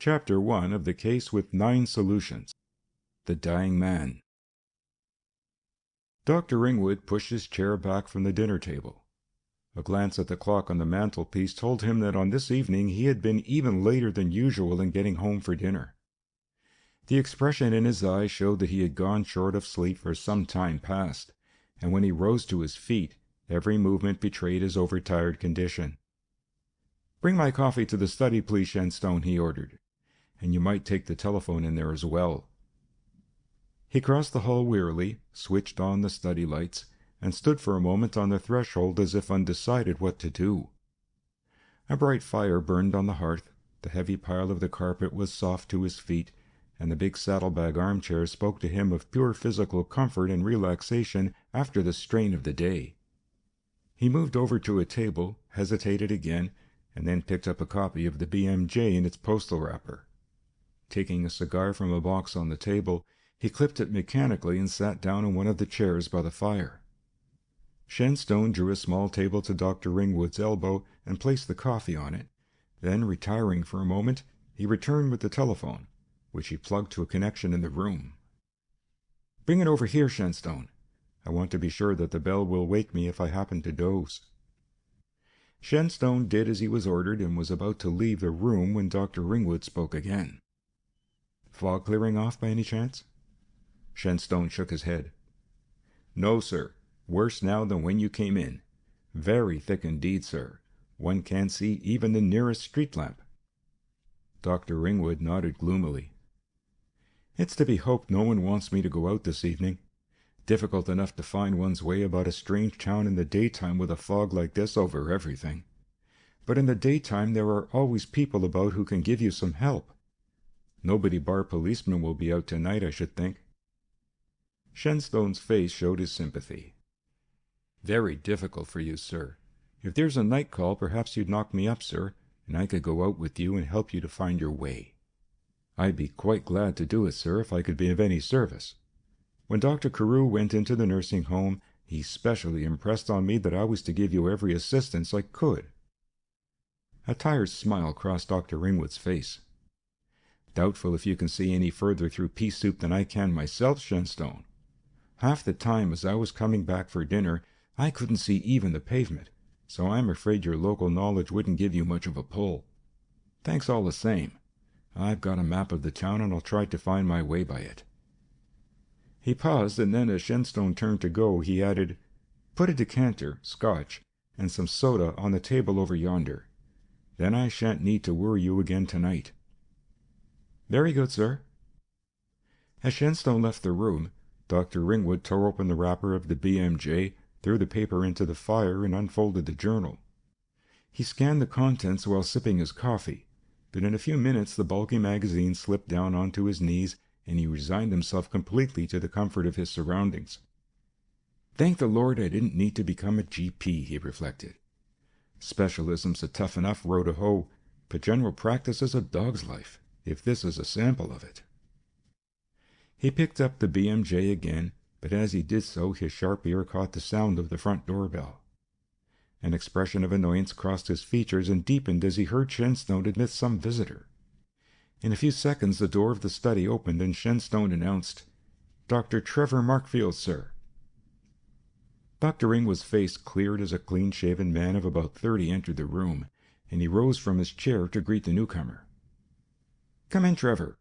Chapter 1 of the case with 9 solutions. The Dying Man. Dr. Ringwood pushed his chair back from the dinner table. A glance at the clock on the mantelpiece told him that on this evening he had been even later than usual in getting home for dinner. The expression in his eyes showed that he had gone short of sleep for some time past, and when he rose to his feet, every movement betrayed his overtired condition. "Bring my coffee to the study, please, Shenstone," he ordered. "And you might take the telephone in there as well." He crossed the hall wearily, switched on the study lights, and stood for a moment on the threshold as if undecided what to do. A bright fire burned on the hearth, the heavy pile of the carpet was soft to his feet, and the big saddlebag armchair spoke to him of pure physical comfort and relaxation after the strain of the day. He moved over to a table, hesitated again, and then picked up a copy of the BMJ in its postal wrapper. Taking a cigar from a box on the table, he clipped it mechanically and sat down in one of the chairs by the fire. Shenstone drew a small table to Dr. Ringwood's elbow and placed the coffee on it. Then, retiring for a moment, he returned with the telephone, which he plugged to a connection in the room. "Bring it over here, Shenstone. I want to be sure that the bell will wake me if I happen to doze." Shenstone did as he was ordered and was about to leave the room when Dr. Ringwood spoke again. "Fog clearing off by any chance?" Shenstone shook his head. "No, sir. Worse now than when you came in. Very thick indeed, sir. One can't see even the nearest street lamp." Dr. Ringwood nodded gloomily. "It's to be hoped no one wants me to go out this evening. Difficult enough to find one's way about a strange town in the daytime with a fog like this over everything. But in the daytime there are always people about who can give you some help. Nobody bar policemen will be out tonight, I should think." Shenstone's face showed his sympathy. "Very difficult for you, sir. If there's a night call, perhaps you'd knock me up, sir, and I could go out with you and help you to find your way." "I'd be quite glad to do it, sir, if I could be of any service. When Dr. Carew went into the nursing home, he specially impressed on me that I was to give you every assistance I could." A tired smile crossed Dr. Ringwood's face. "Doubtful if you can see any further through pea soup than I can myself, Shenstone. Half the time as I was coming back for dinner, I couldn't see even the pavement, so I'm afraid your local knowledge wouldn't give you much of a pull. Thanks all the same. I've got a map of the town, and I'll try to find my way by it." He paused, and then as Shenstone turned to go, he added, "Put a decanter, scotch, and some soda on the table over yonder. Then I shan't need to worry you again tonight." "Very good, sir." As Shenstone left the room, Dr. Ringwood tore open the wrapper of the BMJ, threw the paper into the fire, and unfolded the journal. He scanned the contents while sipping his coffee, but in a few minutes the bulky magazine slipped down onto his knees, and he resigned himself completely to the comfort of his surroundings. "Thank the Lord I didn't need to become a GP," he reflected. "Specialism's a tough enough row to hoe, but general practice is a dog's life, if this is a sample of it." He picked up the BMJ again, but as he did so his sharp ear caught the sound of the front door-bell. An expression of annoyance crossed his features and deepened as he heard Shenstone admit some visitor. In a few seconds the door of the study opened, and Shenstone announced, "Dr. Trevor Markfield, sir." Dr. Ringwood's face cleared as a clean-shaven man of about 30 entered the room, and he rose from his chair to greet the newcomer. "Come in, Trevor.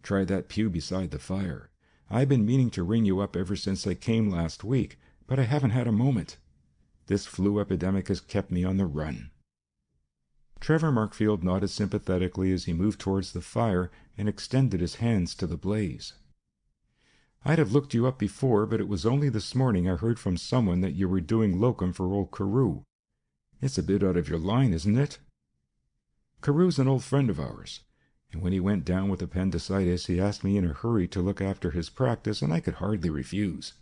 Try that pew beside the fire. I've been meaning to ring you up ever since I came last week, but I haven't had a moment. This flu epidemic has kept me on the run." Trevor Markfield nodded sympathetically as he moved towards the fire and extended his hands to the blaze. "I'd have looked you up before, but it was only this morning I heard from someone that you were doing locum for old Carew. It's a bit out of your line, isn't it?" "Carew's an old friend of ours, and when he went down with appendicitis he asked me in a hurry to look after his practice, and I could hardly refuse.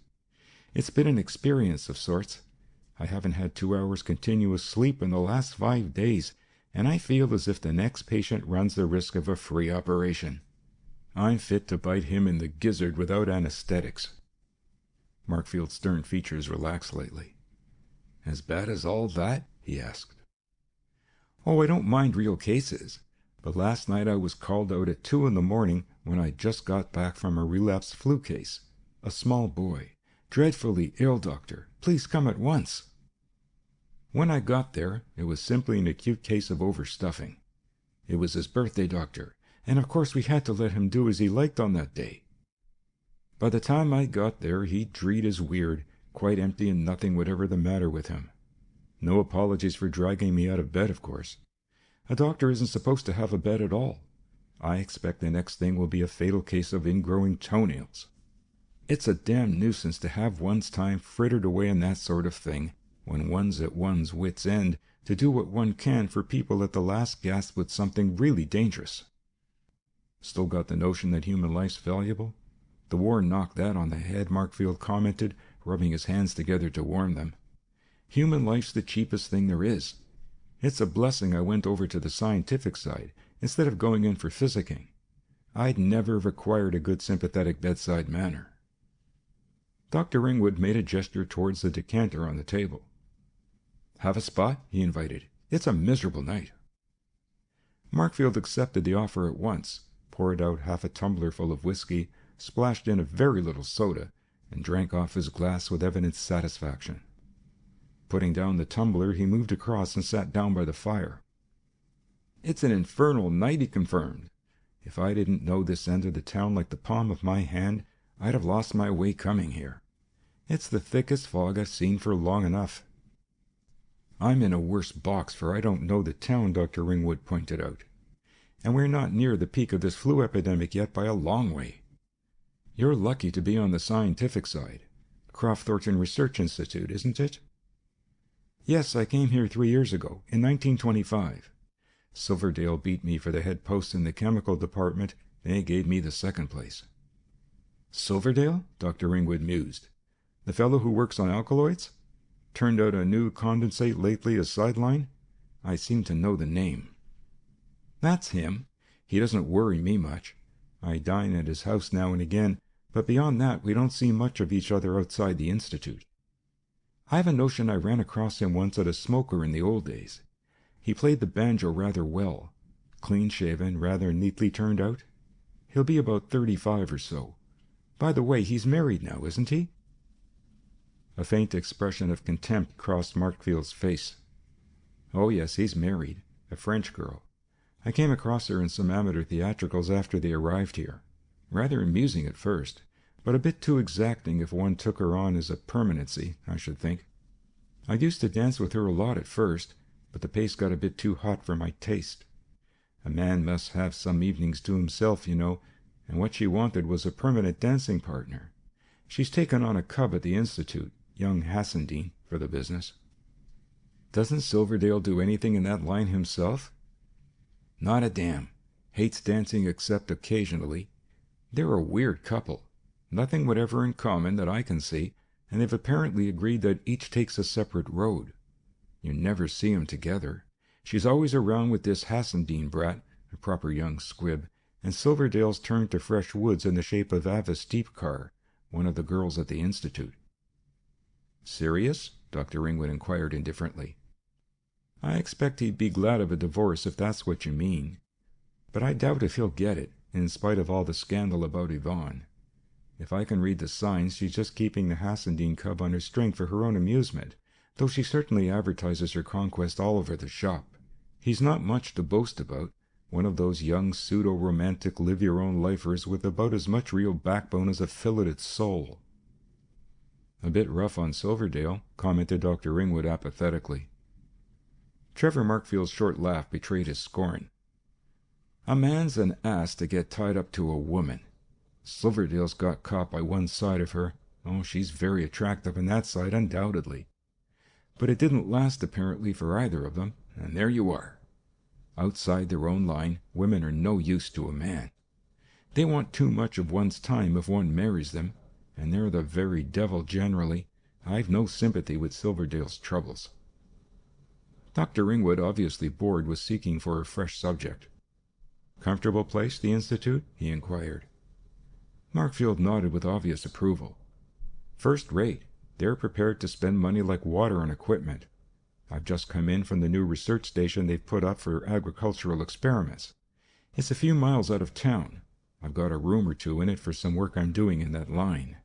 It's been an experience of sorts. I haven't had 2 hours continuous sleep in the last 5 days, and I feel as if the next patient runs the risk of a free operation. I'm fit to bite him in the gizzard without anesthetics." Markfield's stern features relaxed slightly. "As bad as all that?" he asked. "Oh, I don't mind real cases, but last night I was called out at 2 in the morning when I just got back from a relapsed flu case. A small boy. Dreadfully ill, doctor. Please come at once. When I got there, it was simply an acute case of overstuffing. It was his birthday, doctor, and of course we had to let him do as he liked on that day. By the time I got there, he'd dreed as weird, quite empty and nothing whatever the matter with him. No apologies for dragging me out of bed, of course. A doctor isn't supposed to have a bed at all. I expect the next thing will be a fatal case of ingrowing toenails. It's a damn nuisance to have one's time frittered away in that sort of thing, when one's at one's wit's end to do what one can for people at the last gasp with something really dangerous. Still got the notion that human life's valuable? The war knocked that on the head, Markfield commented, rubbing his hands together to warm them. Human life's the cheapest thing there is. It's a blessing I went over to the scientific side, instead of going in for physicking. I'd never have acquired a good sympathetic bedside manner. Dr. Ringwood made a gesture towards the decanter on the table. Have a spot? He invited. It's a miserable night. Markfield accepted the offer at once, poured out half a tumbler full of whiskey, splashed in a very little soda, and drank off his glass with evident satisfaction. Putting down the tumbler, he moved across and sat down by the fire. It's an infernal night, he confirmed. If I didn't know this end of the town like the palm of my hand, I'd have lost my way coming here. It's the thickest fog I've seen for long enough. I'm in a worse box, for I don't know the town, Dr. Ringwood pointed out. And we're not near the peak of this flu epidemic yet by a long way. You're lucky to be on the scientific side. Croft-Thornton Research Institute, isn't it? Yes, I came here 3 years ago, in 1925. Silverdale beat me for the head post in the chemical department. They gave me the second place. Silverdale? Dr. Ringwood mused. The fellow who works on alkaloids? Turned out a new condensate lately as sideline? I seem to know the name. That's him. He doesn't worry me much. I dine at his house now and again, but beyond that we don't see much of each other outside the Institute. I have a notion I ran across him once at a smoker in the old days. He played the banjo rather well. Clean-shaven, rather neatly turned out. He'll be about 35 or so. By the way, he's married now, isn't he? A faint expression of contempt crossed Markfield's face. Oh, yes, he's married. A French girl. I came across her in some amateur theatricals after they arrived here. Rather amusing at first, but a bit too exacting if one took her on as a permanency, I should think. I used to dance with her a lot at first, but the pace got a bit too hot for my taste. A man must have some evenings to himself, you know, and what she wanted was a permanent dancing partner. She's taken on a cub at the Institute, young Hassendean, for the business. Doesn't Silverdale do anything in that line himself? Not a damn. Hates dancing except occasionally. They're a weird couple. Nothing whatever in common that I can see, and they've apparently agreed that each takes a separate road. You never see 'em together. She's always around with this Hassendean brat, a proper young squib, and Silverdale's turned to fresh woods in the shape of Ava Steepcar, one of the girls at the Institute. Serious? Dr. Ringwood inquired indifferently. I expect he'd be glad of a divorce if that's what you mean. But I doubt if he'll get it, in spite of all the scandal about Yvonne. If I can read the signs, she's just keeping the Hassendean cub on her string for her own amusement, though she certainly advertises her conquest all over the shop. He's not much to boast about, one of those young pseudo-romantic live-your-own-lifers with about as much real backbone as a filleted sole. A bit rough on Silverdale, commented Dr. Ringwood apathetically. Trevor Markfield's short laugh betrayed his scorn. A man's an ass to get tied up to a woman. Silverdale's got caught by one side of her. Oh, she's very attractive on that side, undoubtedly. But it didn't last, apparently, for either of them, and there you are. Outside their own line, women are no use to a man. They want too much of one's time if one marries them, and they're the very devil generally. I've no sympathy with Silverdale's troubles. Dr. Ringwood, obviously bored, was seeking for a fresh subject. Comfortable place, the Institute? He inquired. Markfield nodded with obvious approval. First rate. They're prepared to spend money like water on equipment. I've just come in from the new research station they've put up for agricultural experiments. It's a few miles out of town. I've got a room or two in it for some work I'm doing in that line."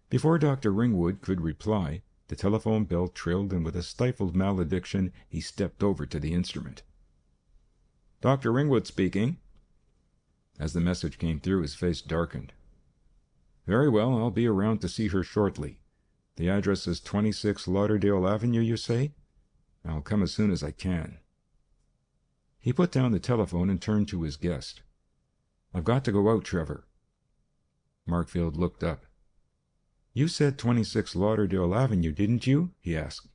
Before Dr. Ringwood could reply, the telephone bell trilled, and with a stifled malediction he stepped over to the instrument. "Dr. Ringwood speaking." As the message came through, his face darkened. "Very well, I'll be around to see her shortly. The address is 26 Lauderdale Avenue, you say? I'll come as soon as I can." He put down the telephone and turned to his guest. "I've got to go out, Trevor." Markfield looked up. "You said 26 Lauderdale Avenue, didn't you?" he asked.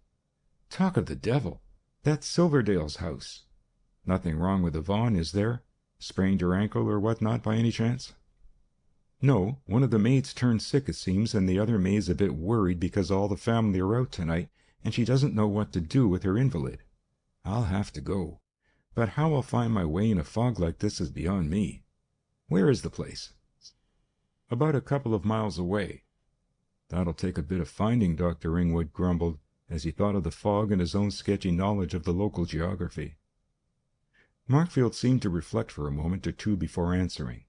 "Talk of the devil! That's Silverdale's house. Nothing wrong with Yvonne, is there? Sprained her ankle or what not, by any chance?" "No. One of the maids turned sick, it seems, and the other maid's a bit worried because all the family are out tonight, and she doesn't know what to do with her invalid. I'll have to go. But how I'll find my way in a fog like this is beyond me. Where is the place?" "About a couple of miles away." "That'll take a bit of finding," Dr. Ringwood grumbled, as he thought of the fog and his own sketchy knowledge of the local geography. Markfield seemed to reflect for a moment or two before answering.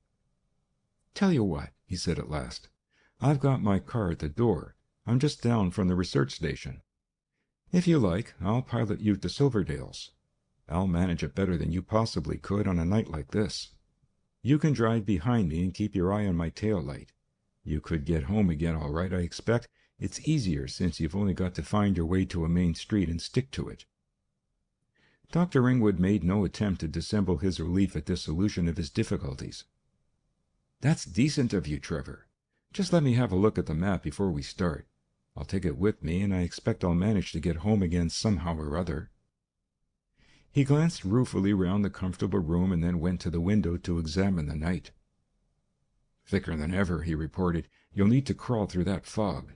"Tell you what," he said at last. "I've got my car at the door. I'm just down from the research station. If you like, I'll pilot you to Silverdale's. I'll manage it better than you possibly could on a night like this. You can drive behind me and keep your eye on my tail light. You could get home again all right, I expect. It's easier since you've only got to find your way to a main street and stick to it." Dr. Ringwood made no attempt to dissemble his relief at this solution of his difficulties. "That's decent of you, Trevor. Just let me have a look at the map before we start. I'll take it with me, and I expect I'll manage to get home again somehow or other." He glanced ruefully round the comfortable room and then went to the window to examine the night. "Thicker than ever," he reported. "You'll need to crawl through that fog."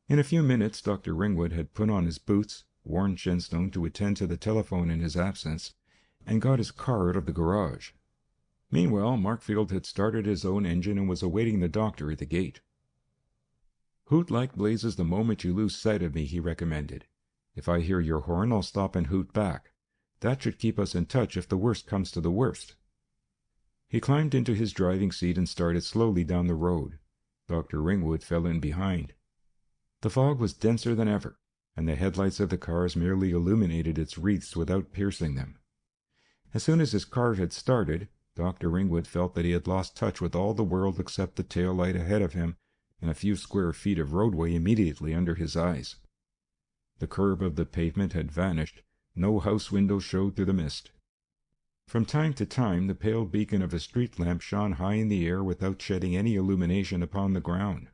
In a few minutes Dr. Ringwood had put on his boots, warned Shenstone to attend to the telephone in his absence, and got his car out of the garage. Meanwhile, Markfield had started his own engine and was awaiting the doctor at the gate. "Hoot like blazes the moment you lose sight of me," he recommended. "If I hear your horn, I'll stop and hoot back. That should keep us in touch if the worst comes to the worst." He climbed into his driving seat and started slowly down the road. Dr. Ringwood fell in behind. The fog was denser than ever, and the headlights of the cars merely illuminated its wreaths without piercing them. As soon as his car had started, Dr. Ringwood felt that he had lost touch with all the world except the tail light ahead of him and a few square feet of roadway immediately under his eyes. The curve of the pavement had vanished. No house window showed through the mist. From time to time the pale beacon of a street lamp shone high in the air without shedding any illumination upon the ground.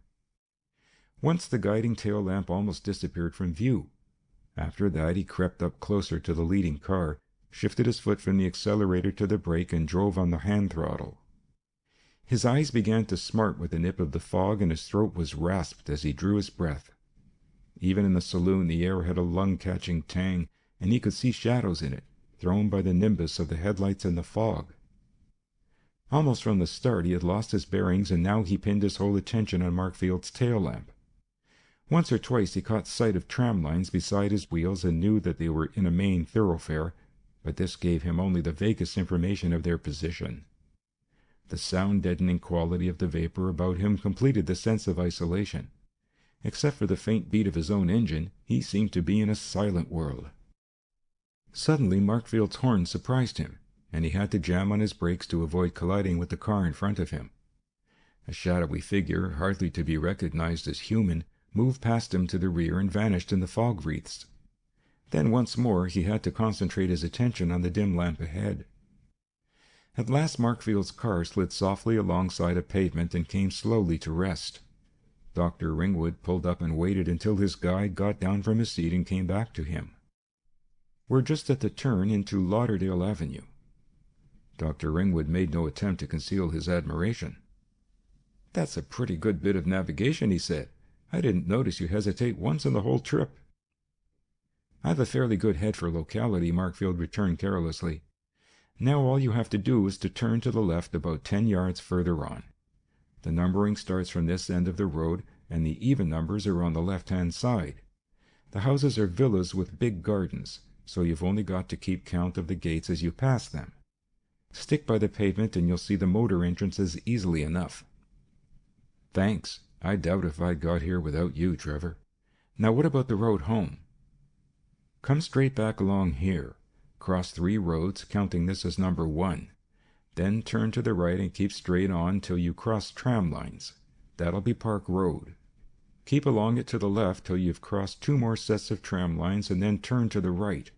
Once the guiding tail lamp almost disappeared from view. After that he crept up closer to the leading car, shifted his foot from the accelerator to the brake, and drove on the hand throttle. His eyes began to smart with the nip of the fog, and his throat was rasped as he drew his breath. Even in the saloon the air had a lung-catching tang, and he could see shadows in it, thrown by the nimbus of the headlights and the fog. Almost from the start he had lost his bearings, and now he pinned his whole attention on Markfield's tail lamp. Once or twice he caught sight of tram lines beside his wheels and knew that they were in a main thoroughfare, but this gave him only the vaguest information of their position. The sound-deadening quality of the vapor about him completed the sense of isolation. Except for the faint beat of his own engine, he seemed to be in a silent world. Suddenly Markfield's horn surprised him, and he had to jam on his brakes to avoid colliding with the car in front of him. A shadowy figure, hardly to be recognized as human, moved past him to the rear and vanished in the fog wreaths. Then once more he had to concentrate his attention on the dim lamp ahead. At last Markfield's car slid softly alongside a pavement and came slowly to rest. Dr. Ringwood pulled up and waited until his guide got down from his seat and came back to him. "We're just at the turn into Lauderdale Avenue." Dr. Ringwood made no attempt to conceal his admiration. "That's a pretty good bit of navigation," he said. "I didn't notice you hesitate once in the whole trip." "I've a fairly good head for locality," Markfield returned carelessly. "Now all you have to do is to turn to the left about 10 yards further on. The numbering starts from this end of the road, and the even numbers are on the left-hand side. The houses are villas with big gardens, so you've only got to keep count of the gates as you pass them. Stick by the pavement and you'll see the motor entrances easily enough." "Thanks. I doubt if I'd got here without you, Trevor. Now what about the road home?" "Come straight back along here. Cross 3 roads, counting this as number 1. Then turn to the right and keep straight on till you cross tram lines. That'll be Park Road. Keep along it to the left till you've crossed 2 more sets of tram lines and then turn to the right.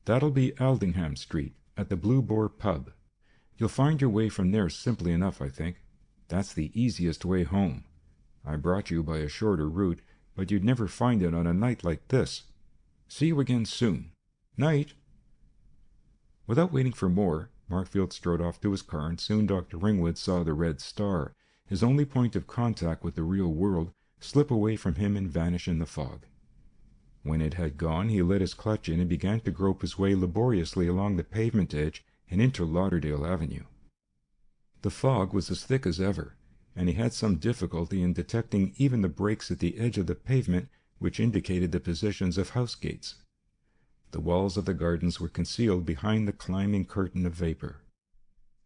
That'll be Aldingham Street, at the Blue Boar pub. You'll find your way from there simply enough, I think. That's the easiest way home. I brought you by a shorter route, but you'd never find it on a night like this. See you again soon. Night." Without waiting for more, Markfield strode off to his car, and soon Dr. Ringwood saw the red star, his only point of contact with the real world, slip away from him and vanish in the fog. When it had gone, he let his clutch in and began to grope his way laboriously along the pavement edge and into Lauderdale Avenue. The fog was as thick as ever, and he had some difficulty in detecting even the breaks at the edge of the pavement which indicated the positions of house gates. The walls of the gardens were concealed behind the climbing curtain of vapor.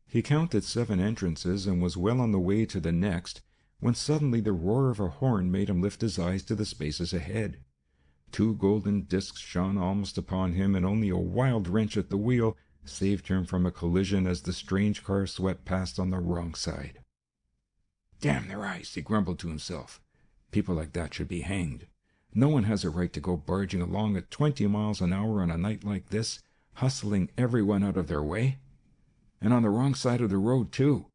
He counted 7 entrances and was well on the way to the next, when suddenly the roar of a horn made him lift his eyes to the spaces ahead. 2 golden discs shone almost upon him, and only a wild wrench at the wheel saved him from a collision as the strange car swept past on the wrong side. "Damn their eyes," he grumbled to himself. "People like that should be hanged. No one has a right to go barging along at 20 miles an hour on a night like this, hustling everyone out of their way. And on the wrong side of the road, too."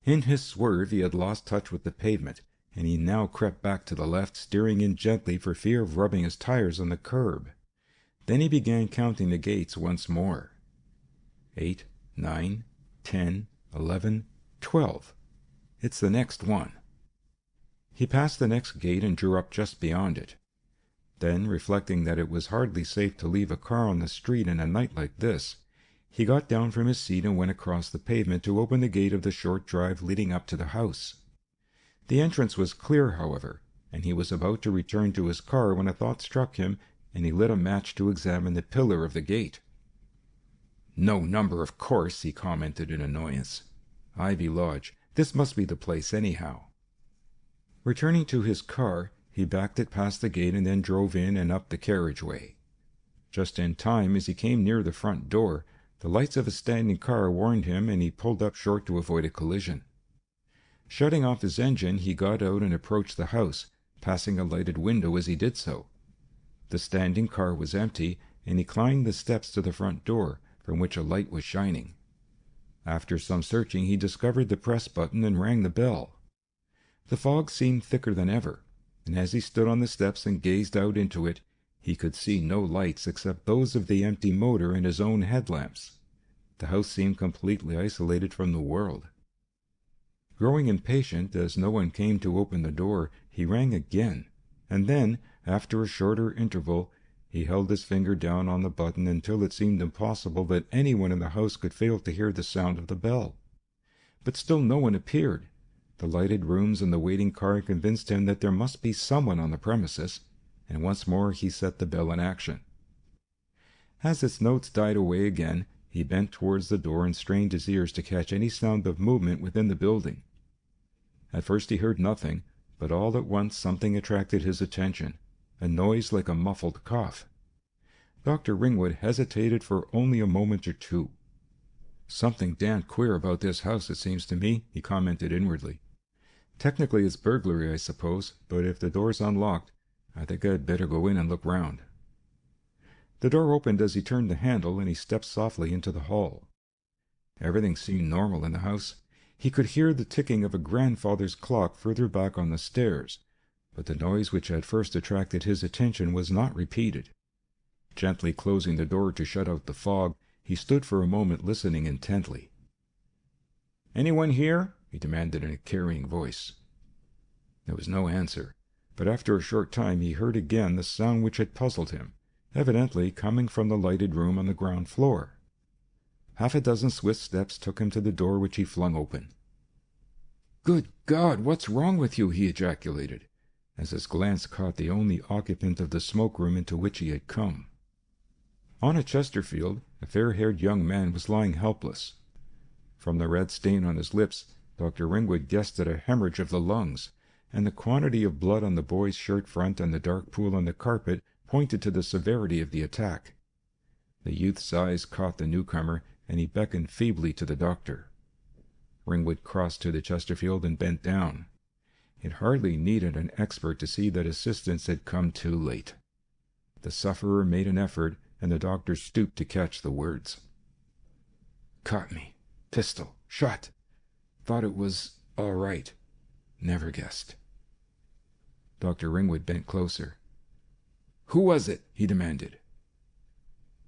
In his swerve he had lost touch with the pavement, and he now crept back to the left, steering in gently for fear of rubbing his tires on the curb. Then he began counting the gates once more. 8, 9, 10, 11, 12. It's the next one. He passed the next gate and drew up just beyond it. Then, reflecting that it was hardly safe to leave a car on the street in a night like this, he got down from his seat and went across the pavement to open the gate of the short drive leading up to the house. The entrance was clear, however, and he was about to return to his car when a thought struck him, and he lit a match to examine the pillar of the gate. "No number, of course," he commented in annoyance. "Ivy Lodge. This must be the place anyhow." Returning to his car, he backed it past the gate and then drove in and up the carriageway. Just in time, as he came near the front door, the lights of a standing car warned him, and he pulled up short to avoid a collision. Shutting off his engine, he got out and approached the house, passing a lighted window as he did so. The standing car was empty, and he climbed the steps to the front door, from which a light was shining. After some searching, he discovered the press button and rang the bell. The fog seemed thicker than ever, and as he stood on the steps and gazed out into it, he could see no lights except those of the empty motor and his own headlamps. The house seemed completely isolated from the world. Growing impatient, as no one came to open the door, he rang again, and then, after a shorter interval, he held his finger down on the button until it seemed impossible that anyone in the house could fail to hear the sound of the bell. But still no one appeared. The lighted rooms and the waiting car convinced him that there must be someone on the premises, and once more he set the bell in action. As its notes died away again, he bent towards the door and strained his ears to catch any sound of movement within the building. At first he heard nothing, but all at once something attracted his attention, a noise like a muffled cough. Dr. Ringwood hesitated for only a moment or two. "Something damned queer about this house, it seems to me," he commented inwardly. "Technically it's burglary, I suppose, but if the door's unlocked, I think I'd better go in and look round." The door opened as he turned the handle, and he stepped softly into the hall. Everything seemed normal in the house. He could hear the ticking of a grandfather's clock further back on the stairs, but the noise which had first attracted his attention was not repeated. Gently closing the door to shut out the fog, he stood for a moment listening intently. "Anyone here?" he demanded in a carrying voice. There was no answer, but after a short time he heard again the sound which had puzzled him, evidently coming from the lighted room on the ground floor. Half a dozen swift steps took him to the door, which he flung open. "Good God, what's wrong with you?" he ejaculated, as his glance caught the only occupant of the smoke-room into which he had come. Anna Chesterfield, A fair-haired young man was lying helpless. From the red stain on his lips, Dr. Ringwood guessed at a hemorrhage of the lungs, and the quantity of blood on the boy's shirt front and the dark pool on the carpet pointed to the severity of the attack. The youth's eyes caught the newcomer, and he beckoned feebly to the doctor. Ringwood crossed to the Chesterfield and bent down. It hardly needed an expert to see that assistance had come too late. The sufferer made an effort, and the doctor stooped to catch the words. "Caught me. Pistol. Shot. Thought it was all right. Never guessed." Dr. Ringwood bent closer. "Who was it?" he demanded.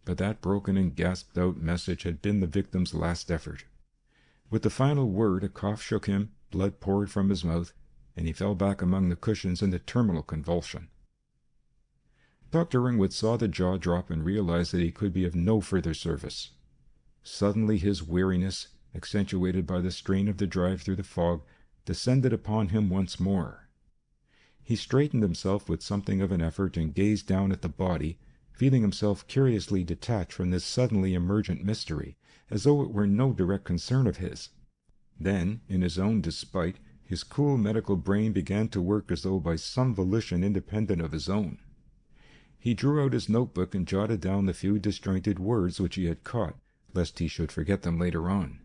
But that broken and gasped-out message had been the victim's last effort. With the final word, a cough shook him, blood poured from his mouth, and he fell back among the cushions in the terminal convulsion. Dr. Ringwood saw the jaw drop and realized that he could be of no further service. Suddenly his weariness, accentuated by the strain of the drive through the fog, descended upon him once more. He straightened himself with something of an effort and gazed down at the body, feeling himself curiously detached from this suddenly emergent mystery, as though it were no direct concern of his. Then, in his own despite, his cool medical brain began to work as though by some volition independent of his own. He drew out his notebook and jotted down the few disjointed words which he had caught, lest he should forget them later on.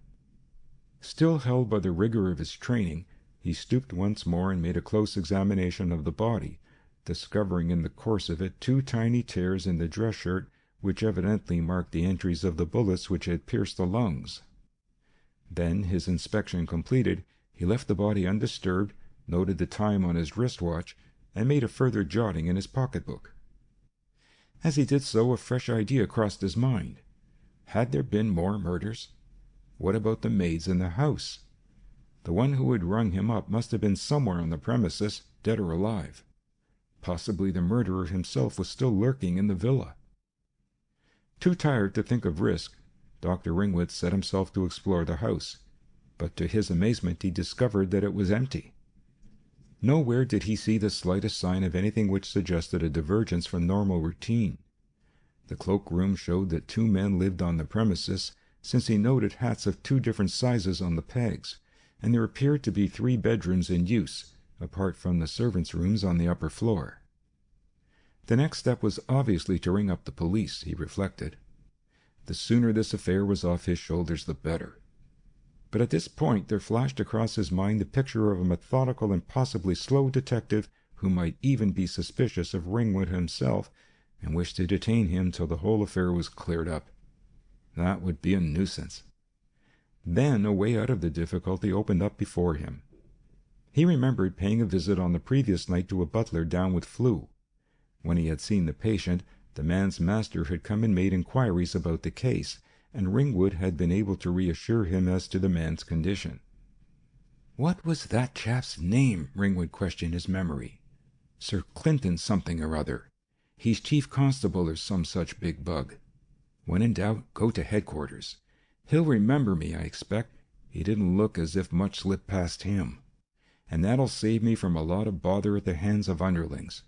Still held by the rigor of his training, he stooped once more and made a close examination of the body, discovering in the course of it 2 tiny tears in the dress shirt which evidently marked the entries of the bullets which had pierced the lungs. Then, his inspection completed, he left the body undisturbed, noted the time on his wrist-watch, and made a further jotting in his pocket-book. As he did so, a fresh idea crossed his mind. Had there been more murders? What about the maids in the house? The one who had rung him up must have been somewhere on the premises, dead or alive. Possibly the murderer himself was still lurking in the villa. Too tired to think of risk, Dr. Ringwood set himself to explore the house, but to his amazement he discovered that it was empty. Nowhere did he see the slightest sign of anything which suggested a divergence from normal routine. The cloak-room showed that 2 men lived on the premises, since he noted hats of 2 different sizes on the pegs, and there appeared to be 3 bedrooms in use, apart from the servants' rooms on the upper floor. The next step was obviously to ring up the police, he reflected. The sooner this affair was off his shoulders, the better. But at this point there flashed across his mind the picture of a methodical and possibly slow detective who might even be suspicious of Ringwood himself and wished to detain him till the whole affair was cleared up. That would be a nuisance. Then a way out of the difficulty opened up before him. He remembered paying a visit on the previous night to a butler down with flu. When he had seen the patient, the man's master had come and made inquiries about the case, and Ringwood had been able to reassure him as to the man's condition. "What was that chap's name?" Ringwood questioned his memory. "Sir Clinton something or other. He's chief constable or some such big bug. When in doubt, go to headquarters. He'll remember me, I expect. He didn't look as if much slipped past him. And that'll save me from a lot of bother at the hands of underlings.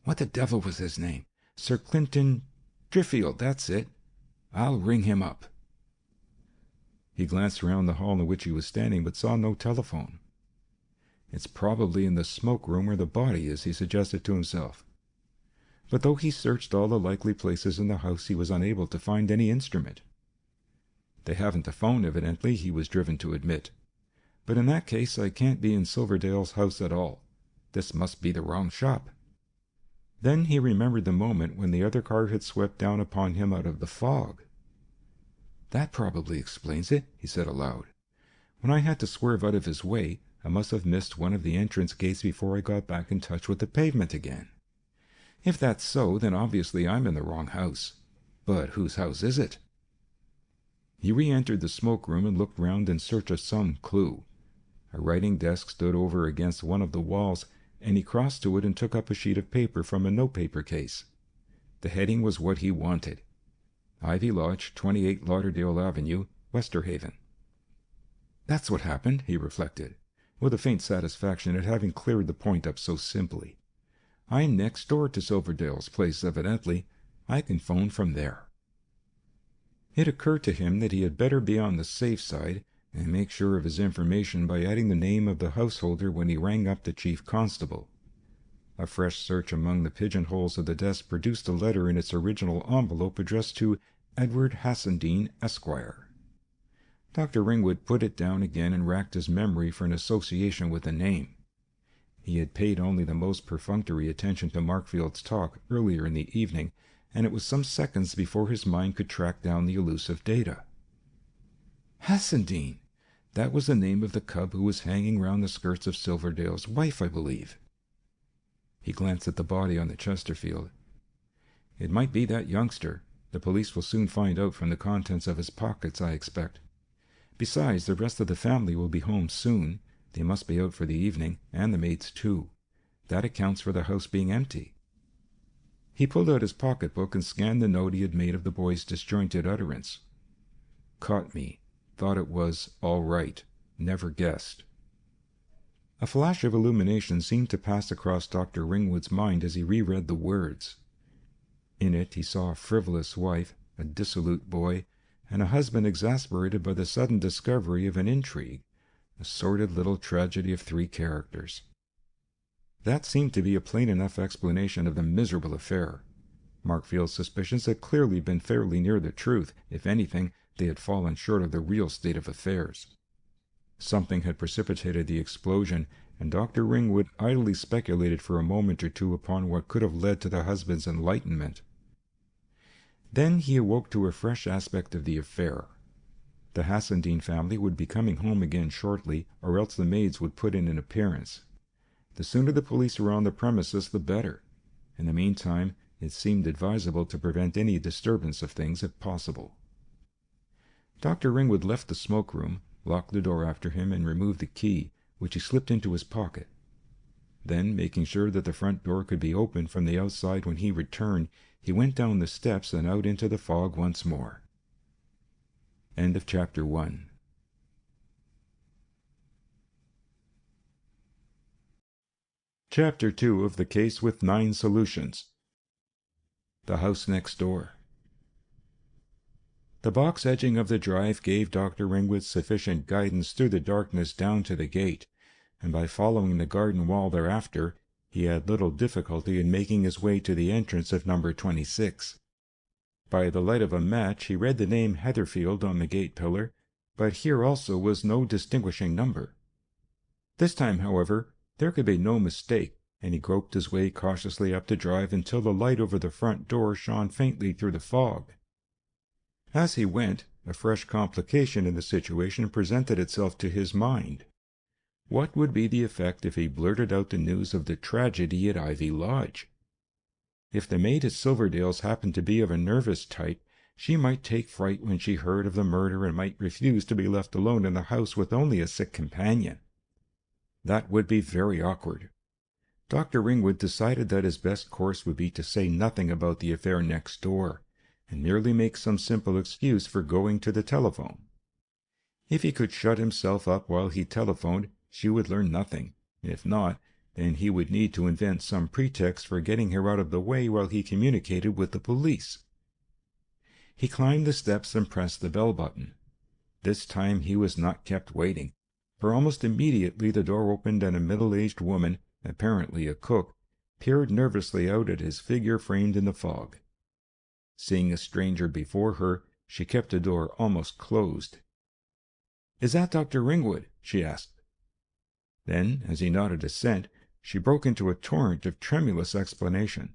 What the devil was his name? Sir Clinton Driffield, that's it. I'll ring him up." He glanced around the hall in which he was standing, but saw no telephone. "It's probably in the smoke-room where the body is," he suggested to himself. But though he searched all the likely places in the house, he was unable to find any instrument. "They haven't a phone, evidently," he was driven to admit. "But in that case I can't be in Silverdale's house at all. This must be the wrong shop." Then he remembered the moment when the other car had swept down upon him out of the fog. "That probably explains it," he said aloud. "When I had to swerve out of his way, I must have missed one of the entrance gates before I got back in touch with the pavement again. If that's so, then obviously I'm in the wrong house. But whose house is it?" He re-entered the smoke-room and looked round in search of some clue. A writing desk stood over against one of the walls, and he crossed to it and took up a sheet of paper from a notepaper case. The heading was what he wanted: Ivy Lodge, 28 Lauderdale Avenue, Westerhaven. "That's what happened," he reflected, with a faint satisfaction at having cleared the point up so simply. "I'm next door to Silverdale's place, evidently. I can phone from there." It occurred to him that he had better be on the safe side and make sure of his information by adding the name of the householder when he rang up the chief constable. A fresh search among the pigeonholes of the desk produced a letter in its original envelope addressed to Edward Hassendean, Esquire. Dr. Ringwood put it down again and racked his memory for an association with the name. He had paid only the most perfunctory attention to Markfield's talk earlier in the evening, and it was some seconds before his mind could track down the elusive data. Hassendean! That was the name of the cub who was hanging round the skirts of Silverdale's wife, I believe. He glanced at the body on the Chesterfield. It might be that youngster. The police will soon find out from the contents of his pockets, I expect. Besides, the rest of the family will be home soon. They must be out for the evening, and the maids too. That accounts for the house being empty. He pulled out his pocketbook and scanned the note he had made of the boy's disjointed utterance. Caught me. Thought it was all right. Never guessed. A flash of illumination seemed to pass across Dr. Ringwood's mind as he reread the words. In it he saw a frivolous wife, a dissolute boy, and a husband exasperated by the sudden discovery of an intrigue, a sordid little tragedy of 3 characters. That seemed to be a plain enough explanation of the miserable affair. Markfield's suspicions had clearly been fairly near the truth. If anything, they had fallen short of the real state of affairs. Something had precipitated the explosion, and Dr. Ringwood idly speculated for a moment or two upon what could have led to the husband's enlightenment. Then he awoke to a fresh aspect of the affair. The Hassendean family would be coming home again shortly, or else the maids would put in an appearance. The sooner the police were on the premises, the better. In the meantime, it seemed advisable to prevent any disturbance of things if possible. Dr. Ringwood left the smoke-room, locked the door after him, and removed the key, which he slipped into his pocket. Then, making sure that the front door could be opened from the outside when he returned, he went down the steps and out into the fog once more. End of Chapter 1. Chapter 2 of The Case with 9 Solutions. The House Next Door. The box edging of the drive gave Dr. Ringwood sufficient guidance through the darkness down to the gate, and by following the garden wall thereafter, he had little difficulty in making his way to the entrance of number 26. By the light of a match he read the name Heatherfield on the gate pillar, but here also was no distinguishing number. This time, however, there could be no mistake, and he groped his way cautiously up the drive until the light over the front door shone faintly through the fog. As he went, a fresh complication in the situation presented itself to his mind. What would be the effect if he blurted out the news of the tragedy at Ivy Lodge? If the maid at Silverdale's happened to be of a nervous type, she might take fright when she heard of the murder and might refuse to be left alone in the house with only a sick companion. That would be very awkward. Dr. Ringwood decided that his best course would be to say nothing about the affair next door, and merely make some simple excuse for going to the telephone. If he could shut himself up while he telephoned, she would learn nothing. If not, then he would need to invent some pretext for getting her out of the way while he communicated with the police. He climbed the steps and pressed the bell button. This time he was not kept waiting, for almost immediately the door opened and a middle-aged woman, apparently a cook, peered nervously out at his figure framed in the fog. Seeing a stranger before her, she kept the door almost closed. "Is that Dr. Ringwood?" she asked. Then, as he nodded assent, she broke into a torrent of tremulous explanation.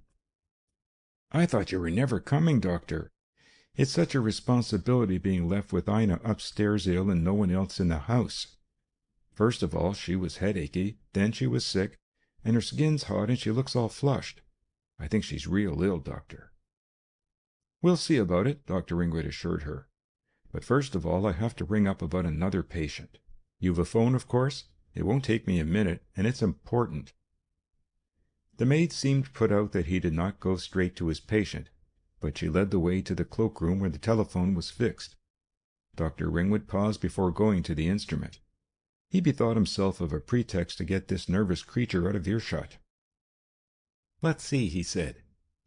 "I thought you were never coming, Doctor. It's such a responsibility being left with Ina upstairs ill and no one else in the house. First of all, she was headachy, then she was sick, and her skin's hot and she looks all flushed. I think she's real ill, Doctor." "We'll see about it," Dr. Ringwood assured her. "But first of all, I have to ring up about another patient. You've a phone, of course? It won't take me a minute, and it's important." The maid seemed put out that he did not go straight to his patient, but she led the way to the cloakroom where the telephone was fixed. Dr. Ringwood paused before going to the instrument. He bethought himself of a pretext to get this nervous creature out of earshot. "Let's see," he said.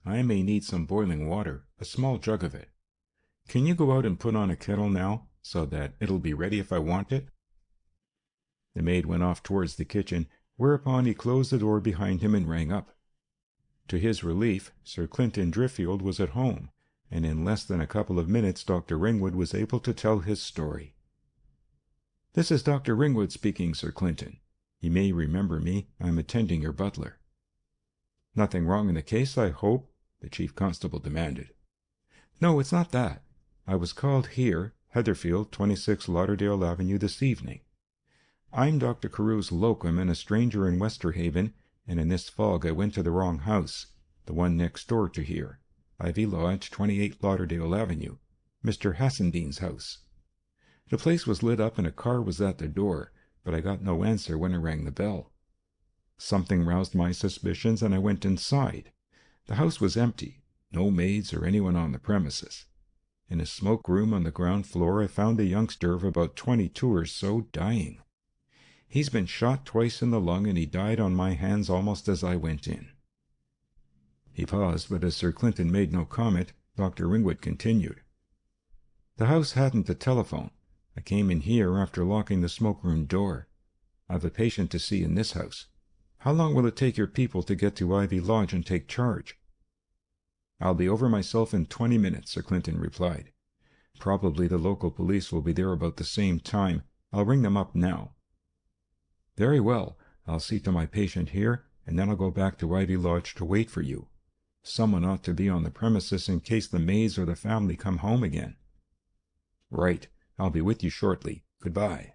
"I may need some boiling water, a small jug of it. Can you go out and put on a kettle now, so that it'll be ready if I want it?" The maid went off towards the kitchen, whereupon he closed the door behind him and rang up. To his relief, Sir Clinton Driffield was at home, and in less than a couple of minutes Dr. Ringwood was able to tell his story. "This is Dr. Ringwood speaking, Sir Clinton. You may remember me. I'm attending your butler." "Nothing wrong in the case, I hope?" the chief constable demanded. "No, it's not that. I was called here, Heatherfield, 26 Lauderdale Avenue, this evening. I'm Dr. Carew's locum and a stranger in Westerhaven, and in this fog I went to the wrong house, the one next door to here, Ivy Lodge, 28 Lauderdale Avenue, Mr. Hassendean's house. The place was lit up and a car was at the door, but I got no answer when I rang the bell. Something roused my suspicions, and I went inside. The house was empty, no maids or anyone on the premises. In a smoke room on the ground floor I found a youngster of about 22 or so dying. He's been shot twice in the lung, and he died on my hands almost as I went in." He paused, but as Sir Clinton made no comment, Dr. Ringwood continued. "The house hadn't a telephone. I came in here after locking the smoke-room door. I've a patient to see in this house. How long will it take your people to get to Ivy Lodge and take charge?" "I'll be over myself in 20 minutes, Sir Clinton replied. "Probably the local police will be there about the same time. I'll ring them up now." "Very well. I'll see to my patient here, and then I'll go back to Ivy Lodge to wait for you. Someone ought to be on the premises in case the maids or the family come home again." "Right. I'll be with you shortly. Goodbye."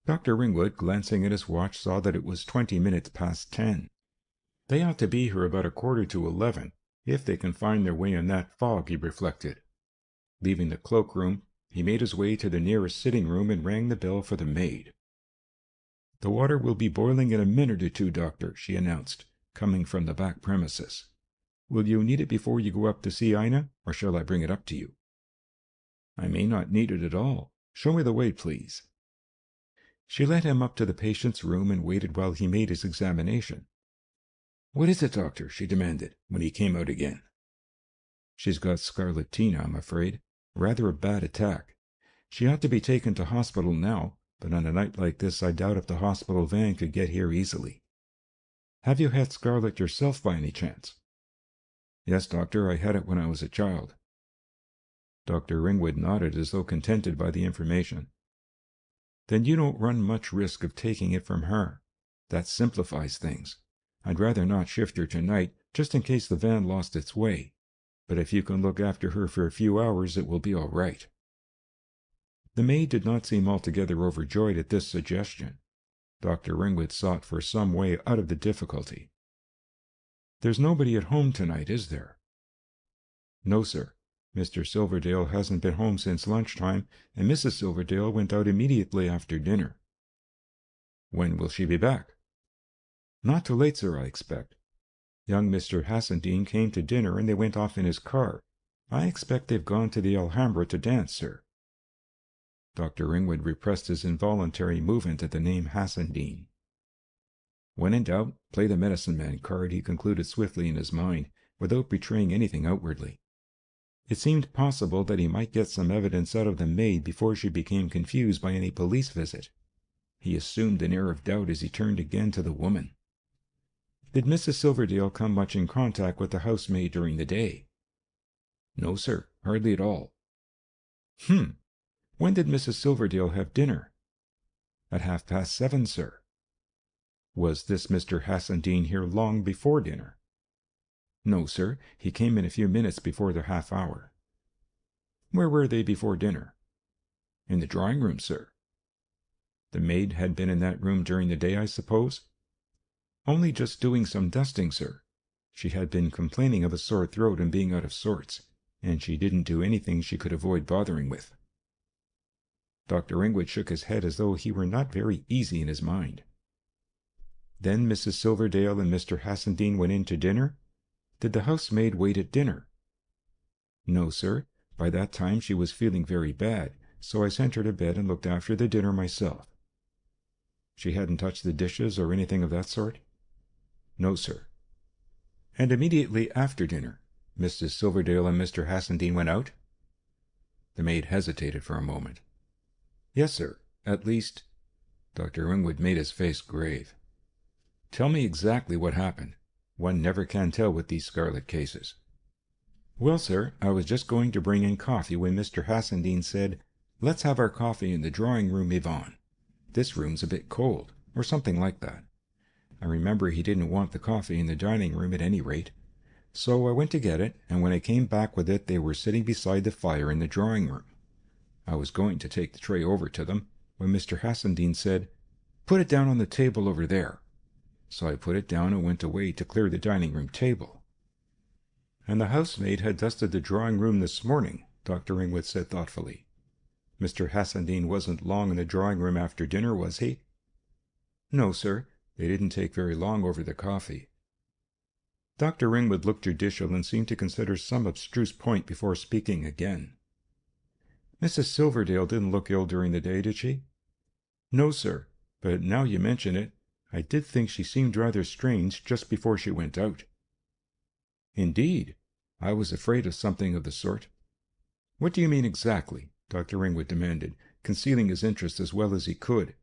Dr. Ringwood, glancing at his watch, saw that it was 20 minutes past 10. They ought to be here about 11:15, if they can find their way in that fog, he reflected. Leaving the cloakroom, he made his way to the nearest sitting-room and rang the bell for the maid. "The water will be boiling in a minute or two, doctor," she announced, coming from the back premises. "Will you need it before you go up to see Ina, or shall I bring it up to you?" "I may not need it at all. Show me the way, please." She led him up to the patient's room and waited while he made his examination. "What is it, doctor?" she demanded, when he came out again. "She's got scarlatina, I'm afraid. Rather a bad attack. She ought to be taken to hospital now, but on a night like this I doubt if the hospital van could get here easily." "Have you had scarlet yourself by any chance?" "Yes, doctor, I had it when I was a child." Dr. Ringwood nodded as though contented by the information. "Then you don't run much risk of taking it from her. That simplifies things. I'd rather not shift her tonight, just in case the van lost its way. But if you can look after her for a few hours, it will be all right." The maid did not seem altogether overjoyed at this suggestion. Dr. Ringwood sought for some way out of the difficulty. "There's nobody at home tonight, is there?" "No, sir. Mr. Silverdale hasn't been home since lunchtime, and Mrs. Silverdale went out immediately after dinner." "When will she be back?" "Not too late, sir, I expect. Young Mr. Hassendean came to dinner, and they went off in his car. I expect they've gone to the Alhambra to dance, sir." Dr. Ringwood repressed his involuntary movement at the name Hassendean. "When in doubt, play the medicine-man card," he concluded swiftly in his mind, without betraying anything outwardly. It seemed possible that he might get some evidence out of the maid before she became confused by any police visit. He assumed an air of doubt as he turned again to the woman. "Did Mrs. Silverdale come much in contact with the housemaid during the day?" "No, sir, hardly at all." When did Mrs. Silverdale have dinner?" "At 7:30, sir." "Was this Mr. Hassendean here long before dinner?" "No, sir. He came in a few minutes before the half-hour." "Where were they before dinner?" "In the drawing-room, sir." "The maid had been in that room during the day, I suppose?" "Only just doing some dusting, sir. She had been complaining of a sore throat and being out of sorts, and she didn't do anything she could avoid bothering with." Dr. Ringwood shook his head as though he were not very easy in his mind. "Then Mrs. Silverdale and Mr. Hassendean went in to dinner? Did the housemaid wait at dinner?" "No, sir. By that time she was feeling very bad, so I sent her to bed and looked after the dinner myself." "She hadn't touched the dishes or anything of that sort?" "No, sir." "And immediately after dinner, Mrs. Silverdale and Mr. Hassendean went out?" The maid hesitated for a moment. "Yes, sir. At least—" Dr. Ringwood made his face grave. "Tell me exactly what happened. One never can tell with these scarlet cases." "Well, sir, I was just going to bring in coffee when Mr. Hassendean said, 'Let's have our coffee in the drawing-room, Yvonne. This room's a bit cold,' or something like that. I remember he didn't want the coffee in the dining-room at any rate. So I went to get it, and when I came back with it they were sitting beside the fire in the drawing-room. I was going to take the tray over to them, when Mr. Hassendean said, 'Put it down on the table over there.' So I put it down and went away to clear the dining-room table." "And the housemaid had dusted the drawing-room this morning," Dr. Ringwood said thoughtfully. "Mr. Hassendean wasn't long in the drawing-room after dinner, was he?" "No, sir. They didn't take very long over the coffee." Dr. Ringwood looked judicial and seemed to consider some abstruse point before speaking again. "Mrs. Silverdale didn't look ill during the day, did she?" "No, sir. But now you mention it, I did think she seemed rather strange just before she went out." "Indeed? I was afraid of something of the sort." "What do you mean exactly?" Dr. Ringwood demanded, concealing his interest as well as he could.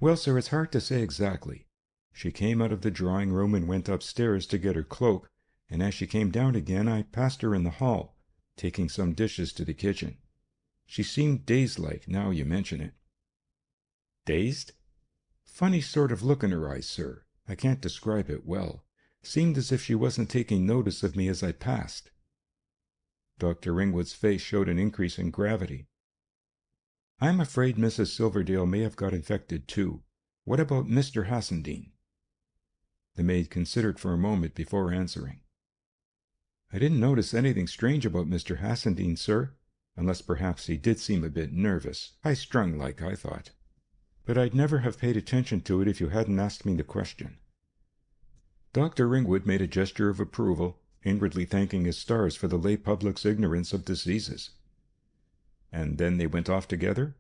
"Well, sir, it's hard to say exactly. She came out of the drawing-room and went upstairs to get her cloak, and as she came down again I passed her in the hall, taking some dishes to the kitchen. She seemed dazed-like, now you mention it." "Dazed?" "Funny sort of look in her eyes, sir. I can't describe it well. Seemed as if she wasn't taking notice of me as I passed." Dr. Ringwood's face showed an increase in gravity. "I'm afraid Mrs. Silverdale may have got infected too. What about Mr. Hassendean?" The maid considered for a moment before answering. "I didn't notice anything strange about Mr. Hassendean, sir, unless perhaps he did seem a bit nervous, high-strung like, I thought. But I'd never have paid attention to it if you hadn't asked me the question." Dr. Ringwood made a gesture of approval, inwardly thanking his stars for the lay public's ignorance of diseases. "And then they went off together?"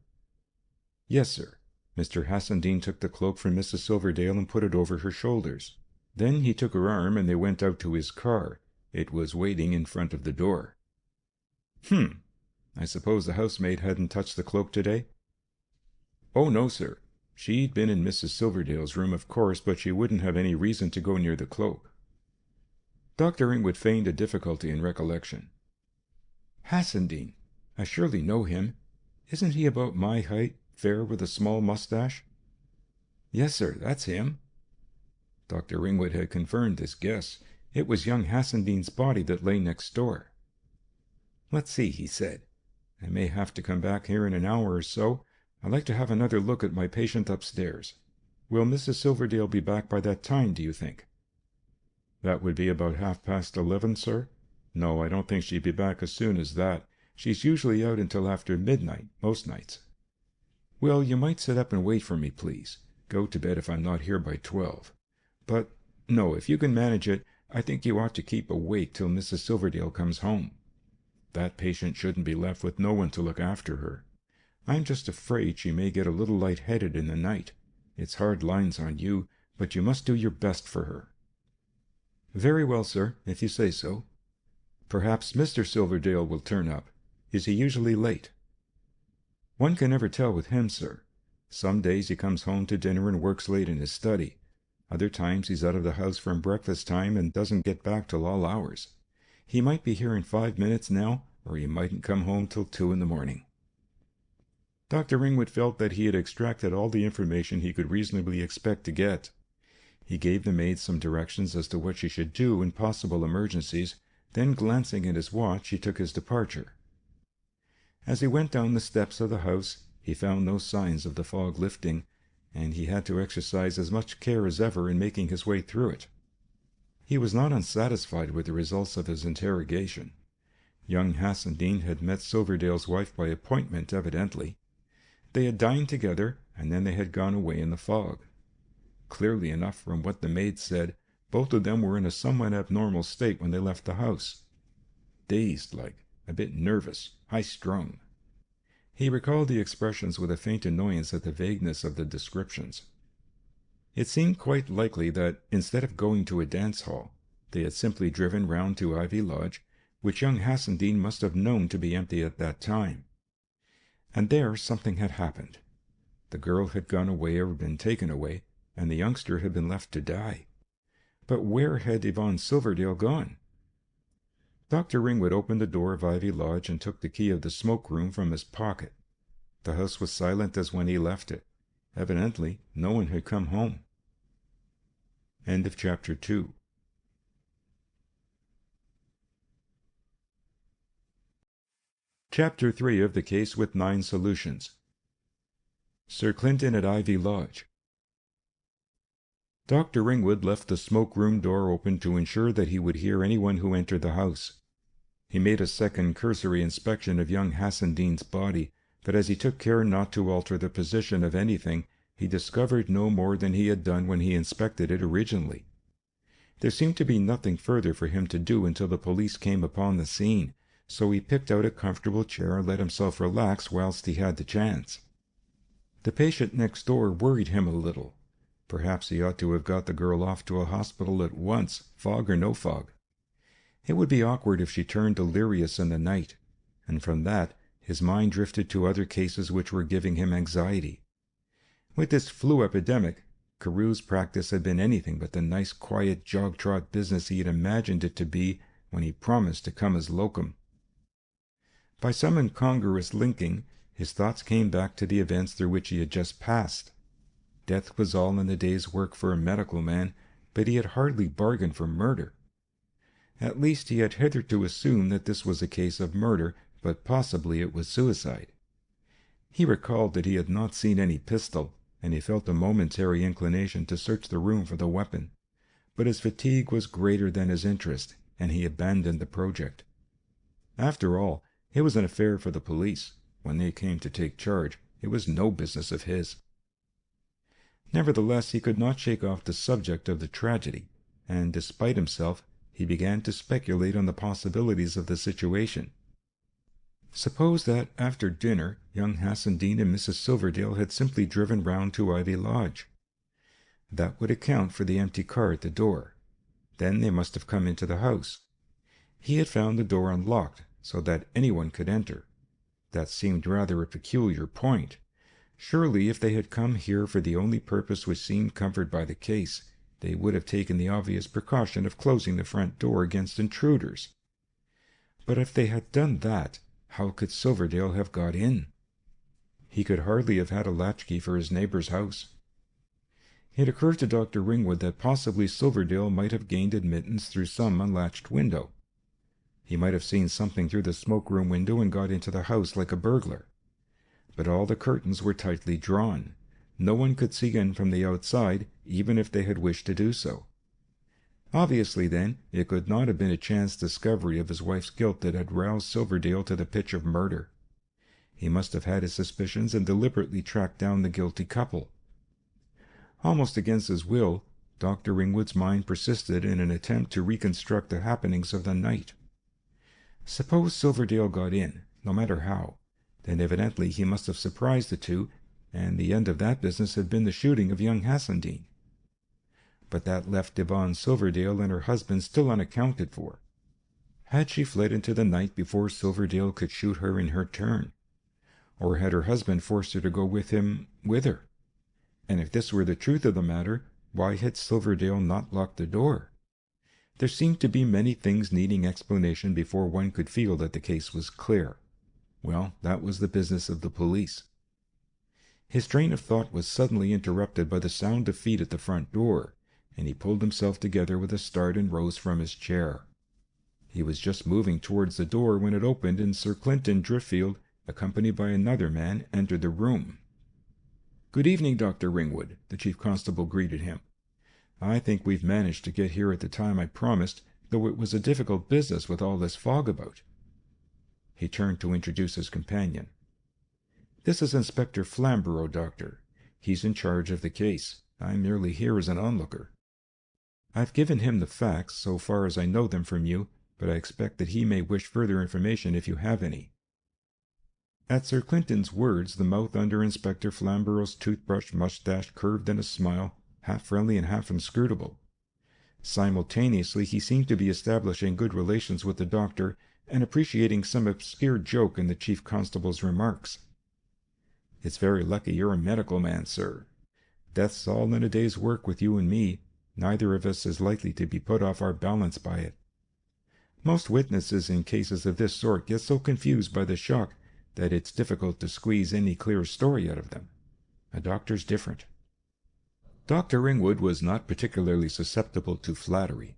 "Yes, sir. Mr. Hassendean took the cloak from Mrs. Silverdale and put it over her shoulders. Then he took her arm and they went out to his car. It was waiting in front of the door." I suppose the housemaid hadn't touched the cloak today?" "Oh, no, sir. She'd been in Mrs. Silverdale's room, of course, but she wouldn't have any reason to go near the cloak." Dr. Ringwood feigned a difficulty in recollection. "Hassendean. I surely know him. Isn't he about my height, fair with a small mustache?" "Yes, sir, that's him." Dr. Ringwood had confirmed his guess. It was young Hassendean's body that lay next door. "Let's see," he said. "I may have to come back here in an hour or so. I'd like to have another look at my patient upstairs. Will Mrs. Silverdale be back by that time, do you think?" "That would be about 11:30, sir. No, I don't think she'd be back as soon as that. She's usually out until after midnight, most nights." "Well, you might sit up and wait for me, please. Go to bed if I'm not here by 12. But, no, if you can manage it, I think you ought to keep awake till Mrs. Silverdale comes home. That patient shouldn't be left with no one to look after her. I'm just afraid she may get a little light-headed in the night. It's hard lines on you, but you must do your best for her." "Very well, sir, if you say so. Perhaps Mr. Silverdale will turn up. Is he usually late?" "One can never tell with him, sir. Some days he comes home to dinner and works late in his study. Other times he's out of the house from breakfast time and doesn't get back till all hours. He might be here in 5 minutes now, or he mightn't come home till 2 in the morning." Dr. Ringwood felt that he had extracted all the information he could reasonably expect to get. He gave the maid some directions as to what she should do in possible emergencies, then glancing at his watch he took his departure. As he went down the steps of the house, he found no signs of the fog lifting, and he had to exercise as much care as ever in making his way through it. He was not unsatisfied with the results of his interrogation. Young Hassendean had met Silverdale's wife by appointment, evidently. They had dined together, and then they had gone away in the fog. Clearly enough from what the maid said, both of them were in a somewhat abnormal state when they left the house. Dazed-like, a bit nervous, high-strung. He recalled the expressions with a faint annoyance at the vagueness of the descriptions. It seemed quite likely that, instead of going to a dance-hall, they had simply driven round to Ivy Lodge, which young Hassendean must have known to be empty at that time. And there something had happened. The girl had gone away or been taken away, and the youngster had been left to die. But where had Yvonne Silverdale gone? Dr. Ringwood opened the door of Ivy Lodge and took the key of the smoke-room from his pocket. The house was silent as when he left it. Evidently, no one had come home. End of Chapter 2. Chapter 3 of the case with 9 solutions. Sir Clinton at Ivy Lodge. Dr. Ringwood left the smoke-room door open to ensure that he would hear anyone who entered the house. He made a second cursory inspection of young Hassendean's body, but as he took care not to alter the position of anything, he discovered no more than he had done when he inspected it originally. There seemed to be nothing further for him to do until the police came upon the scene, so he picked out a comfortable chair and let himself relax whilst he had the chance. The patient next door worried him a little. Perhaps he ought to have got the girl off to a hospital at once, fog or no fog. It would be awkward if she turned delirious in the night, and from that his mind drifted to other cases which were giving him anxiety. With this flu epidemic, Carew's practice had been anything but the nice, quiet, jog-trot business he had imagined it to be when he promised to come as locum. By some incongruous linking, his thoughts came back to the events through which he had just passed. Death was all in the day's work for a medical man, but he had hardly bargained for murder. At least he had hitherto assumed that this was a case of murder, but possibly it was suicide. He recalled that he had not seen any pistol, and he felt a momentary inclination to search the room for the weapon. But his fatigue was greater than his interest, and he abandoned the project. After all, it was an affair for the police. When they came to take charge, it was no business of his. Nevertheless, he could not shake off the subject of the tragedy, and despite himself, he began to speculate on the possibilities of the situation. Suppose that, after dinner, young Hassendean and Mrs. Silverdale had simply driven round to Ivy Lodge. That would account for the empty car at the door. Then they must have come into the house. He had found the door unlocked, so that anyone could enter. That seemed rather a peculiar point. Surely, if they had come here for the only purpose which seemed covered by the case, they would have taken the obvious precaution of closing the front door against intruders. But if they had done that, how could Silverdale have got in? He could hardly have had a latchkey for his neighbour's house. It occurred to Dr. Ringwood that possibly Silverdale might have gained admittance through some unlatched window. He might have seen something through the smoke-room window and got into the house like a burglar. But all the curtains were tightly drawn. No one could see in from the outside, even if they had wished to do so. Obviously, then, it could not have been a chance discovery of his wife's guilt that had roused Silverdale to the pitch of murder. He must have had his suspicions and deliberately tracked down the guilty couple. Almost against his will, Dr. Ringwood's mind persisted in an attempt to reconstruct the happenings of the night. Suppose Silverdale got in, no matter how, then evidently he must have surprised the two, and the end of that business had been the shooting of young Hassendean. But that left Yvonne Silverdale and her husband still unaccounted for. Had she fled into the night before Silverdale could shoot her in her turn? Or had her husband forced her to go with him with her? And if this were the truth of the matter, why had Silverdale not locked the door? There seemed to be many things needing explanation before one could feel that the case was clear. Well, that was the business of the police. His train of thought was suddenly interrupted by the sound of feet at the front door, and he pulled himself together with a start and rose from his chair. He was just moving towards the door when it opened, and Sir Clinton Driffield, accompanied by another man, entered the room. "Good evening, Dr. Ringwood," the chief constable greeted him. "I think we've managed to get here at the time I promised, though it was a difficult business with all this fog about." He turned to introduce his companion. "This is Inspector Flamborough, Doctor. He's in charge of the case. I'm merely here as an onlooker. I've given him the facts, so far as I know them from you, but I expect that he may wish further information if you have any." At Sir Clinton's words, the mouth under Inspector Flamborough's toothbrush moustache curved in a smile, half friendly and half inscrutable. Simultaneously, he seemed to be establishing good relations with the doctor, and appreciating some obscure joke in the chief constable's remarks. "It's very lucky you're a medical man, sir. Death's all in a day's work with you and me. Neither of us is likely to be put off our balance by it. Most witnesses in cases of this sort get so confused by the shock that it's difficult to squeeze any clear story out of them. A doctor's different." Dr. Ringwood was not particularly susceptible to flattery,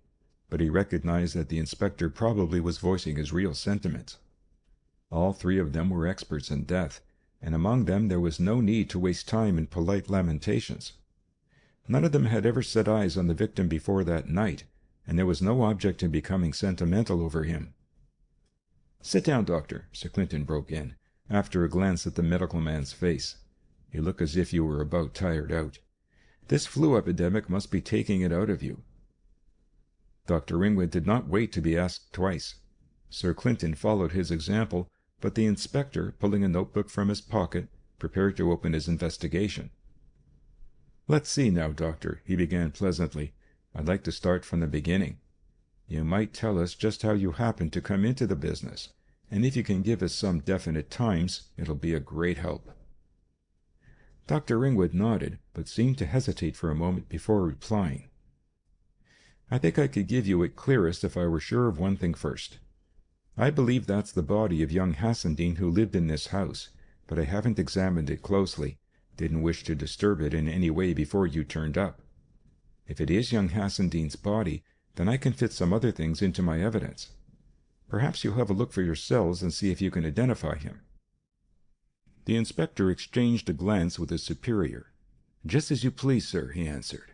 but he recognized that the inspector probably was voicing his real sentiments. All three of them were experts in death, and among them there was no need to waste time in polite lamentations. None of them had ever set eyes on the victim before that night, and there was no object in becoming sentimental over him. "Sit down, doctor," Sir Clinton broke in, after a glance at the medical man's face. "You look as if you were about tired out. This flu epidemic must be taking it out of you." Dr. Ringwood did not wait to be asked twice. Sir Clinton followed his example, but the inspector, pulling a notebook from his pocket, prepared to open his investigation. "Let's see now, doctor," he began pleasantly. "I'd like to start from the beginning. You might tell us just how you happened to come into the business, and if you can give us some definite times, it'll be a great help." Dr. Ringwood nodded, but seemed to hesitate for a moment before replying. "I think I could give you it clearest if I were sure of one thing first. I believe that's the body of young Hassendean who lived in this house, but I haven't examined it closely. Didn't wish to disturb it in any way before you turned up. If it is young Hassendean's body, then I can fit some other things into my evidence. Perhaps you'll have a look for yourselves and see if you can identify him." The inspector exchanged a glance with his superior. "Just as you please, sir," he answered.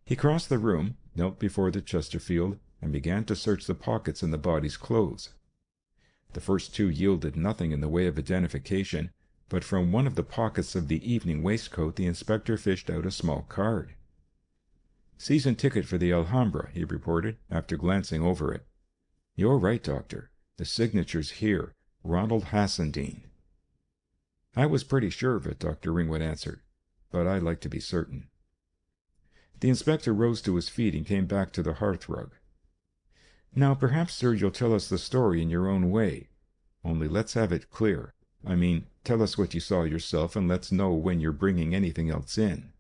He crossed the room, knelt before the Chesterfield, and began to search the pockets in the body's clothes. The first two yielded nothing in the way of identification, but from one of the pockets of the evening waistcoat the inspector fished out a small card. "Season ticket for the Alhambra," he reported, after glancing over it. "You're right, doctor. The signature's here. Ronald Hassendean." "I was pretty sure of it," Dr. Ringwood answered, "but I like to be certain." The inspector rose to his feet and came back to the hearthrug. "Now, perhaps, sir, you'll tell us the story in your own way. Only let's have it clear. I mean, tell us what you saw yourself, and let's know when you're bringing anything else in."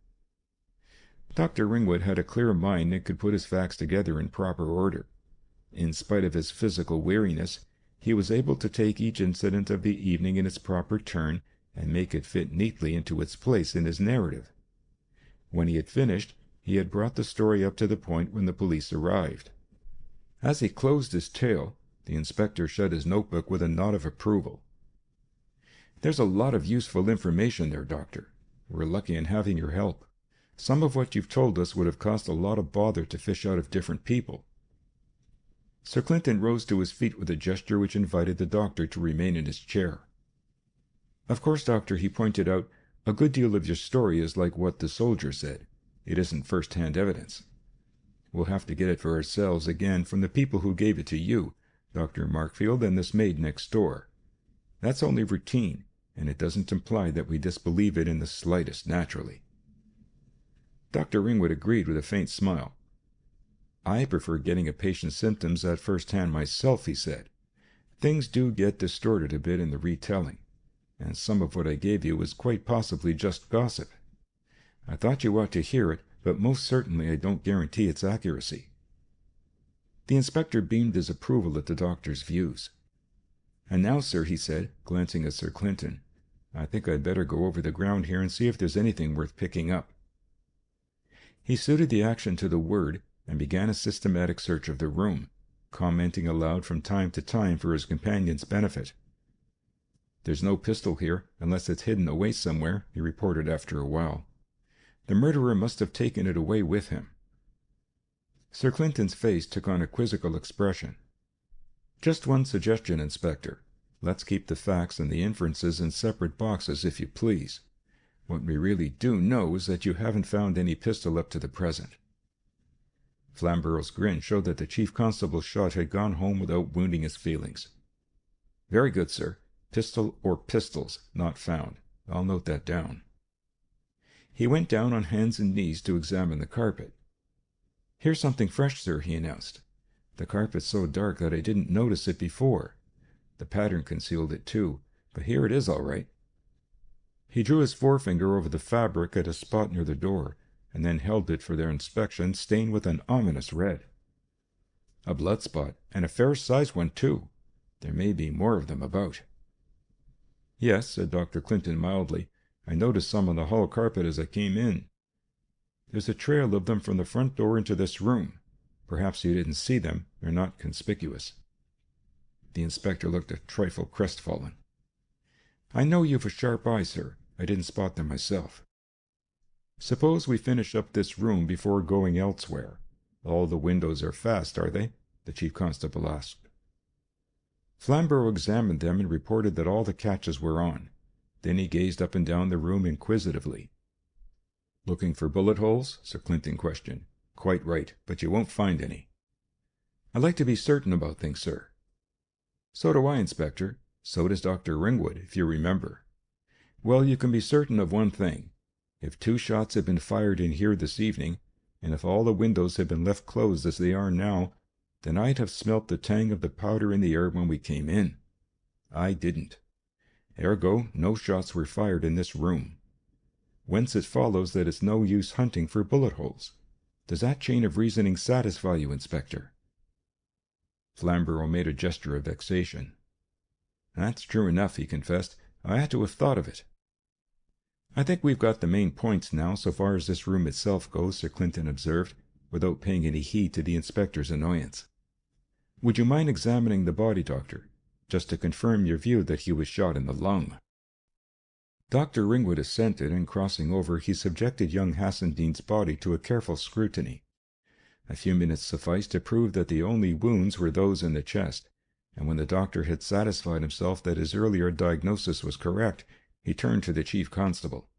Dr. Ringwood had a clear mind and could put his facts together in proper order. In spite of his physical weariness, he was able to take each incident of the evening in its proper turn and make it fit neatly into its place in his narrative. When he had finished, he had brought the story up to the point when the police arrived. As he closed his tale, the inspector shut his notebook with a nod of approval. "There's a lot of useful information there, doctor. We're lucky in having your help. Some of what you've told us would have cost a lot of bother to fish out of different people." Sir Clinton rose to his feet with a gesture which invited the doctor to remain in his chair. "Of course, doctor," he pointed out, "a good deal of your story is like what the soldier said. It isn't first-hand evidence. We'll have to get it for ourselves again from the people who gave it to you, Dr. Markfield and this maid next door. That's only routine, and it doesn't imply that we disbelieve it in the slightest, naturally." Dr. Ringwood agreed with a faint smile. "I prefer getting a patient's symptoms at first hand myself," he said. "Things do get distorted a bit in the retelling, and some of what I gave you was quite possibly just gossip. I thought you ought to hear it, but most certainly I don't guarantee its accuracy." The inspector beamed his approval at the doctor's views. "And now, sir," he said, glancing at Sir Clinton, "I think I'd better go over the ground here and see if there's anything worth picking up." He suited the action to the word and began a systematic search of the room, commenting aloud from time to time for his companion's benefit. "There's no pistol here, unless it's hidden away somewhere," he reported after a while. "The murderer must have taken it away with him." Sir Clinton's face took on a quizzical expression. "Just one suggestion, Inspector. Let's keep the facts and the inferences in separate boxes, if you please. What we really do know is that you haven't found any pistol up to the present." Flamborough's grin showed that the chief constable's shot had gone home without wounding his feelings. "Very good, sir. Pistol or pistols not found. I'll note that down." He went down on hands and knees to examine the carpet. "Here's something fresh, sir," he announced. The carpet's so dark that I didn't notice it before. The pattern concealed it too, but here it is all right." He drew his forefinger over the fabric at a spot near the door, and then held it for their inspection, stained with an ominous red. "A blood spot, and a fair-sized one too. There may be more of them about." "Yes," said Dr. Clinton mildly. "I noticed some on the hall carpet as I came in. There's a trail of them from the front door into this room. Perhaps you didn't see them. They're not conspicuous." The inspector looked a trifle crestfallen. "I know you've a sharp eye, sir. I didn't spot them myself." "Suppose we finish up this room before going elsewhere. All the windows are fast, are they?" the chief constable asked. Flamborough examined them and reported that all the catches were on. Then he gazed up and down the room inquisitively. "Looking for bullet holes?" Sir Clinton questioned. "Quite right, but you won't find any." "I like to be certain about things, sir." "So do I, Inspector. So does Dr. Ringwood, if you remember. Well, you can be certain of one thing. If 2 shots had been fired in here this evening, and if all the windows had been left closed as they are now, then I'd have smelt the tang of the powder in the air when we came in. I didn't. Ergo, no shots were fired in this room. Whence it follows that it's no use hunting for bullet holes. Does that chain of reasoning satisfy you, Inspector?" Flamborough made a gesture of vexation. "That's true enough," he confessed. "I ought to have thought of it." "I think we've got the main points now, so far as this room itself goes," Sir Clinton observed, without paying any heed to the inspector's annoyance. "Would you mind examining the body, Doctor, just to confirm your view that he was shot in the lung?" Dr. Ringwood assented, and crossing over, he subjected young Hassendean's body to a careful scrutiny. A few minutes sufficed to prove that the only wounds were those in the chest, and when the doctor had satisfied himself that his earlier diagnosis was correct, he turned to the chief constable.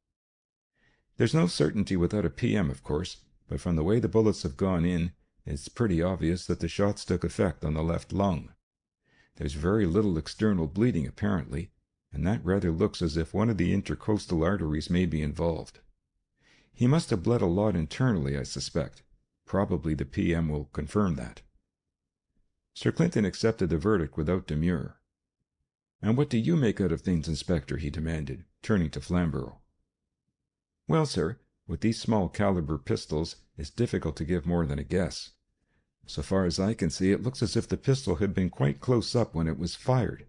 "There's no certainty without a PM, of course, but from the way the bullets have gone in, it's pretty obvious that the shots took effect on the left lung. There's very little external bleeding, apparently, and that rather looks as if one of the intercostal arteries may be involved. He must have bled a lot internally, I suspect. Probably the PM will confirm that." Sir Clinton accepted the verdict without demur. "And what do you make out of things, Inspector?" he demanded, turning to Flamborough. "Well, sir, with these small caliber pistols, it's difficult to give more than a guess. So far as I can see, it looks as if the pistol had been quite close up when it was fired.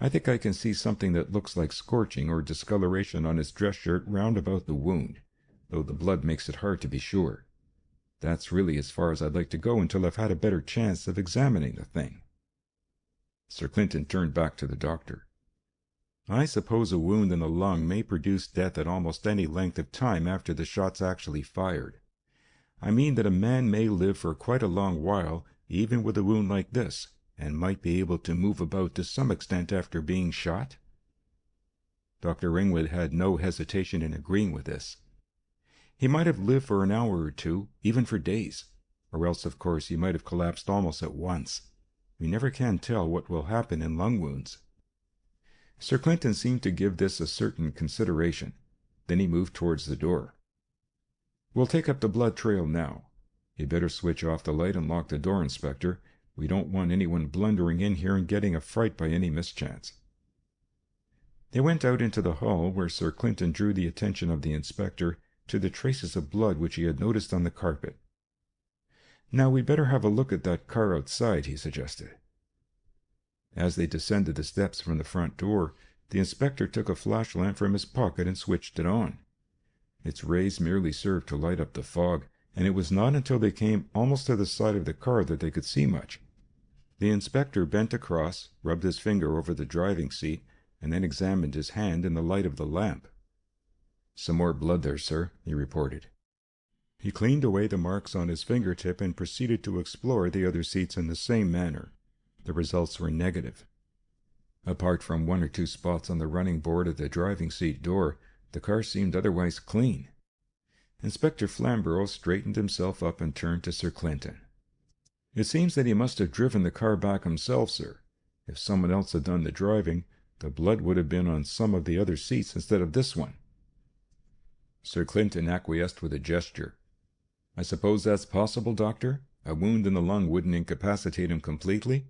I think I can see something that looks like scorching or discoloration on his dress shirt round about the wound, though the blood makes it hard to be sure. That's really as far as I'd like to go until I've had a better chance of examining the thing." Sir Clinton turned back to the doctor. "I suppose a wound in the lung may produce death at almost any length of time after the shot's actually fired. I mean that a man may live for quite a long while, even with a wound like this, and might be able to move about to some extent after being shot?" Dr. Ringwood had no hesitation in agreeing with this. "He might have lived for an hour or two, even for days, or else, of course, he might have collapsed almost at once. We never can tell what will happen in lung wounds." Sir Clinton seemed to give this a certain consideration. Then he moved towards the door. "We'll take up the blood trail now. You'd better switch off the light and lock the door, Inspector. We don't want anyone blundering in here and getting a fright by any mischance." They went out into the hall, where Sir Clinton drew the attention of the inspector to the traces of blood which he had noticed on the carpet. "Now we'd better have a look at that car outside," he suggested. As they descended the steps from the front door, the inspector took a flashlamp from his pocket and switched it on. Its rays merely served to light up the fog, and it was not until they came almost to the side of the car that they could see much. The inspector bent across, rubbed his finger over the driving seat, and then examined his hand in the light of the lamp. "Some more blood there, sir," he reported. He cleaned away the marks on his fingertip and proceeded to explore the other seats in the same manner. The results were negative. Apart from 1 or 2 spots on the running board at the driving seat door, the car seemed otherwise clean. Inspector Flamborough straightened himself up and turned to Sir Clinton. "It seems that he must have driven the car back himself, sir. If someone else had done the driving, the blood would have been on some of the other seats instead of this one." Sir Clinton acquiesced with a gesture. "I suppose that's possible, Doctor? A wound in the lung wouldn't incapacitate him completely?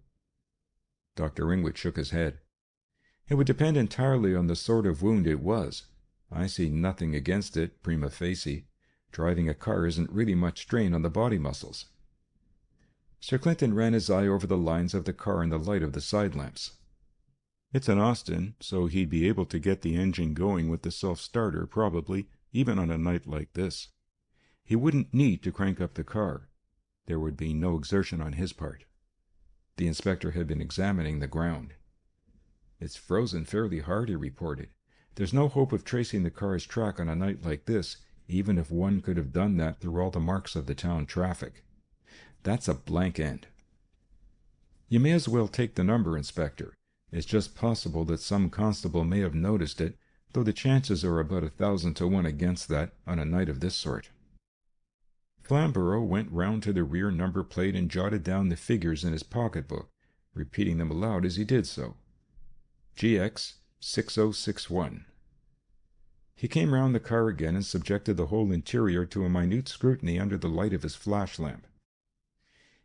Dr. Ringwood shook his head. It would depend entirely on the sort of wound it was. I see nothing against it, prima facie. Driving a car isn't really much strain on the body muscles. Sir Clinton ran his eye over the lines of the car in the light of the side lamps. It's an Austin, so he'd be able to get the engine going with the self-starter, probably, even on a night like this. He wouldn't need to crank up the car. There would be no exertion on his part. The inspector had been examining the ground. It's frozen fairly hard, he reported. There's no hope of tracing the car's track on a night like this, even if one could have done that through all the marks of the town traffic. That's a blank end. You may as well take the number, Inspector. It's just possible that some constable may have noticed it, though the chances are about 1,000 to 1 against that on a night of this sort. Flamborough went round to the rear number plate and jotted down the figures in his pocketbook, repeating them aloud as he did so. GX 6061. He came round the car again and subjected the whole interior to a minute scrutiny under the light of his flash lamp.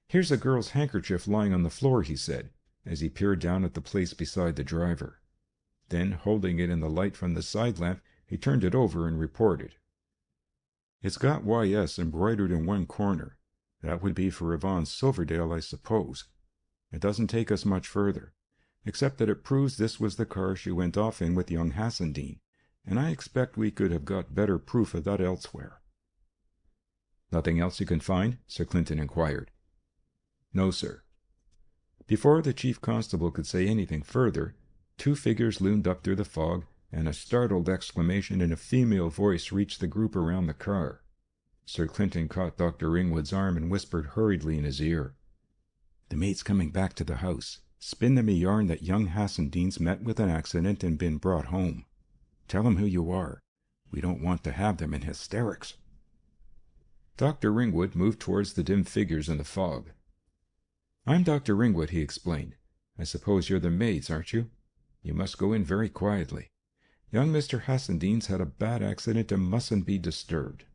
"Here's a girl's handkerchief lying on the floor," he said, as he peered down at the place beside the driver. Then, holding it in the light from the side lamp, he turned it over and reported. "It's got YS embroidered in one corner. That would be for Yvonne Silverdale, I suppose. It doesn't take us much further, except that it proves this was the car she went off in with young Hassendean, and I expect we could have got better proof of that elsewhere." "Nothing else you can find?" Sir Clinton inquired. "No, sir." Before the chief constable could say anything further, 2 figures loomed up through the fog, and a startled exclamation in a female voice reached the group around the car. Sir Clinton caught Dr. Ringwood's arm and whispered hurriedly in his ear, "The mate's coming back to the house. Spin them a yarn that young Hassendean's met with an accident and been brought home. Tell him who you are. We don't want to have them in hysterics." Dr. Ringwood moved towards the dim figures in the fog. "I'm Dr. Ringwood," he explained. "I suppose you're the maids, aren't you? You must go in very quietly. Young Mr. Hassendean's had a bad accident and mustn't be disturbed.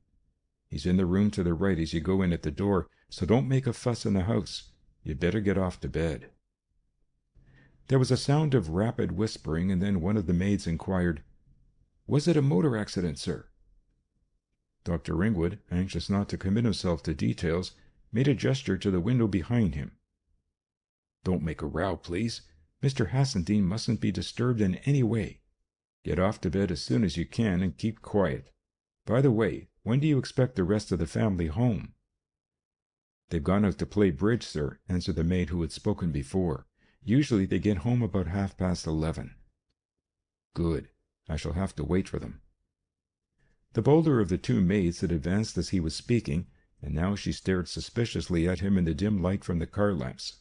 He's in the room to the right as you go in at the door, so don't make a fuss in the house. You'd better get off to bed." There was a sound of rapid whispering, and then one of the maids inquired, "Was it a motor accident, sir?" Dr. Ringwood, anxious not to commit himself to details, made a gesture to the window behind him. "Don't make a row, please. Mr. Hassendean mustn't be disturbed in any way. Get off to bed as soon as you can and keep quiet. By the way, when do you expect the rest of the family home?" "They've gone out to play bridge, sir," answered the maid who had spoken before. "Usually they get home about 11:30. "Good. I shall have to wait for them." The bolder of the 2 maids had advanced as he was speaking, and now she stared suspiciously at him in the dim light from the car lamps.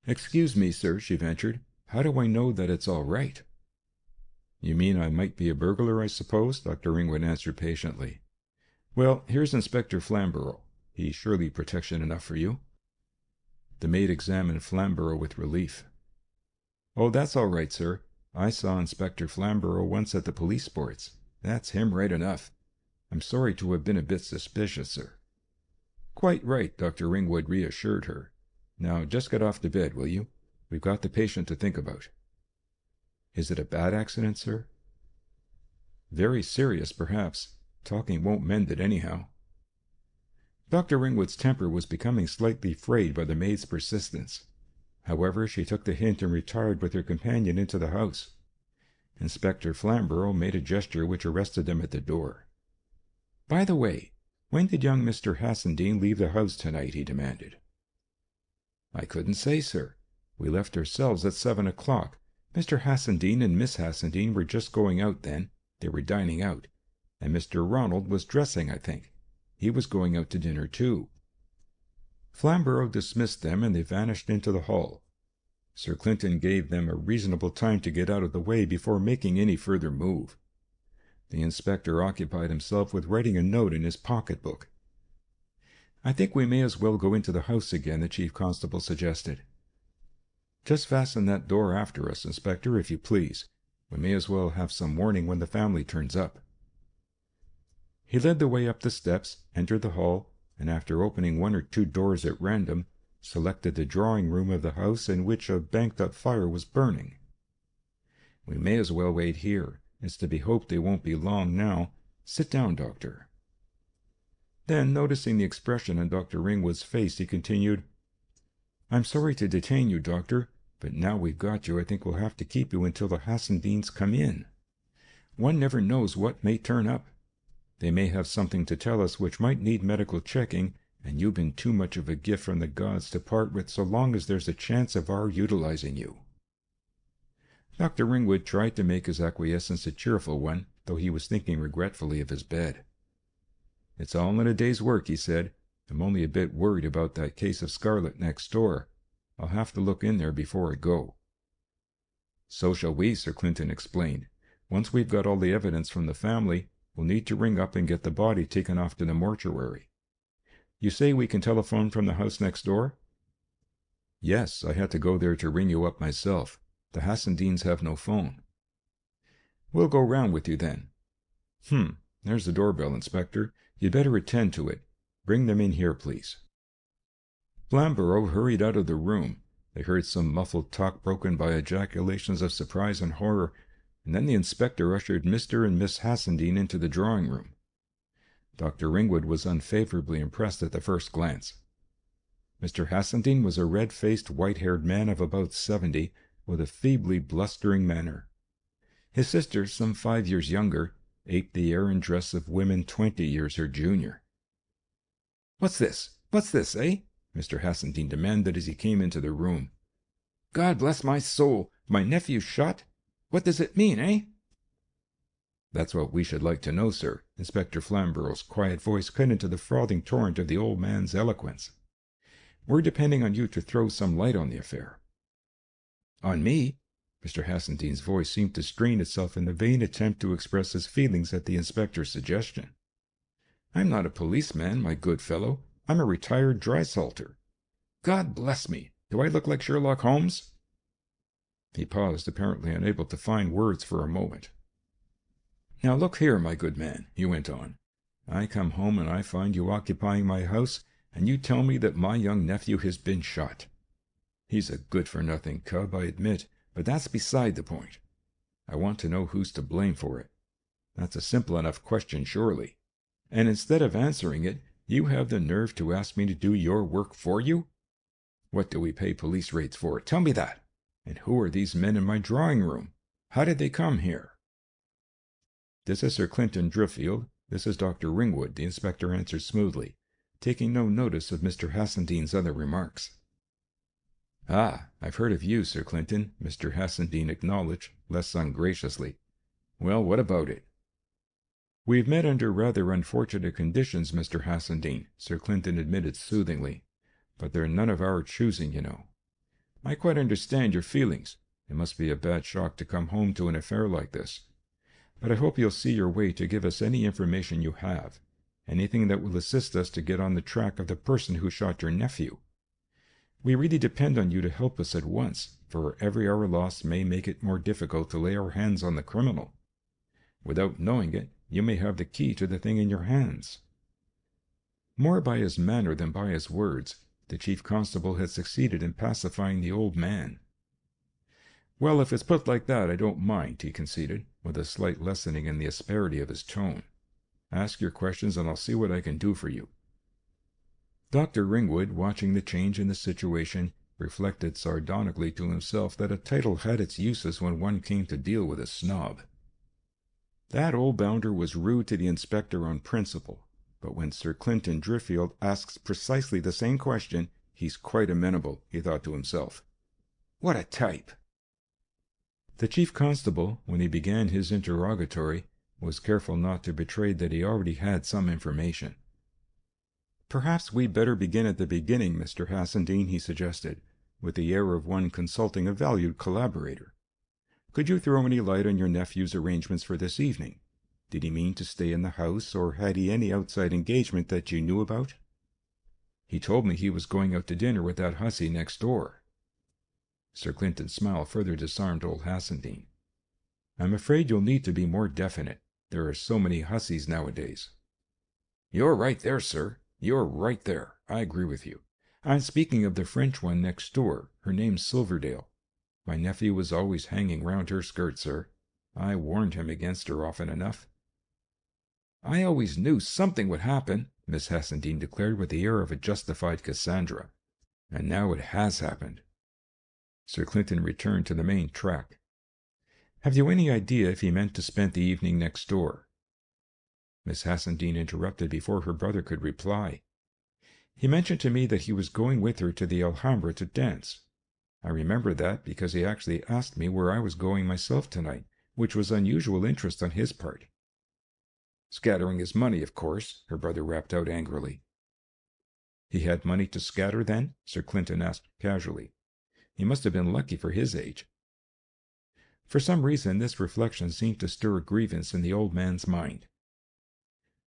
"Excuse me, sir," she ventured. "How do I know that it's all right?" "You mean I might be a burglar, I suppose?" Dr. Ringwood answered patiently. "Well, here's Inspector Flamborough. He's surely protection enough for you." The maid examined Flamborough with relief. "Oh, that's all right, sir. I saw Inspector Flamborough once at the police sports. That's him right enough. I'm sorry to have been a bit suspicious, sir." "Quite right," Dr. Ringwood reassured her. "Now just get off to bed, will you? We've got the patient to think about." "Is it a bad accident, sir?" "Very serious, perhaps. Talking won't mend it anyhow." Dr. Ringwood's temper was becoming slightly frayed by the maid's persistence. However, she took the hint and retired with her companion into the house. Inspector Flamborough made a gesture which arrested them at the door. "By the way, when did young Mr. Hassendean leave the house tonight?" he demanded. "I couldn't say, sir. We left ourselves at 7 o'clock. Mr. Hassendean and Miss Hassendean were just going out then. They were dining out. And Mr. Ronald was dressing, I think. He was going out to dinner, too." Flamborough dismissed them, and they vanished into the hall. Sir Clinton gave them a reasonable time to get out of the way before making any further move. The inspector occupied himself with writing a note in his pocketbook. "I think we may as well go into the house again," the chief constable suggested. "Just fasten that door after us, Inspector, if you please. We may as well have some warning when the family turns up." He led the way up the steps, entered the hall, and after opening one or two doors at random, selected the drawing-room of the house in which a banked-up fire was burning. "We may as well wait here. It's to be hoped they won't be long now. Sit down, Doctor." Then, noticing the expression on Dr. Ringwood's face, he continued, "I'm sorry to detain you, Doctor, but now we've got you, I think we'll have to keep you until the Hassendeans come in. One never knows what may turn up. They may have something to tell us which might need medical checking, and you've been too much of a gift from the gods to part with so long as there's a chance of our utilizing you." Dr. Ringwood tried to make his acquiescence a cheerful one, though he was thinking regretfully of his bed. "It's all in a day's work," he said. "I'm only a bit worried about that case of scarlet next door. I'll have to look in there before I go." "So shall we," Sir Clinton explained. "Once we've got all the evidence from the family, we'll need to ring up and get the body taken off to the mortuary. You say we can telephone from the house next door?" "Yes, I had to go there to ring you up myself. The Hassendeans have no phone." "We'll go round with you then." There's the doorbell, Inspector. You'd better attend to it. Bring them in here, please." Flamborough hurried out of the room. They heard some muffled talk broken by ejaculations of surprise and horror, and then the inspector ushered Mr. and Miss Hassendean into the drawing-room. Dr. Ringwood was unfavorably impressed at the first glance. Mr. Hassendean was a red-faced, white-haired man of about 70, with a feebly blustering manner. His sister, some 5 years younger, aped the air and dress of women 20 years her junior. "What's this? What's this, eh?" Mr. Hassendean demanded as he came into the room. "God bless my soul! My nephew shot? What does it mean, eh?" "That's what we should like to know, sir." Inspector Flamborough's quiet voice cut into the frothing torrent of the old man's eloquence. "We're depending on you to throw some light on the affair." "On me?" Mr. Hassendean's voice seemed to strain itself in the vain attempt to express his feelings at the inspector's suggestion. "I'm not a policeman, my good fellow. I'm a retired drysalter. God bless me! Do I look like Sherlock Holmes?" He paused, apparently unable to find words for a moment. "Now look here, my good man," he went on. "I come home and I find you occupying my house, and you tell me that my young nephew has been shot. He's a good-for-nothing cub, I admit, but that's beside the point. I want to know who's to blame for it. That's a simple enough question, surely. And instead of answering it, you have the nerve to ask me to do your work for you? What do we pay police rates for? Tell me that. And who are these men in my drawing-room? How did they come here?" "This is Sir Clinton Driffield. This is Dr. Ringwood," the inspector answered smoothly, taking no notice of Mr. Hassendean's other remarks. "Ah, I've heard of you, Sir Clinton," Mr. Hassendean acknowledged, less ungraciously. "Well, what about it?" "We've met under rather unfortunate conditions, Mr. Hassendean," Sir Clinton admitted soothingly. "But they're none of our choosing, you know. I quite understand your feelings. It must be a bad shock to come home to an affair like this. But I hope you'll see your way to give us any information you have, anything that will assist us to get on the track of the person who shot your nephew. We really depend on you to help us at once, for every hour lost may make it more difficult to lay our hands on the criminal. Without knowing it, you may have the key to the thing in your hands." More by his manner than by his words, the chief constable had succeeded in pacifying the old man. "Well, if it's put like that, I don't mind," he conceded, with a slight lessening in the asperity of his tone. "Ask your questions, and I'll see what I can do for you." Dr. Ringwood, watching the change in the situation, reflected sardonically to himself that a title had its uses when one came to deal with a snob. That old bounder was rude to the inspector on principle, but when Sir Clinton Driffield asks precisely the same question, he's quite amenable, he thought to himself. What a type! The chief constable, when he began his interrogatory, was careful not to betray that he already had some information. "Perhaps we'd better begin at the beginning, Mr. Hassendean," he suggested, with the air of one consulting a valued collaborator. "Could you throw any light on your nephew's arrangements for this evening? Did he mean to stay in the house, or had he any outside engagement that you knew about?" "He told me he was going out to dinner with that hussy next door." Sir Clinton's smile further disarmed old Hassendean. "I'm afraid you'll need to be more definite. There are so many hussies nowadays." "You're right there, sir. You're right there. I agree with you. I'm speaking of the French one next door. Her name's Silverdale. My nephew was always hanging round her skirt, sir. I warned him against her often enough." "I always knew something would happen," Miss Hassendean declared with the air of a justified Cassandra. "And now it has happened." Sir Clinton returned to the main track. "Have you any idea if he meant to spend the evening next door?" Miss Hassendean interrupted before her brother could reply. "He mentioned to me that he was going with her to the Alhambra to dance. I remember that because he actually asked me where I was going myself tonight, which was unusual interest on his part." "Scattering his money, of course," her brother rapped out angrily. "He had money to scatter, then?" Sir Clinton asked casually. "He must have been lucky for his age." For some reason this reflection seemed to stir a grievance in the old man's mind.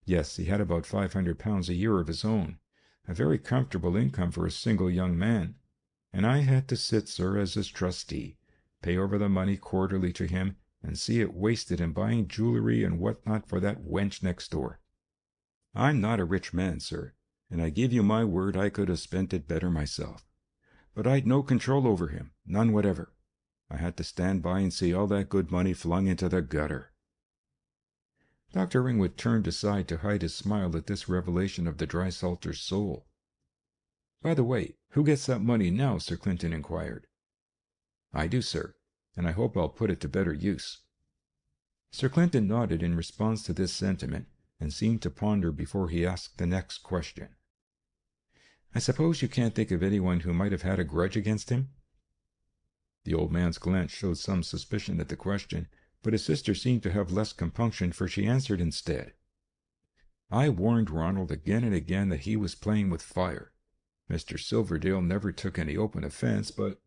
Yes, he had about £500 a year of his own, a very comfortable income for a single young man, and I had to sit, sir, as his trustee, pay over the money quarterly to him, and see it wasted in buying jewellery and what not for that wench next door. I'm not a rich man, sir, and I give you my word I could have spent it better myself. But I'd no control over him, none whatever. I had to stand by and see all that good money flung into the gutter." Dr. Ringwood turned aside to hide his smile at this revelation of the drysalter's soul. "By the way, who gets that money now?" Sir Clinton inquired. "I do, sir, and I hope I'll put it to better use." Sir Clinton nodded in response to this sentiment, and seemed to ponder before he asked the next question. "I suppose you can't think of anyone who might have had a grudge against him?" The old man's glance showed some suspicion at the question, but his sister seemed to have less compunction, for she answered instead. "I warned Ronald again and again that he was playing with fire. Mr. Silverdale never took any open offence, but—"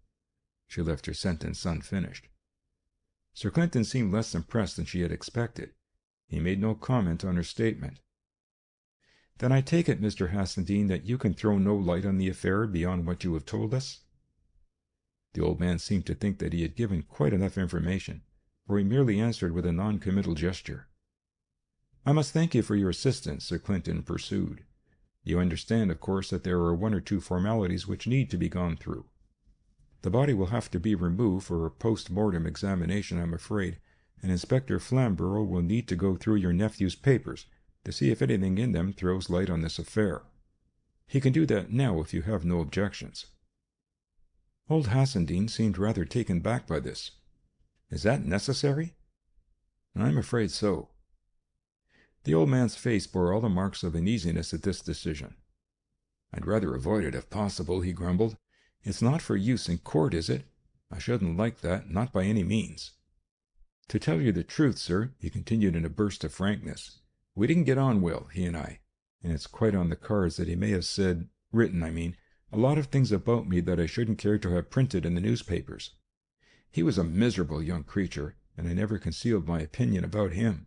She left her sentence unfinished. Sir Clinton seemed less impressed than she had expected. He made no comment on her statement. "Then I take it, Mr. Hassendean, that you can throw no light on the affair beyond what you have told us?" The old man seemed to think that he had given quite enough information, for he merely answered with a non-committal gesture. "I must thank you for your assistance," Sir Clinton pursued. "You understand, of course, that there are one or two formalities which need to be gone through. The body will have to be removed for a post-mortem examination, I'm afraid, and Inspector Flamborough will need to go through your nephew's papers to see if anything in them throws light on this affair. He can do that now if you have no objections." Old Hassendean seemed rather taken back by this. "Is that necessary?" "I'm afraid so." The old man's face bore all the marks of uneasiness at this decision. "I'd rather avoid it if possible," he grumbled. "It's not for use in court, is it? I shouldn't like that, not by any means. To tell you the truth, sir," he continued in a burst of frankness, "we didn't get on well, he and I, and it's quite on the cards that he may have written, a lot of things about me that I shouldn't care to have printed in the newspapers. He was a miserable young creature, and I never concealed my opinion about him.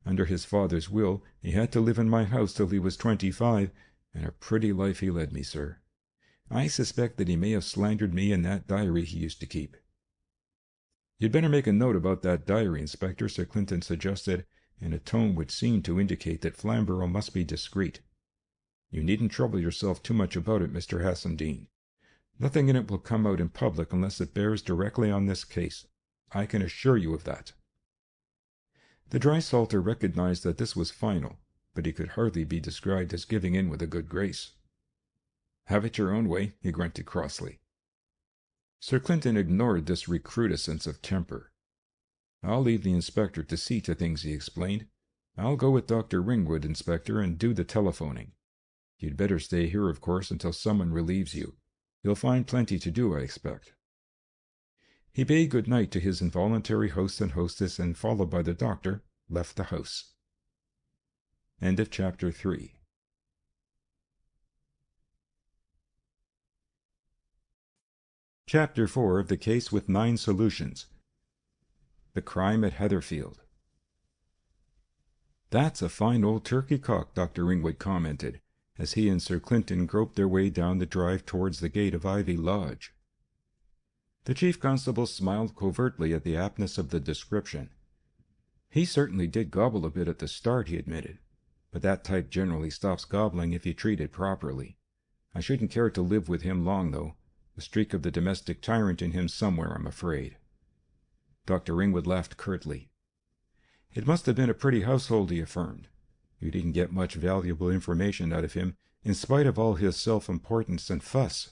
Under his father's will, he had to live in my house till he was 25, and a pretty life he led me, sir. I suspect that he may have slandered me in that diary he used to keep." "You'd better make a note about that diary, Inspector," Sir Clinton suggested, in a tone which seemed to indicate that Flamborough must be discreet. "You needn't trouble yourself too much about it, Mr. Hassendean. Nothing in it will come out in public unless it bears directly on this case. I can assure you of that." The drysalter recognized that this was final, but he could hardly be described as giving in with a good grace. "Have it your own way," he grunted crossly. Sir Clinton ignored this recrudescence of temper. "I'll leave the inspector to see to things," he explained. "I'll go with Dr. Ringwood, Inspector, and do the telephoning. You'd better stay here, of course, until someone relieves you. You'll find plenty to do, I expect." He bade good night to his involuntary host and hostess, and, followed by the doctor, left the house. End of Chapter 3. Chapter 4 of The Case with 9 Solutions. The Crime at Heatherfield. "That's a fine old turkey-cock," Dr. Ringwood commented, as he and Sir Clinton groped their way down the drive towards the gate of Ivy Lodge. The chief constable smiled covertly at the aptness of the description. "He certainly did gobble a bit at the start," he admitted. but that type generally stops gobbling if you treat it properly. I shouldn't care to live with him long, though. A streak of the domestic tyrant in him somewhere, I'm afraid." Dr. Ringwood laughed curtly. "It must have been a pretty household," he affirmed. "You didn't get much valuable information out of him, in spite of all his self-importance and fuss.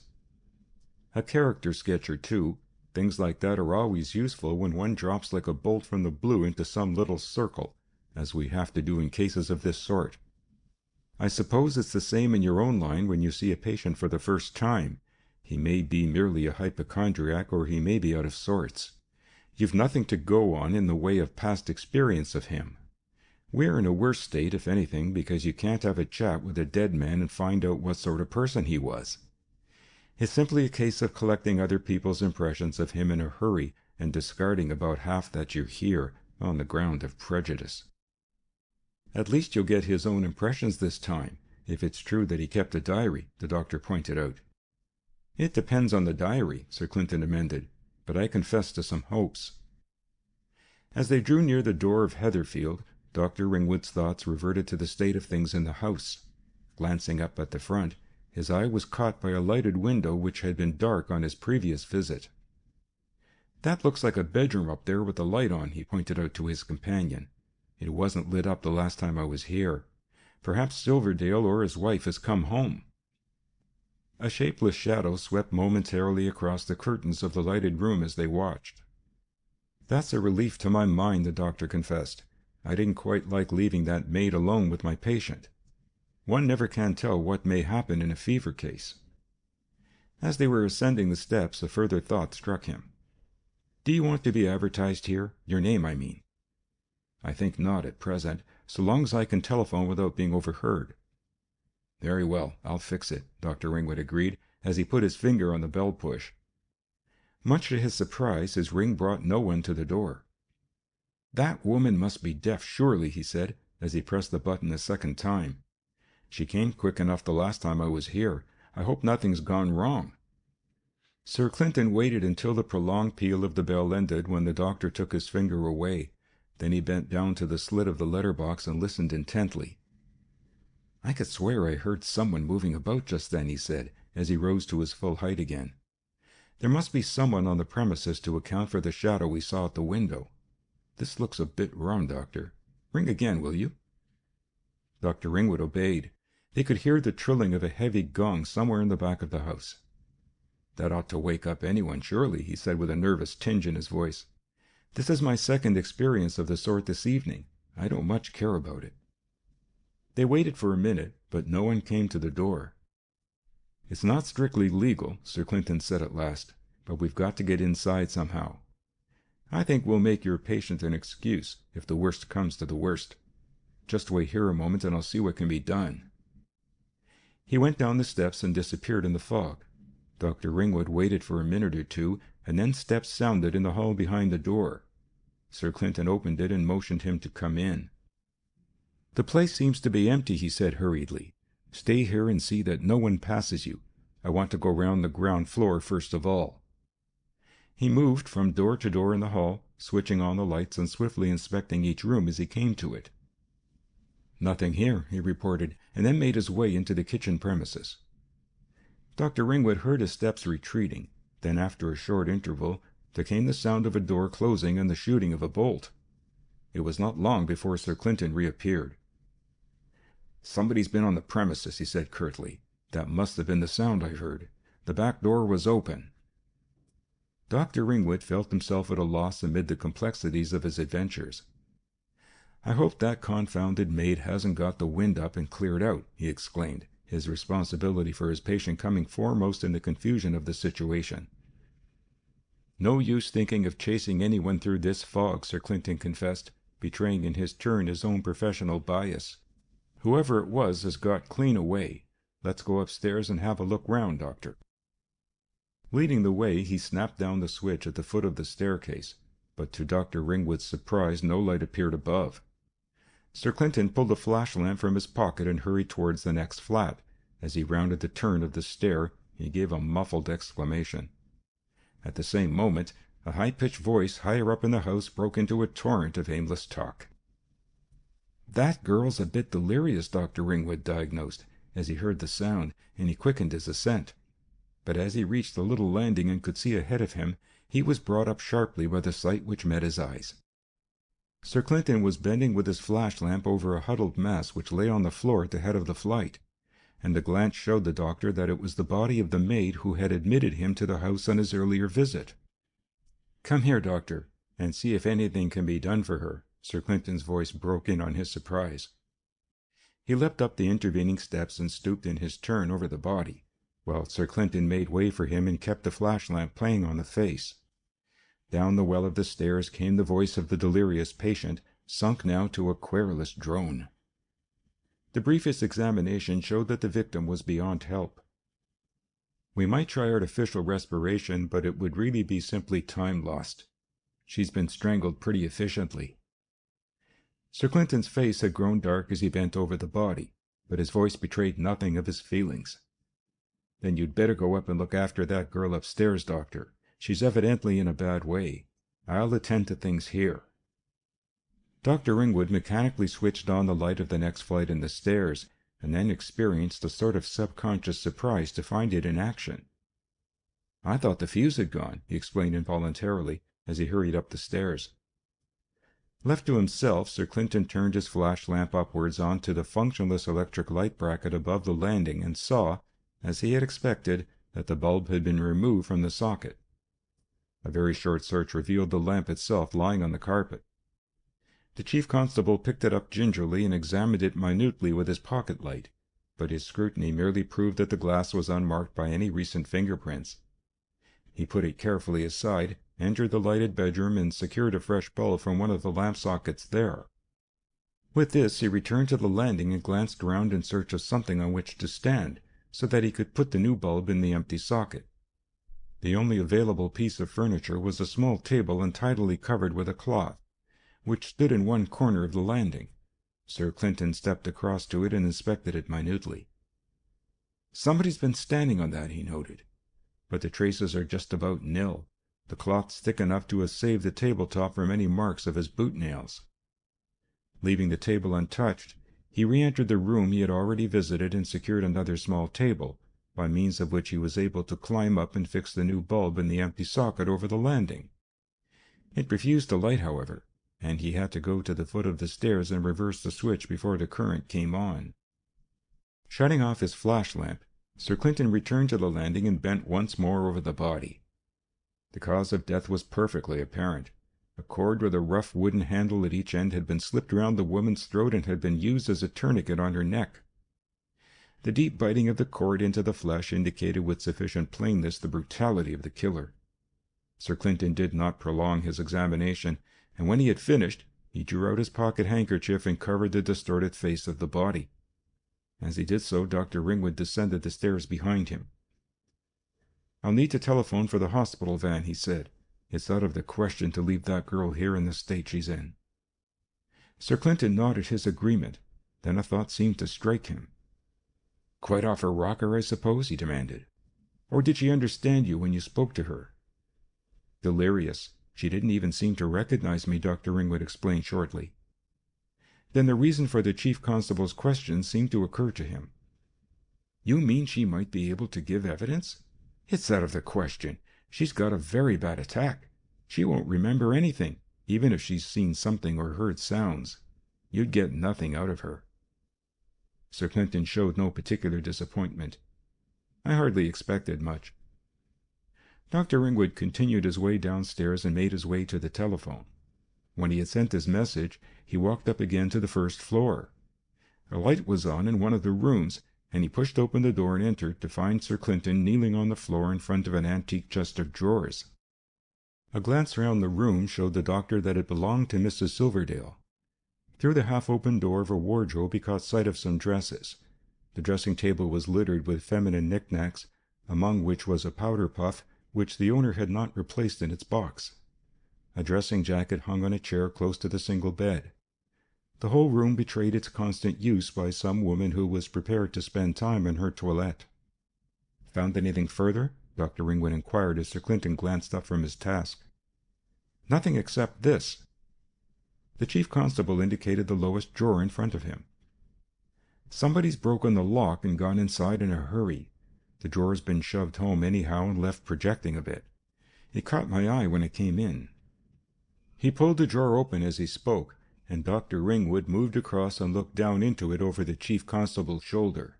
A character sketch or two. Things like that are always useful when one drops like a bolt from the blue into some little circle, as we have to do in cases of this sort. I suppose it's the same in your own line when you see a patient for the first time. He may be merely a hypochondriac, or he may be out of sorts. You've nothing to go on in the way of past experience of him. We're in a worse state, if anything, because you can't have a chat with a dead man and find out what sort of person he was. It's simply a case of collecting other people's impressions of him in a hurry and discarding about half that you hear on the ground of prejudice." "At least you'll get his own impressions this time, if it's true that he kept a diary," the doctor pointed out. "It depends on the diary," Sir Clinton amended, "but I confess to some hopes." As they drew near the door of Heatherfield, Dr. Ringwood's thoughts reverted to the state of things in the house. Glancing up at the front, his eye was caught by a lighted window which had been dark on his previous visit. "That looks like a bedroom up there with the light on," he pointed out to his companion. "It wasn't lit up the last time I was here. Perhaps Silverdale or his wife has come home." A shapeless shadow swept momentarily across the curtains of the lighted room as they watched. "That's a relief to my mind," the doctor confessed. "I didn't quite like leaving that maid alone with my patient. One never can tell what may happen in a fever case." As they were ascending the steps, a further thought struck him. "Do you want to be advertised here? Your name, I mean." "I think not at present, so long as I can telephone without being overheard." "Very well, I'll fix it," Dr. Ringwood agreed, as he put his finger on the bell push. Much to his surprise, his ring brought no one to the door. "That woman must be deaf, surely," he said, as he pressed the button a second time. "She came quick enough the last time I was here. I hope nothing's gone wrong." Sir Clinton waited until the prolonged peal of the bell ended, when the doctor took his finger away. Then he bent down to the slit of the letter-box and listened intently. "I could swear I heard someone moving about just then," he said, as he rose to his full height again. "There must be someone on the premises to account for the shadow we saw at the window. This looks a bit rum, Doctor. Ring again, will you?" Dr. Ringwood obeyed. They could hear the trilling of a heavy gong somewhere in the back of the house. "That ought to wake up anyone, surely," he said with a nervous tinge in his voice. "This is my second experience of the sort this evening. I don't much care about it." They waited for a minute, but no one came to the door. "It's not strictly legal," Sir Clinton said at last, "but we've got to get inside somehow. I think we'll make your patient an excuse, if the worst comes to the worst. Just wait here a moment and I'll see what can be done." He went down the steps and disappeared in the fog. Dr. Ringwood waited for a minute or two, and then steps sounded in the hall behind the door. Sir Clinton opened it and motioned him to come in. "The place seems to be empty," he said hurriedly. "Stay here and see that no one passes you. I want to go round the ground floor first of all." He moved from door to door in the hall, switching on the lights and swiftly inspecting each room as he came to it. "Nothing here," he reported, and then made his way into the kitchen premises. Dr. Ringwood heard his steps retreating. Then, after a short interval, there came the sound of a door closing and the shooting of a bolt. It was not long before Sir Clinton reappeared. "Somebody's been on the premises," he said curtly. "That must have been the sound I heard. The back door was open." Dr. Ringwood felt himself at a loss amid the complexities of his adventures. "I hope that confounded maid hasn't got the wind up and cleared out," he exclaimed, his responsibility for his patient coming foremost in the confusion of the situation. "No use thinking of chasing anyone through this fog," Sir Clinton confessed, betraying in his turn his own professional bias. "Whoever it was has got clean away. Let's go upstairs and have a look round, Doctor." Leading the way, he snapped down the switch at the foot of the staircase, but to Dr. Ringwood's surprise no light appeared above. Sir Clinton pulled a flash-lamp from his pocket and hurried towards the next flat. As he rounded the turn of the stair, he gave a muffled exclamation. At the same moment, a high-pitched voice higher up in the house broke into a torrent of aimless talk. "That girl's a bit delirious," Dr. Ringwood diagnosed, as he heard the sound, and he quickened his ascent. But as he reached the little landing and could see ahead of him, he was brought up sharply by the sight which met his eyes. Sir Clinton was bending with his flash-lamp over a huddled mass which lay on the floor at the head of the flight, and a glance showed the doctor that it was the body of the maid who had admitted him to the house on his earlier visit. "Come here, doctor, and see if anything can be done for her," Sir Clinton's voice broke in on his surprise. He leapt up the intervening steps and stooped in his turn over the body, while Sir Clinton made way for him and kept the flash-lamp playing on the face. Down the well of the stairs came the voice of the delirious patient, sunk now to a querulous drone. The briefest examination showed that the victim was beyond help. "We might try artificial respiration, but it would really be simply time lost. She's been strangled pretty efficiently." Sir Clinton's face had grown dark as he bent over the body, but his voice betrayed nothing of his feelings. "Then you'd better go up and look after that girl upstairs, doctor. She's evidently in a bad way. I'll attend to things here." Dr. Ringwood mechanically switched on the light of the next flight in the stairs, and then experienced a sort of subconscious surprise to find it in action. "I thought the fuse had gone," he explained involuntarily, as he hurried up the stairs. Left to himself, Sir Clinton turned his flash-lamp upwards on to the functionless electric light bracket above the landing and saw, as he had expected, that the bulb had been removed from the socket. A very short search revealed the lamp itself lying on the carpet. The chief constable picked it up gingerly and examined it minutely with his pocket light, but his scrutiny merely proved that the glass was unmarked by any recent fingerprints. He put it carefully aside, entered the lighted bedroom, and secured a fresh bulb from one of the lamp sockets there. With this he returned to the landing and glanced round in search of something on which to stand, so that he could put the new bulb in the empty socket. The only available piece of furniture was a small table untidily covered with a cloth, which stood in one corner of the landing. Sir Clinton stepped across to it and inspected it minutely. "Somebody's been standing on that," he noted, "but the traces are just about nil. The cloth's thick enough to have saved the tabletop from any marks of his boot-nails." Leaving the table untouched, he re-entered the room he had already visited and secured another small table, by means of which he was able to climb up and fix the new bulb in the empty socket over the landing. It refused to light, however, and he had to go to the foot of the stairs and reverse the switch before the current came on. Shutting off his flash-lamp, Sir Clinton returned to the landing and bent once more over the body. The cause of death was perfectly apparent. A cord with a rough wooden handle at each end had been slipped round the woman's throat and had been used as a tourniquet on her neck. The deep biting of the cord into the flesh indicated with sufficient plainness the brutality of the killer. Sir Clinton did not prolong his examination, and when he had finished, he drew out his pocket-handkerchief and covered the distorted face of the body. As he did so, Dr. Ringwood descended the stairs behind him. "I'll need to telephone for the hospital van," he said. "It's out of the question to leave that girl here in the state she's in." Sir Clinton nodded his agreement. Then a thought seemed to strike him. "Quite off her rocker, I suppose?" he demanded. "Or did she understand you when you spoke to her?" "Delirious. She didn't even seem to recognize me," Dr. Ringwood explained shortly. Then the reason for the chief constable's question seemed to occur to him. "You mean she might be able to give evidence?" "It's out of the question. She's got a very bad attack. She won't remember anything, even if she's seen something or heard sounds. You'd get nothing out of her." Sir Clinton showed no particular disappointment. "I hardly expected much." Dr. Ringwood continued his way downstairs and made his way to the telephone. When he had sent his message, he walked up again to the first floor. A light was on in one of the rooms, and he pushed open the door and entered to find Sir Clinton kneeling on the floor in front of an antique chest of drawers. A glance round the room showed the doctor that it belonged to Mrs. Silverdale. Through the half-open door of a wardrobe he caught sight of some dresses. The dressing-table was littered with feminine knickknacks, among which was a powder-puff, which the owner had not replaced in its box. A dressing-jacket hung on a chair close to the single bed. The whole room betrayed its constant use by some woman who was prepared to spend time in her toilette. "Found anything further?" Dr. Ringwood inquired as Sir Clinton glanced up from his task. "Nothing except this." The chief constable indicated the lowest drawer in front of him. "Somebody's broken the lock and gone inside in a hurry. The drawer's been shoved home anyhow and left projecting a bit. It caught my eye when it came in." He pulled the drawer open as he spoke, and Dr. Ringwood moved across and looked down into it over the chief constable's shoulder.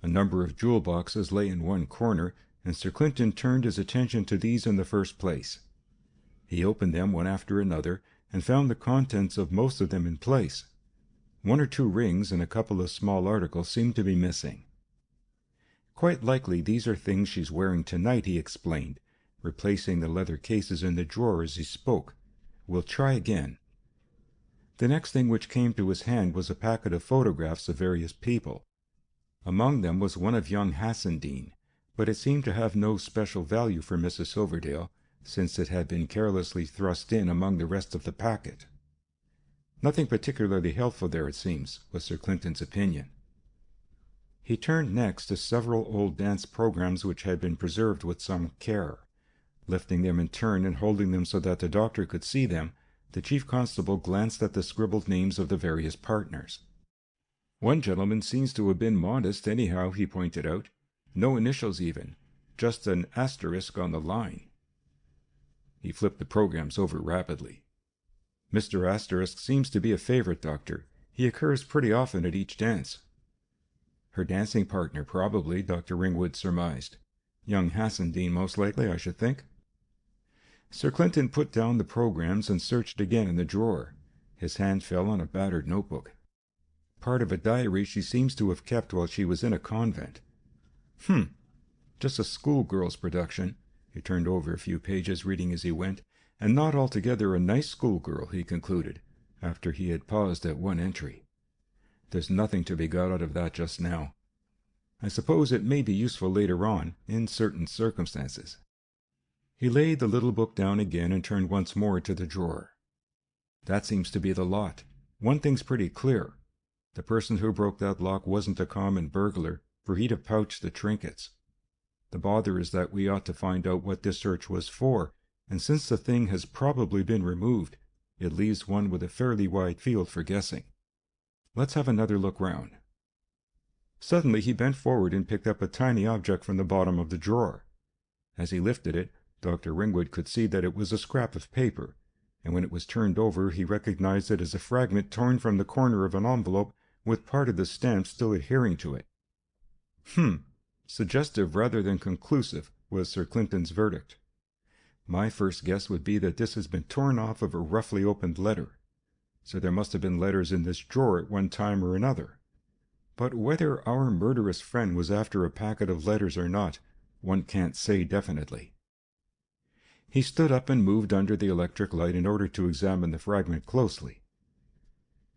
A number of jewel boxes lay in one corner, and Sir Clinton turned his attention to these in the first place. He opened them one after another, and found the contents of most of them in place. One or two rings and a couple of small articles seemed to be missing. "Quite likely these are things she's wearing tonight," he explained, replacing the leather cases in the drawer as he spoke. "We'll try again." The next thing which came to his hand was a packet of photographs of various people. Among them was one of young Hassendean, but it seemed to have no special value for Mrs. Silverdale, since it had been carelessly thrust in among the rest of the packet. Nothing particularly helpful there, it seems, was Sir Clinton's opinion. He turned next to several old dance programs which had been preserved with some care. Lifting them in turn and holding them so that the doctor could see them, the chief constable glanced at the scribbled names of the various partners. "One gentleman seems to have been modest anyhow," he pointed out. "No initials even, just an asterisk on the line." He flipped the programs over rapidly. "Mr. Asterisk seems to be a favorite, Doctor. He occurs pretty often at each dance." "Her dancing partner, probably," Dr. Ringwood surmised. "Young Hassendean, most likely, I should think." Sir Clinton put down the programs and searched again in the drawer. His hand fell on a battered notebook. "Part of a diary she seems to have kept while she was in a convent." Just a schoolgirl's production." He turned over a few pages, reading as he went. "And not altogether a nice schoolgirl," he concluded, after he had paused at one entry. "There's nothing to be got out of that just now. I suppose it may be useful later on, in certain circumstances." He laid the little book down again and turned once more to the drawer. "That seems to be the lot. One thing's pretty clear. The person who broke that lock wasn't a common burglar, for he'd have pouched the trinkets. The bother is that we ought to find out what this search was for, and since the thing has probably been removed, it leaves one with a fairly wide field for guessing. Let's have another look round." Suddenly he bent forward and picked up a tiny object from the bottom of the drawer. As he lifted it, Dr. Ringwood could see that it was a scrap of paper, and when it was turned over he recognized it as a fragment torn from the corner of an envelope with part of the stamp still adhering to it. Suggestive rather than conclusive, was Sir Clinton's verdict. "My first guess would be that this has been torn off of a roughly opened letter. So there must have been letters in this drawer at one time or another. But whether our murderous friend was after a packet of letters or not, one can't say definitely." He stood up and moved under the electric light in order to examine the fragment closely.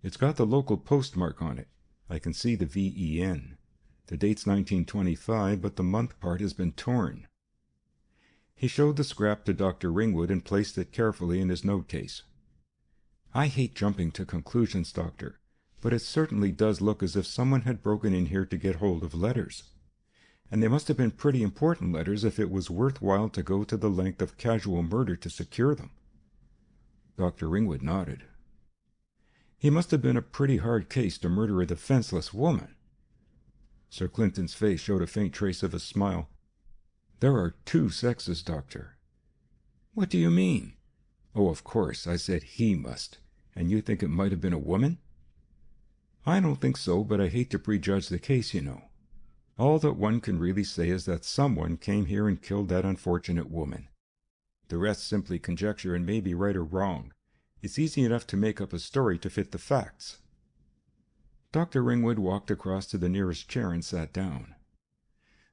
"It's got the local postmark on it. I can see the VIII. The date's 1925, but the month part has been torn." He showed the scrap to Dr. Ringwood and placed it carefully in his note-case. "I hate jumping to conclusions, Doctor, but it certainly does look as if someone had broken in here to get hold of letters. And they must have been pretty important letters if it was worthwhile to go to the length of casual murder to secure them." Dr. Ringwood nodded. "He must have been a pretty hard case to murder a defenseless woman." Sir Clinton's face showed a faint trace of a smile. "There are two sexes, Doctor." "What do you mean?" "Oh, of course, I said he must. And you think it might have been a woman?" "I don't think so, but I hate to prejudge the case, you know. All that one can really say is that someone came here and killed that unfortunate woman. The rest simply conjecture and may be right or wrong. It's easy enough to make up a story to fit the facts." Dr. Ringwood walked across to the nearest chair and sat down.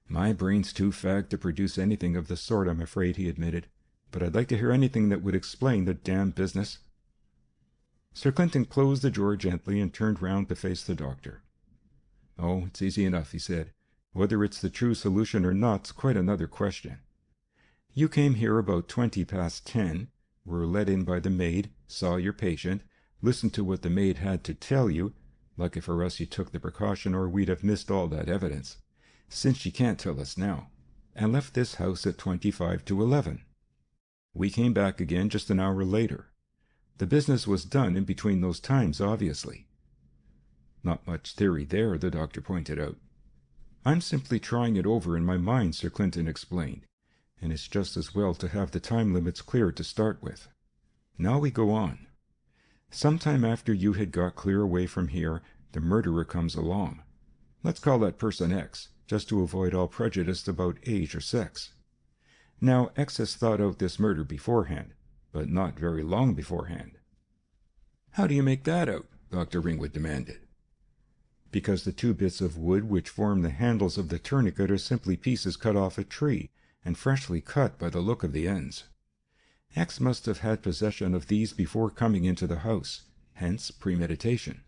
"My brain's too fagged to produce anything of the sort, I'm afraid," he admitted. "But I'd like to hear anything that would explain the damned business." Sir Clinton closed the drawer gently and turned round to face the doctor. "Oh, it's easy enough," he said. "Whether it's the true solution or not's quite another question. You came here about 10:20, were let in by the maid, saw your patient, listened to what the maid had to tell you. Lucky for us you took the precaution, or we'd have missed all that evidence, since you can't tell us now, and left this house at 11:25. We came back again just an hour later. The business was done in between those times, obviously. Not much theory there, the doctor pointed out. I'm simply trying it over in my mind, Sir Clinton explained, and it's just as well to have the time limits clear to start with. Now we go on. Sometime after you had got clear away from here, the murderer comes along. Let's call that person X, just to avoid all prejudice about age or sex. Now, X has thought out this murder beforehand, but not very long beforehand. How do you make that out? Dr. Ringwood demanded. Because the two bits of wood which form the handles of the tourniquet are simply pieces cut off a tree, and freshly cut by the look of the ends. X must have had possession of these before coming into the house, hence premeditation.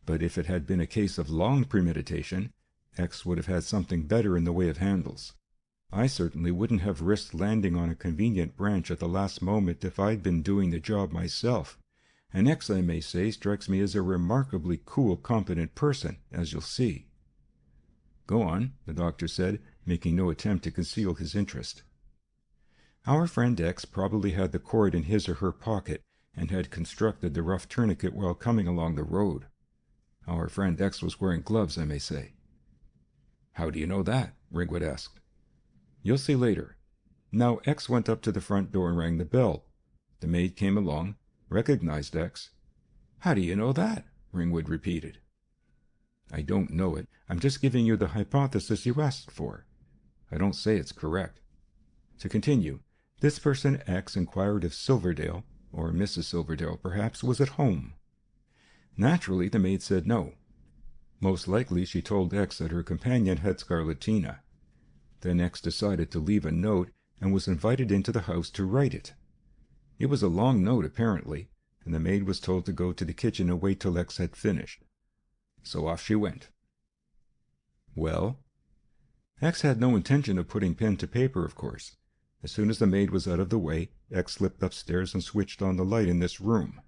But if it had been a case of long premeditation, X would have had something better in the way of handles. I certainly wouldn't have risked landing on a convenient branch at the last moment if I'd been doing the job myself, and X, I may say, strikes me as a remarkably cool, competent person, as you'll see. Go on, the doctor said, making no attempt to conceal his interest. Our friend X probably had the cord in his or her pocket, and had constructed the rough tourniquet while coming along the road. Our friend X was wearing gloves, I may say. How do you know that? Ringwood asked. You'll see later. Now X went up to the front door and rang the bell. The maid came along, recognized X. How do you know that? Ringwood repeated. I don't know it. I'm just giving you the hypothesis you asked for. I don't say it's correct. To continue, this person X inquired if Silverdale, or Mrs. Silverdale perhaps, was at home. Naturally, the maid said no. Most likely she told X that her companion had scarlatina. Then X decided to leave a note and was invited into the house to write it. It was a long note, apparently, and the maid was told to go to the kitchen and wait till X had finished. So off she went. Well? X had no intention of putting pen to paper, of course. As soon as the maid was out of the way, X slipped upstairs and switched on the light in this room.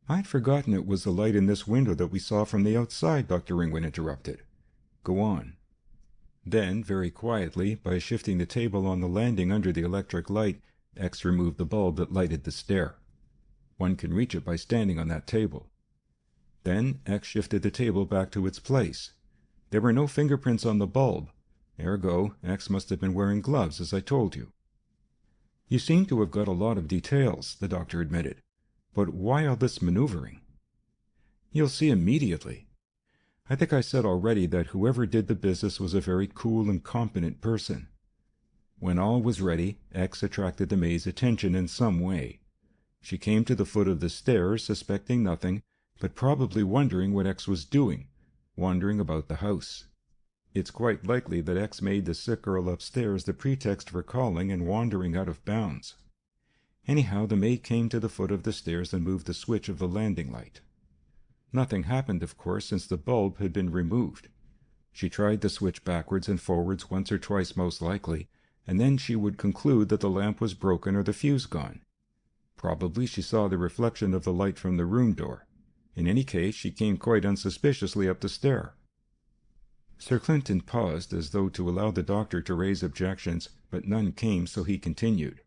I'd forgotten it was the light in this window that we saw from the outside, Dr. Ringwood interrupted. Go on. Then, very quietly, by shifting the table on the landing under the electric light, X removed the bulb that lighted the stair. One can reach it by standing on that table. Then X shifted the table back to its place. There were no fingerprints on the bulb. Ergo, X must have been wearing gloves, as I told you. You seem to have got a lot of details, the doctor admitted. But why all this maneuvering? You'll see immediately. I think I said already that whoever did the business was a very cool and competent person. When all was ready, X attracted the maid's attention in some way. She came to the foot of the stairs, suspecting nothing, but probably wondering what X was doing, wandering about the house. It's quite likely that X made the sick girl upstairs the pretext for calling and wandering out of bounds. Anyhow, the maid came to the foot of the stairs and moved the switch of the landing light. Nothing happened, of course, since the bulb had been removed. She tried the switch backwards and forwards once or twice most likely, and then she would conclude that the lamp was broken or the fuse gone. Probably she saw the reflection of the light from the room door. In any case, she came quite unsuspiciously up the stair. Sir Clinton paused as though to allow the doctor to raise objections, but none came, so he continued.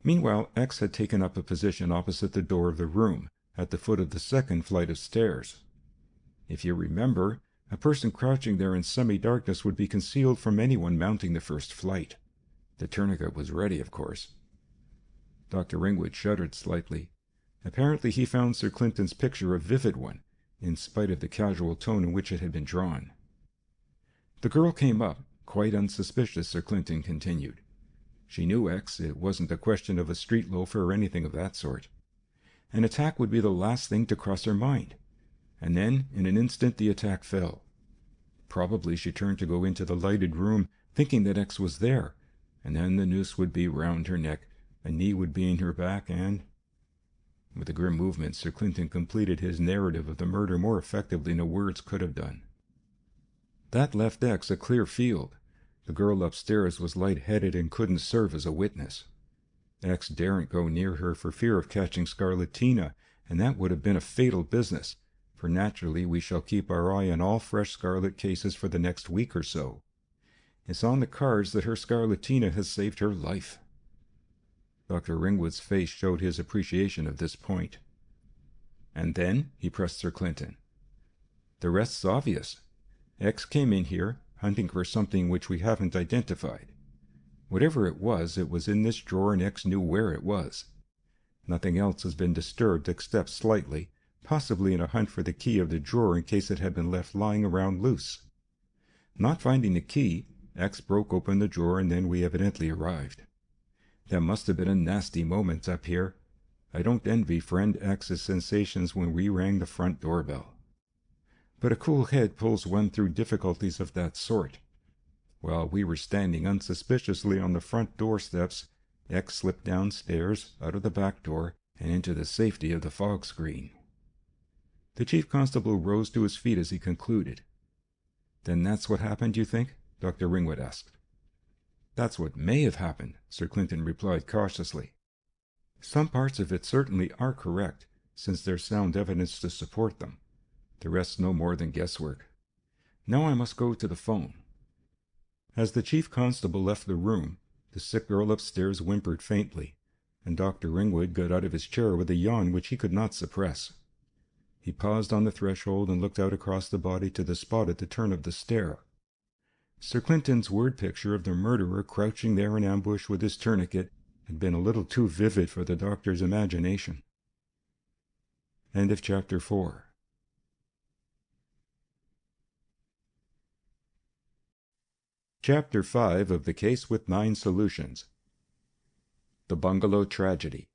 Meanwhile, X had taken up a position opposite the door of the room, at the foot of the second flight of stairs. If you remember, a person crouching there in semi-darkness would be concealed from anyone mounting the first flight. The tourniquet was ready, of course. Dr. Ringwood shuddered slightly. Apparently he found Sir Clinton's picture a vivid one, in spite of the casual tone in which it had been drawn. The girl came up, quite unsuspicious, Sir Clinton continued. She knew X, it wasn't a question of a street loafer or anything of that sort. An attack would be the last thing to cross her mind. And then, in an instant, the attack fell. Probably she turned to go into the lighted room, thinking that X was there, and then the noose would be round her neck, a knee would be in her back, and... With a grim movement, Sir Clinton completed his narrative of the murder more effectively than words could have done. That left X a clear field. The girl upstairs was light-headed and couldn't serve as a witness. X daren't go near her for fear of catching scarlatina, and that would have been a fatal business, for naturally we shall keep our eye on all fresh scarlet cases for the next week or so. It's on the cards that her scarlatina has saved her life. Dr. Ringwood's face showed his appreciation of this point. "And then?" he pressed Sir Clinton. "The rest's obvious. X came in here, hunting for something which we haven't identified. Whatever it was in this drawer, and X knew where it was. Nothing else has been disturbed except slightly, possibly in a hunt for the key of the drawer in case it had been left lying around loose. Not finding the key, X broke open the drawer, and then we evidently arrived. That must have been a nasty moment up here. I don't envy friend X's sensations when we rang the front doorbell. But a cool head pulls one through difficulties of that sort. While we were standing unsuspiciously on the front doorsteps, X slipped downstairs, out of the back door, and into the safety of the fog screen." The chief constable rose to his feet as he concluded. "Then that's what happened, you think?" Dr. Ringwood asked. "That's what may have happened," Sir Clinton replied cautiously. "Some parts of it certainly are correct, since there's sound evidence to support them. The rest's no more than guesswork. Now I must go to the phone." As the chief constable left the room, the sick girl upstairs whimpered faintly, and Dr. Ringwood got out of his chair with a yawn which he could not suppress. He paused on the threshold and looked out across the body to the spot at the turn of the stair. Sir Clinton's word picture of the murderer crouching there in ambush with his tourniquet had been a little too vivid for the doctor's imagination. End of chapter 4. Chapter 5 of The Case with 9 Solutions. The Bungalow Tragedy.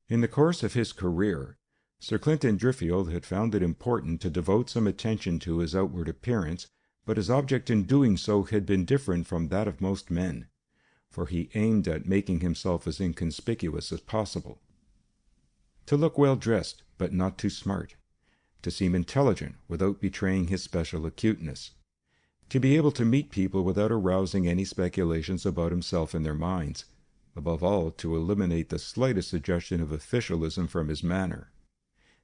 In the course of his career, Sir Clinton Driffield had found it important to devote some attention to his outward appearance, but his object in doing so had been different from that of most men, for he aimed at making himself as inconspicuous as possible. To look well dressed, but not too smart. To seem intelligent without betraying his special acuteness. To be able to meet people without arousing any speculations about himself in their minds. Above all, to eliminate the slightest suggestion of officialism from his manner.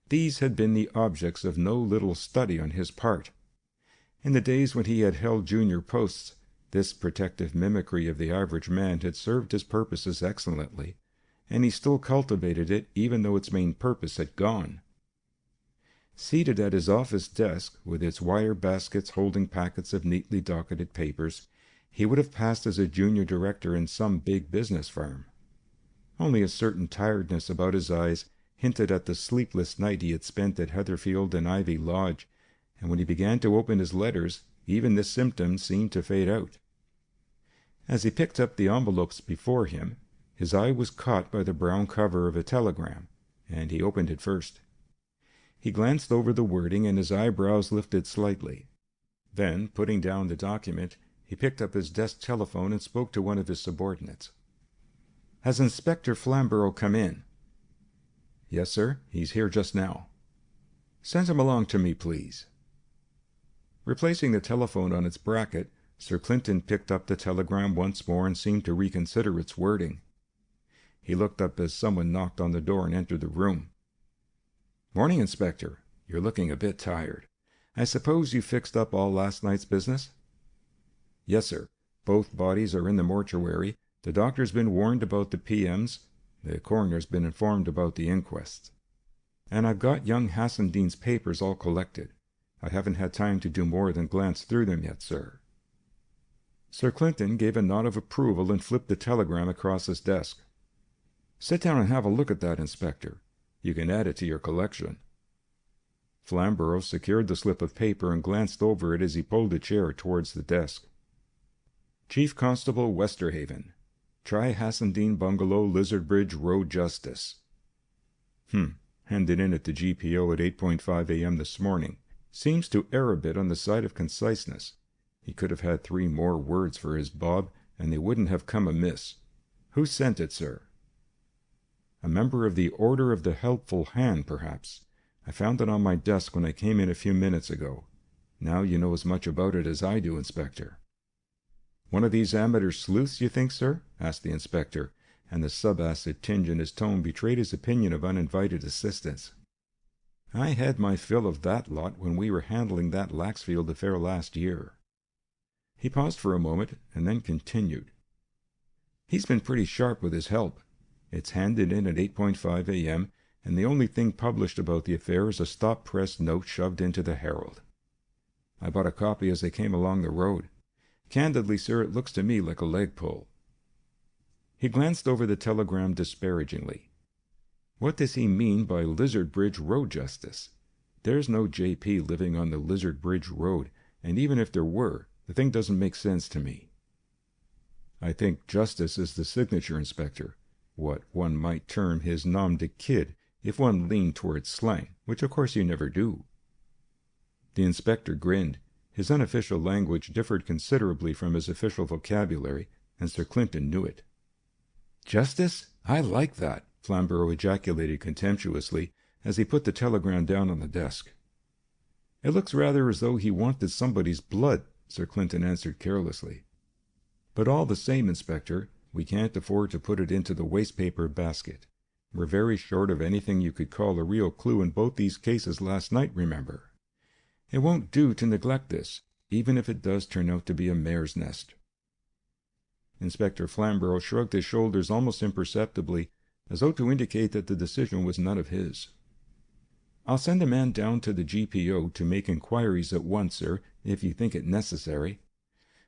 These had been the objects of no little study on his part. In the days when he had held junior posts, this protective mimicry of the average man had served his purposes excellently, and he still cultivated it even though its main purpose had gone. Seated at his office desk, with its wire baskets holding packets of neatly docketed papers, he would have passed as a junior director in some big business firm. Only a certain tiredness about his eyes hinted at the sleepless night he had spent at Heatherfield and Ivy Lodge, and when he began to open his letters, even this symptom seemed to fade out. As he picked up the envelopes before him, his eye was caught by the brown cover of a telegram, and he opened it first. He glanced over the wording, and his eyebrows lifted slightly. Then, putting down the document, he picked up his desk telephone and spoke to one of his subordinates. "Has Inspector Flamborough come in?" "Yes, sir. He's here just now." "Send him along to me, please." Replacing the telephone on its bracket, Sir Clinton picked up the telegram once more and seemed to reconsider its wording. He looked up as someone knocked on the door and entered the room. "Morning, Inspector. You're looking a bit tired. I suppose you fixed up all last night's business?" "Yes, sir. Both bodies are in the mortuary. The doctor's been warned about the PMs. The coroner's been informed about the inquest. And I've got young Hassendean's papers all collected. I haven't had time to do more than glance through them yet, sir." Sir Clinton gave a nod of approval and flipped the telegram across his desk. "Sit down and have a look at that, Inspector. You can add it to your collection." Flamborough secured the slip of paper and glanced over it as he pulled a chair towards the desk. "Chief Constable Westerhaven. Try Hassendean Bungalow, Lizardbridge Road Justice." Handed in at the GPO at 8:5 a.m. this morning. Seems to err a bit on the side of conciseness. He could have had 3 more words for his bob, and they wouldn't have come amiss. Who sent it, sir? A member of the Order of the Helpful Hand, perhaps. I found it on my desk when I came in a few minutes ago. Now you know as much about it as I do, Inspector." "One of these amateur sleuths, you think, sir?" asked the inspector, and the subacid tinge in his tone betrayed his opinion of uninvited assistance. "I had my fill of that lot when we were handling that Laxfield affair last year." He paused for a moment, and then continued. He's been pretty sharp with his help. It's handed in at 8:5 a.m., and the only thing published about the affair is a stop-press note shoved into the Herald. I bought a copy as they came along the road. Candidly, sir, it looks to me like a leg pull." He glanced over the telegram disparagingly. "What does he mean by Lizard Bridge Road Justice? There's no J.P. living on the Lizard Bridge Road, and even if there were, the thing doesn't make sense to me." "I think Justice is the signature, Inspector, what one might term his nom de kid, if one leaned towards slang, which of course you never do." The inspector grinned. His unofficial language differed considerably from his official vocabulary, and Sir Clinton knew it. "Justice? I like that," Flamborough ejaculated contemptuously as he put the telegram down on the desk. "It looks rather as though he wanted somebody's blood," Sir Clinton answered carelessly. "But all the same, Inspector, we can't afford to put it into the waste-paper basket. We're very short of anything you could call a real clue in both these cases last night, remember. It won't do to neglect this, even if it does turn out to be a mare's nest." Inspector Flamborough shrugged his shoulders almost imperceptibly, as though to indicate that the decision was none of his. "I'll send a man down to the GPO to make inquiries at once, sir, if you think it necessary.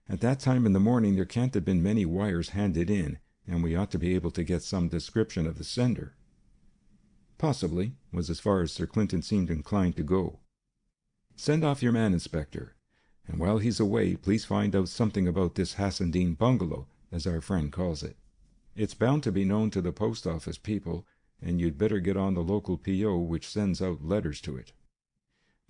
At that time in the morning there can't have been many wires handed in, and we ought to be able to get some description of the sender." "Possibly," was as far as Sir Clinton seemed inclined to go. "Send off your man, Inspector, and while he's away, please find out something about this Hassendean bungalow, as our friend calls it. It's bound to be known to the post office people, and you'd better get on the local P.O. which sends out letters to it.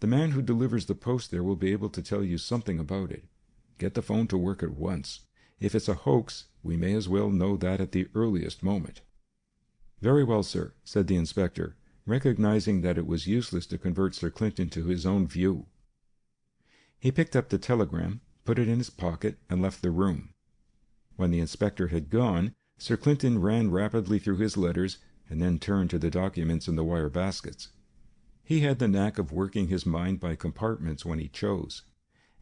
The man who delivers the post there will be able to tell you something about it. Get the phone to work at once. If it's a hoax, we may as well know that at the earliest moment." "Very well, sir," said the inspector, recognizing that it was useless to convert Sir Clinton to his own view. He picked up the telegram, put it in his pocket, and left the room. When the inspector had gone, Sir Clinton ran rapidly through his letters, and then turned to the documents in the wire baskets. He had the knack of working his mind by compartments when he chose,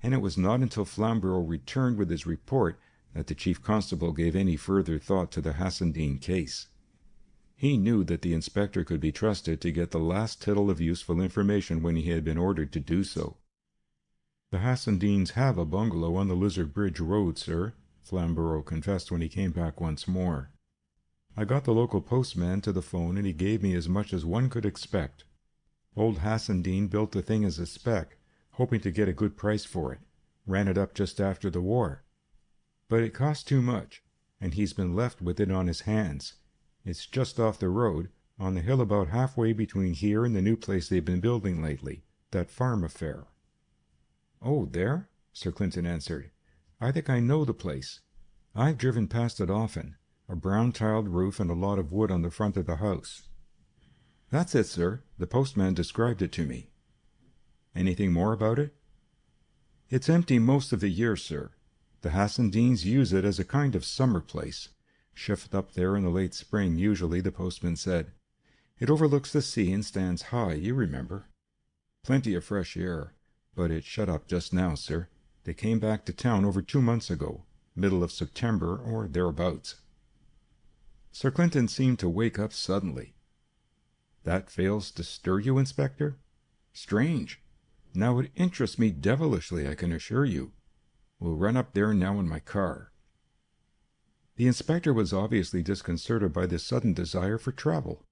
and it was not until Flamborough returned with his report that the chief constable gave any further thought to the Hassendean case. He knew that the inspector could be trusted to get the last tittle of useful information when he had been ordered to do so. "The Hassendeans have a bungalow on the Lizard Bridge Road, sir," Flamborough confessed when he came back once more. "I got the local postman to the phone, and he gave me as much as one could expect. Old Hassendean built the thing as a spec, hoping to get a good price for it. Ran it up just after the war. But it cost too much, and he's been left with it on his hands. It's just off the road, on the hill about halfway between here and the new place they've been building lately, that farm affair." "Oh, there?" Sir Clinton answered. "I think I know the place. I've driven past it often. A brown-tiled roof and a lot of wood on the front of the house." "That's it, sir. The postman described it to me." "Anything more about it?" "It's empty most of the year, sir. The Hassendeans use it as a kind of summer place. Shift up there in the late spring, usually, the postman said. It overlooks the sea and stands high, you remember. Plenty of fresh air, but it's shut up just now, sir. They came back to town over 2 months ago, middle of September or thereabouts." Sir Clinton seemed to wake up suddenly. "That fails to stir you, Inspector? Strange. Now it interests me devilishly, I can assure you. We'll run up there now in my car." The inspector was obviously disconcerted by this sudden desire for travel.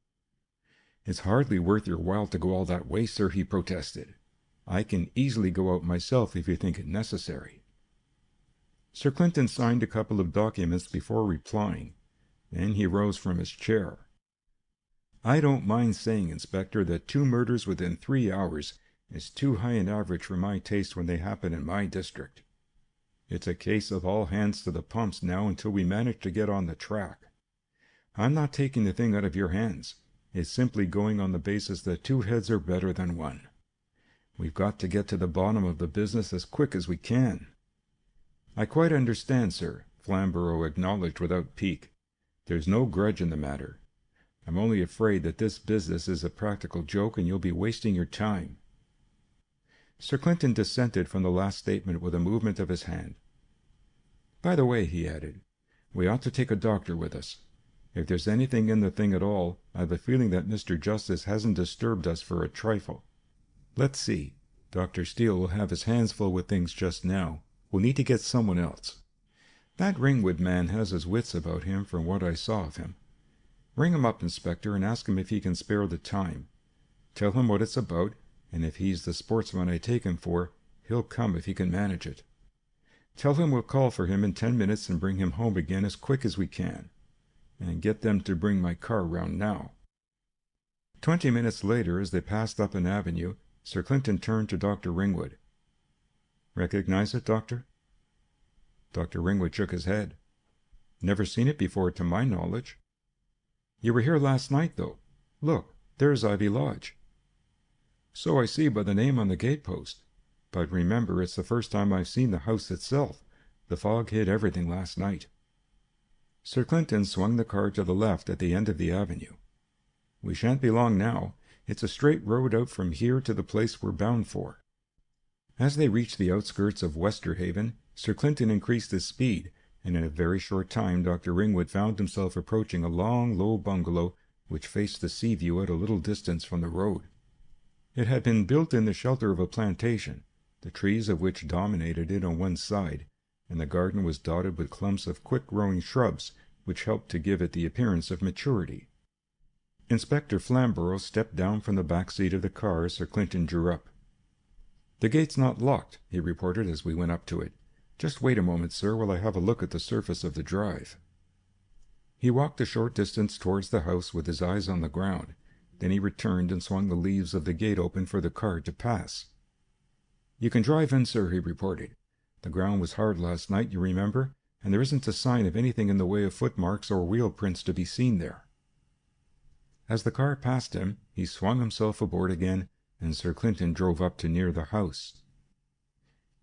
"It's hardly worth your while to go all that way, sir," he protested. "I can easily go out myself if you think it necessary." Sir Clinton signed a couple of documents before replying. Then he rose from his chair. "I don't mind saying, Inspector, that 2 murders within 3 hours is too high an average for my taste when they happen in my district. It's a case of all hands to the pumps now until we manage to get on the track. I'm not taking the thing out of your hands. It's simply going on the basis that 2 heads are better than 1. We've got to get to the bottom of the business as quick as we can." "I quite understand, sir," Flamborough acknowledged without pique. "There's no grudge in the matter. I'm only afraid that this business is a practical joke and you'll be wasting your time." Sir Clinton dissented from the last statement with a movement of his hand. "By the way," he added, We ought to take a doctor with us. If there's anything in the thing at all, I've a feeling that Mr. Justice hasn't disturbed us for a trifle. Let's see. Dr. Steele will have his hands full with things just now. We'll need to get someone else. That Ringwood man has his wits about him from what I saw of him. Ring him up, Inspector, and ask him if he can spare the time. Tell him what it's about, and if he's the sportsman I take him for, he'll come if he can manage it. Tell him we'll call for him in 10 minutes and bring him home again as quick as we can. And get them to bring my car round now. 20 minutes later, as they passed up an avenue, Sir Clinton turned to Dr. Ringwood. "Recognize it, Doctor?" Dr. Ringwood shook his head. "Never seen it before, to my knowledge." "You were here last night, though. Look, there's Ivy Lodge." "So I see by the name on the gate-post. But remember, it's the first time I've seen the house itself. The fog hid everything last night." Sir Clinton swung the car to the left at the end of the avenue. "We shan't be long now. It's a straight road out from here to the place we're bound for." As they reached the outskirts of Westerhaven, Sir Clinton increased his speed, and in a very short time Dr. Ringwood found himself approaching a long, low bungalow which faced the sea view at a little distance from the road. It had been built in the shelter of a plantation, the trees of which dominated it on one side, and the garden was dotted with clumps of quick-growing shrubs which helped to give it the appearance of maturity. Inspector Flamborough stepped down from the back seat of the car as Sir Clinton drew up. "The gate's not locked," he reported as we went up to it. "Just wait a moment, sir, while I have a look at the surface of the drive." He walked a short distance towards the house with his eyes on the ground. Then he returned and swung the leaves of the gate open for the car to pass. "You can drive in, sir," he reported. "The ground was hard last night, you remember, and there isn't a sign of anything in the way of footmarks or wheel prints to be seen there." As the car passed him, he swung himself aboard again, and Sir Clinton drove up to near the house.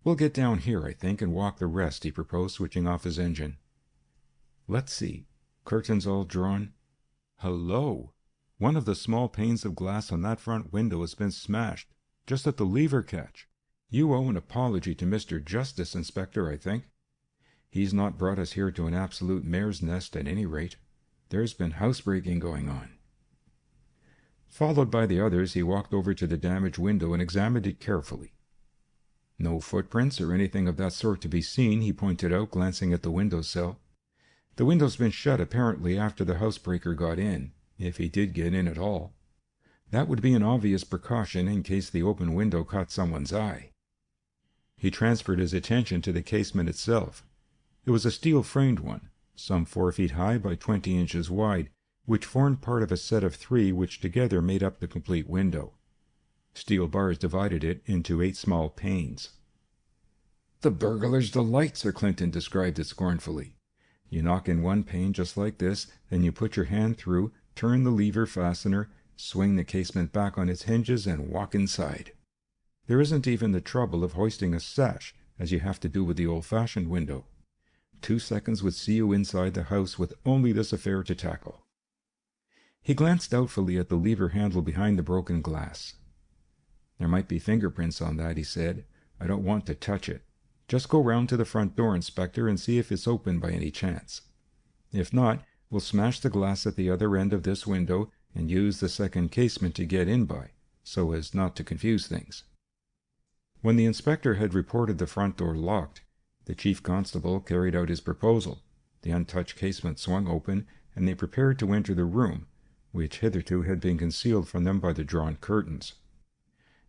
"We'll get down here, I think, and walk the rest," he proposed, switching off his engine. "Let's see. Curtains all drawn. Hello! One of the small panes of glass on that front window has been smashed, just at the lever catch. You owe an apology to Mr. Justice, Inspector, I think. He's not brought us here to an absolute mare's nest at any rate. There's been housebreaking going on." Followed by the others, he walked over to the damaged window and examined it carefully. "No footprints or anything of that sort to be seen," he pointed out, glancing at the window sill. "The window's been shut apparently after the housebreaker got in, if he did get in at all. That would be an obvious precaution in case the open window caught someone's eye." He transferred his attention to the casement itself. It was a steel-framed one, some 4 feet high by 20 inches wide, which formed part of a set of 3 which together made up the complete window. Steel bars divided it into 8 small panes. "The burglar's delight," Sir Clinton described it scornfully. "You knock in one pane just like this, then you put your hand through, turn the lever fastener, swing the casement back on its hinges, and walk inside. There isn't even the trouble of hoisting a sash, as you have to do with the old-fashioned window. 2 seconds would see you inside the house with only this affair to tackle." He glanced doubtfully at the lever handle behind the broken glass. "There might be fingerprints on that," he said. "I don't want to touch it. Just go round to the front door, Inspector, and see if it's open by any chance. If not, we'll smash the glass at the other end of this window and use the second casement to get in by, so as not to confuse things." When the inspector had reported the front door locked, the chief constable carried out his proposal. The untouched casement swung open, and they prepared to enter the room, which hitherto had been concealed from them by the drawn curtains.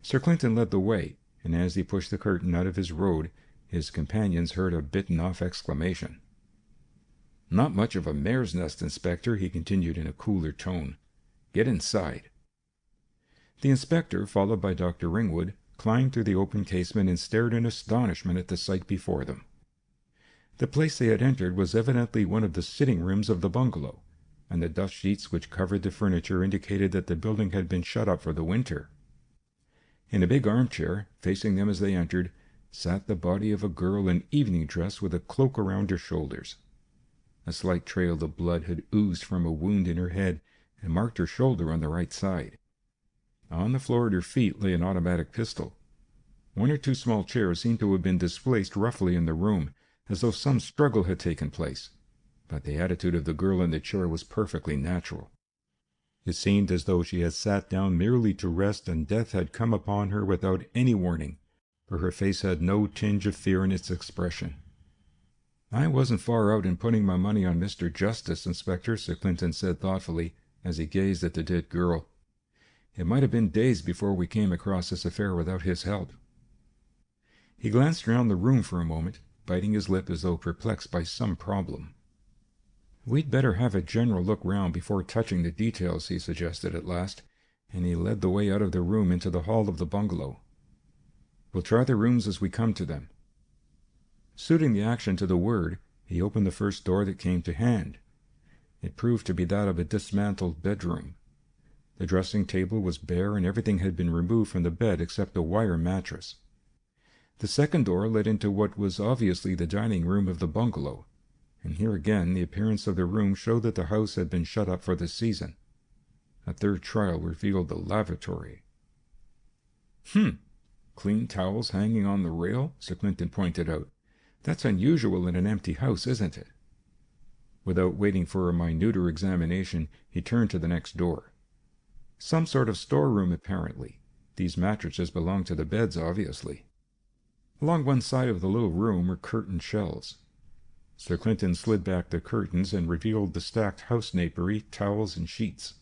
Sir Clinton led the way, and as he pushed the curtain out of his road, his companions heard a bitten-off exclamation. "Not much of a mare's nest, Inspector," he continued in a cooler tone. "Get inside." The inspector, followed by Dr. Ringwood, climbed through the open casement and stared in astonishment at the sight before them. The place they had entered was evidently one of the sitting-rooms of the bungalow, and the dust sheets which covered the furniture indicated that the building had been shut up for the winter. In a big armchair, facing them as they entered, sat the body of a girl in evening dress with a cloak around her shoulders. A slight trail of blood had oozed from a wound in her head and marked her shoulder on the right side. On the floor at her feet lay an automatic pistol. 1 or 2 small chairs seemed to have been displaced roughly in the room, as though some struggle had taken place, but the attitude of the girl in the chair was perfectly natural. It seemed as though she had sat down merely to rest, and death had come upon her without any warning, for her face had no tinge of fear in its expression. "I wasn't far out in putting my money on Mr. Justice, Inspector," Sir Clinton said thoughtfully, as he gazed at the dead girl. "It might have been days before we came across this affair without his help." He glanced round the room for a moment, biting his lip as though perplexed by some problem. "We'd better have a general look round before touching the details," he suggested at last, and he led the way out of the room into the hall of the bungalow. "We'll try the rooms as we come to them." Suiting the action to the word, he opened the first door that came to hand. It proved to be that of a dismantled bedroom. The dressing table was bare, and everything had been removed from the bed except a wire mattress. The second door led into what was obviously the dining room of the bungalow, and here again the appearance of the room showed that the house had been shut up for the season. A third trial revealed the lavatory. Clean towels hanging on the rail," Sir Clinton pointed out. "That's unusual in an empty house, isn't it?" Without waiting for a minuter examination, he turned to the next door. "Some sort of storeroom, apparently. These mattresses belong to the beds, obviously." Along one side of the little room were curtained shelves. Sir Clinton slid back the curtains and revealed the stacked house napery, towels, and sheets.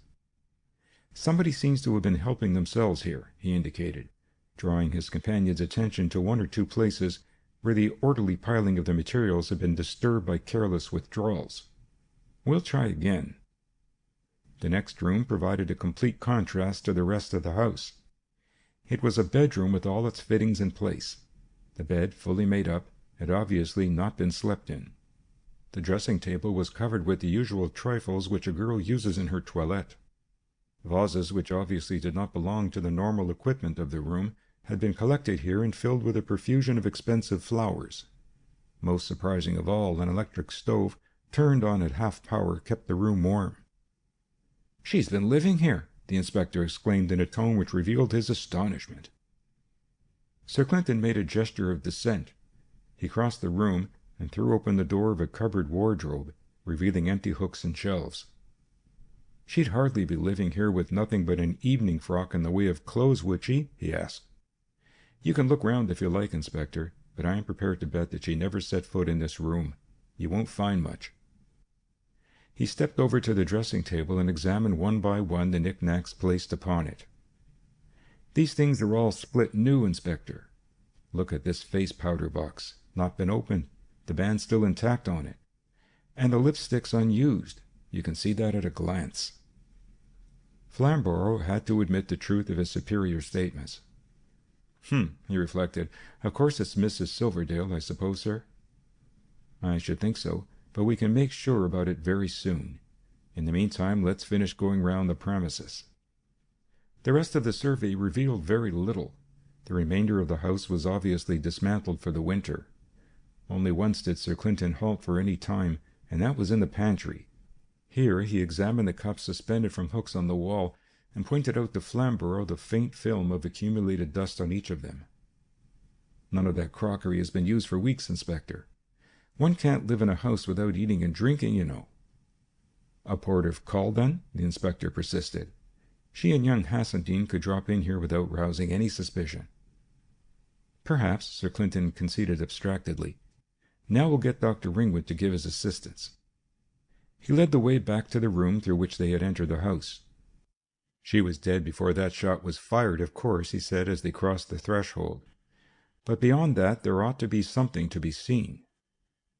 "Somebody seems to have been helping themselves here," he indicated, drawing his companion's attention to one or two places where the orderly piling of the materials had been disturbed by careless withdrawals. "We'll try again." The next room provided a complete contrast to the rest of the house. It was a bedroom with all its fittings in place. The bed, fully made up, had obviously not been slept in. The dressing table was covered with the usual trifles which a girl uses in her toilette. Vases, which obviously did not belong to the normal equipment of the room, had been collected here and filled with a profusion of expensive flowers. Most surprising of all, an electric stove, turned on at half power, kept the room warm. "She's been living here!" the inspector exclaimed in a tone which revealed his astonishment. Sir Clinton made a gesture of dissent. He crossed the room and threw open the door of a cupboard wardrobe, revealing empty hooks and shelves. "She'd hardly be living here with nothing but an evening frock in the way of clothes, would she?" he asked. "You can look round if you like, Inspector, but I am prepared to bet that she never set foot in this room. You won't find much." He stepped over to the dressing table and examined one by one the knickknacks placed upon it. "These things are all split new, Inspector. Look at this face powder box. Not been opened. The band still intact on it. And the lipstick's unused. You can see that at a glance." Flamborough had to admit the truth of his superior's statements. He reflected. "Of course it's Mrs. Silverdale, I suppose, sir?" "I should think so, but we can make sure about it very soon. In the meantime, let's finish going round the premises." The rest of the survey revealed very little. The remainder of the house was obviously dismantled for the winter. Only once did Sir Clinton halt for any time, and that was in the pantry. Here he examined the cups suspended from hooks on the wall, and pointed out to Flamborough the faint film of accumulated dust on each of them. "None of that crockery has been used for weeks, Inspector. One can't live in a house without eating and drinking, you know." "A porter called, then?" the inspector persisted. "She and young Hassendean could drop in here without rousing any suspicion." "Perhaps," Sir Clinton conceded abstractedly. "Now we'll get Dr. Ringwood to give his assistance." He led the way back to the room through which they had entered the house. "She was dead before that shot was fired, of course," he said as they crossed the threshold. "But beyond that there ought to be something to be seen."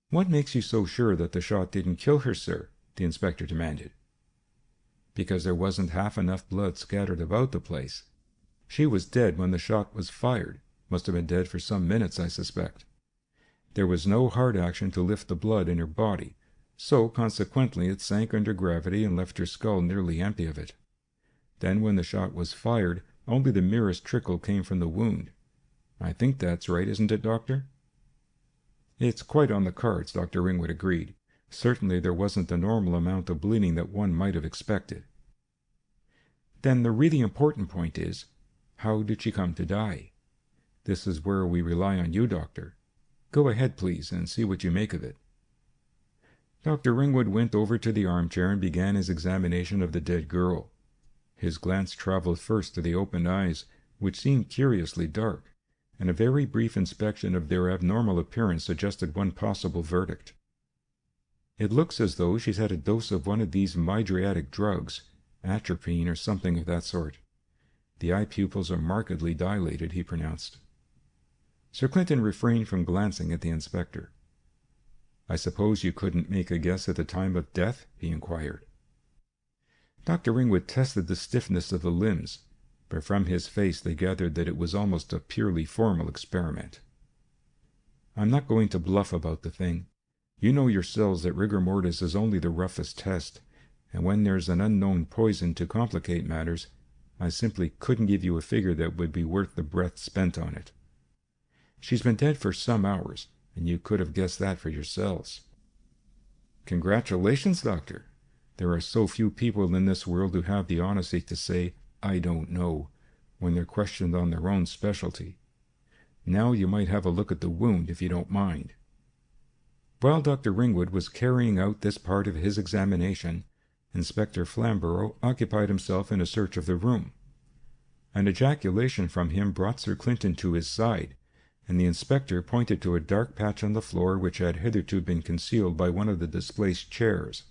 "What makes you so sure that the shot didn't kill her, sir?" the inspector demanded. "Because there wasn't half enough blood scattered about the place. She was dead when the shot was fired. Must have been dead for some minutes, I suspect. There was no heart action to lift the blood in her body, so consequently it sank under gravity and left her skull nearly empty of it. Then when the shot was fired, only the merest trickle came from the wound. I think that's right, isn't it, Doctor?" "It's quite on the cards," Dr. Ringwood agreed. "Certainly there wasn't the normal amount of bleeding that one might have expected." "Then the really important point is, how did she come to die? This is where we rely on you, Doctor. Go ahead, please, and see what you make of it." Dr. Ringwood went over to the armchair and began his examination of the dead girl. His glance traveled first to the open eyes, which seemed curiously dark, and a very brief inspection of their abnormal appearance suggested one possible verdict. "It looks as though she's had a dose of one of these mydriatic drugs, atropine or something of that sort. The eye pupils are markedly dilated," he pronounced. Sir Clinton refrained from glancing at the inspector. "I suppose you couldn't make a guess at the time of death?" he inquired. Dr. Ringwood tested the stiffness of the limbs, but from his face they gathered that it was almost a purely formal experiment. "I'm not going to bluff about the thing. You know yourselves that rigor mortis is only the roughest test, and when there's an unknown poison to complicate matters, I simply couldn't give you a figure that would be worth the breath spent on it. She's been dead for some hours, and you could have guessed that for yourselves." "Congratulations, Doctor. There are so few people in this world who have the honesty to say, 'I don't know,' when they're questioned on their own specialty. Now you might have a look at the wound, if you don't mind." While Dr. Ringwood was carrying out this part of his examination, Inspector Flamborough occupied himself in a search of the room. An ejaculation from him brought Sir Clinton to his side, and the inspector pointed to a dark patch on the floor which had hitherto been concealed by one of the displaced chairs.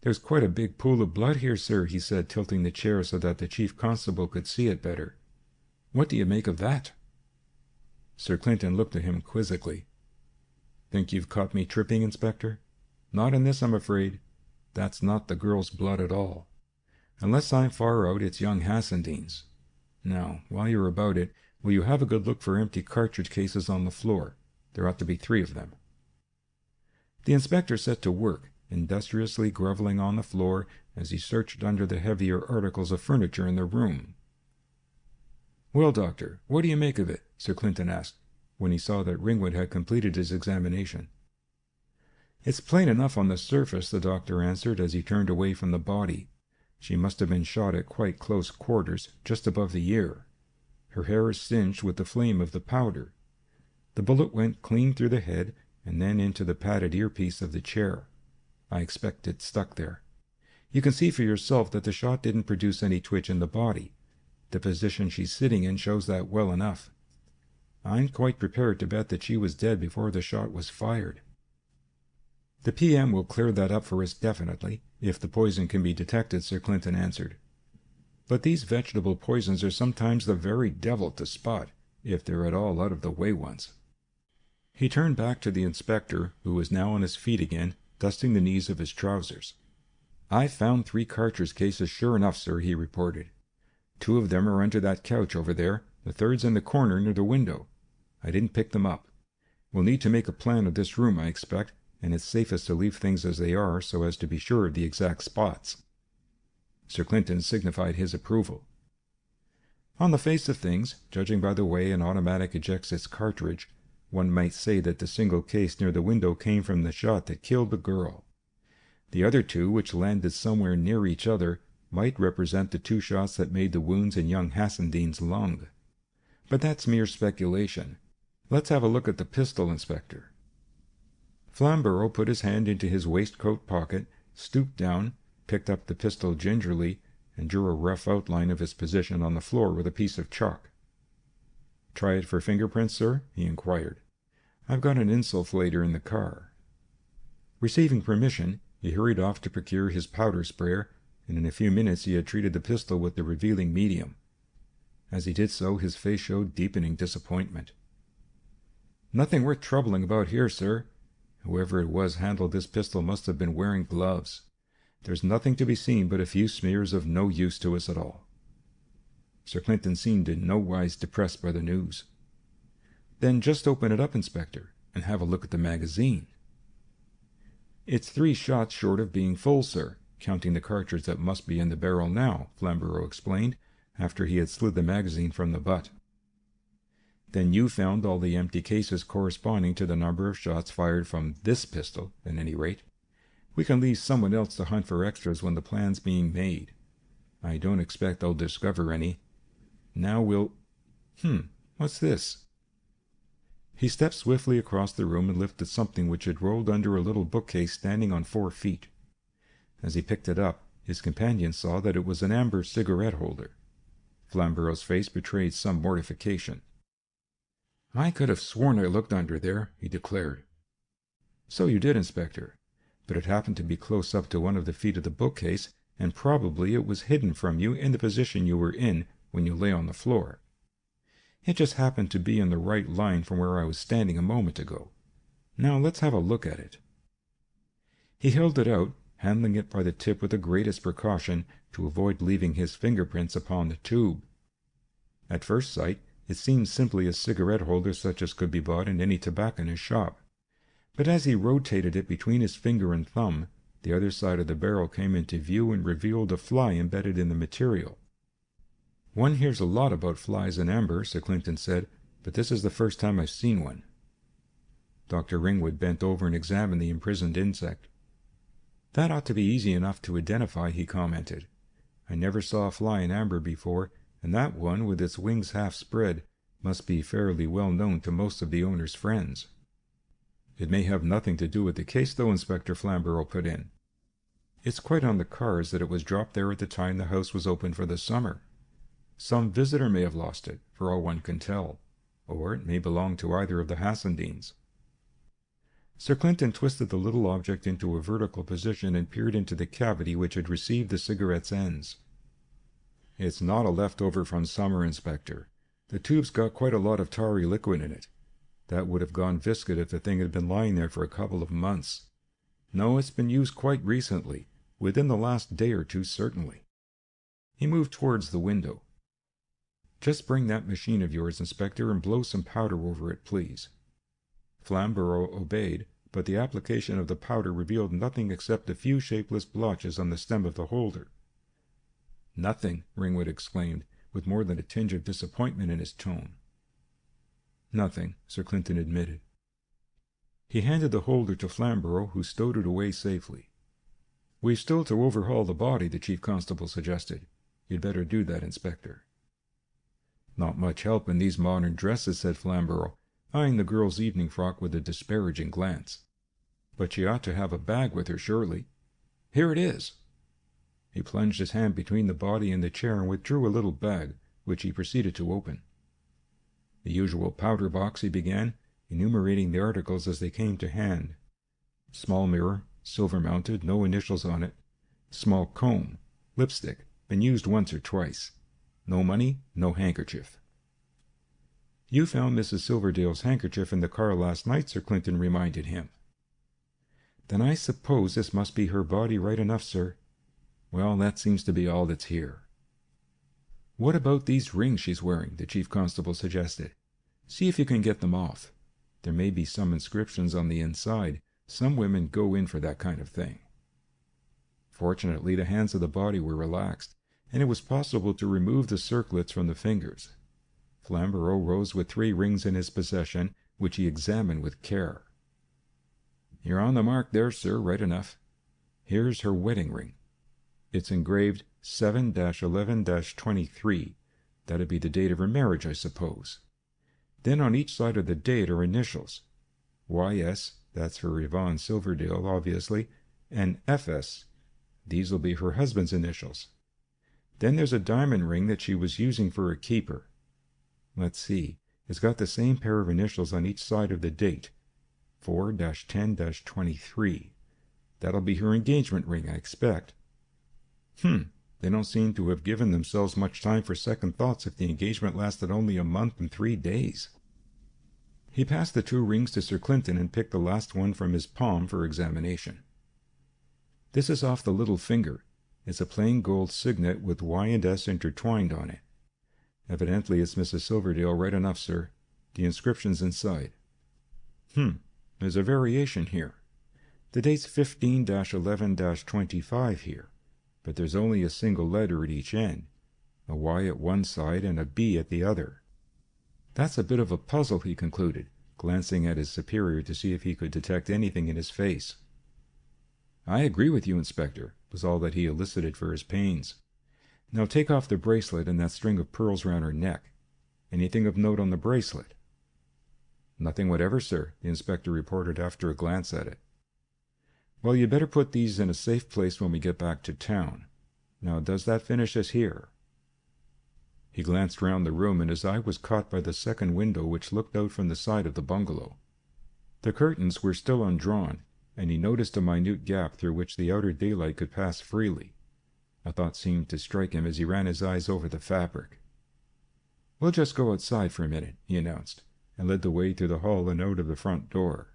"There's quite a big pool of blood here, sir," he said, tilting the chair so that the chief constable could see it better. "What do you make of that?" Sir Clinton looked at him quizzically. "Think you've caught me tripping, Inspector? Not in this, I'm afraid. That's not the girl's blood at all. Unless I'm far out, it's young Hassendean's. Now, while you're about it, will you have a good look for empty cartridge cases on the floor? There ought to be 3 of them." The inspector set to work, industriously grovelling on the floor as he searched under the heavier articles of furniture in the room. "Well, Doctor, what do you make of it?" Sir Clinton asked, when he saw that Ringwood had completed his examination. "It's plain enough on the surface," the doctor answered as he turned away from the body. "She must have been shot at quite close quarters, just above the ear. Her hair is singed with the flame of the powder. The bullet went clean through the head and then into the padded earpiece of the chair. I expect it stuck there. You can see for yourself that the shot didn't produce any twitch in the body. The position she's sitting in shows that well enough. I'm quite prepared to bet that she was dead before the shot was fired." "The PM will clear that up for us definitely, if the poison can be detected," Sir Clinton answered. "But these vegetable poisons are sometimes the very devil to spot, if they're at all out of the way ones." He turned back to the inspector, who was now on his feet again, dusting the knees of his trousers. "I found 3 cartridge cases sure enough, sir," he reported. 2 of them are under that couch over there. The 3rd's in the corner near the window. I didn't pick them up. We'll need to make a plan of this room, I expect, and it's safest to leave things as they are so as to be sure of the exact spots." Sir Clinton signified his approval. "On the face of things, judging by the way an automatic ejects its cartridge, one might say that the single case near the window came from the shot that killed the girl. The other 2, which landed somewhere near each other, might represent the 2 shots that made the wounds in young Hassendean's lung. But that's mere speculation. Let's have a look at the pistol, Inspector." Flamborough put his hand into his waistcoat pocket, stooped down, picked up the pistol gingerly, and drew a rough outline of its position on the floor with a piece of chalk. "Try it for fingerprints, sir?" he inquired. "I've got an insulflator in the car." Receiving permission, he hurried off to procure his powder sprayer, and in a few minutes he had treated the pistol with the revealing medium. As he did so, his face showed deepening disappointment. "Nothing worth troubling about here, sir. Whoever it was handled this pistol must have been wearing gloves. There's nothing to be seen but a few smears of no use to us at all." Sir Clinton seemed in no wise depressed by the news. "Then just open it up, Inspector, and have a look at the magazine." "It's 3 shots short of being full, sir, counting the cartridge that must be in the barrel now," Flamborough explained, after he had slid the magazine from the butt. "Then you found all the empty cases corresponding to the number of shots fired from this pistol, at any rate. We can leave someone else to hunt for extras when the plan's being made. I don't expect they'll discover any. Now we'll... What's this?" He stepped swiftly across the room and lifted something which had rolled under a little bookcase standing on 4 feet. As he picked it up, his companion saw that it was an amber cigarette holder. Flamborough's face betrayed some mortification. "I could have sworn I looked under there," he declared. "So you did, Inspector, but it happened to be close up to one of the feet of the bookcase, and probably it was hidden from you in the position you were in when you lay on the floor. It just happened to be in the right line from where I was standing a moment ago. Now let's have a look at it." He held it out, handling it by the tip with the greatest precaution to avoid leaving his fingerprints upon the tube. At first sight, it seemed simply a cigarette holder such as could be bought in any tobacconist's shop. But as he rotated it between his finger and thumb, the other side of the barrel came into view and revealed a fly embedded in the material. "One hears a lot about flies in amber," Sir Clinton said, "but this is the first time I've seen one." Dr. Ringwood bent over and examined the imprisoned insect. "That ought to be easy enough to identify," he commented. "I never saw a fly in amber before, and that one, with its wings half spread, must be fairly well known to most of the owner's friends." "It may have nothing to do with the case, though," Inspector Flamborough put in. "It's quite on the cards that it was dropped there at the time the house was open for the summer. Some visitor may have lost it, for all one can tell, or it may belong to either of the Hassendeans." Sir Clinton twisted the little object into a vertical position and peered into the cavity which had received the cigarette's ends. "It's not a leftover from summer, Inspector. The tube's got quite a lot of tarry liquid in it. That would have gone viscid if the thing had been lying there for a couple of months. No, it's been used quite recently, within the last day or two certainly." He moved towards the window. "Just bring that machine of yours, Inspector, and blow some powder over it, please." Flamborough obeyed, but the application of the powder revealed nothing except a few shapeless blotches on the stem of the holder. "Nothing," Ringwood exclaimed, with more than a tinge of disappointment in his tone. "Nothing," Sir Clinton admitted. He handed the holder to Flamborough, who stowed it away safely. "We've still to overhaul the body," the chief constable suggested. "You'd better do that, Inspector." "Not much help in these modern dresses," said Flamborough, eyeing the girl's evening frock with a disparaging glance. "But she ought to have a bag with her, surely. Here it is." He plunged his hand between the body and the chair and withdrew a little bag, which he proceeded to open. "The usual powder box," he began, enumerating the articles as they came to hand. "Small mirror, silver-mounted, no initials on it. Small comb, lipstick, been used once or twice. No money, no handkerchief." "You found Mrs. Silverdale's handkerchief in the car last night," Sir Clinton reminded him. "Then I suppose this must be her body right enough, sir. Well, that seems to be all that's here." "What about these rings she's wearing?" the chief constable suggested. "See if you can get them off. There may be some inscriptions on the inside. Some women go in for that kind of thing." Fortunately, the hands of the body were relaxed, and it was possible to remove the circlets from the fingers. Flamborough rose with 3 rings in his possession, which he examined with care. "You're on the mark there, sir, right enough. Here's her wedding ring. It's engraved 7-11-23. That'd be the date of her marriage, I suppose. Then on each side of the date are initials. YS, that's for Yvonne Silverdale, obviously, and FS. These'll be her husband's initials. Then there's a diamond ring that she was using for a keeper. Let's see, it's got the same pair of initials on each side of the date, 4-10-23. That'll be her engagement ring, I expect. They don't seem to have given themselves much time for second thoughts if the engagement lasted only a month and 3 days." He passed the 2 rings to Sir Clinton and picked the last one from his palm for examination. "This is off the little finger. It's a plain gold signet with Y and S intertwined on it. Evidently it's Mrs. Silverdale right enough, sir. The inscription's inside." There's a variation here. The date's 15-11-25 here, but there's only a single letter at each end, a Y at one side and a B at the other. "That's a bit of a puzzle," he concluded, glancing at his superior to see if he could detect anything in his face. "I agree with you, Inspector," was all that he elicited for his pains. "Now take off the bracelet and that string of pearls round her neck. Anything of note on the bracelet?" "Nothing whatever, sir," the inspector reported after a glance at it. "Well, you'd better put these in a safe place when we get back to town. Now, does that finish us here?" He glanced round the room, and his eye was caught by the second window which looked out from the side of the bungalow. The curtains were still undrawn, and he noticed a minute gap through which the outer daylight could pass freely. A thought seemed to strike him as he ran his eyes over the fabric. "We'll just go outside for a minute," he announced, and led the way through the hall and out of the front door.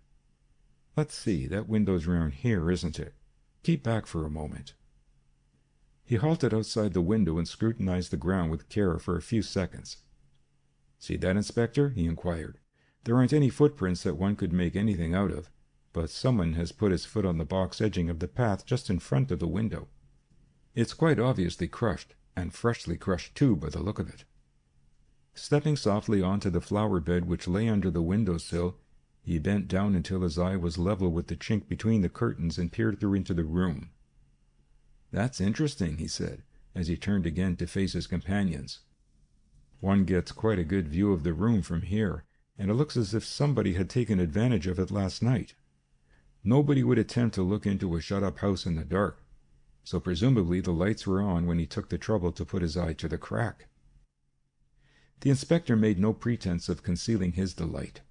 "Let's see, that window's round here, isn't it? Keep back for a moment." He halted outside the window and scrutinized the ground with care for a few seconds. "See that, Inspector?" he inquired. "There aren't any footprints that one could make anything out of, but someone has put his foot on the box edging of the path just in front of the window. It's quite obviously crushed, and freshly crushed too by the look of it." Stepping softly onto the flower bed which lay under the window-sill, he bent down until his eye was level with the chink between the curtains and peered through into the room. "That's interesting," he said, as he turned again to face his companions. "One gets quite a good view of the room from here, and it looks as if somebody had taken advantage of it last night. Nobody would attempt to look into a shut-up house in the dark, so presumably the lights were on when he took the trouble to put his eye to the crack." The inspector made no pretense of concealing his delight.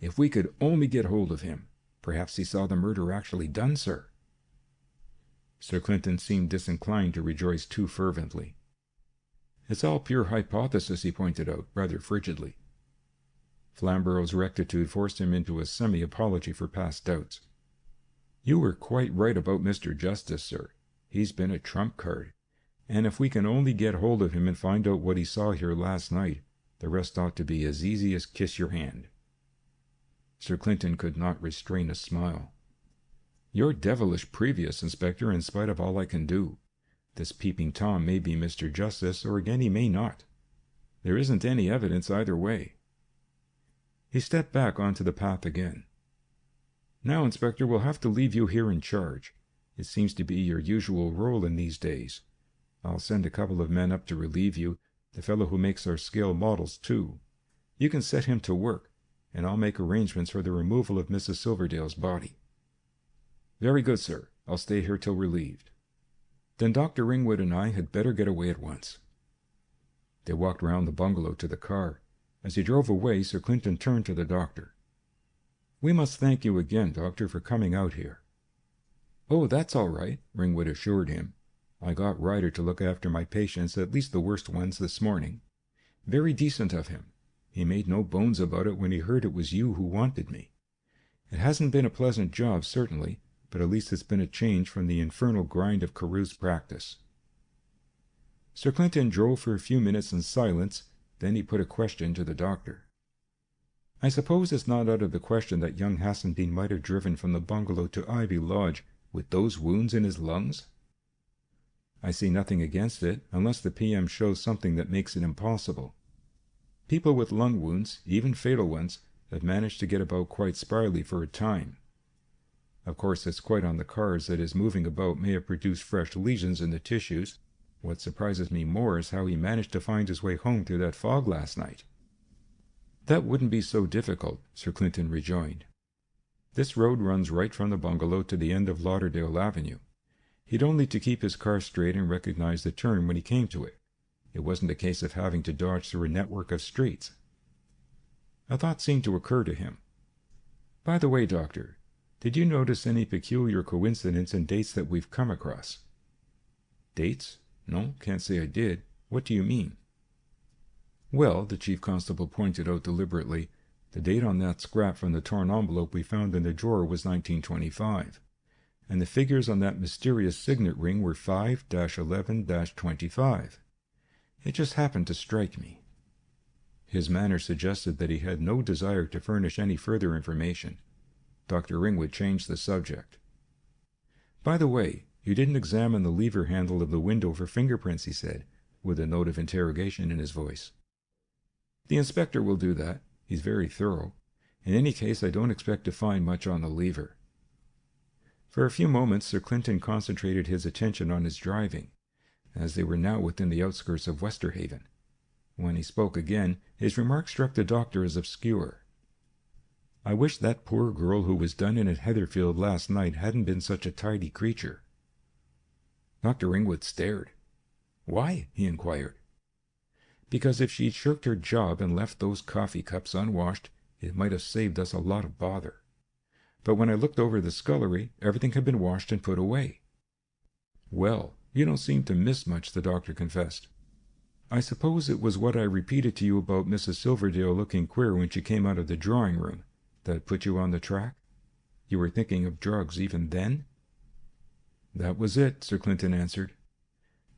"If we could only get hold of him. Perhaps he saw the murder actually done, sir." Sir Clinton seemed disinclined to rejoice too fervently. "It's all pure hypothesis," he pointed out, rather frigidly. Flamborough's rectitude forced him into a semi-apology for past doubts. "You were quite right about Mr. Justice, sir. He's been a trump card, and if we can only get hold of him and find out what he saw here last night, the rest ought to be as easy as kiss your hand." Sir Clinton could not restrain a smile. "You're devilish previous, Inspector, in spite of all I can do. This peeping Tom may be Mr. Justice, or again he may not. There isn't any evidence either way." He stepped back onto the path again. "Now, Inspector, we'll have to leave you here in charge. It seems to be your usual role in these days. I'll send a couple of men up to relieve you, the fellow who makes our scale models, too. You can set him to work, and I'll make arrangements for the removal of Mrs. Silverdale's body." "Very good, sir. I'll stay here till relieved." "Then Dr. Ringwood and I had better get away at once." They walked round the bungalow to the car. As he drove away, Sir Clinton turned to the doctor. "We must thank you again, Doctor, for coming out here." "Oh, that's all right," Ringwood assured him. "I got Ryder to look after my patients, at least the worst ones, this morning. Very decent of him. He made no bones about it when he heard it was you who wanted me. It hasn't been a pleasant job, certainly, but at least it's been a change from the infernal grind of Carew's practice." Sir Clinton drove for a few minutes in silence, then he put a question to the doctor. "I suppose it's not out of the question that young Hassendean might have driven from the bungalow to Ivy Lodge with those wounds in his lungs?" "I see nothing against it, unless the PM shows something that makes it impossible. People with lung wounds, even fatal ones, have managed to get about quite spryly for a time. Of course, it's quite on the cards that his moving about may have produced fresh lesions in the tissues. What surprises me more is how he managed to find his way home through that fog last night." "That wouldn't be so difficult," Sir Clinton rejoined. "This road runs right from the bungalow to the end of Lauderdale Avenue. He'd only to keep his car straight and recognize the turn when he came to it. It wasn't a case of having to dodge through a network of streets." A thought seemed to occur to him. "By the way, Doctor, did you notice any peculiar coincidence in dates that we've come across?" "Dates? No, can't say I did. What do you mean?" "Well," the chief constable pointed out deliberately, "the date on that scrap from the torn envelope we found in the drawer was 1925, and the figures on that mysterious signet ring were 5-11-25. It just happened to strike me." His manner suggested that he had no desire to furnish any further information. Dr. Ringwood changed the subject. "By the way, you didn't examine the lever handle of the window for fingerprints," he said, with a note of interrogation in his voice. "The inspector will do that. He's very thorough. In any case, I don't expect to find much on the lever." For a few moments Sir Clinton concentrated his attention on his driving, as they were now within the outskirts of Westerhaven. When he spoke again, his remark struck the doctor as obscure. I wish that poor girl who was done in at Heatherfield last night hadn't been such a tidy creature." Dr. Ringwood stared. "Why?" he inquired. "Because if she'd shirked her job and left those coffee cups unwashed, it might have saved us a lot of bother. But when I looked over the scullery, everything had been washed and put away." "Well, you don't seem to miss much," the doctor confessed. "I suppose it was what I repeated to you about Mrs. Silverdale looking queer when she came out of the drawing-room that put you on the track? You were thinking of drugs even then?" "That was it," Sir Clinton answered.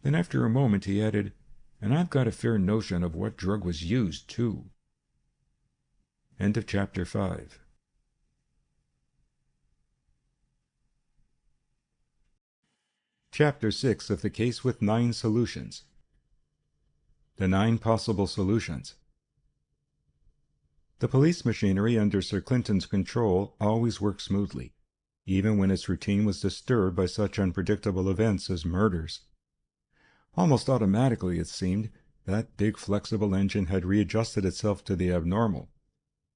Then after a moment he added, "And I've got a fair notion of what drug was used, too." End of chapter 5. Chapter 6 of the case with 9 solutions. The 9 possible solutions. The police machinery under Sir Clinton's control always worked smoothly, even when its routine was disturbed by such unpredictable events as murders. Almost automatically, it seemed, that big flexible engine had readjusted itself to the abnormal.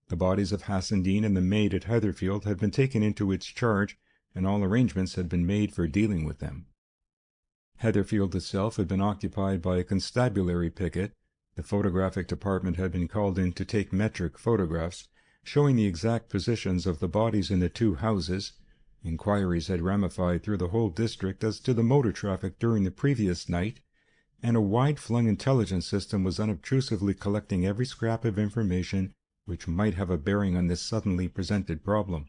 The bodies of Hassendean and the maid at Heatherfield had been taken into its charge, and all arrangements had been made for dealing with them. Heatherfield itself had been occupied by a constabulary picket. The photographic department had been called in to take metric photographs, showing the exact positions of the bodies in the 2 houses. Inquiries had ramified through the whole district as to the motor traffic during the previous night, and a wide-flung intelligence system was unobtrusively collecting every scrap of information which might have a bearing on this suddenly presented problem.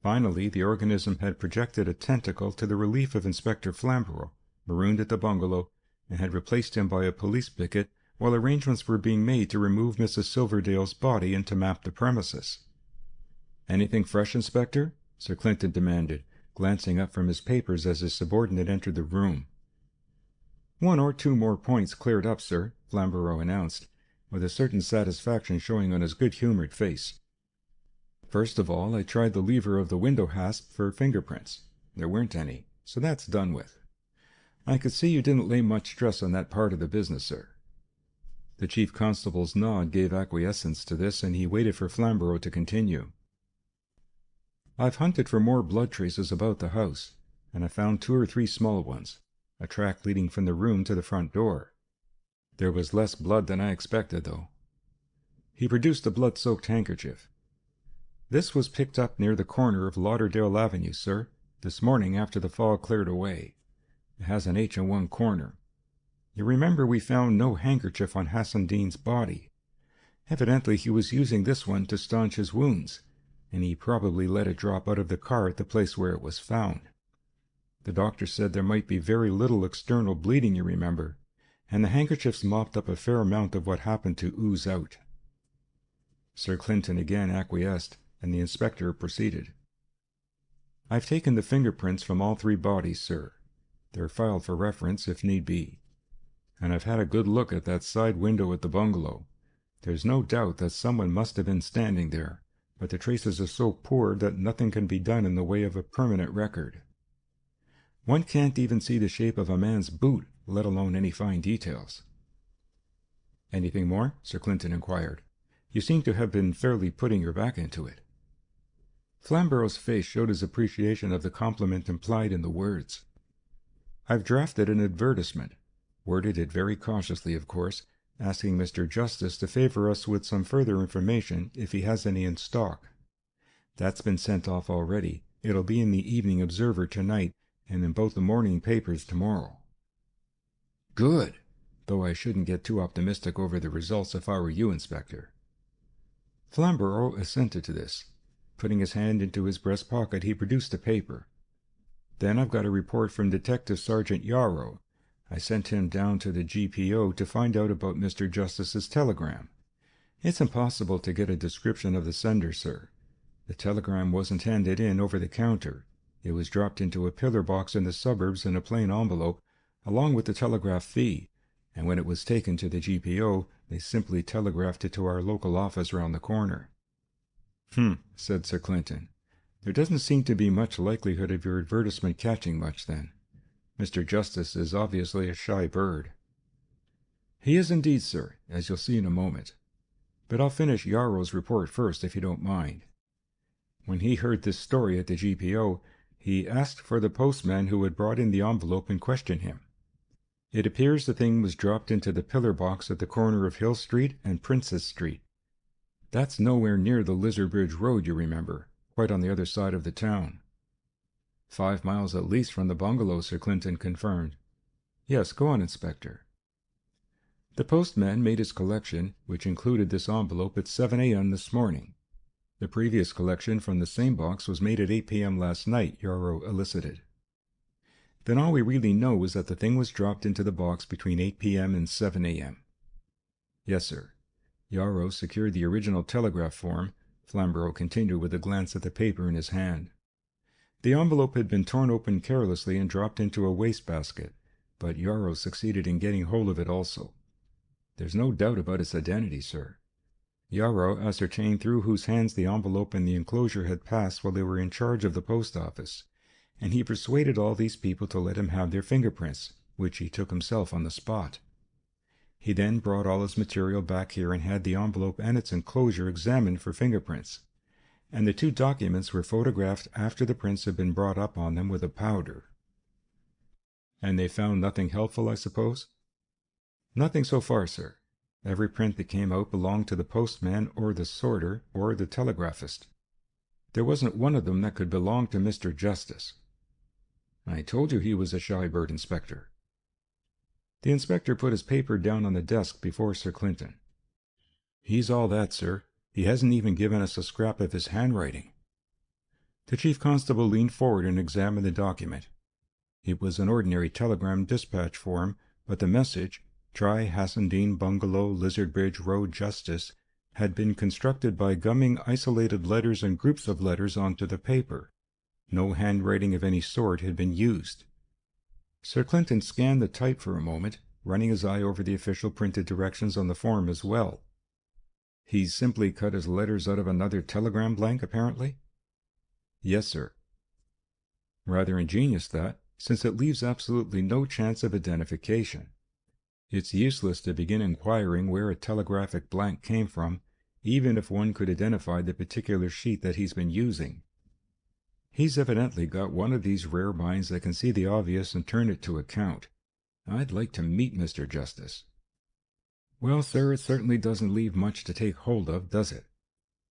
Finally, the organism had projected a tentacle to the relief of Inspector Flamborough, marooned at the bungalow, and had replaced him by a police picket while arrangements were being made to remove Mrs. Silverdale's body and to map the premises. "Anything fresh, Inspector?" Sir Clinton demanded, glancing up from his papers as his subordinate entered the room. "1 or 2 more points cleared up, sir," Flamborough announced, with a certain satisfaction showing on his good-humoured face. "First of all, I tried the lever of the window hasp for fingerprints. There weren't any, so that's done with. I could see you didn't lay much stress on that part of the business, sir." The chief constable's nod gave acquiescence to this, and he waited for Flamborough to continue. "I've hunted for more blood traces about the house, and I found 2 or 3 small ones, a track leading from the room to the front door. There was less blood than I expected, though." He produced a blood-soaked handkerchief. "This was picked up near the corner of Lauderdale Avenue, sir, this morning after the fog cleared away. It has an H in one corner. You remember we found no handkerchief on Hassendean's body. Evidently he was using this one to staunch his wounds, and he probably let it drop out of the car at the place where it was found. The doctor said there might be very little external bleeding, you remember, and the handkerchiefs mopped up a fair amount of what happened to ooze out." Sir Clinton again acquiesced, and the inspector proceeded. "I've taken the fingerprints from all 3 bodies, sir. They're filed for reference, if need be. And I've had a good look at that side window at the bungalow. There's no doubt that someone must have been standing there, but the traces are so poor that nothing can be done in the way of a permanent record. One can't even see the shape of a man's boot, let alone any fine details." "Anything more?" Sir Clinton inquired. "You seem to have been fairly putting your back into it." Flamborough's face showed his appreciation of the compliment implied in the words. "I've drafted an advertisement, worded it very cautiously, of course, asking Mr. Justice to favour us with some further information if he has any in stock. That's been sent off already. It'll be in the Evening Observer tonight, and in both the morning papers tomorrow." "Good! Though I shouldn't get too optimistic over the results if I were you, Inspector." Flamborough assented to this. Putting his hand into his breast pocket, he produced a paper. "Then I've got a report from Detective Sergeant Yarrow. I sent him down to the GPO to find out about Mr. Justice's telegram. It's impossible to get a description of the sender, sir. The telegram wasn't handed in over the counter. It was dropped into a pillar box in the suburbs in a plain envelope, along with the telegraph fee, and when it was taken to the GPO, they simply telegraphed it to our local office round the corner." Said Sir Clinton. "There doesn't seem to be much likelihood of your advertisement catching much, then. Mr. Justice is obviously a shy bird." "He is indeed, sir, as you'll see in a moment. but I'll finish Yarrow's report first, if you don't mind. When he heard this story at the GPO, he asked for the postman who had brought in the envelope and questioned him. It appears the thing was dropped into the pillar box at the corner of Hill Street and Princess Street. That's nowhere near the Lizardbridge Road, you remember, quite on the other side of the town. 5 miles at least from the bungalow, Sir Clinton confirmed. Yes, go on, Inspector. The postman made his collection, which included this envelope, at 7 a.m. this morning. The previous collection from the same box was made at 8 p.m. last night, Yarrow elicited. Then all we really know is that the thing was dropped into the box between 8 p.m. and 7 a.m. Yes, sir. Yarrow secured the original telegraph form. Flamborough continued with a glance at the paper in his hand. The envelope had been torn open carelessly and dropped into a wastebasket, but Yarrow succeeded in getting hold of it also. There's no doubt about its identity, sir. Yarrow ascertained through whose hands the envelope and the enclosure had passed while they were in charge of the post office, and he persuaded all these people to let him have their fingerprints, which he took himself on the spot. He then brought all his material back here and had the envelope and its enclosure examined for fingerprints, and the 2 documents were photographed after the prints had been brought up on them with a powder. And they found nothing helpful, I suppose? Nothing so far, sir. Every print that came out belonged to the postman or the sorter or the telegraphist. There wasn't one of them that could belong to Mr. Justice. I told you he was a shy bird, Inspector. The inspector put his paper down on the desk before Sir Clinton. He's all that, sir. He hasn't even given us a scrap of his handwriting. The chief constable leaned forward and examined the document. It was an ordinary telegram dispatch form, but the message, Try Hassendean Bungalow, Lizardbridge Road, Justice, had been constructed by gumming isolated letters and groups of letters onto the paper. No handwriting of any sort had been used. Sir Clinton scanned the type for a moment, running his eye over the official printed directions on the form as well. He's simply cut his letters out of another telegram blank, apparently? Yes, sir. Rather ingenious, that, since it leaves absolutely no chance of identification. It's useless to begin inquiring where a telegraphic blank came from, even if one could identify the particular sheet that he's been using. He's evidently got one of these rare minds that can see the obvious and turn it to account. I'd like to meet Mr. Justice. Well, sir, it certainly doesn't leave much to take hold of, does it?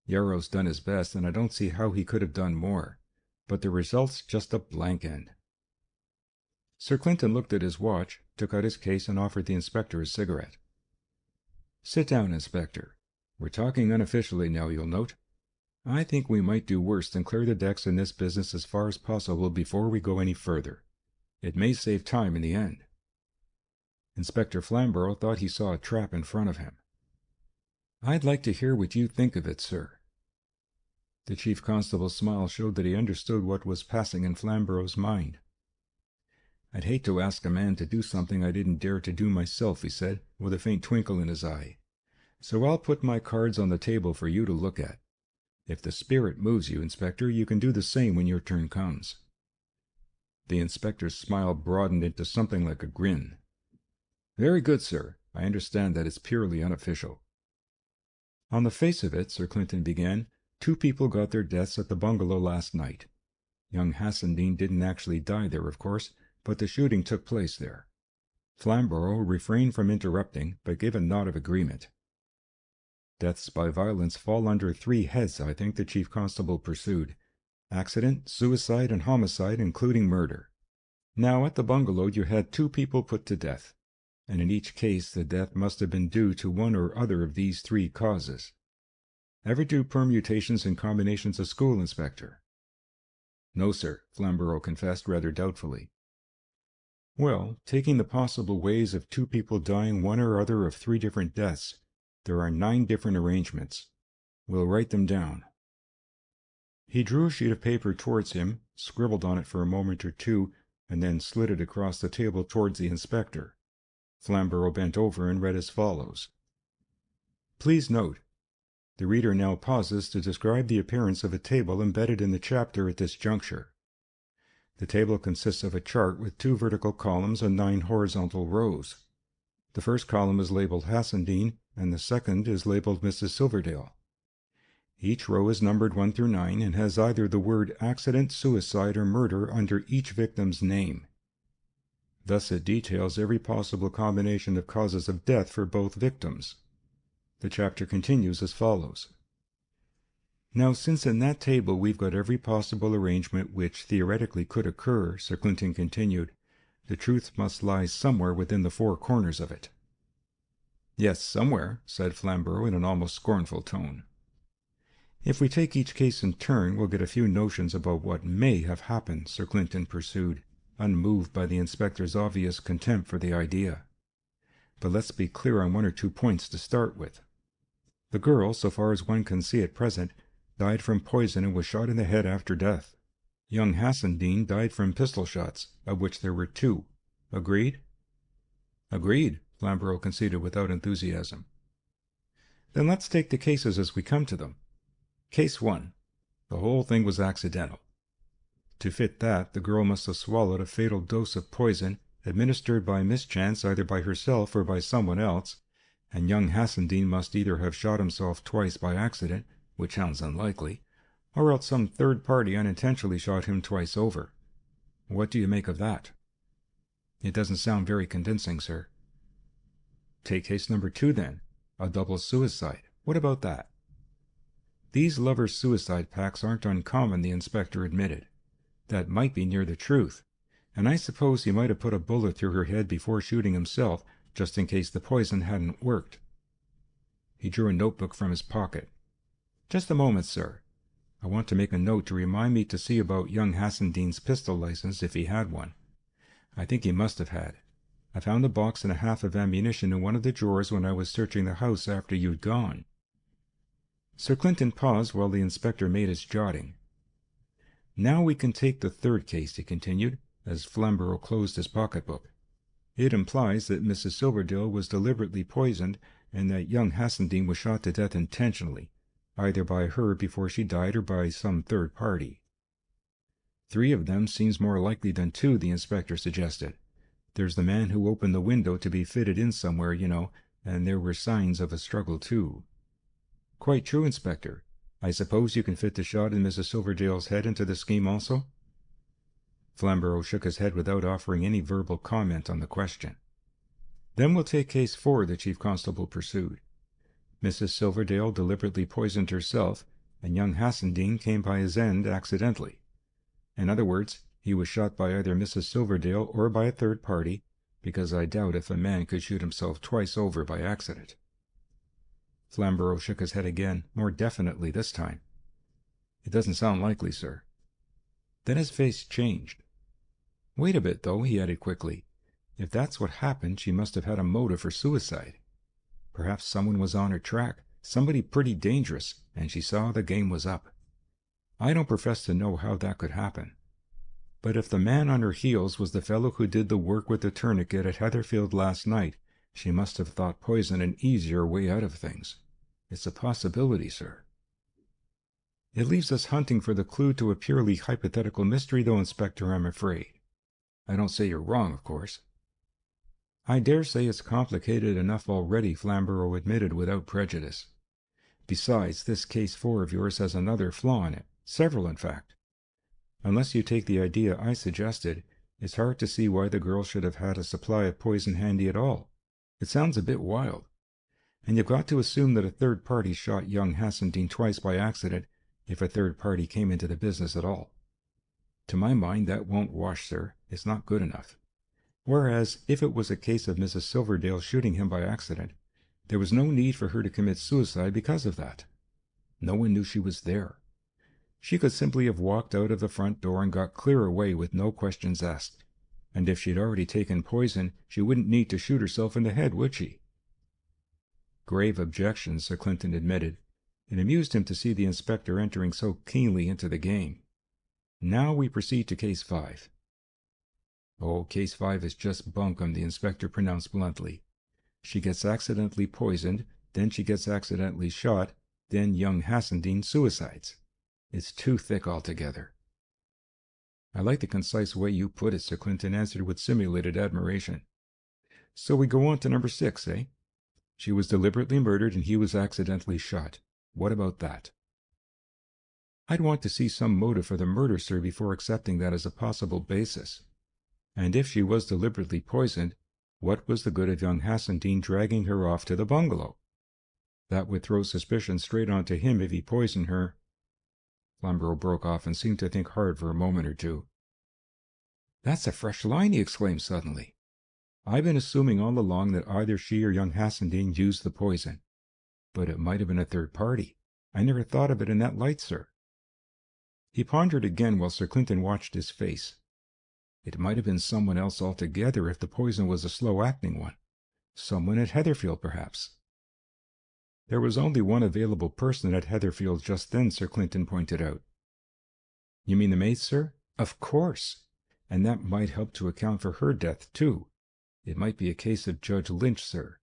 Yarrow's done his best, and I don't see how he could have done more. But the result's just a blank end. Sir Clinton looked at his watch, took out his case, and offered the inspector a cigarette. Sit down, Inspector. We're talking unofficially now, you'll note. I think we might do worse than clear the decks in this business as far as possible before we go any further. It may save time in the end. Inspector Flamborough thought he saw a trap in front of him. I'd like to hear what you think of it, sir. The chief constable's smile showed that he understood what was passing in Flamborough's mind. I'd hate to ask a man to do something I didn't dare to do myself, he said, with a faint twinkle in his eye. So I'll put my cards on the table for you to look at. If the spirit moves you, Inspector, you can do the same when your turn comes. The inspector's smile broadened into something like a grin. Very good, sir. I understand that it's purely unofficial. On the face of it, Sir Clinton began, 2 people got their deaths at the bungalow last night. Young Hassendean didn't actually die there, of course, but the shooting took place there. Flamborough refrained from interrupting, but gave a nod of agreement. Deaths by violence fall under 3 heads, I think, the chief constable pursued. Accident, suicide, and homicide, including murder. Now, at the bungalow you had 2 people put to death, and in each case the death must have been due to one or other of these 3 causes. Ever do permutations and combinations at school, Inspector? No, sir, Flamborough confessed rather doubtfully. Well, taking the possible ways of 2 people dying one or other of 3 different deaths, there are 9 different arrangements. We'll write them down. He drew a sheet of paper towards him, scribbled on it for a moment or 2, and then slid it across the table towards the inspector. Flamborough bent over and read as follows. Please note, the reader now pauses to describe the appearance of a table embedded in the chapter at this juncture. The table consists of a chart with 2 vertical columns and 9 horizontal rows. The first column is labeled Hassendean, and the second is labeled Mrs. Silverdale. Each row is numbered 1 through 9 and has either the word accident, suicide, or murder under each victim's name. Thus it details every possible combination of causes of death for both victims. The chapter continues as follows. Now, since in that table we've got every possible arrangement which theoretically could occur, Sir Clinton continued, the truth must lie somewhere within the 4 corners of it. Yes, somewhere, said Flamborough in an almost scornful tone. If we take each case in turn, we'll get a few notions about what may have happened, Sir Clinton pursued, unmoved by the inspector's obvious contempt for the idea. But let's be clear on 1 or 2 points to start with. The girl, so far as one can see at present, died from poison and was shot in the head after death. Young Hassendean died from pistol shots, of which there were 2. Agreed? Agreed, Flamborough conceded without enthusiasm. Then let's take the cases as we come to them. Case 1. The whole thing was accidental. To fit that, the girl must have swallowed a fatal dose of poison, administered by mischance either by herself or by someone else, and young Hassendean must either have shot himself twice by accident, which sounds unlikely, or else some third party unintentionally shot him twice over. What do you make of that? It doesn't sound very convincing, sir. Take case number 2, then. A double suicide. What about that? These lovers' suicide pacts aren't uncommon, the inspector admitted. That might be near the truth, and I suppose he might have put a bullet through her head before shooting himself, just in case the poison hadn't worked. He drew a notebook from his pocket. Just a moment, sir. I want to make a note to remind me to see about young Hassendean's pistol license if he had one. I think he must have had. I found a box and a half of ammunition in one of the drawers when I was searching the house after you'd gone. Sir Clinton paused while the inspector made his jotting. Now we can take the 3rd case, he continued, as Flamborough closed his pocketbook. It implies that Mrs. Silverdale was deliberately poisoned and that young Hassendean was shot to death intentionally, either by her before she died or by some third party. 3 of them seems more likely than 2, the inspector suggested. There's the man who opened the window to be fitted in somewhere, you know, and there were signs of a struggle, too. Quite true, Inspector. I suppose you can fit the shot in Mrs. Silverdale's head into the scheme also? Flamborough shook his head without offering any verbal comment on the question. Then we'll take case 4, the chief constable pursued. Mrs. Silverdale deliberately poisoned herself, and young Hassendean came by his end accidentally. In other words, he was shot by either Mrs. Silverdale or by a third party, because I doubt if a man could shoot himself twice over by accident. Flamborough shook his head again, more definitely this time. It doesn't sound likely, sir. Then his face changed. Wait a bit, though, he added quickly. If that's what happened, she must have had a motive for suicide. Perhaps someone was on her track, somebody pretty dangerous, and she saw the game was up. I don't profess to know how that could happen. But if the man on her heels was the fellow who did the work with the tourniquet at Heatherfield last night, she must have thought poison an easier way out of things. It's a possibility, sir. It leaves us hunting for the clue to a purely hypothetical mystery, though, Inspector, I'm afraid. I don't say you're wrong, of course. I dare say it's complicated enough already, Flamborough admitted without prejudice. Besides, this case 4 of yours has another flaw in it, several in fact. Unless you take the idea I suggested, it's hard to see why the girl should have had a supply of poison handy at all. It sounds a bit wild. And you've got to assume that a third party shot young Hassendean twice by accident, if a third party came into the business at all. To my mind, that won't wash, sir. It's not good enough. Whereas, if it was a case of Mrs. Silverdale shooting him by accident, there was no need for her to commit suicide because of that. No one knew she was there. She could simply have walked out of the front door and got clear away with no questions asked. And if she'd already taken poison, she wouldn't need to shoot herself in the head, would she? Grave objections, Sir Clinton admitted. It amused him to see the inspector entering so keenly into the game. Now we proceed to case 5. Oh, case 5 is just bunkum, the inspector pronounced bluntly. She gets accidentally poisoned, then she gets accidentally shot, then young Hassendean suicides. It's too thick altogether. I like the concise way you put it, Sir Clinton answered with simulated admiration. So we go on to number 6, eh? She was deliberately murdered and he was accidentally shot. What about that? I'd want to see some motive for the murder, sir, before accepting that as a possible basis. And if she was deliberately poisoned, what was the good of young Hassendean dragging her off to the bungalow? That would throw suspicion straight onto him if he poisoned her. Flamborough broke off and seemed to think hard for a moment or two. That's a fresh line, he exclaimed suddenly. I've been assuming all along that either she or young Hassendean used the poison. But it might have been a third party. I never thought of it in that light, sir. He pondered again while Sir Clinton watched his face. It might have been someone else altogether if the poison was a slow-acting one. Someone at Heatherfield, perhaps. There was only one available person at Heatherfield just then, Sir Clinton pointed out. You mean the maid, sir? Of course. And that might help to account for her death, too. It might be a case of Judge Lynch, sir.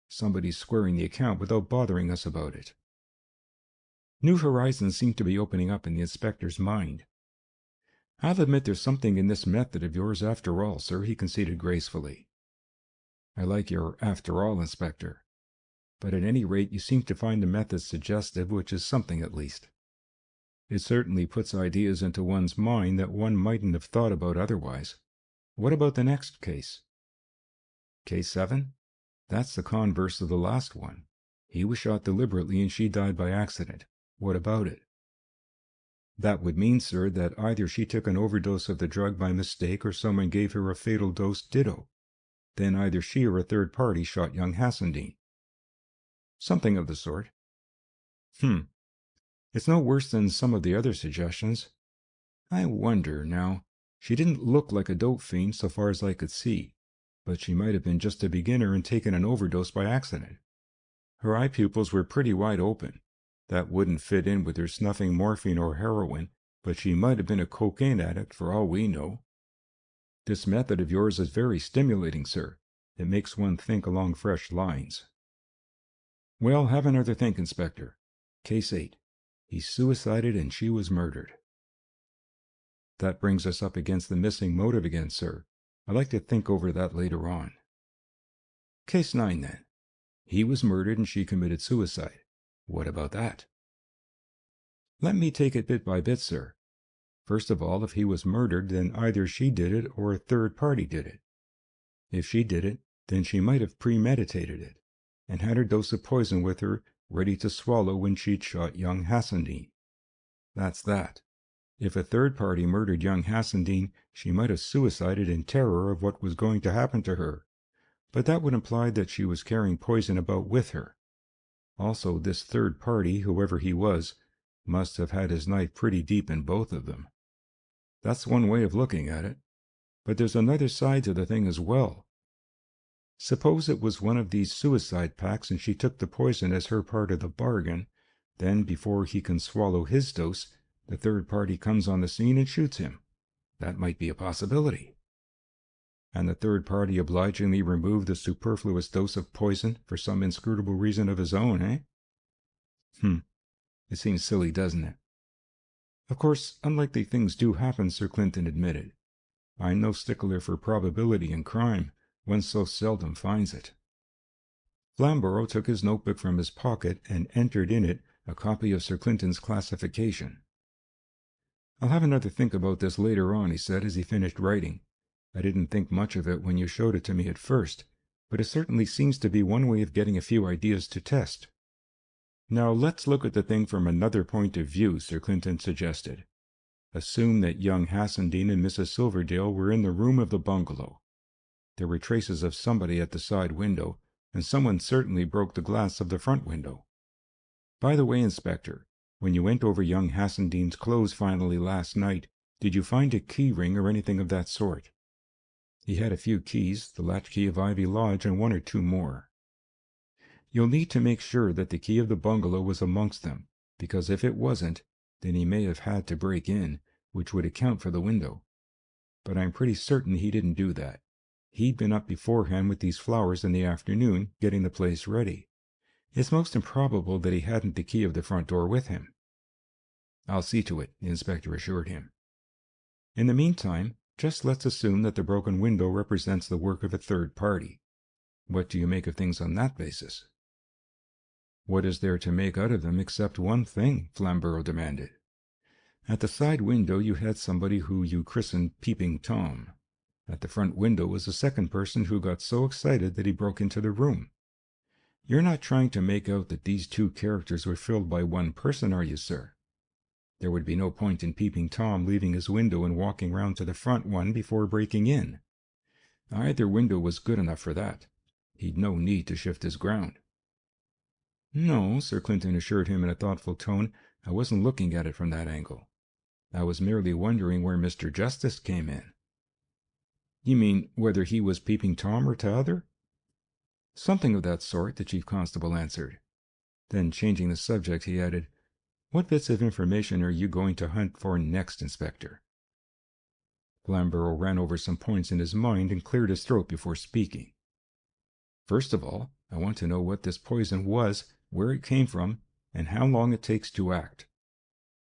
Somebody squaring the account without bothering us about it. New horizons seemed to be opening up in the inspector's mind. I'll admit there's something in this method of yours after all, sir, he conceded gracefully. I like your after all, Inspector. But at any rate you seem to find the method suggestive, which is something at least. It certainly puts ideas into one's mind that one mightn't have thought about otherwise. What about the next case? Case 7? That's the converse of the last one. He was shot deliberately and she died by accident. What about it? That would mean, sir, that either she took an overdose of the drug by mistake or someone gave her a fatal dose ditto. Then either she or a third party shot young Hassendean. Something of the sort. It's no worse than some of the other suggestions. I wonder, now, she didn't look like a dope fiend so far as I could see, but she might have been just a beginner and taken an overdose by accident. Her eye pupils were pretty wide open. That wouldn't fit in with her snuffing morphine or heroin, but she might have been a cocaine addict for all we know. This method of yours is very stimulating, sir. It makes one think along fresh lines. Well, have another think, Inspector. Case 8. He suicided and she was murdered. That brings us up against the missing motive again, sir. I'd like to think over that later on. Case 9, then. He was murdered and she committed suicide. What about that? Let me take it bit by bit, sir. First of all, if he was murdered, then either she did it or a third party did it. If she did it, then she might have premeditated it, and had her dose of poison with her, ready to swallow when she'd shot young Hassendean. That's that. If a third party murdered young Hassendean, she might have suicided in terror of what was going to happen to her, but that would imply that she was carrying poison about with her. Also, this third party, whoever he was, must have had his knife pretty deep in both of them. That's one way of looking at it, but there's another side to the thing as well. Suppose it was one of these suicide pacts and she took the poison as her part of the bargain, then before he can swallow his dose, the third party comes on the scene and shoots him. That might be a possibility. And the third party obligingly removed the superfluous dose of poison for some inscrutable reason of his own, eh? It seems silly, doesn't it? Of course, unlikely things do happen, Sir Clinton admitted. I'm no stickler for probability in crime. One so seldom finds it. Flamborough took his notebook from his pocket and entered in it a copy of Sir Clinton's classification. I'll have another think about this later on, he said as he finished writing. I didn't think much of it when you showed it to me at first, but it certainly seems to be one way of getting a few ideas to test. Now let's look at the thing from another point of view, Sir Clinton suggested. Assume that young Hassendean and Mrs. Silverdale were in the room of the bungalow. There were traces of somebody at the side window, and someone certainly broke the glass of the front window. By the way, Inspector, when you went over young Hassendean's clothes finally last night, did you find a key ring or anything of that sort? He had a few keys, the latchkey of Ivy Lodge and one or two more. You'll need to make sure that the key of the bungalow was amongst them, because if it wasn't, then he may have had to break in, which would account for the window. But I'm pretty certain he didn't do that. He'd been up beforehand with these flowers in the afternoon, getting the place ready. It's most improbable that he hadn't the key of the front door with him. I'll see to it, the inspector assured him. In the meantime, just let's assume that the broken window represents the work of a third party. What do you make of things on that basis? "What is there to make out of them except one thing?" Flamborough demanded. "At the side window you had somebody who you christened Peeping Tom. At the front window was a second person who got so excited that he broke into the room. You're not trying to make out that these two characters were filled by one person, are you, sir? There would be no point in Peeping Tom leaving his window and walking round to the front one before breaking in. Either window was good enough for that. He'd no need to shift his ground." "No," Sir Clinton assured him in a thoughtful tone, "I wasn't looking at it from that angle. I was merely wondering where Mr. Justice came in." "You mean whether he was Peeping Tom or t'other?" "Something of that sort," the chief constable answered. Then, changing the subject, he added, "What bits of information are you going to hunt for next, Inspector?" Flamborough ran over some points in his mind and cleared his throat before speaking. "First of all, I want to know what this poison was, where it came from, and how long it takes to act.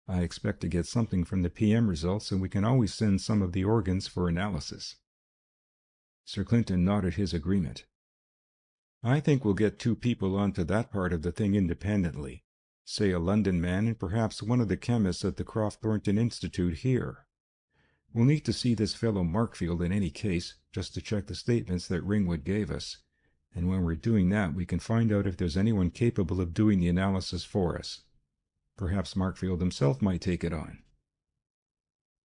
I expect to get something from the PM results, and we can always send some of the organs for analysis." Sir Clinton nodded his agreement. "I think we'll get two people onto that part of the thing independently, say a London man and perhaps one of the chemists at the Thornton Institute here. We'll need to see this fellow Markfield in any case, just to check the statements that Ringwood gave us, and when we're doing that we can find out if there's anyone capable of doing the analysis for us. Perhaps Markfield himself might take it on."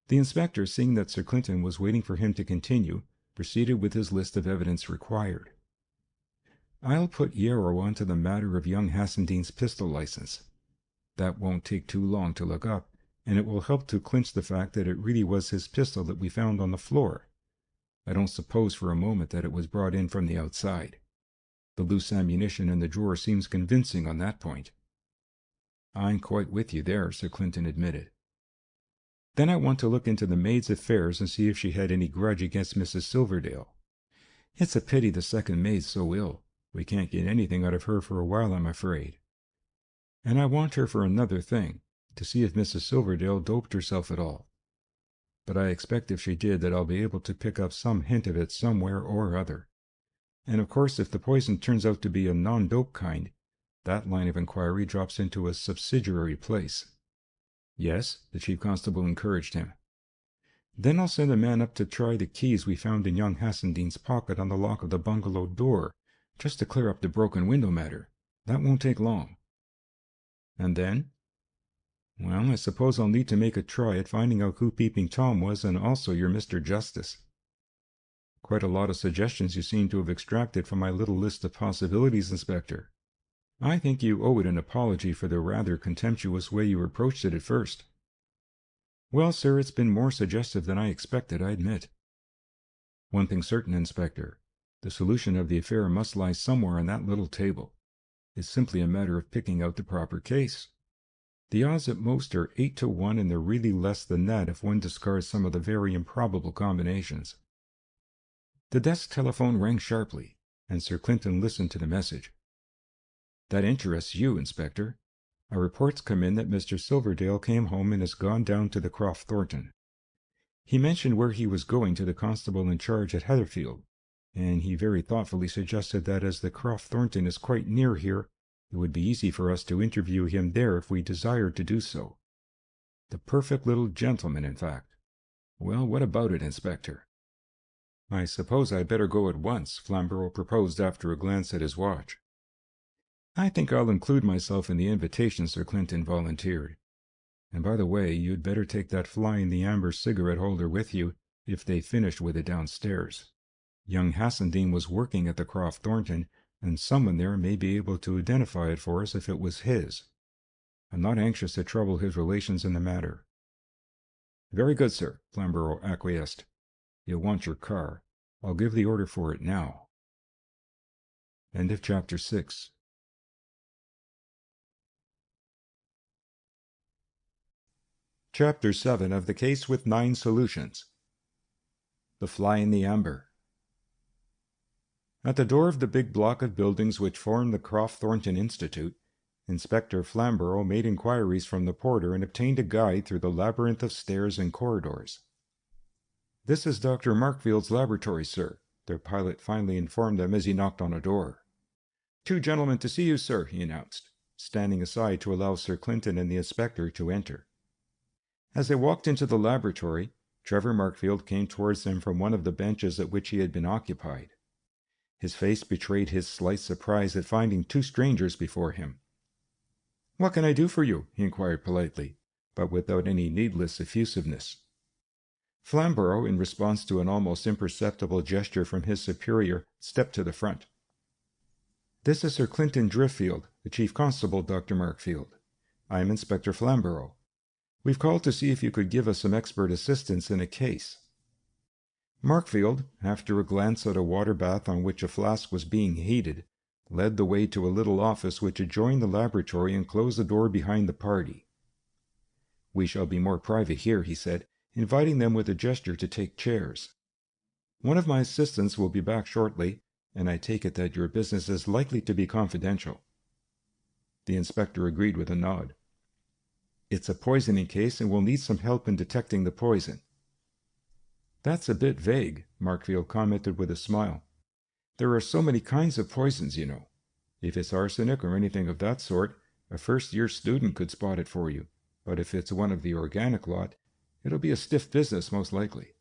The inspector, seeing that Sir Clinton was waiting for him to continue, proceeded with his list of evidence required. "I'll put Yarrow on to the matter of young Hassendean's pistol license. That won't take too long to look up, and it will help to clinch the fact that it really was his pistol that we found on the floor. I don't suppose for a moment that it was brought in from the outside. The loose ammunition in the drawer seems convincing on that point." "I'm quite with you there," Sir Clinton admitted. "Then I want to look into the maid's affairs and see if she had any grudge against Mrs. Silverdale. It's a pity the second maid's so ill. We can't get anything out of her for a while, I'm afraid. And I want her for another thing, to see if Mrs. Silverdale doped herself at all. But I expect if she did that I'll be able to pick up some hint of it somewhere or other. And of course if the poison turns out to be a non-dope kind, that line of inquiry drops into a subsidiary place." "Yes," the chief constable encouraged him. "Then I'll send a man up to try the keys we found in young Hassendean's pocket on the lock of the bungalow door, just to clear up the broken window matter. That won't take long." "And then?" "Well, I suppose I'll need to make a try at finding out who Peeping Tom was and also your Mr. Justice." "Quite a lot of suggestions you seem to have extracted from my little list of possibilities, Inspector. I think you owe it an apology for the rather contemptuous way you approached it at first." "Well, sir, it's been more suggestive than I expected, I admit." "One thing certain, Inspector. The solution of the affair must lie somewhere on that little table. It's simply a matter of picking out the proper case. The odds at most are 8-1, and they're really less than that if one discards some of the very improbable combinations." The desk telephone rang sharply, and Sir Clinton listened to the message. "That interests you, Inspector. A report's come in that Mr. Silverdale came home and has gone down to the Thornton. He mentioned where he was going to the constable in charge at Heatherfield, and he very thoughtfully suggested that as the Thornton is quite near here, it would be easy for us to interview him there if we desired to do so. The perfect little gentleman, in fact. Well, what about it, Inspector?" "I suppose I'd better go at once," Flamborough proposed after a glance at his watch. "I think I'll include myself in the invitation," Sir Clinton volunteered. "And by the way, you'd better take that fly-in-the-amber cigarette holder with you, if they've finished with it downstairs. Young Hassendean was working at the Thornton, and someone there may be able to identify it for us if it was his. I'm not anxious to trouble his relations in the matter." "Very good, sir," Flamborough acquiesced. "You'll want your car. I'll give the order for it now." End of Chapter 6. Chapter 7 of The Case with 9 Solutions. The Fly in the Amber. At the door of the big block of buildings which form the Thornton Institute, Inspector Flamborough made inquiries from the porter and obtained a guide through the labyrinth of stairs and corridors. "This is Dr. Markfield's laboratory, sir," their pilot finally informed them as he knocked on a door. "Two gentlemen to see you, sir," he announced. standing aside to allow Sir Clinton and the inspector to enter. As they walked into the laboratory, Trevor Markfield came towards them from one of the benches at which he had been occupied. His face betrayed his slight surprise at finding two strangers before him. "What can I do for you?" he inquired politely, but without any needless effusiveness. Flamborough, in response to an almost imperceptible gesture from his superior, stepped to the front. "This is Sir Clinton Driffield, the Chief Constable, Dr. Markfield. I am Inspector Flamborough. We've called to see if you could give us some expert assistance in a case." Markfield, after a glance at a water bath on which a flask was being heated, led the way to a little office which adjoined the laboratory and closed the door behind the party. "We shall be more private here," he said, inviting them with a gesture to take chairs. "One of my assistants will be back shortly, and I take it that your business is likely to be confidential." The inspector agreed with a nod. "It's a poisoning case, and we'll need some help in detecting the poison." "That's a bit vague," Markfield commented with a smile. "There are so many kinds of poisons, you know. If it's arsenic or anything of that sort, a first-year student could spot it for you, but if it's one of the organic lot, it'll be a stiff business most likely."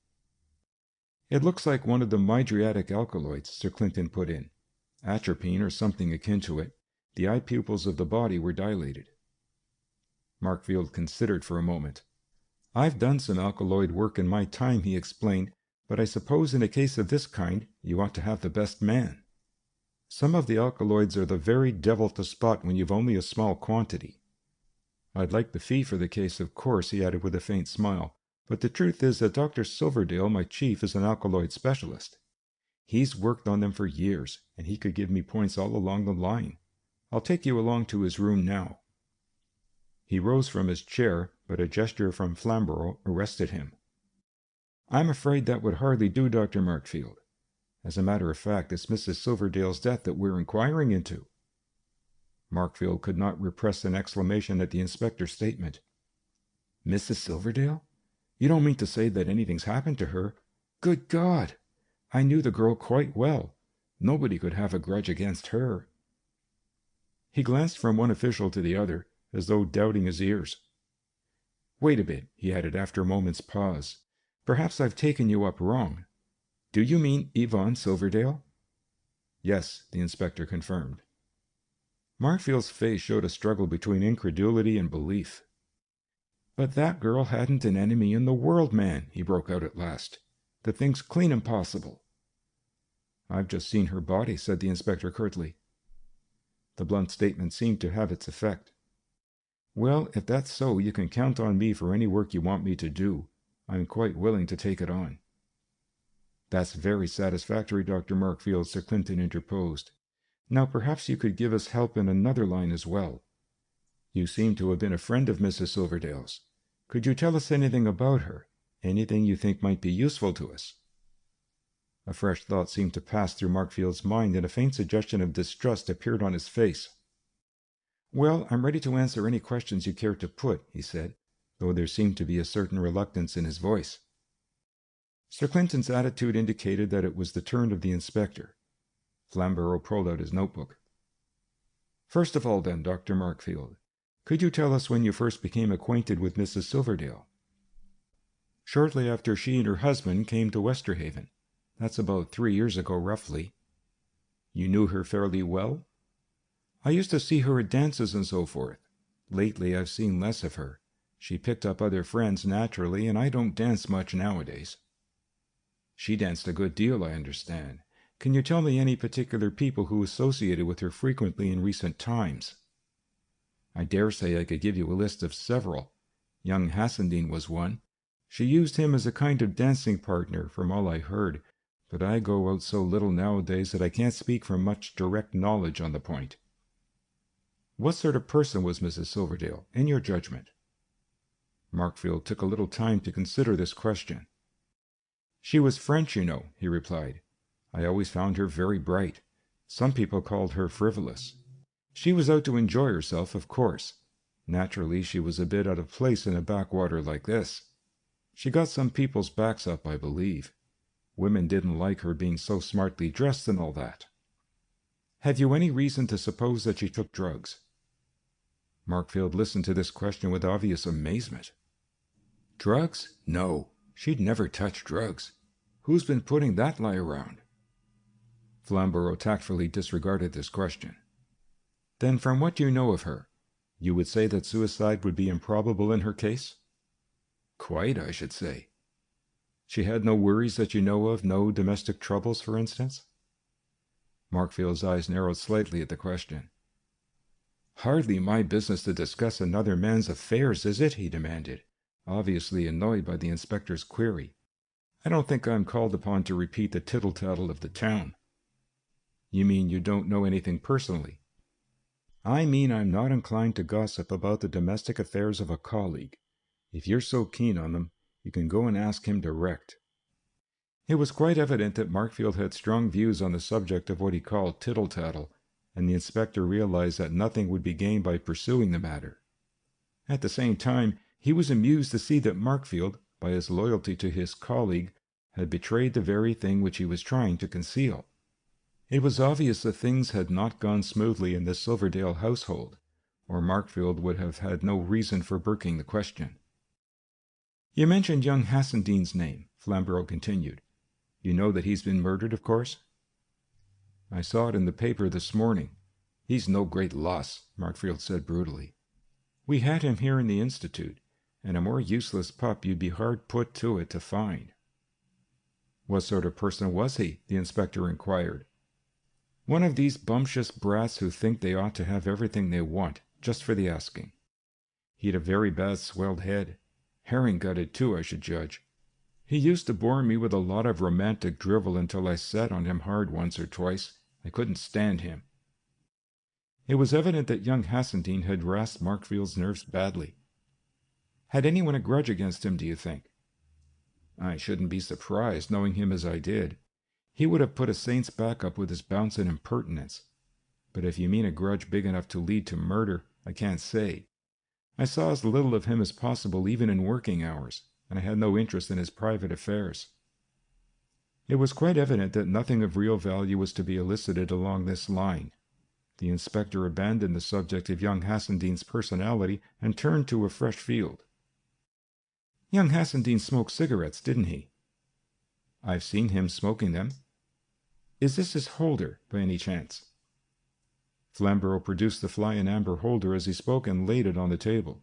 "It looks like one of the mydriatic alkaloids," Sir Clinton put in. "Atropine or something akin to it. The eye pupils of the body were dilated." Markfield considered for a moment. "I've done some alkaloid work in my time," he explained, "but I suppose in a case of this kind you ought to have the best man. Some of the alkaloids are the very devil to spot when you've only a small quantity. I'd like the fee for the case, of course," he added with a faint smile, "but the truth is that Dr. Silverdale, my chief, is an alkaloid specialist. He's worked on them for years, and he could give me points all along the line. I'll take you along to his room now." He rose from his chair, but a gesture from Flamborough arrested him. "I'm afraid that would hardly do, Dr. Markfield. As a matter of fact, it's Mrs. Silverdale's death that we're inquiring into." Markfield could not repress an exclamation at the inspector's statement. "Mrs. Silverdale? You don't mean to say that anything's happened to her? Good God! I knew the girl quite well. Nobody could have a grudge against her." He glanced from one official to the other, as though doubting his ears. "Wait a bit," he added after a moment's pause. "Perhaps I've taken you up wrong. Do you mean Yvonne Silverdale?" "Yes," the inspector confirmed. Markfield's face showed a struggle between incredulity and belief. "But that girl hadn't an enemy in the world, man," he broke out at last. "The thing's clean impossible." "I've just seen her body," said the inspector curtly. The blunt statement seemed to have its effect. "Well, if that's so, you can count on me for any work you want me to do. I'm quite willing to take it on." "That's very satisfactory, Dr. Markfield," Sir Clinton interposed. "Now perhaps you could give us help in another line as well. You seem to have been a friend of Mrs. Silverdale's. Could you tell us anything about her? Anything you think might be useful to us?" A fresh thought seemed to pass through Markfield's mind, and a faint suggestion of distrust appeared on his face. "Well, I'm ready to answer any questions you care to put," he said, though there seemed to be a certain reluctance in his voice. Sir Clinton's attitude indicated that it was the turn of the inspector. Flamborough pulled out his notebook. "First of all, then, Dr. Markfield, could you tell us when you first became acquainted with Mrs. Silverdale?" "Shortly after she and her husband came to Westerhaven. That's about 3 years ago, roughly." "You knew her fairly well?" "I used to see her at dances and so forth. Lately I've seen less of her. She picked up other friends naturally, and I don't dance much nowadays." "She danced a good deal, I understand. Can you tell me any particular people who associated with her frequently in recent times?" "I dare say I could give you a list of several. Young Hassendean was one. She used him as a kind of dancing partner, from all I heard, but I go out so little nowadays that I can't speak from much direct knowledge on the point." "What sort of person was Mrs. Silverdale, in your judgment?" Markfield took a little time to consider this question. "She was French, you know," he replied. "I always found her very bright. Some people called her frivolous. She was out to enjoy herself, of course. Naturally, she was a bit out of place in a backwater like this. She got some people's backs up, I believe. Women didn't like her being so smartly dressed and all that." "Have you any reason to suppose that she took drugs?" Markfield listened to this question with obvious amazement. Drugs? No, she'd never touch drugs. Who's been putting that lie around? Flamborough tactfully disregarded this question. Then from what you know of her, you would say that suicide would be improbable in her case? Quite, I should say. She had no worries that you know of, no domestic troubles, for instance? Markfield's eyes narrowed slightly at the question. Hardly my business to discuss another man's affairs, is it? He demanded, obviously annoyed by the inspector's query. I don't think I'm called upon to repeat the tittle-tattle of the town. You mean you don't know anything personally? I mean I'm not inclined to gossip about the domestic affairs of a colleague. If you're so keen on them, you can go and ask him direct. It was quite evident that Markfield had strong views on the subject of what he called tittle-tattle, and the inspector realized that nothing would be gained by pursuing the matter. At the same time, he was amused to see that Markfield, by his loyalty to his colleague, had betrayed the very thing which he was trying to conceal. It was obvious that things had not gone smoothly in the Silverdale household, or Markfield would have had no reason for burking the question. You mentioned young Hassendean's name, Flamborough continued. You know that he's been murdered, of course? I saw it in the paper this morning. He's no great loss, Markfield said brutally. We had him here in the Institute, and a more useless pup you'd be hard put to it to find. What sort of person was he? The inspector inquired. One of these bumptious brats who think they ought to have everything they want, just for the asking. He'd a very bad swelled head. Herring-gutted, too, I should judge. He used to bore me with a lot of romantic drivel until I sat on him hard once or twice. I couldn't stand him. It was evident that young Hassendean had rasped Markfield's nerves badly. Had anyone a grudge against him, do you think? I shouldn't be surprised, knowing him as I did. He would have put a saint's back up with his bounce and impertinence. But if you mean a grudge big enough to lead to murder, I can't say. I saw as little of him as possible even in working hours, and I had no interest in his private affairs. It was quite evident that nothing of real value was to be elicited along this line. The inspector abandoned the subject of young Hassendean's personality and turned to a fresh field. Young Hassendean smoked cigarettes, didn't he? I've seen him smoking them. Is this his holder, by any chance? Flamborough produced the fly-and-amber holder as he spoke and laid it on the table.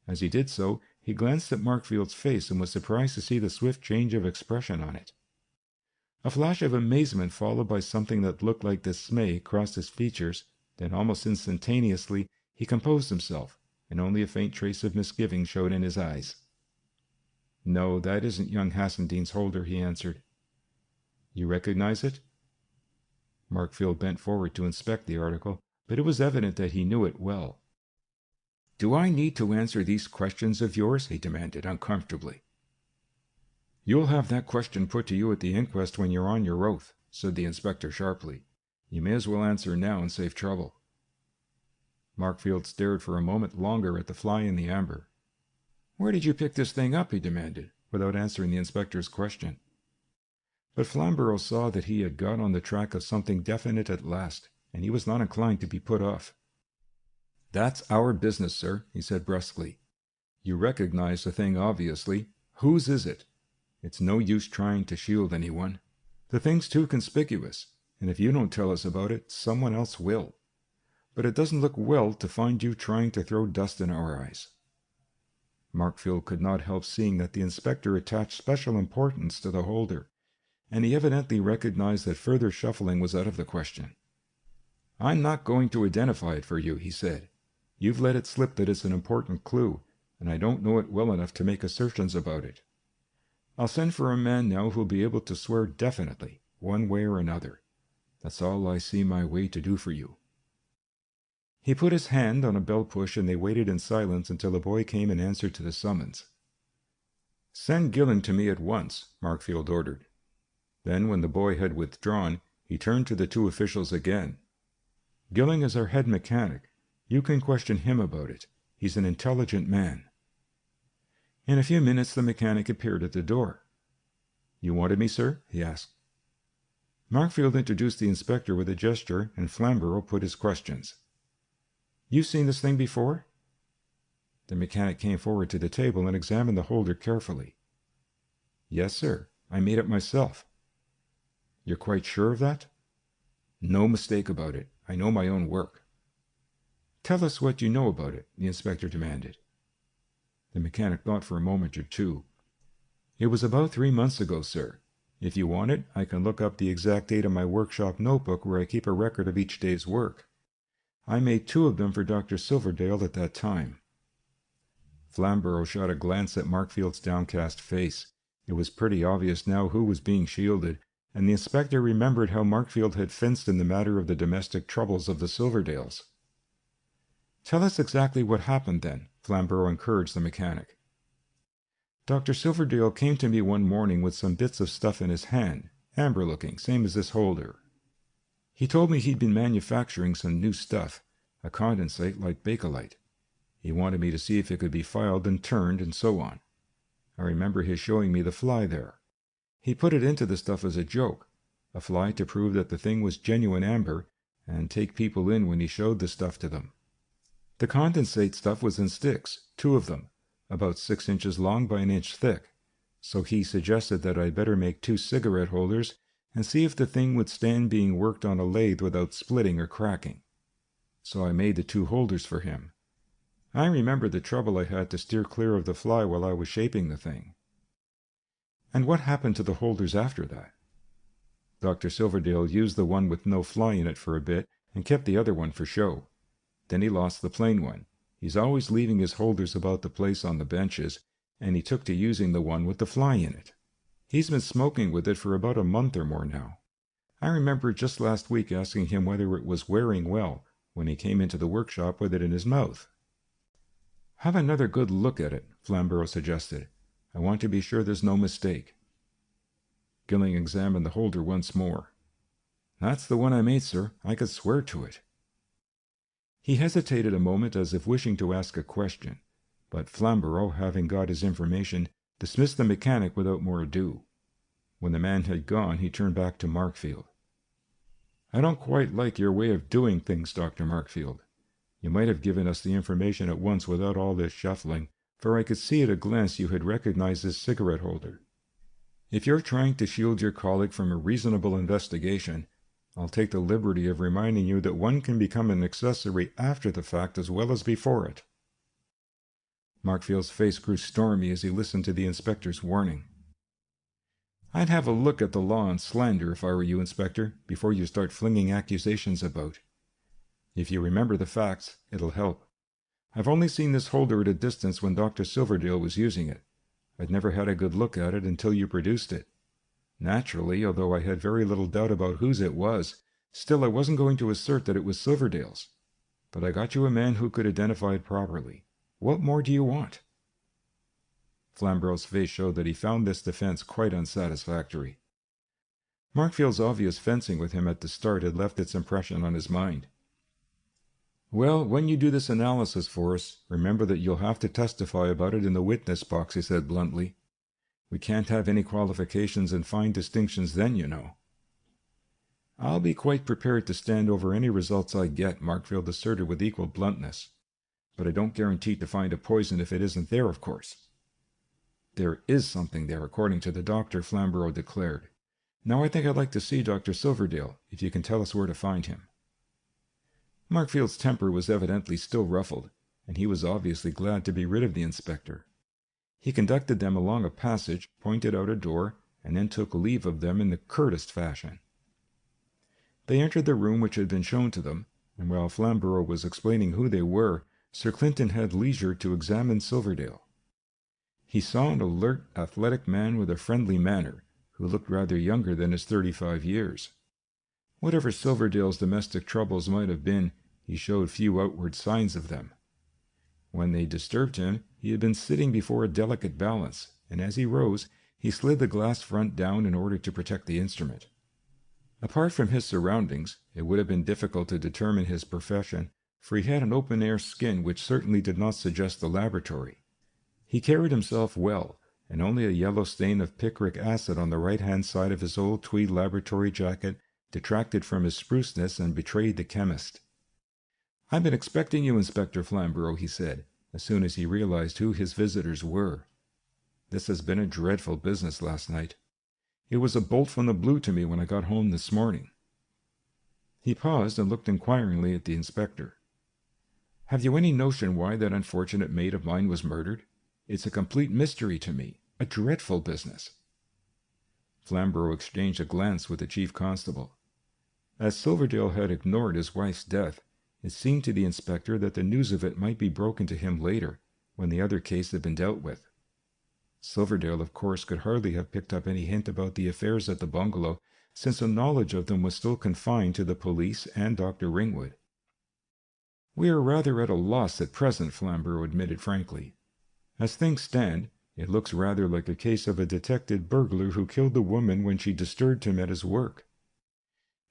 As he did so, he glanced at Markfield's face and was surprised to see the swift change of expression on it. A flash of amazement followed by something that looked like dismay crossed his features, then almost instantaneously he composed himself, and only a faint trace of misgiving showed in his eyes. No, that isn't young Hassendean's holder, he answered. You recognize it? Markfield bent forward to inspect the article, but it was evident that he knew it well. Do I need to answer these questions of yours? He demanded uncomfortably. You'll have that question put to you at the inquest when you're on your oath, said the inspector sharply. You may as well answer now and save trouble. Markfield stared for a moment longer at the fly in the amber. Where did you pick this thing up? He demanded, without answering the inspector's question. But Flamborough saw that he had got on the track of something definite at last, and he was not inclined to be put off. That's our business, sir, he said brusquely. You recognize the thing, obviously. Whose is it? It's no use trying to shield anyone. The thing's too conspicuous, and if you don't tell us about it, someone else will. But it doesn't look well to find you trying to throw dust in our eyes. Markfield could not help seeing that the inspector attached special importance to the holder, and he evidently recognized that further shuffling was out of the question. I'm not going to identify it for you, he said. You've let it slip that it's an important clue, and I don't know it well enough to make assertions about it. I'll send for a man now who'll be able to swear definitely, one way or another. That's all I see my way to do for you. He put his hand on a bell-push, and they waited in silence until a boy came in answer to the summons. Send Gilling to me at once, Markfield ordered. Then, when the boy had withdrawn, he turned to the two officials again. Gilling is our head mechanic. You can question him about it. He's an intelligent man. In a few minutes the mechanic appeared at the door. You wanted me, sir? He asked. Markfield introduced the inspector with a gesture, and Flamborough put his questions. You seen this thing before?" The mechanic came forward to the table and examined the holder carefully. "Yes, sir. I made it myself." "You're quite sure of that?" "No mistake about it. I know my own work." "Tell us what you know about it," the inspector demanded. The mechanic thought for a moment or two. "It was about 3 months ago, sir. If you want it, I can look up the exact date in my workshop notebook where I keep a record of each day's work. I made 2 of them for Dr. Silverdale at that time." Flamborough shot a glance at Markfield's downcast face. It was pretty obvious now who was being shielded, and the inspector remembered how Markfield had fenced in the matter of the domestic troubles of the Silverdales. "Tell us exactly what happened then," Flamborough encouraged the mechanic. "Dr. Silverdale came to me one morning with some bits of stuff in his hand, amber-looking, same as this holder. He told me he'd been manufacturing some new stuff, a condensate like bakelite. He wanted me to see if it could be filed and turned and so on. I remember his showing me the fly there. He put it into the stuff as a joke, a fly to prove that the thing was genuine amber and take people in when he showed the stuff to them. The condensate stuff was in sticks, 2 of them, about 6 inches long by an inch thick, so he suggested that I'd better make 2 cigarette holders and see if the thing would stand being worked on a lathe without splitting or cracking. So I made the 2 holders for him. I remember the trouble I had to steer clear of the fly while I was shaping the thing." "And what happened to the holders after that?" "Dr. Silverdale used the one with no fly in it for a bit and kept the other one for show. Then he lost the plain one. He's always leaving his holders about the place on the benches, and he took to using the one with the fly in it. He's been smoking with it for about a month or more now. I remember just last week asking him whether it was wearing well when he came into the workshop with it in his mouth." "Have another good look at it," Flamborough suggested. "I want to be sure there's no mistake." Gilling examined the holder once more. "That's the one I made, sir. I could swear to it." He hesitated a moment as if wishing to ask a question, but Flamborough, having got his information, dismissed the mechanic without more ado. When the man had gone, he turned back to Markfield. "I don't quite like your way of doing things, Dr. Markfield. You might have given us the information at once without all this shuffling, for I could see at a glance you had recognized this cigarette holder. If you're trying to shield your colleague from a reasonable investigation, I'll take the liberty of reminding you that one can become an accessory after the fact as well as before it." Markfield's face grew stormy as he listened to the inspector's warning. "I'd have a look at the law on slander if I were you, Inspector, before you start flinging accusations about. If you remember the facts, it'll help. I've only seen this holder at a distance when Dr. Silverdale was using it. I'd never had a good look at it until you produced it. Naturally, although I had very little doubt about whose it was, still I wasn't going to assert that it was Silverdale's. But I got you a man who could identify it properly. What more do you want?" Flamborough's face showed that he found this defense quite unsatisfactory. Markfield's obvious fencing with him at the start had left its impression on his mind. "Well, when you do this analysis for us, remember that you'll have to testify about it in the witness box," he said bluntly. "We can't have any qualifications and fine distinctions then, you know." "I'll be quite prepared to stand over any results I get," Markfield asserted with equal bluntness. "But I don't guarantee to find a poison if it isn't there, of course." "There is something there, according to the doctor," Flamborough declared. "Now I think I'd like to see Dr. Silverdale, if you can tell us where to find him." Markfield's temper was evidently still ruffled, and he was obviously glad to be rid of the inspector. He conducted them along a passage, pointed out a door, and then took leave of them in the curtest fashion. They entered the room which had been shown to them, and while Flamborough was explaining who they were, Sir Clinton had leisure to examine Silverdale. He saw an alert, athletic man with a friendly manner, who looked rather younger than his 35 years. Whatever Silverdale's domestic troubles might have been, he showed few outward signs of them. When they disturbed him, he had been sitting before a delicate balance, and as he rose, he slid the glass front down in order to protect the instrument. Apart from his surroundings, it would have been difficult to determine his profession, for he had an open-air skin which certainly did not suggest the laboratory. He carried himself well, and only a yellow stain of picric acid on the right-hand side of his old tweed laboratory jacket detracted from his spruceness and betrayed the chemist. "I've been expecting you, Inspector Flamborough," he said, as soon as he realized who his visitors were. "This has been a dreadful business last night. It was a bolt from the blue to me when I got home this morning." He paused and looked inquiringly at the inspector. "Have you any notion why that unfortunate maid of mine was murdered? It's a complete mystery to me. A dreadful business." Flamborough exchanged a glance with the chief constable. As Silverdale had ignored his wife's death, it seemed to the inspector that the news of it might be broken to him later, when the other case had been dealt with. Silverdale, of course, could hardly have picked up any hint about the affairs at the bungalow, since the knowledge of them was still confined to the police and Dr. Ringwood. "We are rather at a loss at present," Flamborough admitted frankly. "As things stand, it looks rather like a case of a detected burglar who killed the woman when she disturbed him at his work.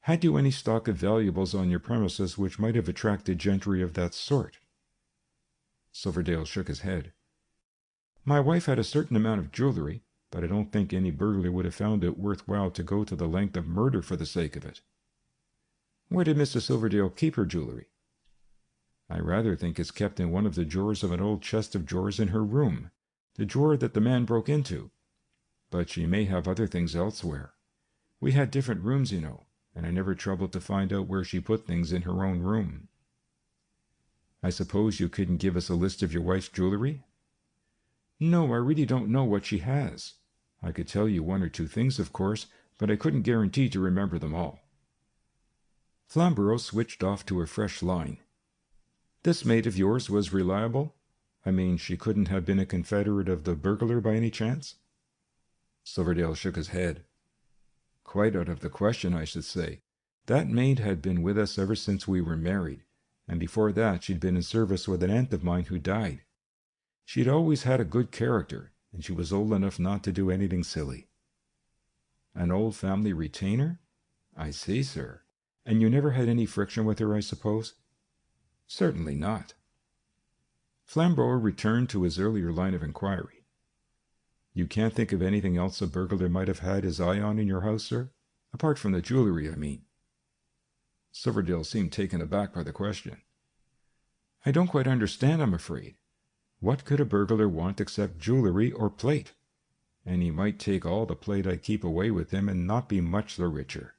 Had you any stock of valuables on your premises which might have attracted gentry of that sort?" Silverdale shook his head. "My wife had a certain amount of jewellery, but I don't think any burglar would have found it worth while to go to the length of murder for the sake of it." "Where did Mrs. Silverdale keep her jewellery?" "I rather think it's kept in one of the drawers of an old chest of drawers in her room, the drawer that the man broke into. But she may have other things elsewhere. We had different rooms, you know, and I never troubled to find out where she put things in her own room." "I suppose you couldn't give us a list of your wife's jewellery?" "No, I really don't know what she has. I could tell you one or two things, of course, but I couldn't guarantee to remember them all." Flamborough switched off to a fresh line. "This maid of yours was reliable? I mean, she couldn't have been a confederate of the burglar by any chance?" Silverdale shook his head. "Quite out of the question, I should say. That maid had been with us ever since we were married, and before that she'd been in service with an aunt of mine who died. She'd always had a good character, and she was old enough not to do anything silly." "An old family retainer? I see, sir. And you never had any friction with her, I suppose?" "Certainly not." Flamborough returned to his earlier line of inquiry. "You can't think of anything else a burglar might have had his eye on in your house, sir? Apart from the jewellery, I mean." Silverdale seemed taken aback by the question. "I don't quite understand, I'm afraid. What could a burglar want except jewellery or plate? And he might take all the plate I keep away with him and not be much the richer."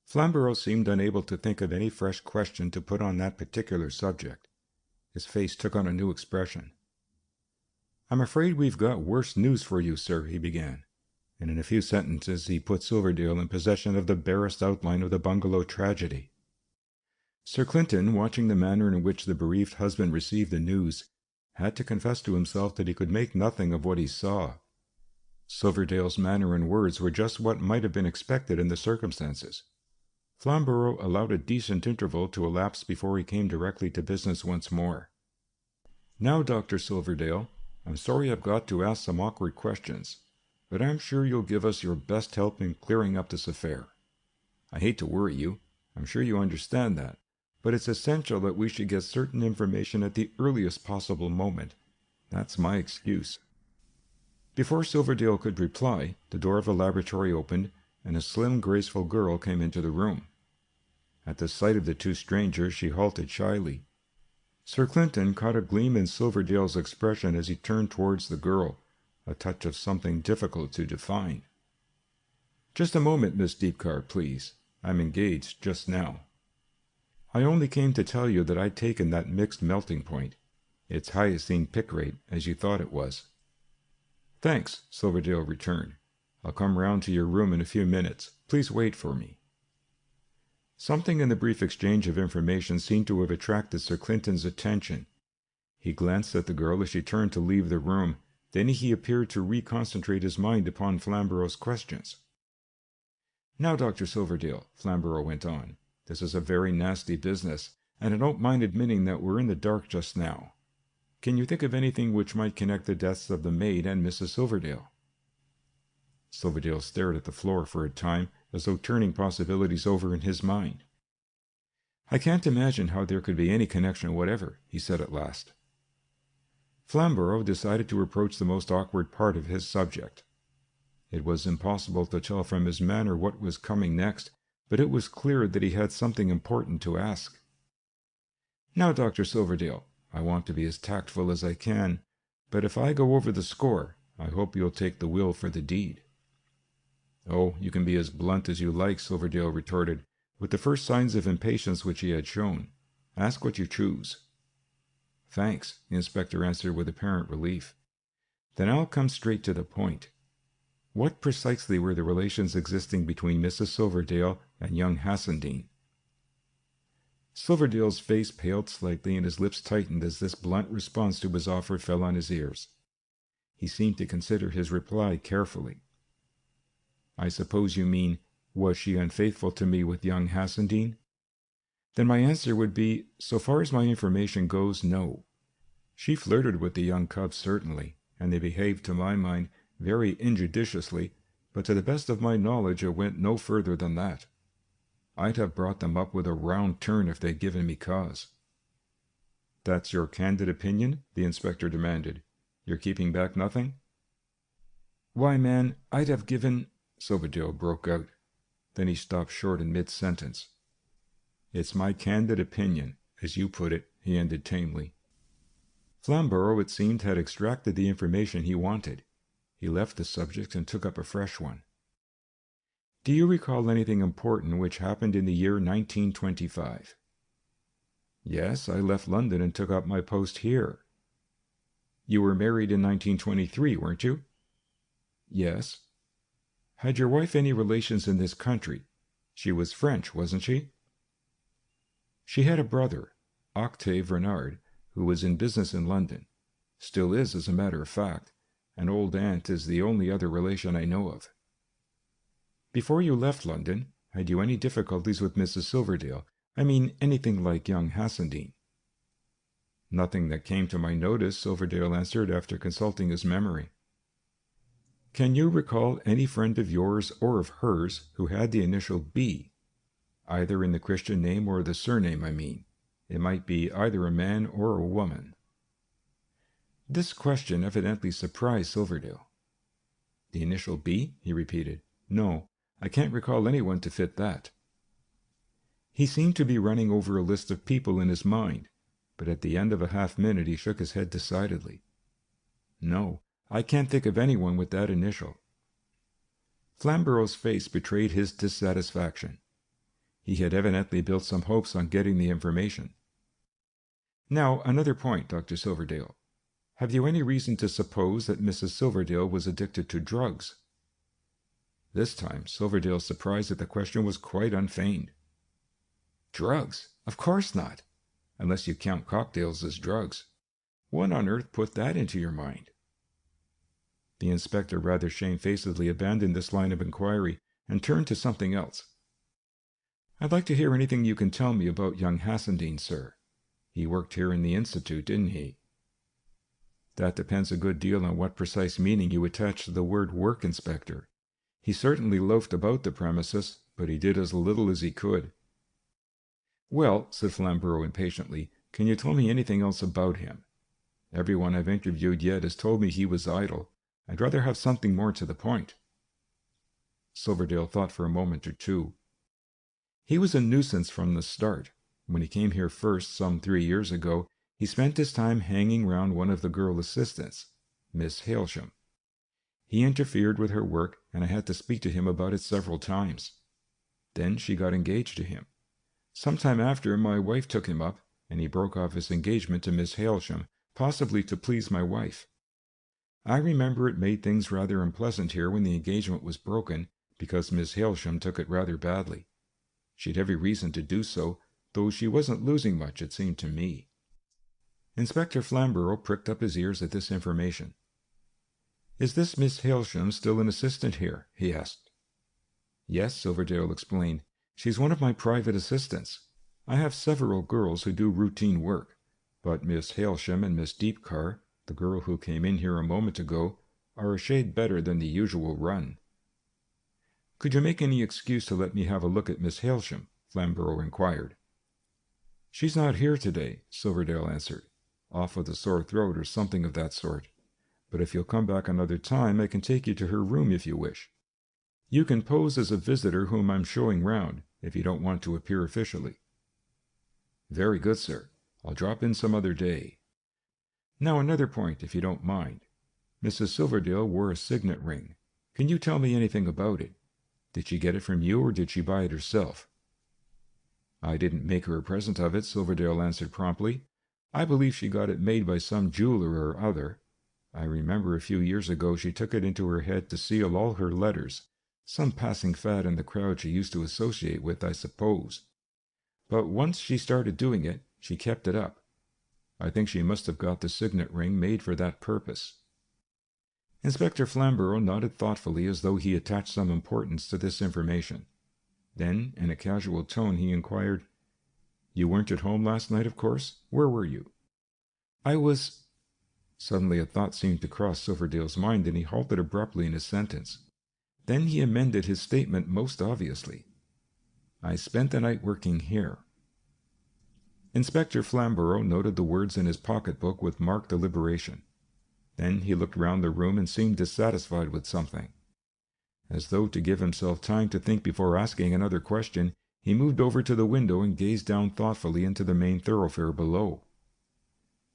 Flamborough seemed unable to think of any fresh question to put on that particular subject. His face took on a new expression. "I'm afraid we've got worse news for you, sir," he began, and in a few sentences he put Silverdale in possession of the barest outline of the Bungalow Tragedy. Sir Clinton, watching the manner in which the bereaved husband received the news, had to confess to himself that he could make nothing of what he saw. Silverdale's manner and words were just what might have been expected in the circumstances. Flamborough allowed a decent interval to elapse before he came directly to business once more. "Now, Dr. Silverdale, I'm sorry I've got to ask some awkward questions, but I'm sure you'll give us your best help in clearing up this affair. I hate to worry you, I'm sure you understand that, but it's essential that we should get certain information at the earliest possible moment. That's my excuse." Before Silverdale could reply, the door of the laboratory opened, and a slim, graceful girl came into the room. At the sight of the two strangers, she halted shyly. Sir Clinton caught a gleam in Silverdale's expression as he turned towards the girl, a touch of something difficult to define. "Just a moment, Miss Deepcar, please. I'm engaged just now. I only came to tell you that I'd taken that mixed melting point. It's Hassendean pick rate, as you thought it was." "Thanks," Silverdale returned. "I'll come round to your room in a few minutes. Please wait for me." Something in the brief exchange of information seemed to have attracted Sir Clinton's attention. He glanced at the girl as she turned to leave the room. Then he appeared to reconcentrate his mind upon Flamborough's questions. "Now, Dr. Silverdale," Flamborough went on, "this is a very nasty business, and I don't mind admitting that we're in the dark just now. Can you think of anything which might connect the deaths of the maid and Mrs. Silverdale?" Silverdale stared at the floor for a time, as though turning possibilities over in his mind. "I can't imagine how there could be any connection whatever," he said at last. Flamborough decided to approach the most awkward part of his subject. It was impossible to tell from his manner what was coming next, but it was clear that he had something important to ask. Now, Dr. Silverdale, I want to be as tactful as I can, but if I go over the score, I hope you'll take the will for the deed." "Oh, you can be as blunt as you like," Silverdale retorted, with the first signs of impatience which he had shown. "Ask what you choose." "Thanks," the inspector answered with apparent relief. "Then I'll come straight to the point. What precisely were the relations existing between Mrs. Silverdale and young Hassendean?" Silverdale's face paled slightly and his lips tightened as this blunt response to his offer fell on his ears. He seemed to consider his reply carefully. "I suppose you mean, was she unfaithful to me with young Hassendean? Then my answer would be, so far as my information goes, no. She flirted with the young cub, certainly, and they behaved, to my mind, very injudiciously, but to the best of my knowledge it went no further than that. I'd have brought them up with a round turn if they'd given me cause." "That's your candid opinion?" the inspector demanded. "You're keeping back nothing?" "Why, man, I'd have given—" Silverdale broke out. Then he stopped short in mid-sentence. "It's my candid opinion, as you put it," he ended tamely. Flamborough, it seemed, had extracted the information he wanted. He left the subject and took up a fresh one. "Do you recall anything important which happened in the year 1925? "Yes, I left London and took up my post here." "You were married in 1923, weren't you?" "Yes." "Had your wife any relations in this country? She was French, wasn't she?" "She had a brother, Octave Renard, who was in business in London. Still is, as a matter of fact. An old aunt is the only other relation I know of." "Before you left London, had you any difficulties with Mrs. Silverdale? I mean, anything like young Hassendean?" "Nothing that came to my notice," Silverdale answered after consulting his memory. "Can you recall any friend of yours or of hers who had the initial B? Either in the Christian name or the surname, I mean. It might be either a man or a woman." This question evidently surprised Silverdale. "The initial B?" he repeated. "No, I can't recall anyone to fit that." He seemed to be running over a list of people in his mind, but at the end of a half-minute he shook his head decidedly. "No, I can't think of anyone with that initial." Flamborough's face betrayed his dissatisfaction. He had evidently built some hopes on getting the information. "Now, another point, Dr. Silverdale. Have you any reason to suppose that Mrs. Silverdale was addicted to drugs?" This time Silverdale's surprise at the question was quite unfeigned. "Drugs? Of course not, unless you count cocktails as drugs. What on earth put that into your mind?" The inspector rather shamefacedly abandoned this line of inquiry and turned to something else. "I'd like to hear anything you can tell me about young Hassendean, sir. He worked here in the Institute, didn't he?" "That depends a good deal on what precise meaning you attach to the word work, Inspector. He certainly loafed about the premises, but he did as little as he could." "Well," said Flamborough impatiently, "can you tell me anything else about him? Everyone I've interviewed yet has told me he was idle. I'd rather have something more to the point." Silverdale thought for a moment or two. "He was a nuisance from the start. When he came here first, some 3 years ago, he spent his time hanging round one of the girl assistants, Miss Hailsham. He interfered with her work, and I had to speak to him about it several times. Then she got engaged to him. Some time after, my wife took him up, and he broke off his engagement to Miss Hailsham, possibly to please my wife. I remember it made things rather unpleasant here when the engagement was broken, because Miss Hailsham took it rather badly. She'd every reason to do so, though she wasn't losing much, it seemed to me." Inspector Flamborough pricked up his ears at this information. "Is this Miss Hailsham still an assistant here?" he asked. "Yes," Silverdale explained. "She's one of my private assistants. I have several girls who do routine work, but Miss Hailsham and Miss Deepcar, the girl who came in here a moment ago, are a shade better than the usual run." "Could you make any excuse to let me have a look at Miss Hailsham?" Flamborough inquired. "She's not here today," Silverdale answered. "Off with a sore throat or something of that sort. But if you'll come back another time, I can take you to her room if you wish. You can pose as a visitor whom I'm showing round, if you don't want to appear officially." "Very good, sir. I'll drop in some other day. Now another point, if you don't mind. Mrs. Silverdale wore a signet ring. Can you tell me anything about it? Did she get it from you, or did she buy it herself?" "I didn't make her a present of it," Silverdale answered promptly. "I believe she got it made by some jeweler or other. I remember a few years ago she took it into her head to seal all her letters. Some passing fad in the crowd she used to associate with, I suppose. But once she started doing it, she kept it up. I think she must have got the signet ring made for that purpose." Inspector Flamborough nodded thoughtfully as though he attached some importance to this information. Then, in a casual tone, he inquired, "You weren't at home last night, of course? Where were you?" "I was—" Suddenly a thought seemed to cross Silverdale's mind, and he halted abruptly in his sentence. Then he amended his statement most obviously. "I spent the night working here." Inspector Flamborough noted the words in his pocketbook with marked deliberation. Then he looked round the room and seemed dissatisfied with something. As though to give himself time to think before asking another question, he moved over to the window and gazed down thoughtfully into the main thoroughfare below.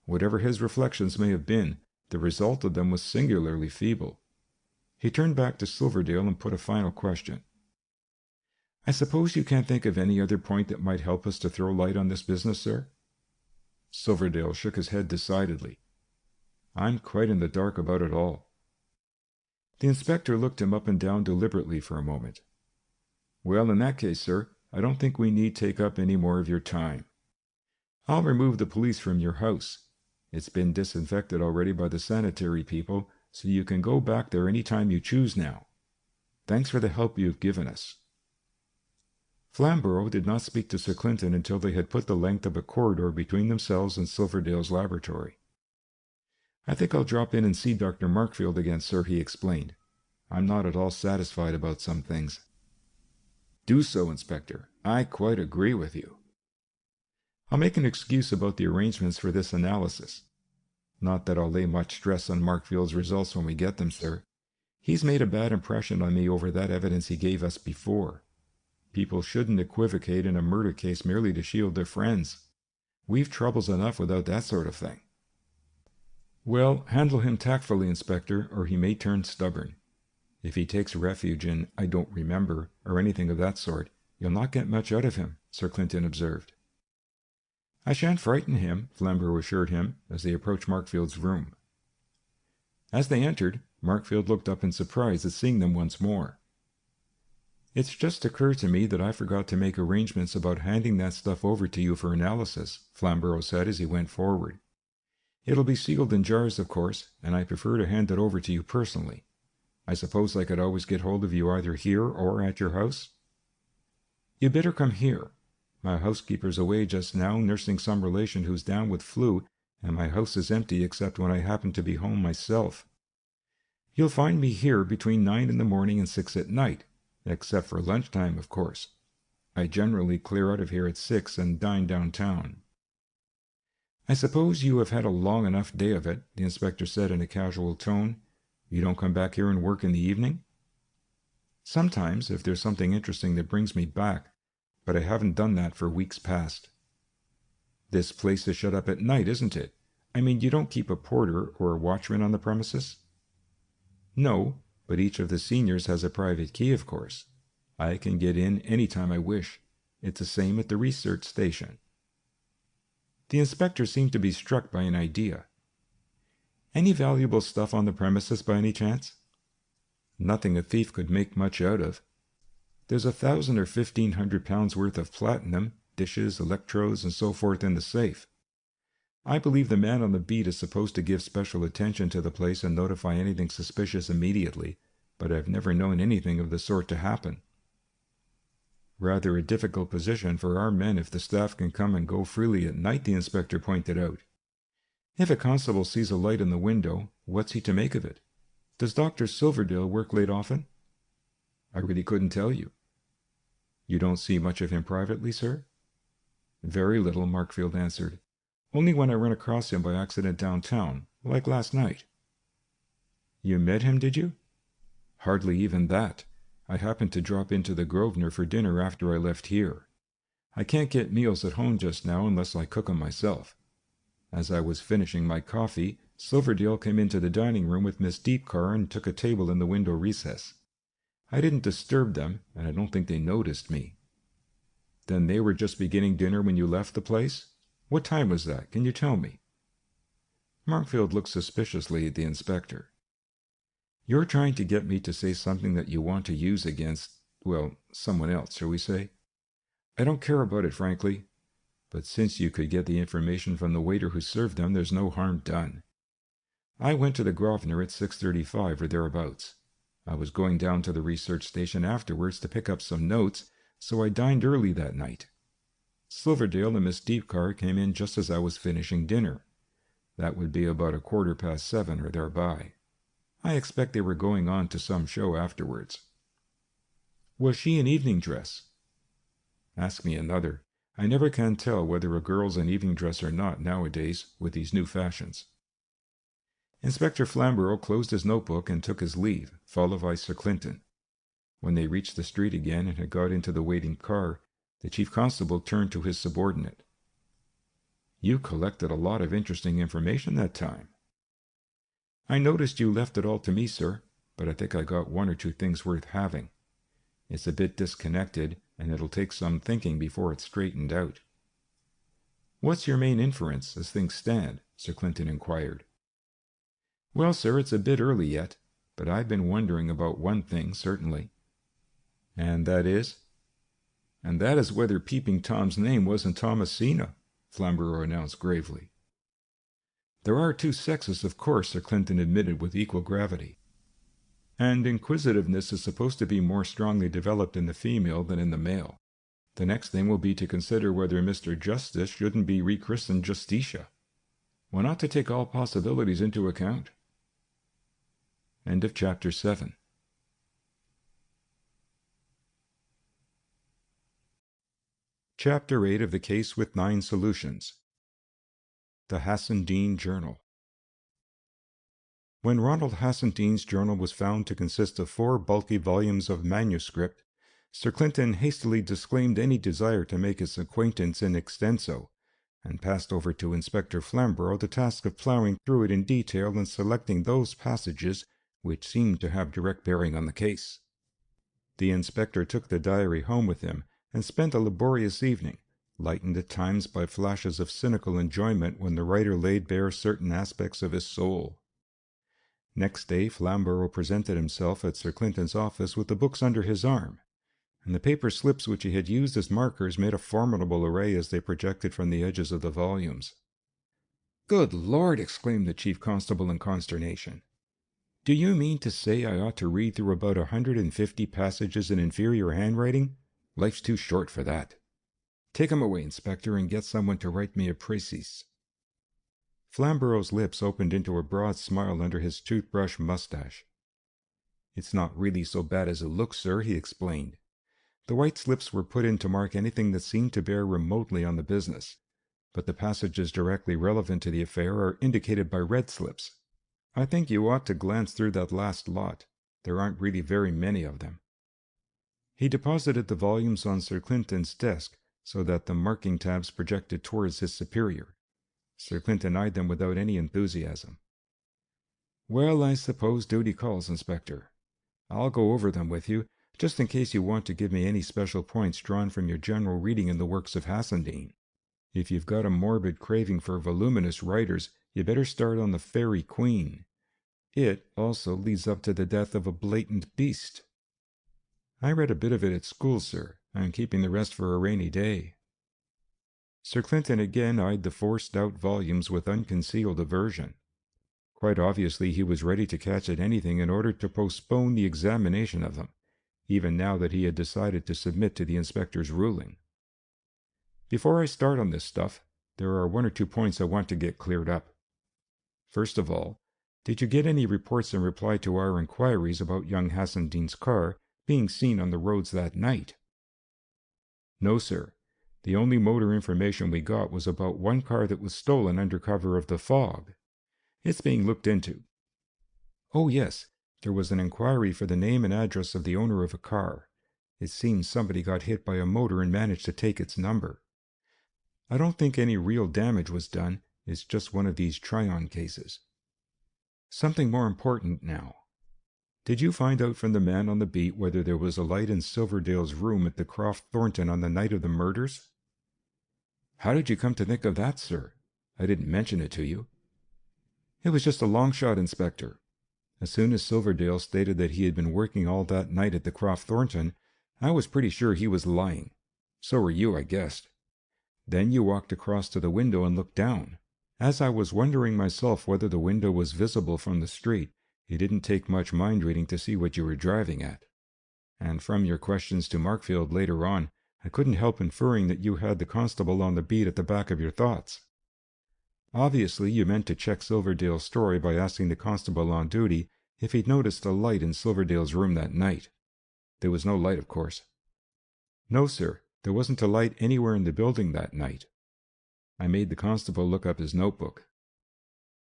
Whatever his reflections may have been, the result of them was singularly feeble. He turned back to Silverdale and put a final question. "I suppose you can't think of any other point that might help us to throw light on this business, sir?" Silverdale shook his head decidedly. "I'm quite in the dark about it all." The inspector looked him up and down deliberately for a moment. "Well, in that case, sir, I don't think we need take up any more of your time. I'll remove the police from your house. It's been disinfected already by the sanitary people, so you can go back there any time you choose now. Thanks for the help you've given us." Flamborough did not speak to Sir Clinton until they had put the length of a corridor between themselves and Silverdale's laboratory. "I think I'll drop in and see Dr. Markfield again, sir," he explained. "I'm not at all satisfied about some things." "Do so, Inspector. I quite agree with you." "I'll make an excuse about the arrangements for this analysis. Not that I'll lay much stress on Markfield's results when we get them, sir. He's made a bad impression on me over that evidence he gave us before. People shouldn't equivocate in a murder case merely to shield their friends. We've troubles enough without that sort of thing." "Well, handle him tactfully, Inspector, or he may turn stubborn. If he takes refuge in 'I don't remember' or anything of that sort, you'll not get much out of him," Sir Clinton observed. "I shan't frighten him," Flamborough assured him, as they approached Markfield's room. As they entered, Markfield looked up in surprise at seeing them once more. "It's just occurred to me that I forgot to make arrangements about handing that stuff over to you for analysis," Flamborough said as he went forward. "It'll be sealed in jars, of course, and I prefer to hand it over to you personally. I suppose I could always get hold of you either here or at your house?" "You'd better come here. My housekeeper's away just now nursing some relation who's down with flu, and my house is empty except when I happen to be home myself. You'll find me here between 9 in the morning and 6 at night, except for lunchtime, of course. I generally clear out of here at 6 and dine downtown." "I suppose you have had a long enough day of it," the inspector said in a casual tone. "You don't come back here and work in the evening?" "Sometimes, if there's something interesting that brings me back, but I haven't done that for weeks past." "This place is shut up at night, isn't it? I mean, you don't keep a porter or a watchman on the premises?" "No, but each of the seniors has a private key, of course. I can get in any time I wish. It's the same at the research station." The inspector seemed to be struck by an idea. "Any valuable stuff on the premises by any chance?" "Nothing a thief could make much out of. There's 1,000 or 1,500 pounds worth of platinum, dishes, electrodes, and so forth in the safe. I believe the man on the beat is supposed to give special attention to the place and notify anything suspicious immediately, but I've never known anything of the sort to happen." "Rather a difficult position for our men if the staff can come and go freely at night," the inspector pointed out. "If a constable sees a light in the window, what's he to make of it? Does Dr. Silverdale work late often?" "I really couldn't tell you." "You don't see much of him privately, sir?" "Very little," Markfield answered. "Only when I run across him by accident downtown, like last night." "You met him, did you?" "Hardly even that. I happened to drop into the Grosvenor for dinner after I left here. I can't get meals at home just now unless I cook 'em myself. As I was finishing my coffee, Silverdale came into the dining room with Miss Deepcar and took a table in the window recess. I didn't disturb them, and I don't think they noticed me. Then they were just beginning dinner when you left the place? What time was that? Can you tell me? Markfield looked suspiciously at the inspector. You're trying to get me to say something that you want to use against, well, someone else, shall we say? I don't care about it, frankly. But since you could get the information from the waiter who served them, there's no harm done. I went to the Grosvenor at 6:35 or thereabouts. I was going down to the research station afterwards to pick up some notes, so I dined early that night. Silverdale and Miss Deepcar came in just as I was finishing dinner. That would be about 7:15 or thereby. I expect they were going on to some show afterwards. Was she in evening dress? Ask me another. I never can tell whether a girl's in evening dress or not nowadays with these new fashions. Inspector Flamborough closed his notebook and took his leave, followed by Sir Clinton. When they reached the street again and had got into the waiting car, the chief constable turned to his subordinate. You collected a lot of interesting information that time. I noticed you left it all to me, sir, but I think I got one or two things worth having. It's a bit disconnected, and it'll take some thinking before it's straightened out. What's your main inference, as things stand? Sir Clinton inquired. Well, sir, it's a bit early yet, but I've been wondering about one thing, certainly. And that is? And that is whether Peeping Tom's name wasn't Thomasina, Flamborough announced gravely. There are two sexes, of course, Sir Clinton admitted with equal gravity. And inquisitiveness is supposed to be more strongly developed in the female than in the male. The next thing will be to consider whether Mr. Justice shouldn't be rechristened Justitia. One ought to take all possibilities into account. End of Chapter 7. Chapter 8 of the Case with 9 Solutions. The Hassendean Journal. When Ronald Hassendean's journal was found to consist of 4 bulky volumes of manuscript, Sir Clinton hastily disclaimed any desire to make its acquaintance in extenso, and passed over to Inspector Flamborough the task of ploughing through it in detail and selecting those passages which seemed to have direct bearing on the case. The inspector took the diary home with him, and spent a laborious evening, lightened at times by flashes of cynical enjoyment when the writer laid bare certain aspects of his soul. Next day Flamborough presented himself at Sir Clinton's office with the books under his arm, and the paper slips which he had used as markers made a formidable array as they projected from the edges of the volumes. "Good Lord!" exclaimed the chief constable in consternation. "Do you mean to say I ought to read through about 150 passages in inferior handwriting? Life's too short for that. Take 'em away, Inspector, and get someone to write me a précis." Flamborough's lips opened into a broad smile under his toothbrush mustache. "It's not really so bad as it looks, sir," he explained. "The white slips were put in to mark anything that seemed to bear remotely on the business, but the passages directly relevant to the affair are indicated by red slips. I think you ought to glance through that last lot. There aren't really very many of them." He deposited the volumes on Sir Clinton's desk so that the marking tabs projected towards his superior. Sir Clinton eyed them without any enthusiasm. "Well, I suppose duty calls, Inspector. I'll go over them with you, just in case you want to give me any special points drawn from your general reading in the works of Hassendean. If you've got a morbid craving for voluminous writers, you better start on the Fairy Queen. It also leads up to the death of a blatant beast." "I read a bit of it at school, sir. I'm keeping the rest for a rainy day." Sir Clinton again eyed the 4 stout volumes with unconcealed aversion. Quite obviously he was ready to catch at anything in order to postpone the examination of them, even now that he had decided to submit to the inspector's ruling. "Before I start on this stuff, there are 1 or 2 points I want to get cleared up. First of all, did you get any reports in reply to our inquiries about young Hassendean's car being seen on the roads that night?" "No, sir. The only motor information we got was about one car that was stolen under cover of the fog. It's being looked into." "Oh, yes. There was an inquiry for the name and address of the owner of a car. It seems somebody got hit by a motor and managed to take its number. I don't think any real damage was done. It's just one of these try-on cases. Something more important now. Did you find out from the man on the beat whether there was a light in Silverdale's room at the Croft Thornton on the night of the murders?" "How did you come to think of that, sir? I didn't mention it to you." "It was just a long shot, Inspector. As soon as Silverdale stated that he had been working all that night at the Croft Thornton, I was pretty sure he was lying. So were you, I guessed. Then you walked across to the window and looked down. As I was wondering myself whether the window was visible from the street, it didn't take much mind reading to see what you were driving at. And from your questions to Markfield later on, I couldn't help inferring that you had the constable on the beat at the back of your thoughts. Obviously, you meant to check Silverdale's story by asking the constable on duty if he'd noticed a light in Silverdale's room that night. There was no light, of course." "No, sir. There wasn't a light anywhere in the building that night. I made the constable look up his notebook."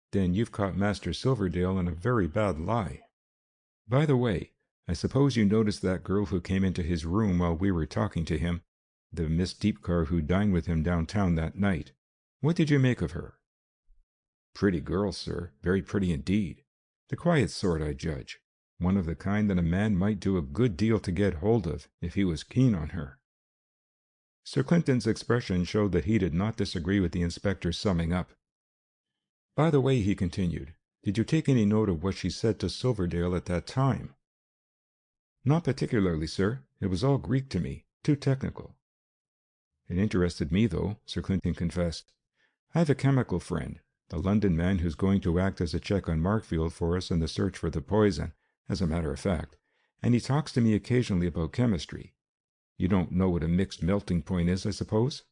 "Then you've caught Master Silverdale in a very bad lie. By the way, I suppose you noticed that girl who came into his room while we were talking to him, the Miss Deepcar who dined with him downtown that night. What did you make of her?" "Pretty girl, sir. Very pretty indeed. The quiet sort, I judge. One of the kind that a man might do a good deal to get hold of, if he was keen on her." Sir Clinton's expression showed that he did not disagree with the inspector's summing up. "By the way," he continued, "did you take any note of what she said to Silverdale at that time?" "Not particularly, sir. It was all Greek to me, too technical." "It interested me, though," Sir Clinton confessed. "I have a chemical friend, the London man who's going to act as a check on Markfield for us in the search for the poison, as a matter of fact, and he talks to me occasionally about chemistry. You don't know what a mixed melting point is, I suppose?"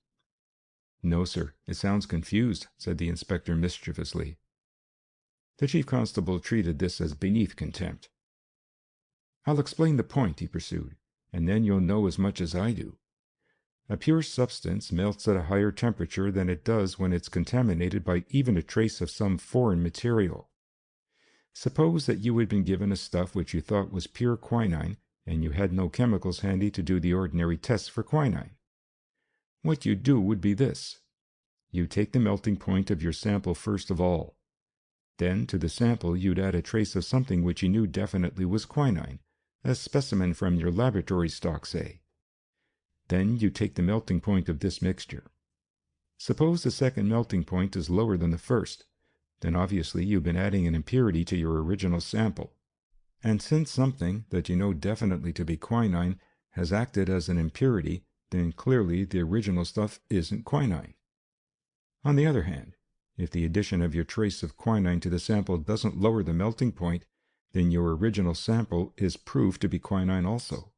"No, sir. It sounds confused," said the inspector mischievously. The chief constable treated this as beneath contempt. "I'll explain the point," he pursued, "and then you'll know as much as I do. A pure substance melts at a higher temperature than it does when it's contaminated by even a trace of some foreign material. Suppose that you had been given a stuff which you thought was pure quinine, and you had no chemicals handy to do the ordinary tests for quinine. What you'd do would be this. You'd take the melting point of your sample first of all. Then to the sample you'd add a trace of something which you knew definitely was quinine, a specimen from your laboratory stock, say. Then you take the melting point of this mixture. Suppose the second melting point is lower than the first, then obviously you've been adding an impurity to your original sample. And since something that you know definitely to be quinine has acted as an impurity, then clearly the original stuff isn't quinine. On the other hand, if the addition of your trace of quinine to the sample doesn't lower the melting point, then your original sample is proved to be quinine also.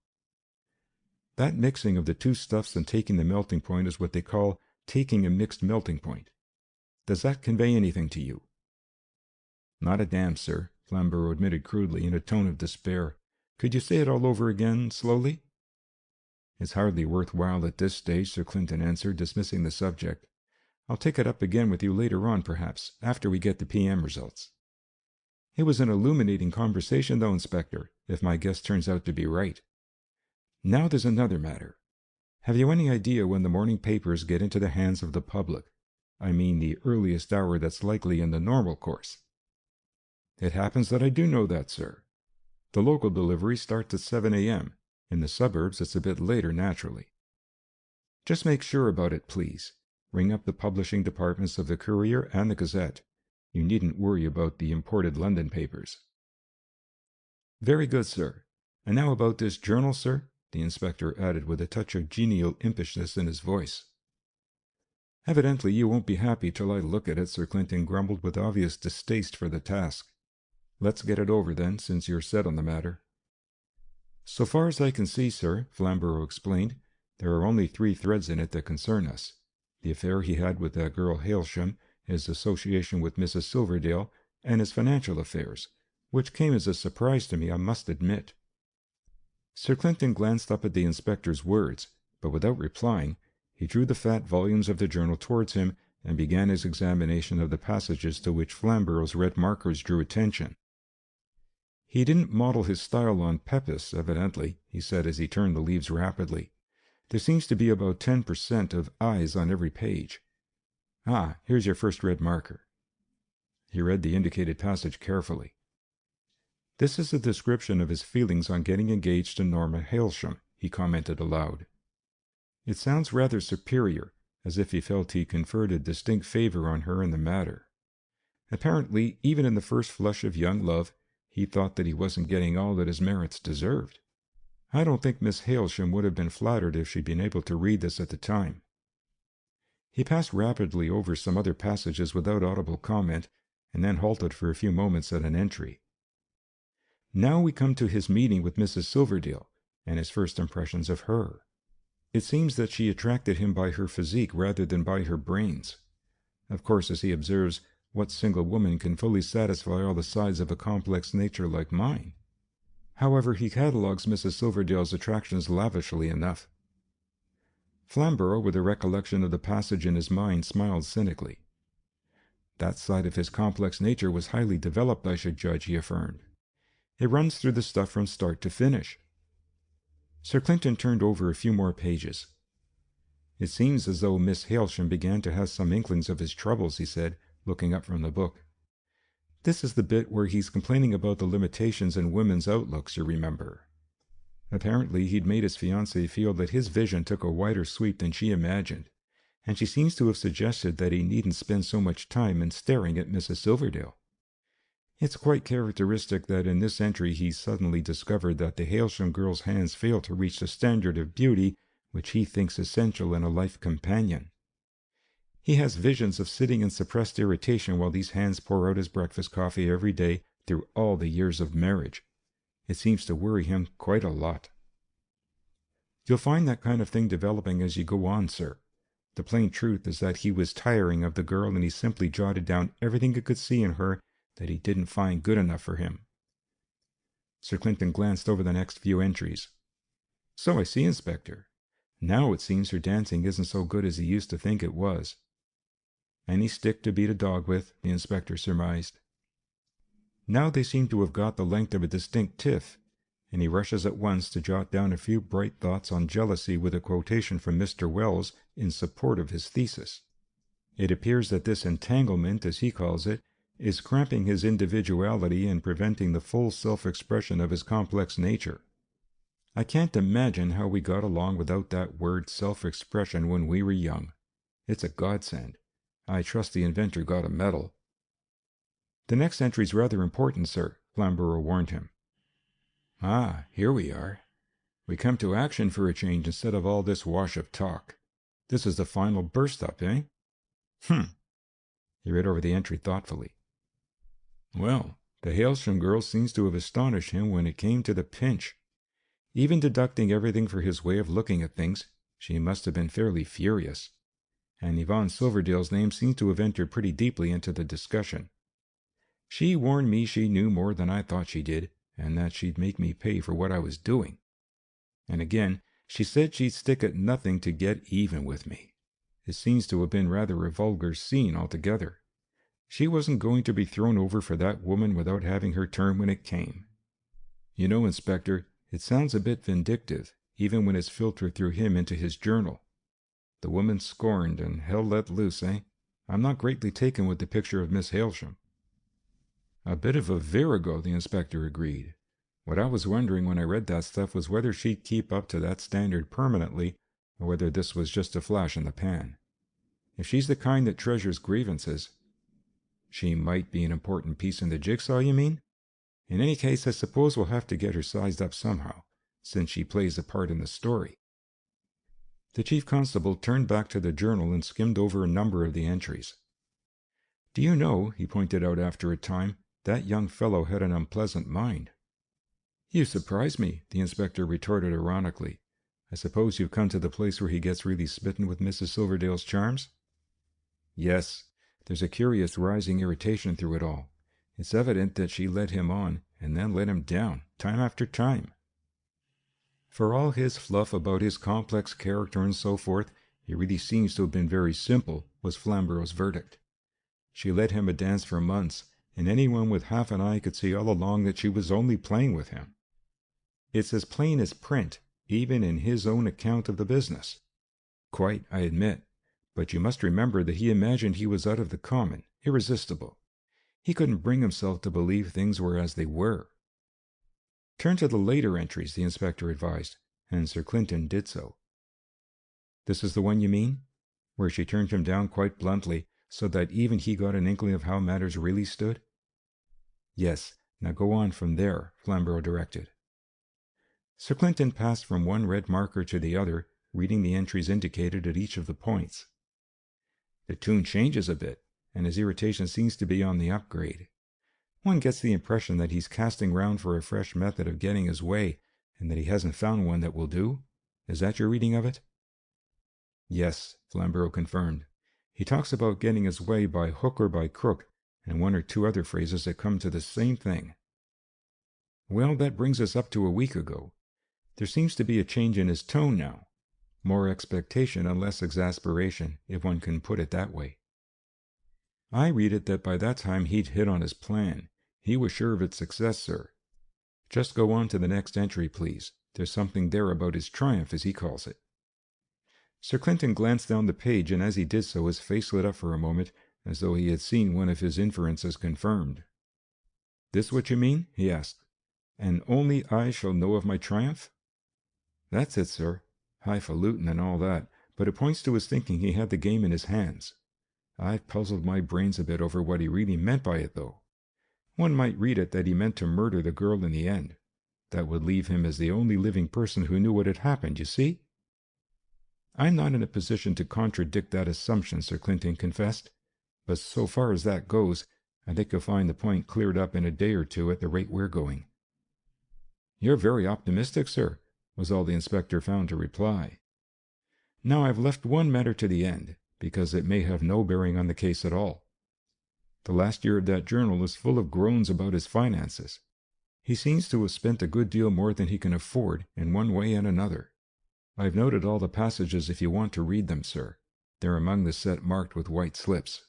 That mixing of the two stuffs and taking the melting point is what they call taking a mixed melting point. Does that convey anything to you?" "Not a damn, sir," Flamborough admitted crudely in a tone of despair. "Could you say it all over again, slowly?" "It's hardly worth while at this stage," Sir Clinton answered, dismissing the subject. "I'll take it up again with you later on, perhaps, after we get the PM results." "It was an illuminating conversation, though, Inspector, if my guess turns out to be right. Now there's another matter. Have you any idea when the morning papers get into the hands of the public? I mean the earliest hour that's likely in the normal course." "It happens that I do know that, sir. The local delivery starts at 7 a.m. In the suburbs it's a bit later, naturally." "Just make sure about it, please. Ring up the publishing departments of the Courier and the Gazette. You needn't worry about the imported London papers." "Very good, sir. And now about this journal, sir," the inspector added with a touch of genial impishness in his voice. "Evidently you won't be happy till I look at it," Sir Clinton grumbled with obvious distaste for the task. "Let's get it over, then, since you're set on the matter." "So far as I can see, sir," Flamborough explained, "there are only 3 threads in it that concern us. The affair he had with that girl Hailsham, his association with Mrs. Silverdale, and his financial affairs, which came as a surprise to me, I must admit." Sir Clinton glanced up at the inspector's words, but without replying, he drew the fat volumes of the journal towards him and began his examination of the passages to which Flamborough's red markers drew attention. "He didn't model his style on Pepys, evidently," he said as he turned the leaves rapidly. "There seems to be about 10% of eyes on every page. Ah, here's your first red marker. He read the indicated passage carefully. This is a description of his feelings on getting engaged to Norma Hailsham, he commented aloud. It sounds rather superior, as if he felt he conferred a distinct favor on her in the matter. Apparently, even in the first flush of young love, he thought that he wasn't getting all that his merits deserved. I don't think Miss Hailsham would have been flattered if she'd been able to read this at the time. He passed rapidly over some other passages without audible comment, and then halted for a few moments at an entry. Now we come to his meeting with Mrs. Silverdale, and his first impressions of her. It seems that she attracted him by her physique rather than by her brains. Of course, as he observes, what single woman can fully satisfy all the sides of a complex nature like mine? However, he catalogues Mrs. Silverdale's attractions lavishly enough. Flamborough, with a recollection of the passage in his mind, smiled cynically. That side of his complex nature was highly developed, I should judge, he affirmed. It runs through the stuff from start to finish. Sir Clinton turned over a few more pages. It seems as though Miss Hailsham began to have some inklings of his troubles, he said, looking up from the book. This is the bit where he's complaining about the limitations in women's outlooks, you remember. Apparently he'd made his fiancée feel that his vision took a wider sweep than she imagined, and she seems to have suggested that he needn't spend so much time in staring at Mrs. Silverdale. It's quite characteristic that in this entry he suddenly discovered that the Hailsham girl's hands fail to reach the standard of beauty which he thinks essential in a life companion. He has visions of sitting in suppressed irritation while these hands pour out his breakfast coffee every day through all the years of marriage. It seems to worry him quite a lot. You'll find that kind of thing developing as you go on, sir. The plain truth is that he was tiring of the girl, and he simply jotted down everything he could see in her that he didn't find good enough for him. Sir Clinton glanced over the next few entries. So I see, Inspector. Now it seems her dancing isn't so good as he used to think it was. Any stick to beat a dog with, the inspector surmised. Now they seem to have got the length of a distinct tiff, and he rushes at once to jot down a few bright thoughts on jealousy with a quotation from Mr. Wells in support of his thesis. It appears that this entanglement, as he calls it, is cramping his individuality and preventing the full self-expression of his complex nature. I can't imagine how we got along without that word self-expression when we were young. It's a godsend. I trust the inventor got a medal. The next entry's rather important, sir, Flamborough warned him. Ah, here we are. We come to action for a change instead of all this wash of talk. This is the final burst-up, eh? He read over the entry thoughtfully. Well, the Hailsham girl seems to have astonished him when it came to the pinch. Even deducting everything for his way of looking at things, she must have been fairly furious. And Yvonne Silverdale's name seems to have entered pretty deeply into the discussion. She warned me she knew more than I thought she did, and that she'd make me pay for what I was doing. And again, she said she'd stick at nothing to get even with me. It seems to have been rather a vulgar scene altogether. She wasn't going to be thrown over for that woman without having her turn when it came. You know, Inspector, it sounds a bit vindictive, even when it's filtered through him into his journal. The woman scorned and hell let loose, eh? I'm not greatly taken with the picture of Miss Hailsham. A bit of a virago, the inspector agreed. What I was wondering when I read that stuff was whether she'd keep up to that standard permanently, or whether this was just a flash in the pan. If she's the kind that treasures grievances, she might be an important piece in the jigsaw, you mean? In any case, I suppose we'll have to get her sized up somehow, since she plays a part in the story. The chief constable turned back to the journal and skimmed over a number of the entries. Do you know, he pointed out after a time, that young fellow had an unpleasant mind. You surprise me, the inspector retorted ironically. I suppose you've come to the place where he gets really smitten with Mrs. Silverdale's charms? Yes, there's a curious rising irritation through it all. It's evident that she led him on, and then let him down, time after time. For all his fluff about his complex character and so forth, he really seems to have been very simple, was Flamborough's verdict. She led him a dance for months, and anyone with half an eye could see all along that she was only playing with him. It's as plain as print, even in his own account of the business. Quite, I admit, but you must remember that he imagined he was out of the common, irresistible. He couldn't bring himself to believe things were as they were. Turn to the later entries, the inspector advised, and Sir Clinton did so. This is the one you mean? Where she turned him down quite bluntly, so that even he got an inkling of how matters really stood? Yes, now go on from there, Flamborough directed. Sir Clinton passed from one red marker to the other, reading the entries indicated at each of the points. The tune changes a bit, and his irritation seems to be on the upgrade. One gets the impression that he's casting round for a fresh method of getting his way, and that he hasn't found one that will do. Is that your reading of it? Yes, Flamborough confirmed. He talks about getting his way by hook or by crook, and one or two other phrases that come to the same thing. Well, that brings us up to a week ago. There seems to be a change in his tone now. More expectation and less exasperation, if one can put it that way. I read it that by that time he'd hit on his plan. He was sure of its success, sir. Just go on to the next entry, please. There's something there about his triumph, as he calls it. Sir Clinton glanced down the page, and as he did so his face lit up for a moment, as though he had seen one of his inferences confirmed. This what you mean? He asked. And only I shall know of my triumph? That's it, sir. Highfalutin and all that, but it points to his thinking he had the game in his hands. I've puzzled my brains a bit over what he really meant by it, though. One might read it that he meant to murder the girl in the end. That would leave him as the only living person who knew what had happened, you see? I'm not in a position to contradict that assumption, Sir Clinton confessed. But so far as that goes, I think you'll find the point cleared up in a day or two at the rate we're going. You're very optimistic, sir, was all the inspector found to reply. Now I've left one matter to the end, because it may have no bearing on the case at all. The last year of that journal is full of groans about his finances. He seems to have spent a good deal more than he can afford in one way and another. I've noted all the passages if you want to read them, sir. They're among the set marked with white slips.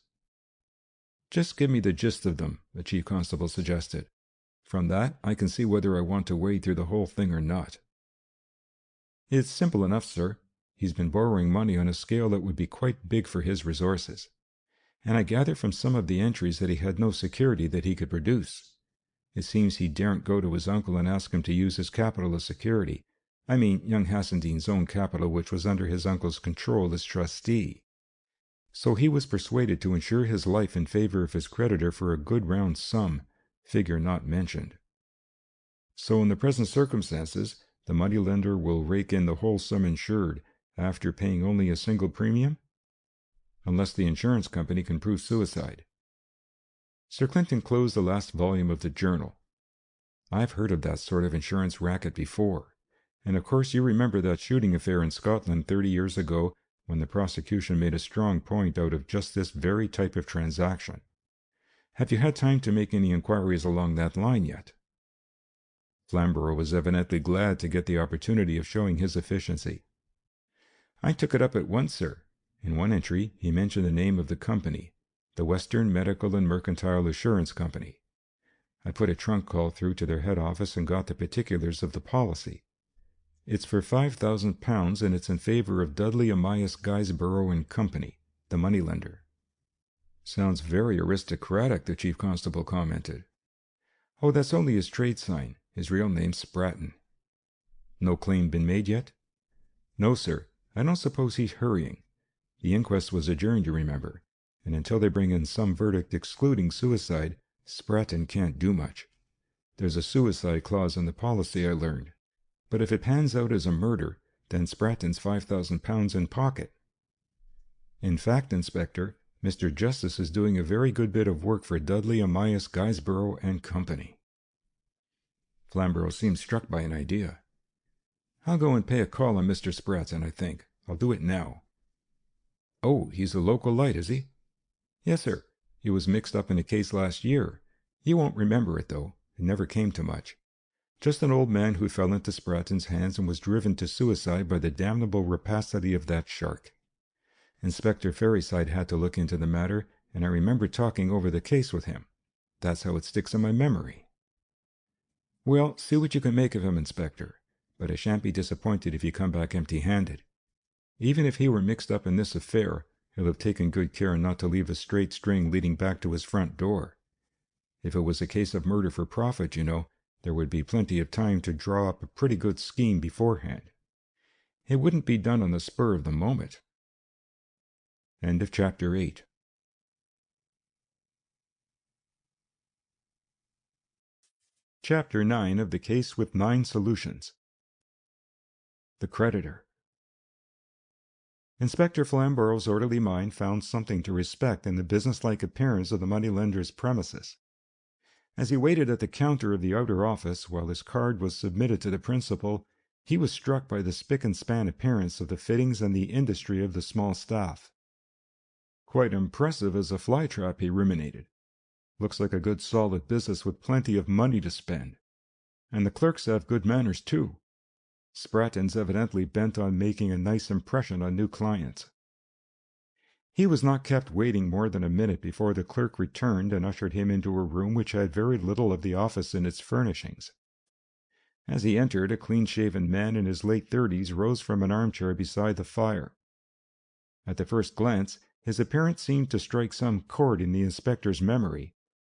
Just give me the gist of them, the chief constable suggested. From that I can see whether I want to wade through the whole thing or not. It's simple enough, sir. He's been borrowing money on a scale that would be quite big for his resources. And I gather from some of the entries that he had no security that he could produce. It seems he daren't go to his uncle and ask him to use his capital as security. I mean young Hassendean's own capital, which was under his uncle's control as trustee. So he was persuaded to insure his life in favor of his creditor for a good round sum, figure not mentioned. So in the present circumstances, the moneylender will rake in the whole sum insured, after paying only a single premium? Unless the insurance company can prove suicide. Sir Clinton closed the last volume of the journal. I've heard of that sort of insurance racket before, and of course you remember that shooting affair in Scotland 30 years ago, when the prosecution made a strong point out of just this very type of transaction. Have you had time to make any inquiries along that line yet? Flamborough was evidently glad to get the opportunity of showing his efficiency. I took it up at once, sir. In one entry he mentioned the name of the company, the Western Medical and Mercantile Assurance Company. I put a trunk call through to their head office and got the particulars of the policy. It's for £5,000, and it's in favor of Dudley Amias Guisborough and Company, the moneylender. Sounds very aristocratic, the chief constable commented. Oh, that's only his trade sign. His real name's Spratton. No claim been made yet? No, sir. I don't suppose he's hurrying. The inquest was adjourned, you remember, and until they bring in some verdict excluding suicide, Spratton can't do much. There's a suicide clause in the policy, I learned. But if it pans out as a murder, then Spratton's £5,000 in pocket. In fact, Inspector, Mr. Justice is doing a very good bit of work for Dudley Amias Guisborough and Company. Flamborough seemed struck by an idea. I'll go and pay a call on Mr. Spratton, I think. I'll do it now. Oh, he's a local light, is he? Yes, sir. He was mixed up in a case last year. You won't remember it, though. It never came to much. Just an old man who fell into Spratton's hands and was driven to suicide by the damnable rapacity of that shark. Inspector Ferryside had to look into the matter, and I remember talking over the case with him. That's how it sticks in my memory. Well, see what you can make of him, Inspector, but I shan't be disappointed if you come back empty-handed. Even if he were mixed up in this affair, He'll have taken good care not to leave a straight string leading back to his front door. If it was a case of murder for profit, there would be plenty of time to draw up a pretty good scheme beforehand. It wouldn't be done on the spur of the moment. End of Chapter 8. Chapter 9 of The Case with 9 Solutions. The Creditor. Inspector Flamborough's orderly mind found something to respect in the businesslike appearance of the moneylender's premises. As he waited at the counter of the outer office while his card was submitted to the principal, he was struck by the spick-and-span appearance of the fittings and the industry of the small staff. Quite impressive as a fly-trap, he ruminated. Looks like a good solid business with plenty of money to spend. And the clerks have good manners, too. Spratton's evidently bent on making a nice impression on new clients. He was not kept waiting more than a minute before the clerk returned and ushered him into a room which had very little of the office in its furnishings. As he entered, a clean-shaven man in his late 30s rose from an armchair beside the fire. At the first glance, his appearance seemed to strike some chord in the inspector's memory,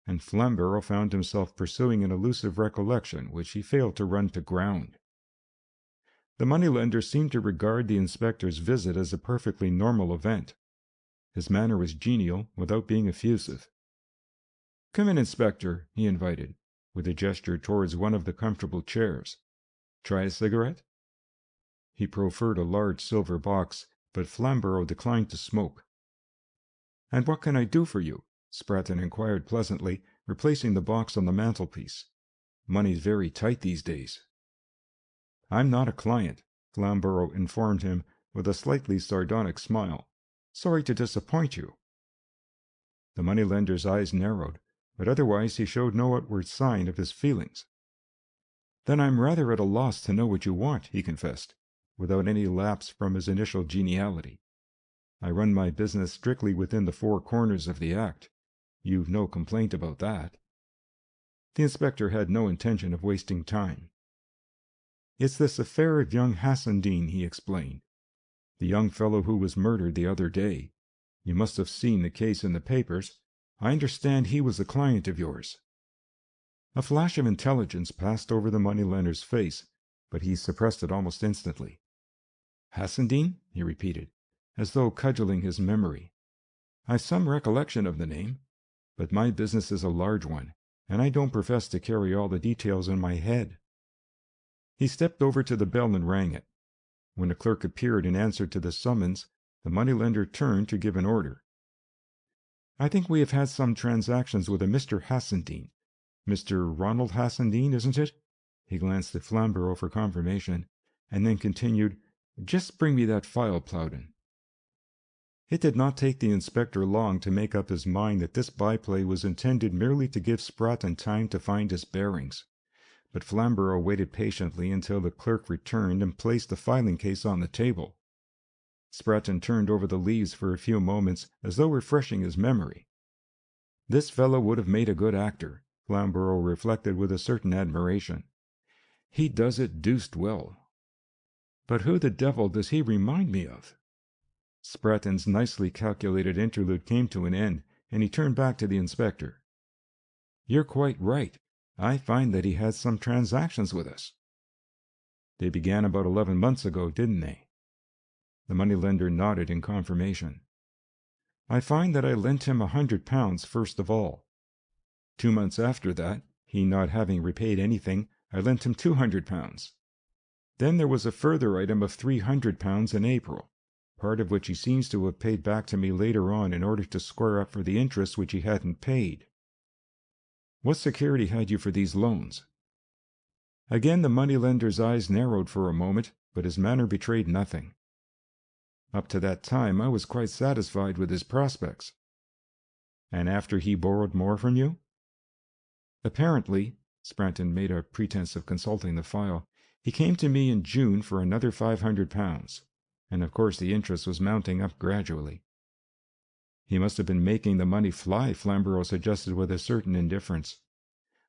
and Flamborough found himself pursuing an elusive recollection which he failed to run to ground. The moneylender seemed to regard the inspector's visit as a perfectly normal event. His manner was genial, without being effusive. "Come in, Inspector," he invited, with a gesture towards one of the comfortable chairs. "Try a cigarette?" He proffered a large silver box, but Flamborough declined to smoke. "And what can I do for you?" Spratton inquired pleasantly, replacing the box on the mantelpiece. "Money's very tight these days." "I'm not a client," Flamborough informed him, with a slightly sardonic smile. "Sorry to disappoint you." The moneylender's eyes narrowed, but otherwise he showed no outward sign of his feelings. "Then I'm rather at a loss to know what you want," he confessed, without any lapse from his initial geniality. "I run my business strictly within the 4 corners of the Act. You've no complaint about that." The inspector had no intention of wasting time. "It's this affair of young Hassendean," he explained. "The young fellow who was murdered the other day. You must have seen the case in the papers. I understand he was a client of yours." A flash of intelligence passed over the moneylender's face, but he suppressed it almost instantly. "Hassendean?" he repeated, as though cudgelling his memory. "I've some recollection of the name, but my business is a large one, and I don't profess to carry all the details in my head." He stepped over to the bell and rang it. When the clerk appeared in answer to the summons, the moneylender turned to give an order. "I think we have had some transactions with a Mr. Hassendean. Mr. Ronald Hassendean, isn't it?" He glanced at Flamborough for confirmation, and then continued, "Just bring me that file, Plowden." It did not take the inspector long to make up his mind that this byplay was intended merely to give Spratton time to find his bearings. But Flamborough waited patiently until the clerk returned and placed the filing case on the table. Spratton turned over the leaves for a few moments, as though refreshing his memory. This fellow would have made a good actor, Flamborough reflected with a certain admiration. He does it deuced well. But who the devil does he remind me of? Spratton's nicely calculated interlude came to an end, and he turned back to the inspector. "You're quite right. I find that he has some transactions with us." "They began about 11 months ago, didn't they?" The moneylender nodded in confirmation. "I find that I lent him £100 first of all. 2 months after that, he not having repaid anything, I lent him £200. Then there was a further item of £300 in April, part of which he seems to have paid back to me later on in order to square up for the interest which he hadn't paid." "What security had you for these loans?" Again the moneylender's eyes narrowed for a moment, but his manner betrayed nothing. "Up to that time I was quite satisfied with his prospects." "And after he borrowed more from you?" "Apparently," Spratton made a pretense of consulting the file, "he came to me in June for another £500, and of course the interest was mounting up gradually." "He must have been making the money fly," Flamborough suggested with a certain indifference.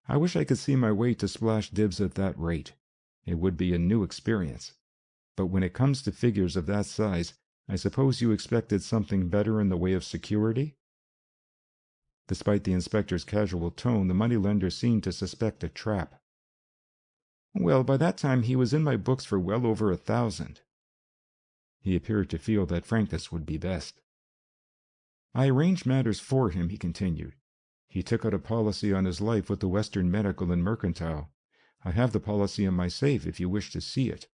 "I wish I could see my way to splash dibs at that rate. It would be a new experience. But when it comes to figures of that size, I suppose you expected something better in the way of security?" Despite the inspector's casual tone, the moneylender seemed to suspect a trap. "Well, by that time he was in my books for well over 1,000. He appeared to feel that frankness would be best. "I arranged matters for him," he continued. "He took out a policy on his life with the Western Medical and Mercantile. I have the policy in my safe if you wish to see it."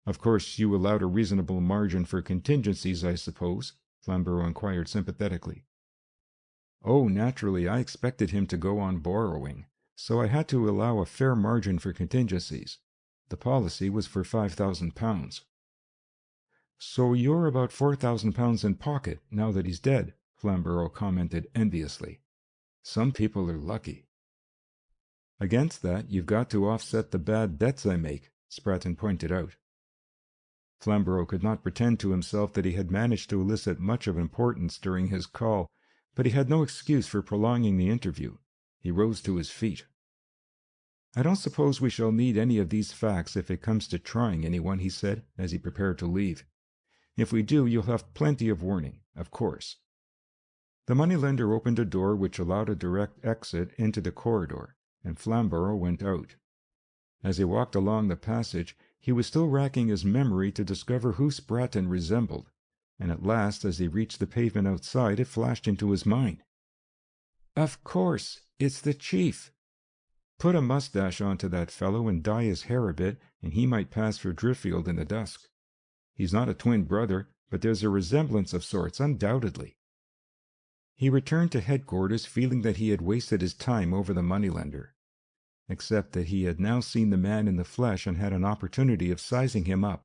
"Of course you allowed a reasonable margin for contingencies, I suppose?" Flamborough inquired sympathetically. "Oh, naturally, I expected him to go on borrowing, so I had to allow a fair margin for contingencies. The policy was for £5,000. "So you're about £4,000 in pocket, now that he's dead," Flamborough commented enviously. "Some people are lucky." "Against that, you've got to offset the bad debts I make," Spratton pointed out. Flamborough could not pretend to himself that he had managed to elicit much of importance during his call, but he had no excuse for prolonging the interview. He rose to his feet. "I don't suppose we shall need any of these facts if it comes to trying anyone," he said, as he prepared to leave. "If we do, you'll have plenty of warning, of course." The moneylender opened a door which allowed a direct exit into the corridor, and Flamborough went out. As he walked along the passage, he was still racking his memory to discover who Spratton resembled, and at last, as he reached the pavement outside, it flashed into his mind. "Of course, it's the chief. Put a mustache onto that fellow and dye his hair a bit, and he might pass for Driffield in the dusk. He's not a twin brother, but there's a resemblance of sorts, undoubtedly." He returned to headquarters feeling that he had wasted his time over the moneylender, except that he had now seen the man in the flesh and had an opportunity of sizing him up.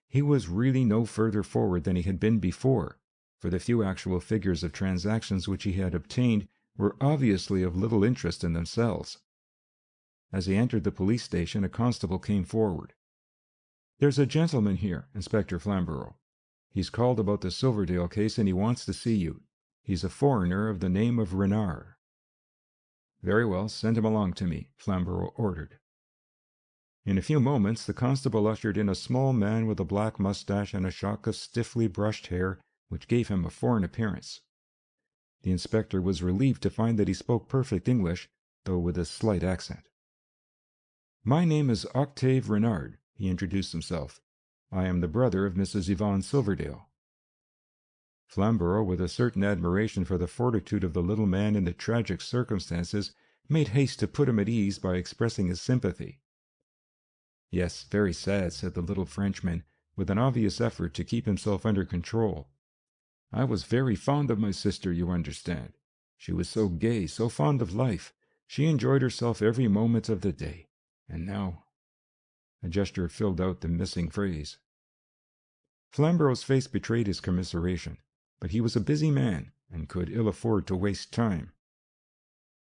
He was really no further forward than he had been before, for the few actual figures of transactions which he had obtained were obviously of little interest in themselves. As he entered the police station, a constable came forward. "There's a gentleman here, Inspector Flamborough. He's called about the Silverdale case and he wants to see you. He's a foreigner of the name of Renard." "Very well, send him along to me," Flamborough ordered. In a few moments the constable ushered in a small man with a black mustache and a shock of stiffly brushed hair, which gave him a foreign appearance. The inspector was relieved to find that he spoke perfect English, though with a slight accent. "My name is Octave Renard," he introduced himself. "I am the brother of Mrs. Yvonne Silverdale." Flamborough, with a certain admiration for the fortitude of the little man in the tragic circumstances, made haste to put him at ease by expressing his sympathy. "Yes, very sad," said the little Frenchman, with an obvious effort to keep himself under control. "I was very fond of my sister, you understand. She was so gay, so fond of life. She enjoyed herself every moment of the day. And now—" A gesture filled out the missing phrase. Flamborough's face betrayed his commiseration, but he was a busy man, and could ill afford to waste time.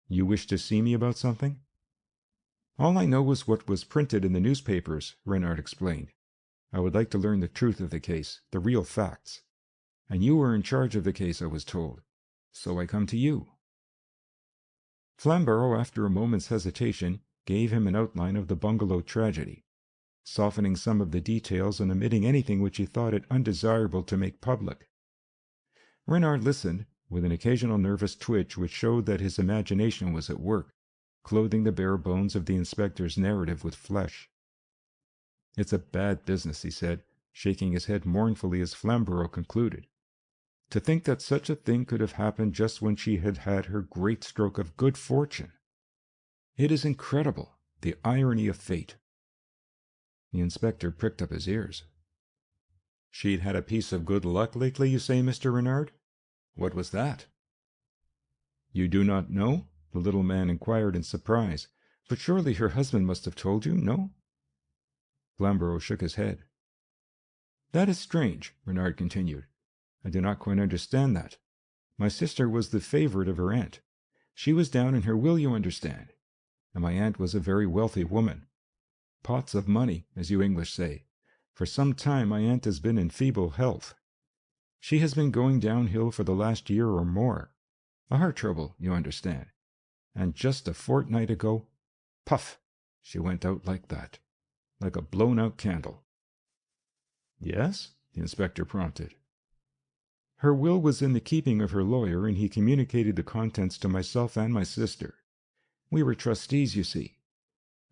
"You wish to see me about something?" "All I know is what was printed in the newspapers," Renard explained. "I would like to learn the truth of the case, the real facts. And you were in charge of the case, I was told. So I come to you." Flamborough, after a moment's hesitation, gave him an outline of the Bungalow Tragedy, softening some of the details and omitting anything which he thought it undesirable to make public. Renard listened, with an occasional nervous twitch which showed that his imagination was at work, clothing the bare bones of the inspector's narrative with flesh. "It's a bad business," he said, shaking his head mournfully as Flamborough concluded. "To think that such a thing could have happened just when she had had her great stroke of good fortune! It is incredible, the irony of fate." The inspector pricked up his ears. "She'd had a piece of good luck lately, you say, Mr. Renard? What was that?" "You do not know?" the little man inquired in surprise. "But surely her husband must have told you, no?" Flamborough shook his head. "That is strange," Renard continued. "I do not quite understand that. My sister was the favourite of her aunt. She was down in her will, you understand. And my aunt was a very wealthy woman. Pots of money, as you English say. For some time my aunt has been in feeble health. She has been going downhill for the last year or more. A heart trouble, you understand. And just a fortnight ago, puff, she went out like that, like a blown-out candle." "Yes?" the inspector prompted. Her will was in the keeping of her lawyer, and he communicated the contents to myself and my sister. We were trustees, you see.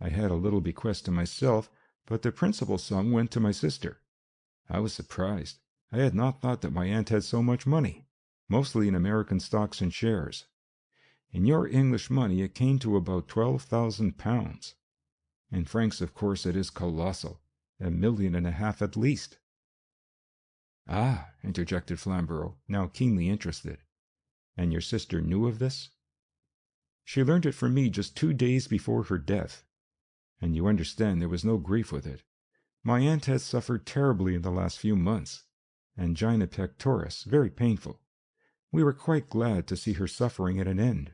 I had a little bequest to myself, but the principal sum went to my sister. I was surprised. I had not thought that my aunt had so much money, mostly in American stocks and shares. In your English money it came to about £12,000. In francs, of course, it is colossal, £1.5 million at least. Ah, interjected Flamborough, now keenly interested. And your sister knew of this? She learned it from me just 2 days before her death. And you understand there was no grief with it. My aunt has suffered terribly in the last few months. Angina pectoris, very painful. We were quite glad to see her suffering at an end.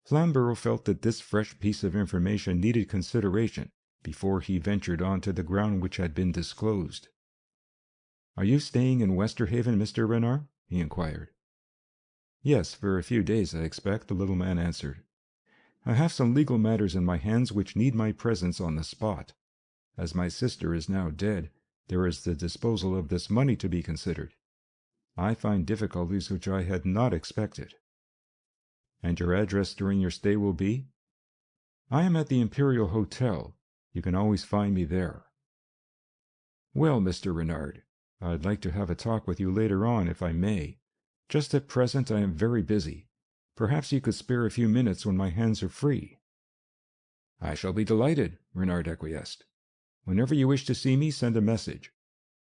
Flamborough felt that this fresh piece of information needed consideration before he ventured on to the ground which had been disclosed. "Are you staying in Westerhaven, Mr. Renard?" he inquired. "Yes, for a few days, I expect," the little man answered. "I have some legal matters in my hands which need my presence on the spot. As my sister is now dead, there is the disposal of this money to be considered. I find difficulties which I had not expected." "And your address during your stay will be?" "I am at the Imperial Hotel. You can always find me there." "Well, Mr. Renard, I'd like to have a talk with you later on, if I may. Just at present I am very busy. Perhaps you could spare a few minutes when my hands are free." "I shall be delighted," Renard acquiesced. "Whenever you wish to see me, send a message.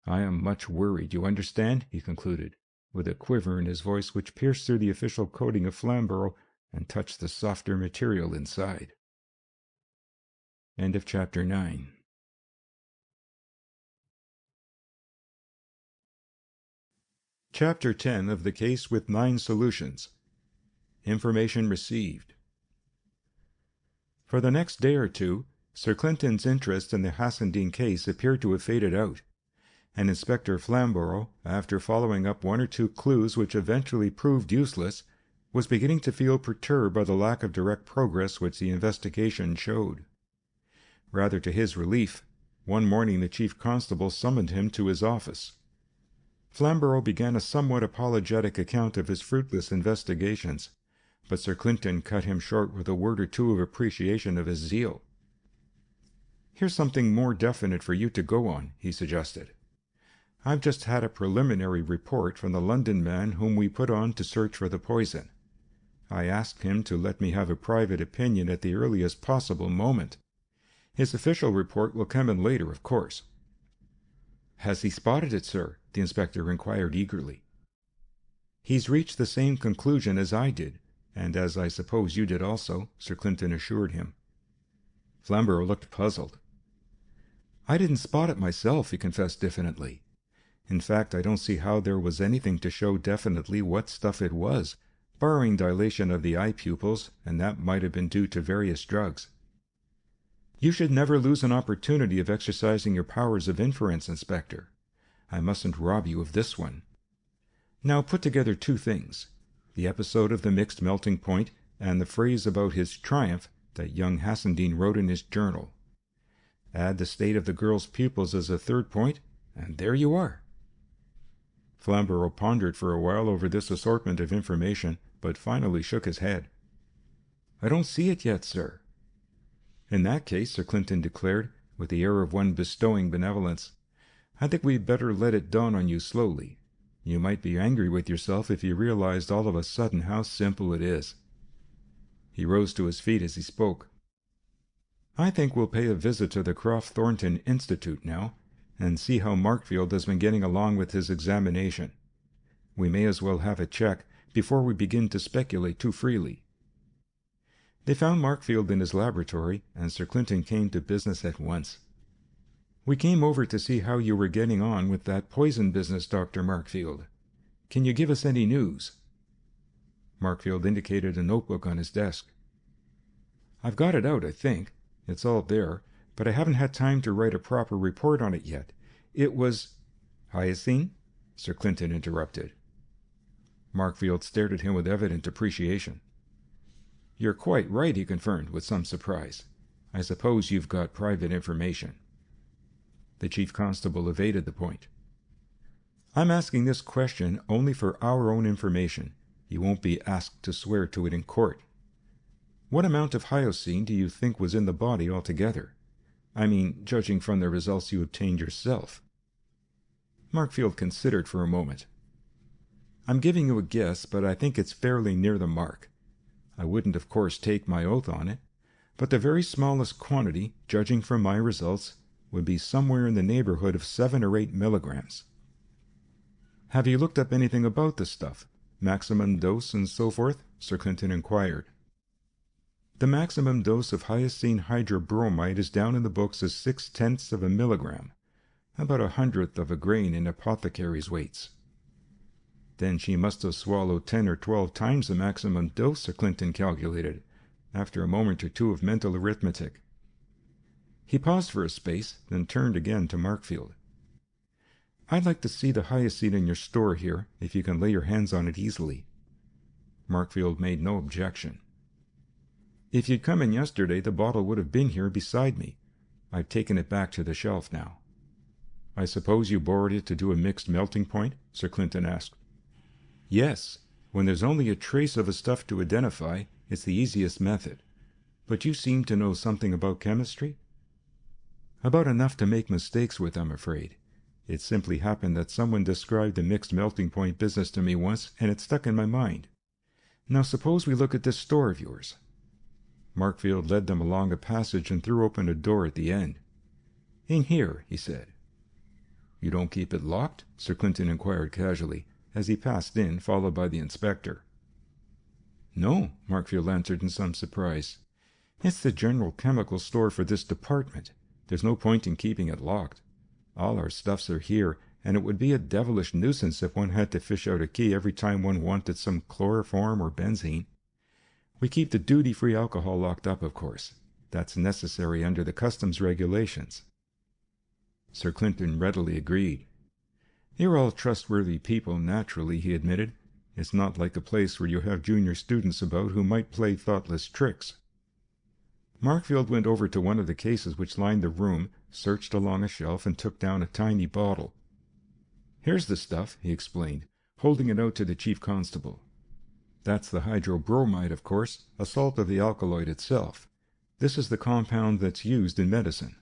I am much worried, you understand," he concluded, with a quiver in his voice which pierced through the official coating of Flamborough and touched the softer material inside. End of Chapter 9. Chapter 10 of the case with 9 solutions. Information received. For the next day or two, Sir Clinton's interest in the Hassendean case appeared to have faded out, and Inspector Flamborough, after following up 1 or 2 clues which eventually proved useless, was beginning to feel perturbed by the lack of direct progress which the investigation showed. Rather to his relief, one morning the chief constable summoned him to his office. Flamborough began a somewhat apologetic account of his fruitless investigations, but Sir Clinton cut him short with a word or two of appreciation of his zeal. "Here's something more definite for you to go on," he suggested. "I've just had a preliminary report from the London man whom we put on to search for the poison. I asked him to let me have a private opinion at the earliest possible moment. His official report will come in later, of course." "Has he spotted it, sir?" the inspector inquired eagerly. "He's reached the same conclusion as I did, and as I suppose you did also," Sir Clinton assured him. Flamborough looked puzzled. "I didn't spot it myself," he confessed diffidently. "In fact, I don't see how there was anything to show definitely what stuff it was, barring dilation of the eye pupils, and that might have been due to various drugs." "You should never lose an opportunity of exercising your powers of inference, Inspector. I mustn't rob you of this one. Now put together 2 things, the episode of the mixed melting point and the phrase about his triumph that young Hassendean wrote in his journal. Add the state of the girl's pupils as a 3rd point, and there you are." Flamborough pondered for a while over this assortment of information, but finally shook his head. "I don't see it yet, sir." "In that case," Sir Clinton declared, with the air of one bestowing benevolence, "I think we'd better let it dawn on you slowly. You might be angry with yourself if you realized all of a sudden how simple it is." He rose to his feet as he spoke. "I think we'll pay a visit to the Croft Thornton Institute now, and see how Markfield has been getting along with his examination. We may as well have a check before we begin to speculate too freely." They found Markfield in his laboratory, and Sir Clinton came to business at once. "We came over to see how you were getting on with that poison business, Dr. Markfield. Can you give us any news?" Markfield indicated a notebook on his desk. "I've got it out, I think. It's all there, but I haven't had time to write a proper report on it yet. It was—" "Hyoscine?" Sir Clinton interrupted. Markfield stared at him with evident appreciation. "You're quite right," he confirmed with some surprise. "I suppose you've got private information." The chief constable evaded the point. I'm asking this question only for our own information. You won't be asked to swear to it in court. What amount of hyoscine do you think was in the body altogether? I mean, judging from the results you obtained yourself." Markfield considered for a moment. "I'm giving you a guess, but I think it's fairly near the mark. I wouldn't, of course, take my oath on it, but the very smallest quantity, judging from my results, would be somewhere in the neighborhood of 7 or 8 milligrams. "Have you looked up anything about the stuff, maximum dose and so forth?" Sir Clinton inquired. "The maximum dose of hyoscine hydrobromide is down in the books as 0.6 of a milligram, about 1/100th of a grain in apothecaries' weights." "Then she must have swallowed 10 or 12 times the maximum dose," Sir Clinton calculated, after a moment or two of mental arithmetic. He paused for a space, then turned again to Markfield. "I'd like to see the hyoscine in your store here, if you can lay your hands on it easily." Markfield made no objection. "If you'd come in yesterday, the bottle would have been here beside me. I've taken it back to the shelf now." "I suppose you borrowed it to do a mixed melting point?" Sir Clinton asked. "Yes. When there's only a trace of a stuff to identify, it's the easiest method. But you seem to know something about chemistry?" "About enough to make mistakes with, I'm afraid. It simply happened that someone described the mixed melting point business to me once, and it stuck in my mind. Now suppose we look at this store of yours." Markfield led them along a passage and threw open a door at the end. "In here," he said. "You don't keep it locked?" Sir Clinton inquired casually, as he passed in, followed by the inspector. "No," Markfield answered in some surprise. "It's the general chemical store for this department. There's no point in keeping it locked. All our stuffs are here, and it would be a devilish nuisance if one had to fish out a key every time one wanted some chloroform or benzene. We keep the duty-free alcohol locked up, of course. That's necessary under the customs regulations." Sir Clinton readily agreed. "You're all trustworthy people, naturally," he admitted. "It's not like a place where you have junior students about who might play thoughtless tricks." Markfield went over to one of the cases which lined the room, searched along a shelf, and took down a tiny bottle. "Here's the stuff," he explained, holding it out to the chief constable. "That's the hydrobromide, of course, a salt of the alkaloid itself. This is the compound that's used in medicine."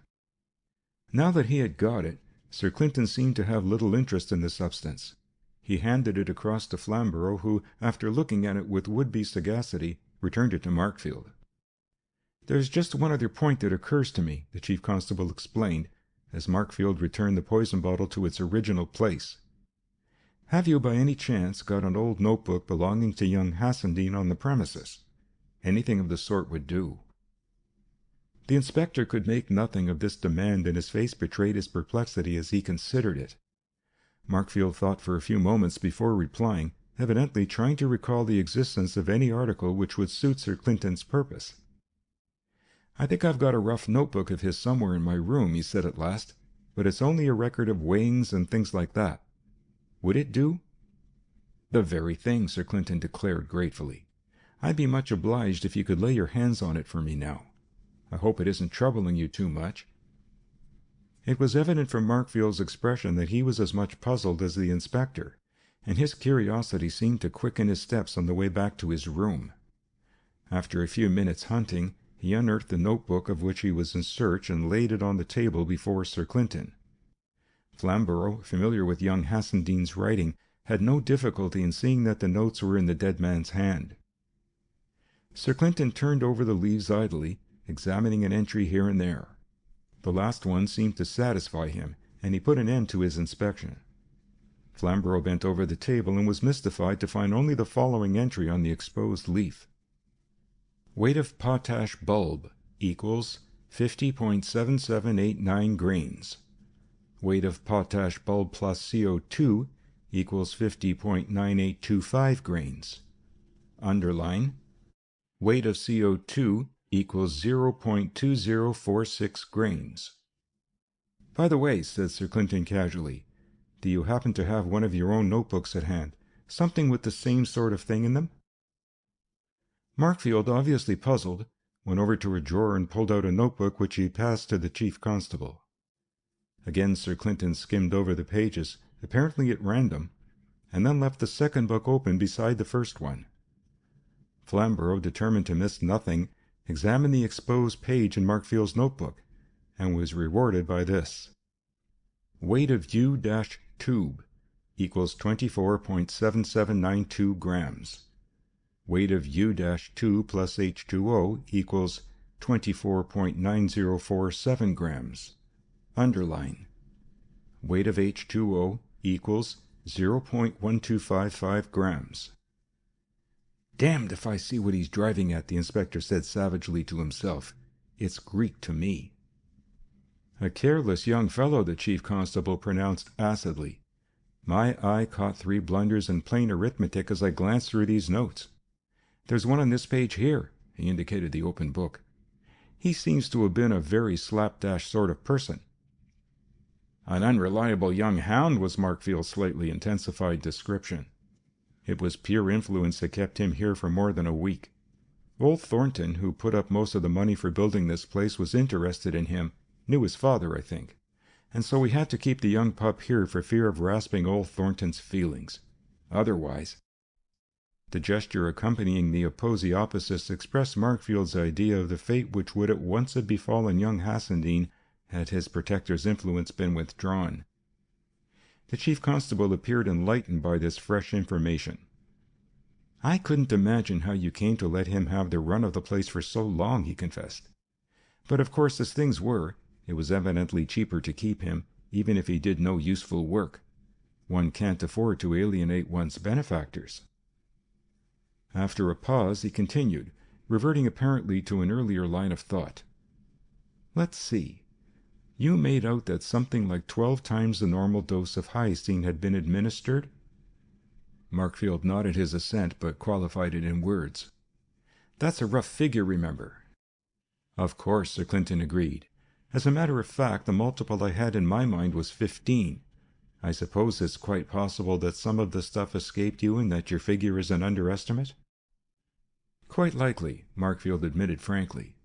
Now that he had got it, Sir Clinton seemed to have little interest in the substance. He handed it across to Flamborough, who, after looking at it with would-be sagacity, returned it to Markfield. "There's just one other point that occurs to me," the chief constable explained, as Markfield returned the poison bottle to its original place. "Have you by any chance got an old notebook belonging to young Hassendean on the premises? Anything of the sort would do." The inspector could make nothing of this demand, and his face betrayed his perplexity as he considered it. Markfield thought for a few moments before replying, evidently trying to recall the existence of any article which would suit Sir Clinton's purpose. "I think I've got a rough notebook of his somewhere in my room," he said at last, "but it's only a record of weighings and things like that. Would it do?" "The very thing," Sir Clinton declared gratefully. "I'd be much obliged if you could lay your hands on it for me now. I hope it isn't troubling you too much." It was evident from Markfield's expression that he was as much puzzled as the inspector, and his curiosity seemed to quicken his steps on the way back to his room. After a few minutes' hunting, he unearthed the notebook of which he was in search and laid it on the table before Sir Clinton. Flamborough, familiar with young Hassendean's writing, had no difficulty in seeing that the notes were in the dead man's hand. Sir Clinton turned over the leaves idly, examining an entry here and there. The last one seemed to satisfy him, and he put an end to his inspection. Flamborough bent over the table and was mystified to find only the following entry on the exposed leaf. Weight of potash bulb equals 50.7789 grains. Weight of potash bulb plus CO2 equals 50.9825 grains. Underline. Weight of CO2 equals 0.2046 grains. "By the way," said Sir Clinton casually, "do you happen to have one of your own notebooks at hand, something with the same sort of thing in them?" Markfield, obviously puzzled, went over to a drawer and pulled out a notebook which he passed to the chief constable. Again Sir Clinton skimmed over the pages, apparently at random, and then left the second book open beside the first one. Flamborough, determined to miss nothing, examined the exposed page in Markfield's notebook, and was rewarded by this. Weight of U-tube equals 24.7792 grams. Weight of U-2 plus H2O equals 24.9047 grams. Underline. Weight of H2O equals 0.1255 grams. Damned if I see what he's driving at, the inspector said savagely to himself. It's Greek to me. A careless young fellow, the chief constable pronounced acidly. My eye caught 3 blunders in plain arithmetic as I glanced through these notes. There's one on this page here, he indicated the open book. He seems to have been a very slapdash sort of person. An unreliable young hound was Markfield's slightly intensified description. It was pure influence that kept him here for more than a week. Old Thornton, who put up most of the money for building this place, was interested in him, knew his father, I think, and so we had to keep the young pup here for fear of rasping old Thornton's feelings. Otherwise... The gesture accompanying the opposites expressed Markfield's idea of the fate which would at once have befallen young Hassendean had his protector's influence been withdrawn. The chief constable appeared enlightened by this fresh information. I couldn't imagine how you came to let him have the run of the place for so long, he confessed. But of course, as things were, it was evidently cheaper to keep him, even if he did no useful work. One can't afford to alienate one's benefactors. After a pause, he continued, reverting apparently to an earlier line of thought. Let's see. You made out that something like 12 times the normal dose of hyoscine had been administered? Markfield nodded his assent, but qualified it in words. That's a rough figure, remember. Of course, Sir Clinton agreed. As a matter of fact, the multiple I had in my mind was 15. I suppose it's quite possible that some of the stuff escaped you and that your figure is an underestimate? Quite likely, Markfield admitted frankly.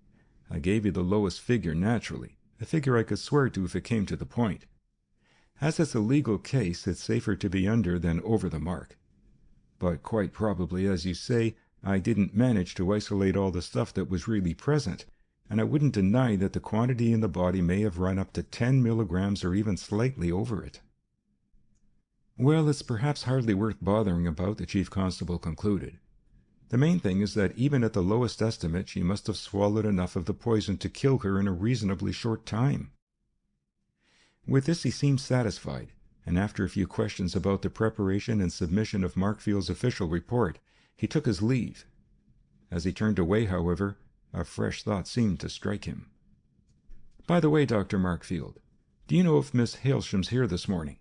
I gave you the lowest figure naturally, a figure I could swear to if it came to the point. As it's a legal case, it's safer to be under than over the mark. But quite probably, as you say, I didn't manage to isolate all the stuff that was really present, and I wouldn't deny that the quantity in the body may have run up to 10 milligrams or even slightly over it. Well, it's perhaps hardly worth bothering about, the chief constable concluded. The main thing is that even at the lowest estimate she must have swallowed enough of the poison to kill her in a reasonably short time. With this he seemed satisfied, and after a few questions about the preparation and submission of Markfield's official report, he took his leave. As he turned away, however, a fresh thought seemed to strike him. By the way, Dr. Markfield, do you know if Miss Hailsham's here this morning?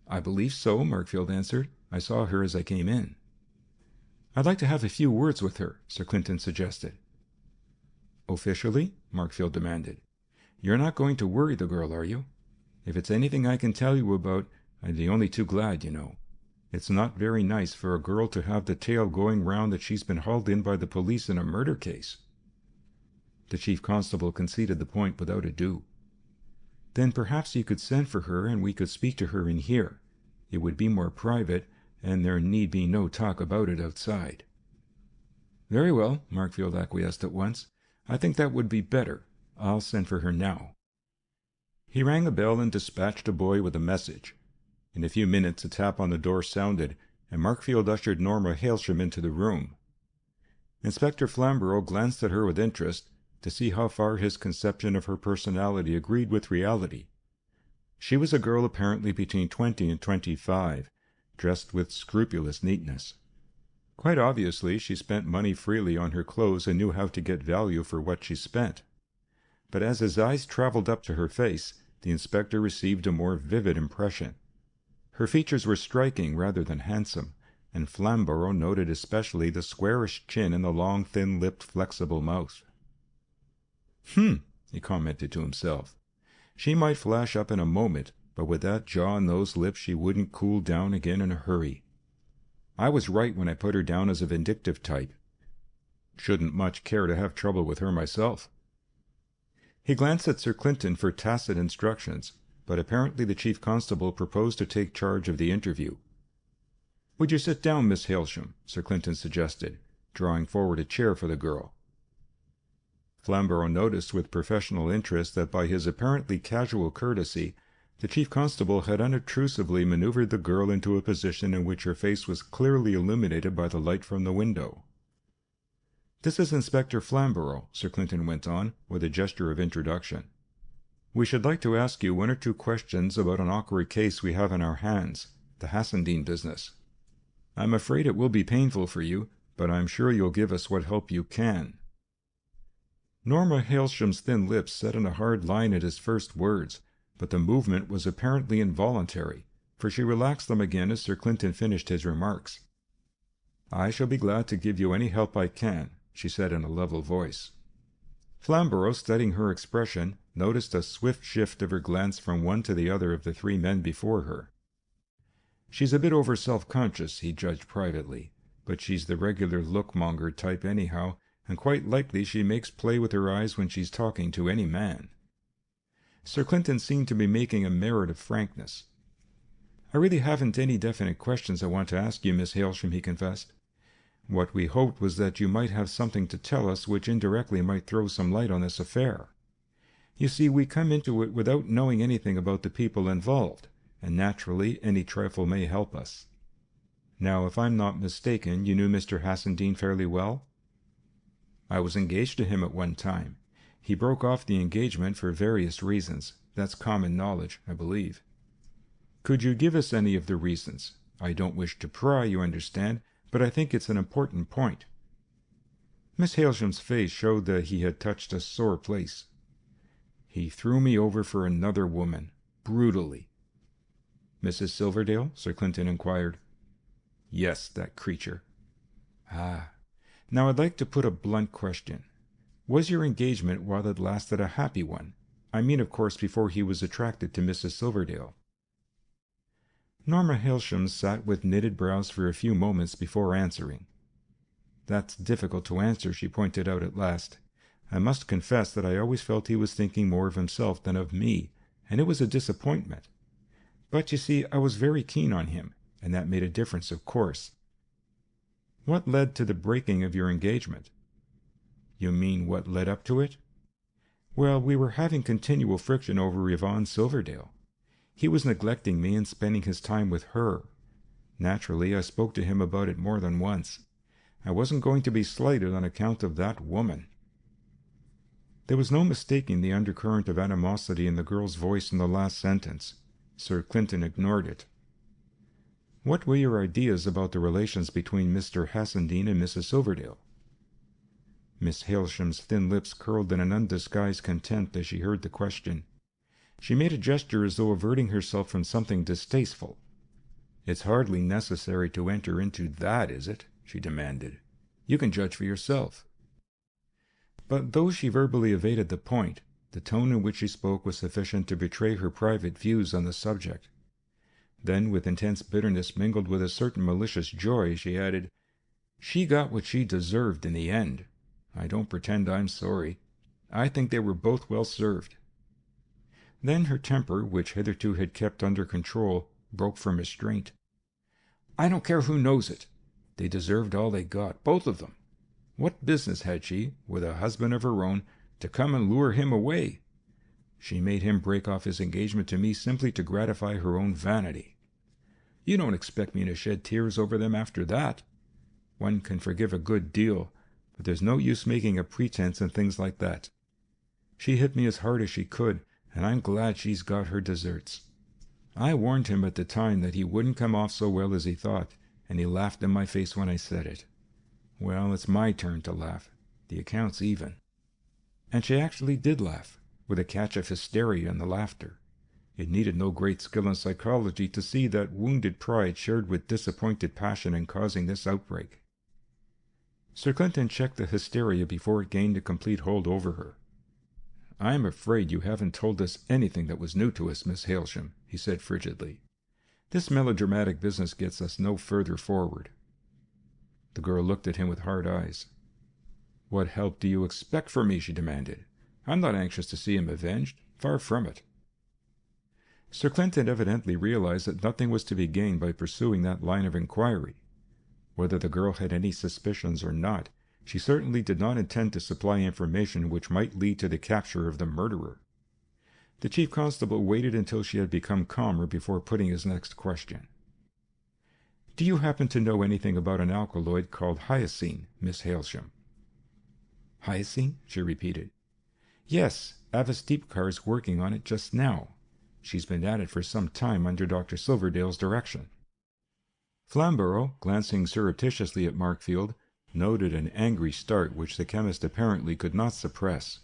I believe so, Markfield answered. I saw her as I came in. I'd like to have a few words with her, Sir Clinton suggested. Officially? Markfield demanded. You're not going to worry the girl, are you? If it's anything I can tell you about, I'd be only too glad, you know. It's not very nice for a girl to have the tale going round that she's been hauled in by the police in a murder case. The chief constable conceded the point without ado. Then perhaps you could send for her and we could speak to her in here. It would be more private, and there need be no talk about it outside. Very well, Markfield acquiesced at once. I think that would be better. I'll send for her now. He rang a bell and dispatched a boy with a message. In a few minutes a tap on the door sounded, and Markfield ushered Norma Hailsham into the room. Inspector Flamborough glanced at her with interest to see how far his conception of her personality agreed with reality. She was a girl apparently between 20 and 25, dressed with scrupulous neatness. Quite obviously, she spent money freely on her clothes and knew how to get value for what she spent. But as his eyes traveled up to her face, the inspector received a more vivid impression. Her features were striking rather than handsome, and Flamborough noted especially the squarish chin and the long, thin-lipped, flexible mouth. He commented to himself. She might flash up in a moment, but with that jaw and those lips she wouldn't cool down again in a hurry. I was right when I put her down as a vindictive type. Shouldn't much care to have trouble with her myself. He glanced at Sir Clinton for tacit instructions, but apparently the chief constable proposed to take charge of the interview. "Would you sit down, Miss Hailsham?" Sir Clinton suggested, drawing forward a chair for the girl. Flamborough noticed with professional interest that by his apparently casual courtesy the chief constable had unobtrusively maneuvered the girl into a position in which her face was clearly illuminated by the light from the window. "This is Inspector Flamborough," Sir Clinton went on, with a gesture of introduction. "We should like to ask you one or two questions about an awkward case we have in our hands, the Hassendean business. I'm afraid it will be painful for you, but I'm sure you'll give us what help you can." Norma Hailsham's thin lips set in a hard line at his first words, but the movement was apparently involuntary, for she relaxed them again as Sir Clinton finished his remarks. "I shall be glad to give you any help I can," she said in a level voice. Flamborough, studying her expression, noticed a swift shift of her glance from one to the other of the three men before her. "She's a bit over self-conscious," he judged privately, "but she's the regular look-monger type anyhow, and quite likely she makes play with her eyes when she's talking to any man." Sir Clinton seemed to be making a merit of frankness. "I really haven't any definite questions I want to ask you, Miss Hailsham," he confessed. "What we hoped was that you might have something to tell us which indirectly might throw some light on this affair. You see, we come into it without knowing anything about the people involved, and naturally any trifle may help us. Now, if I'm not mistaken, you knew Mr. Hassendean fairly well?" "I was engaged to him at one time. He broke off the engagement for various reasons. That's common knowledge, I believe." "Could you give us any of the reasons? I don't wish to pry, you understand, but I think it's an important point." Miss Hailsham's face showed that he had touched a sore place. "He threw me over for another woman, brutally." "Mrs. Silverdale?" Sir Clinton inquired. "Yes, that creature." "Ah. Now I'd like to put a blunt question. Was your engagement, while it lasted, a happy one? I mean, of course, before he was attracted to Mrs. Silverdale." Norma Hailsham sat with knitted brows for a few moments before answering. "That's difficult to answer," she pointed out at last. "I must confess that I always felt he was thinking more of himself than of me, and it was a disappointment. But, you see, I was very keen on him, and that made a difference, of course." "What led to the breaking of your engagement?" "You mean what led up to it?" "Well, we were having continual friction over Yvonne Silverdale. He was neglecting me and spending his time with her. Naturally, I spoke to him about it more than once. I wasn't going to be slighted on account of that woman." There was no mistaking the undercurrent of animosity in the girl's voice in the last sentence. Sir Clinton ignored it. "What were your ideas about the relations between Mr. Hassendean and Mrs. Silverdale?" Miss Hailsham's thin lips curled in an undisguised contempt as she heard the question. She made a gesture as though averting herself from something distasteful. "It's hardly necessary to enter into that, is it?" she demanded. "You can judge for yourself." But though she verbally evaded the point, the tone in which she spoke was sufficient to betray her private views on the subject. Then, with intense bitterness mingled with a certain malicious joy, she added, "She got what she deserved in the end. I don't pretend I'm sorry. I think they were both well served." Then her temper, which hitherto had kept under control, broke from restraint. "I don't care who knows it. They deserved all they got, both of them. What business had she, with a husband of her own, to come and lure him away? She made him break off his engagement to me simply to gratify her own vanity. You don't expect me to shed tears over them after that. One can forgive a good deal, but there's no use making a pretense and things like that. She hit me as hard as she could, and I'm glad she's got her deserts. I warned him at the time that he wouldn't come off so well as he thought, and he laughed in my face when I said it. Well, it's my turn to laugh. The account's even." And she actually did laugh, with a catch of hysteria in the laughter. It needed no great skill in psychology to see that wounded pride shared with disappointed passion in causing this outbreak. Sir Clinton checked the hysteria before it gained a complete hold over her. "I'm afraid you haven't told us anything that was new to us, Miss Hailsham," he said frigidly. "This melodramatic business gets us no further forward." The girl looked at him with hard eyes. "What help do you expect from me?" she demanded. "I'm not anxious to see him avenged. Far from it." Sir Clinton evidently realized that nothing was to be gained by pursuing that line of inquiry. Whether the girl had any suspicions or not, she certainly did not intend to supply information which might lead to the capture of the murderer. The chief constable waited until she had become calmer before putting his next question. "Do you happen to know anything about an alkaloid called hyoscine, Miss Hailsham?" "Hyoscine?" she repeated. "Yes, Avis Deepcar's working on it just now. She's been at it for some time under Dr. Silverdale's direction." Flamborough, glancing surreptitiously at Markfield, noted an angry start which the chemist apparently could not suppress.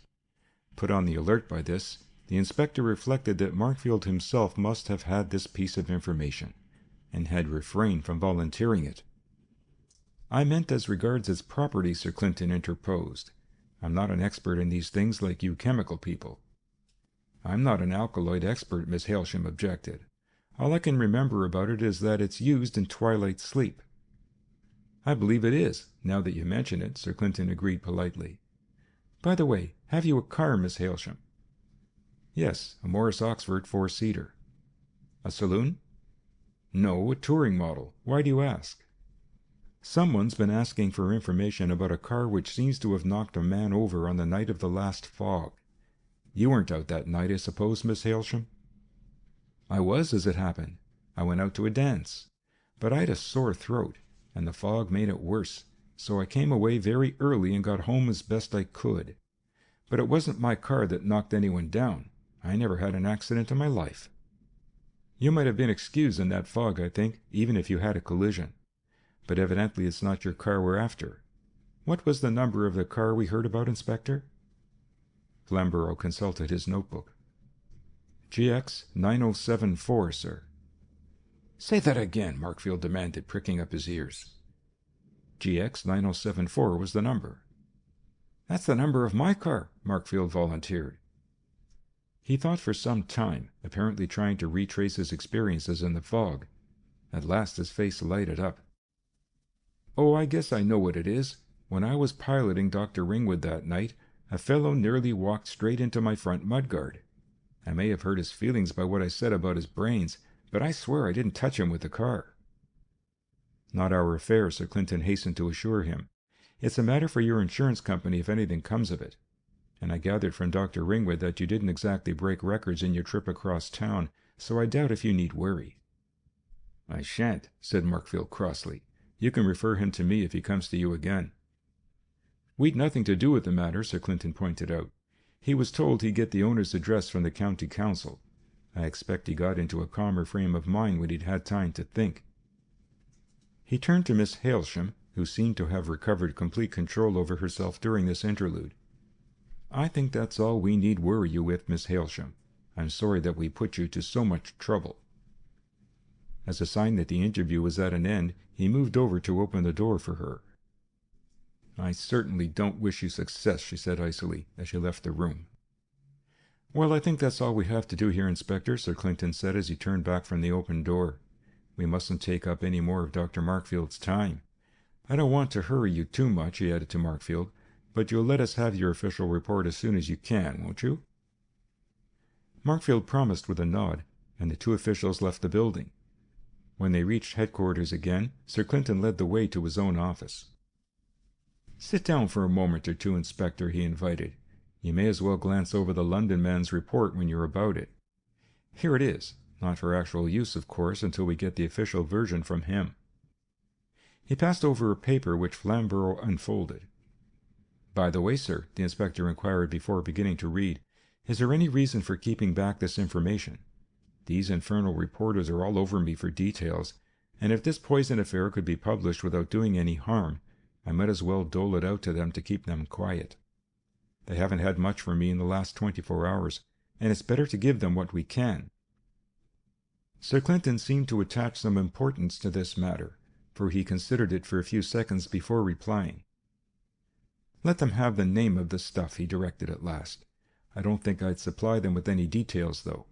Put on the alert by this, the inspector reflected that Markfield himself must have had this piece of information, and had refrained from volunteering it. "I meant as regards its properties," Sir Clinton interposed. "I'm not an expert in these things like you chemical people." "I'm not an alkaloid expert," Miss Hailsham objected. "All I can remember about it is that it's used in twilight sleep." "I believe it is, now that you mention it," Sir Clinton agreed politely. "By the way, have you a car, Miss Hailsham?" "Yes, a Morris Oxford 4-seater." "A saloon?" "No, a touring model. Why do you ask?" "Someone's been asking for information about a car which seems to have knocked a man over on the night of the last fog. You weren't out that night, I suppose, Miss Hailsham?" "I was, as it happened. I went out to a dance. But I had a sore throat, and the fog made it worse, so I came away very early and got home as best I could. But it wasn't my car that knocked anyone down. I never had an accident in my life." "You might have been excused in that fog, I think, even if you had a collision. But evidently it's not your car we're after. What was the number of the car we heard about, Inspector?" Flamborough consulted his notebook. "GX 9074, sir." "Say that again," Markfield demanded, pricking up his ears. "GX 9074 was the number." "That's the number of my car," Markfield volunteered. He thought for some time, apparently trying to retrace his experiences in the fog. At last his face lighted up. "Oh, I guess I know what it is. When I was piloting Dr. Ringwood that night, a fellow nearly walked straight into my front mudguard. I may have hurt his feelings by what I said about his brains, but I swear I didn't touch him with the car." "Not our affair," Sir Clinton hastened to assure him. "It's a matter for your insurance company if anything comes of it. And I gathered from Dr. Ringwood that you didn't exactly break records in your trip across town, so I doubt if you need worry." "I shan't," said Markfield crossly. "You can refer him to me if he comes to you again." "We'd nothing to do with the matter," Sir Clinton pointed out. "He was told he'd get the owner's address from the county council. I expect he got into a calmer frame of mind when he'd had time to think." He turned to Miss Hailsham, who seemed to have recovered complete control over herself during this interlude. "I think that's all we need worry you with, Miss Hailsham. I'm sorry that we put you to so much trouble." As a sign that the interview was at an end, he moved over to open the door for her. "I certainly don't wish you success," she said icily, as she left the room. "Well, I think that's all we have to do here, Inspector," Sir Clinton said as he turned back from the open door. "We mustn't take up any more of Dr. Markfield's time. I don't want to hurry you too much," he added to Markfield, "but you'll let us have your official report as soon as you can, won't you?" Markfield promised with a nod, and the two officials left the building. When they reached headquarters again, Sir Clinton led the way to his own office. "Sit down for a moment or two, Inspector," he invited. "You may as well glance over the London man's report when you're about it. Here it is, not for actual use, of course, until we get the official version from him." He passed over a paper which Flamborough unfolded. "By the way, sir," the inspector inquired before beginning to read, "is there any reason for keeping back this information? These infernal reporters are all over me for details, and if this poison affair could be published without doing any harm, I might as well dole it out to them to keep them quiet. They haven't had much from me in the last 24 hours, and it's better to give them what we can." Sir Clinton seemed to attach some importance to this matter, for he considered it for a few seconds before replying. "Let them have the name of the stuff," he directed at last. "I don't think I'd supply them with any details, though.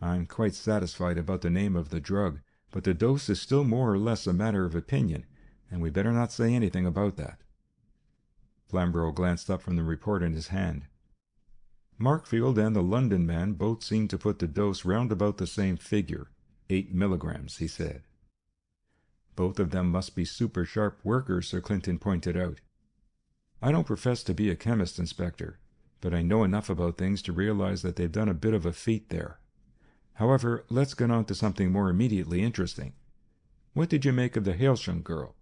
I'm quite satisfied about the name of the drug, but the dose is still more or less a matter of opinion, and we better not say anything about that." Flamborough glanced up from the report in his hand. Markfield and the London man both seemed to put the dose round about the same figure, 8 milligrams, he said. Both of them must be super-sharp workers, Sir Clinton pointed out. I don't profess to be a chemist, Inspector, but I know enough about things to realize that they've done a bit of a feat there. However, let's get on to something more immediately interesting. What did you make of the Hailsham girl?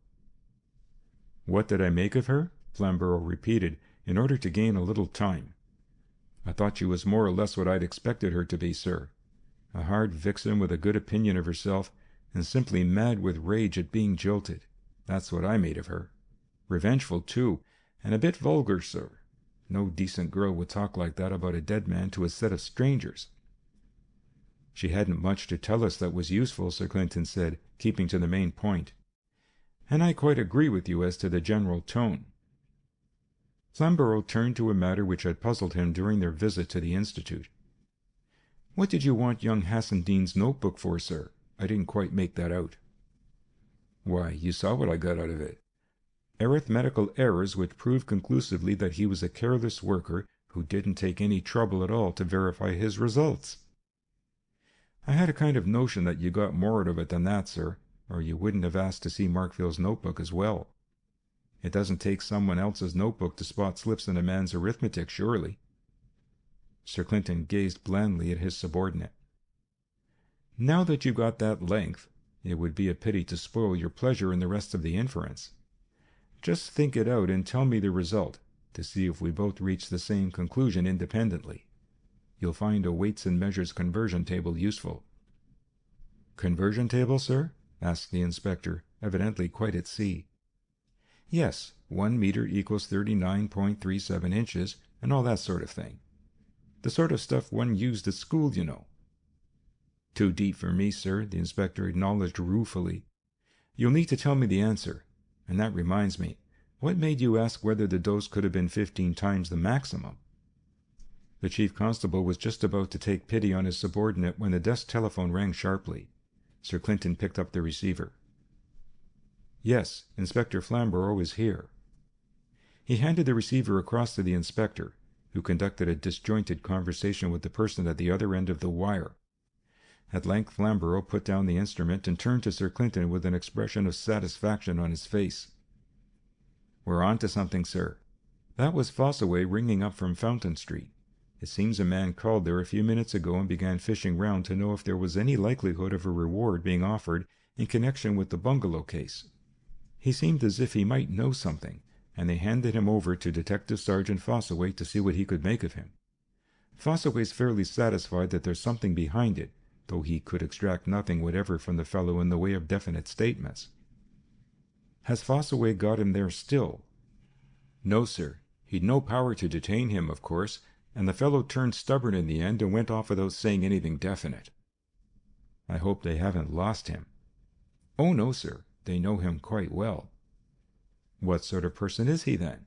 What did I make of her? Flamborough repeated, in order to gain a little time. I thought she was more or less what I'd expected her to be, sir. A hard vixen with a good opinion of herself, and simply mad with rage at being jilted. That's what I made of her. Revengeful, too, and a bit vulgar, sir. No decent girl would talk like that about a dead man to a set of strangers. She hadn't much to tell us that was useful, Sir Clinton said, keeping to the main point. And I quite agree with you as to the general tone. Flamborough turned to a matter which had puzzled him during their visit to the Institute. What did you want young Hassendean's notebook for, sir? I didn't quite make that out. Why, you saw what I got out of it. Arithmetical errors which proved conclusively that he was a careless worker who didn't take any trouble at all to verify his results. I had a kind of notion that you got more out of it than that, sir, or you wouldn't have asked to see Markfield's notebook as well. It doesn't take someone else's notebook to spot slips in a man's arithmetic, surely. Sir Clinton gazed blandly at his subordinate. Now that you've got that length, it would be a pity to spoil your pleasure in the rest of the inference. Just think it out and tell me the result, to see if we both reach the same conclusion independently. You'll find a weights and measures conversion table useful. Conversion table, sir? Asked the inspector, evidently quite at sea. Yes, 1 meter equals 39.37 inches, and all that sort of thing. The sort of stuff one used at school, you know. Too deep for me, sir, the inspector acknowledged ruefully. You'll need to tell me the answer. And that reminds me, what made you ask whether the dose could have been 15 times the maximum? The chief constable was just about to take pity on his subordinate when the desk telephone rang sharply. Sir Clinton picked up the receiver. Yes, Inspector Flamborough is here. He handed the receiver across to the inspector, who conducted a disjointed conversation with the person at the other end of the wire. At length Flamborough put down the instrument and turned to Sir Clinton with an expression of satisfaction on his face. We're on to something, sir. That was Fossaway ringing up from Fountain Street. It seems a man called there a few minutes ago and began fishing round to know if there was any likelihood of a reward being offered in connection with the bungalow case. He seemed as if he might know something, and they handed him over to Detective Sergeant Fossaway to see what he could make of him. Fossaway's fairly satisfied that there's something behind it, though he could extract nothing whatever from the fellow in the way of definite statements. Has Fossaway got him there still? No, sir. He'd no power to detain him, of course, and the fellow turned stubborn in the end and went off without saying anything definite. I hope they haven't lost him. Oh, no, sir. They know him quite well. What sort of person is he, then?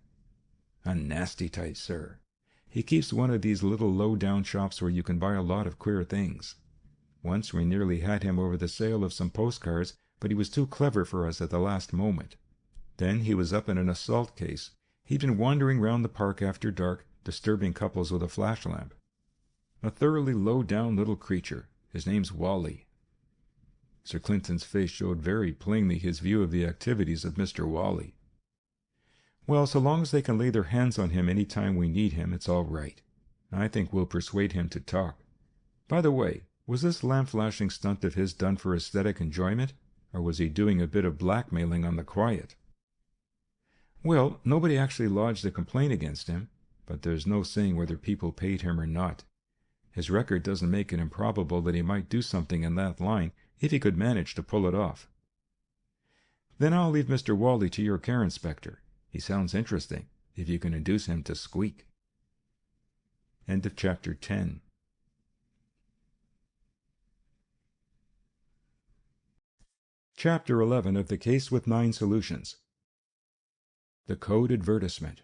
A nasty type, sir. He keeps one of these little low-down shops where you can buy a lot of queer things. Once we nearly had him over the sale of some postcards, but he was too clever for us at the last moment. Then he was up in an assault case. He'd been wandering round the park after dark, disturbing couples with a flash lamp. A thoroughly low-down little creature. His name's Wally. Sir Clinton's face showed very plainly his view of the activities of Mr. Wally. Well, so long as they can lay their hands on him any time we need him, it's all right. I think we'll persuade him to talk. By the way, was this lamp-flashing stunt of his done for aesthetic enjoyment, or was he doing a bit of blackmailing on the quiet? Well, nobody actually lodged a complaint against him, but there's no saying whether people paid him or not. His record doesn't make it improbable that he might do something in that line if he could manage to pull it off. Then I'll leave Mr. Wally to your care, Inspector. He sounds interesting, if you can induce him to squeak. End of Chapter 10. Chapter 11 of The Case with 9 Solutions. The Code Advertisement.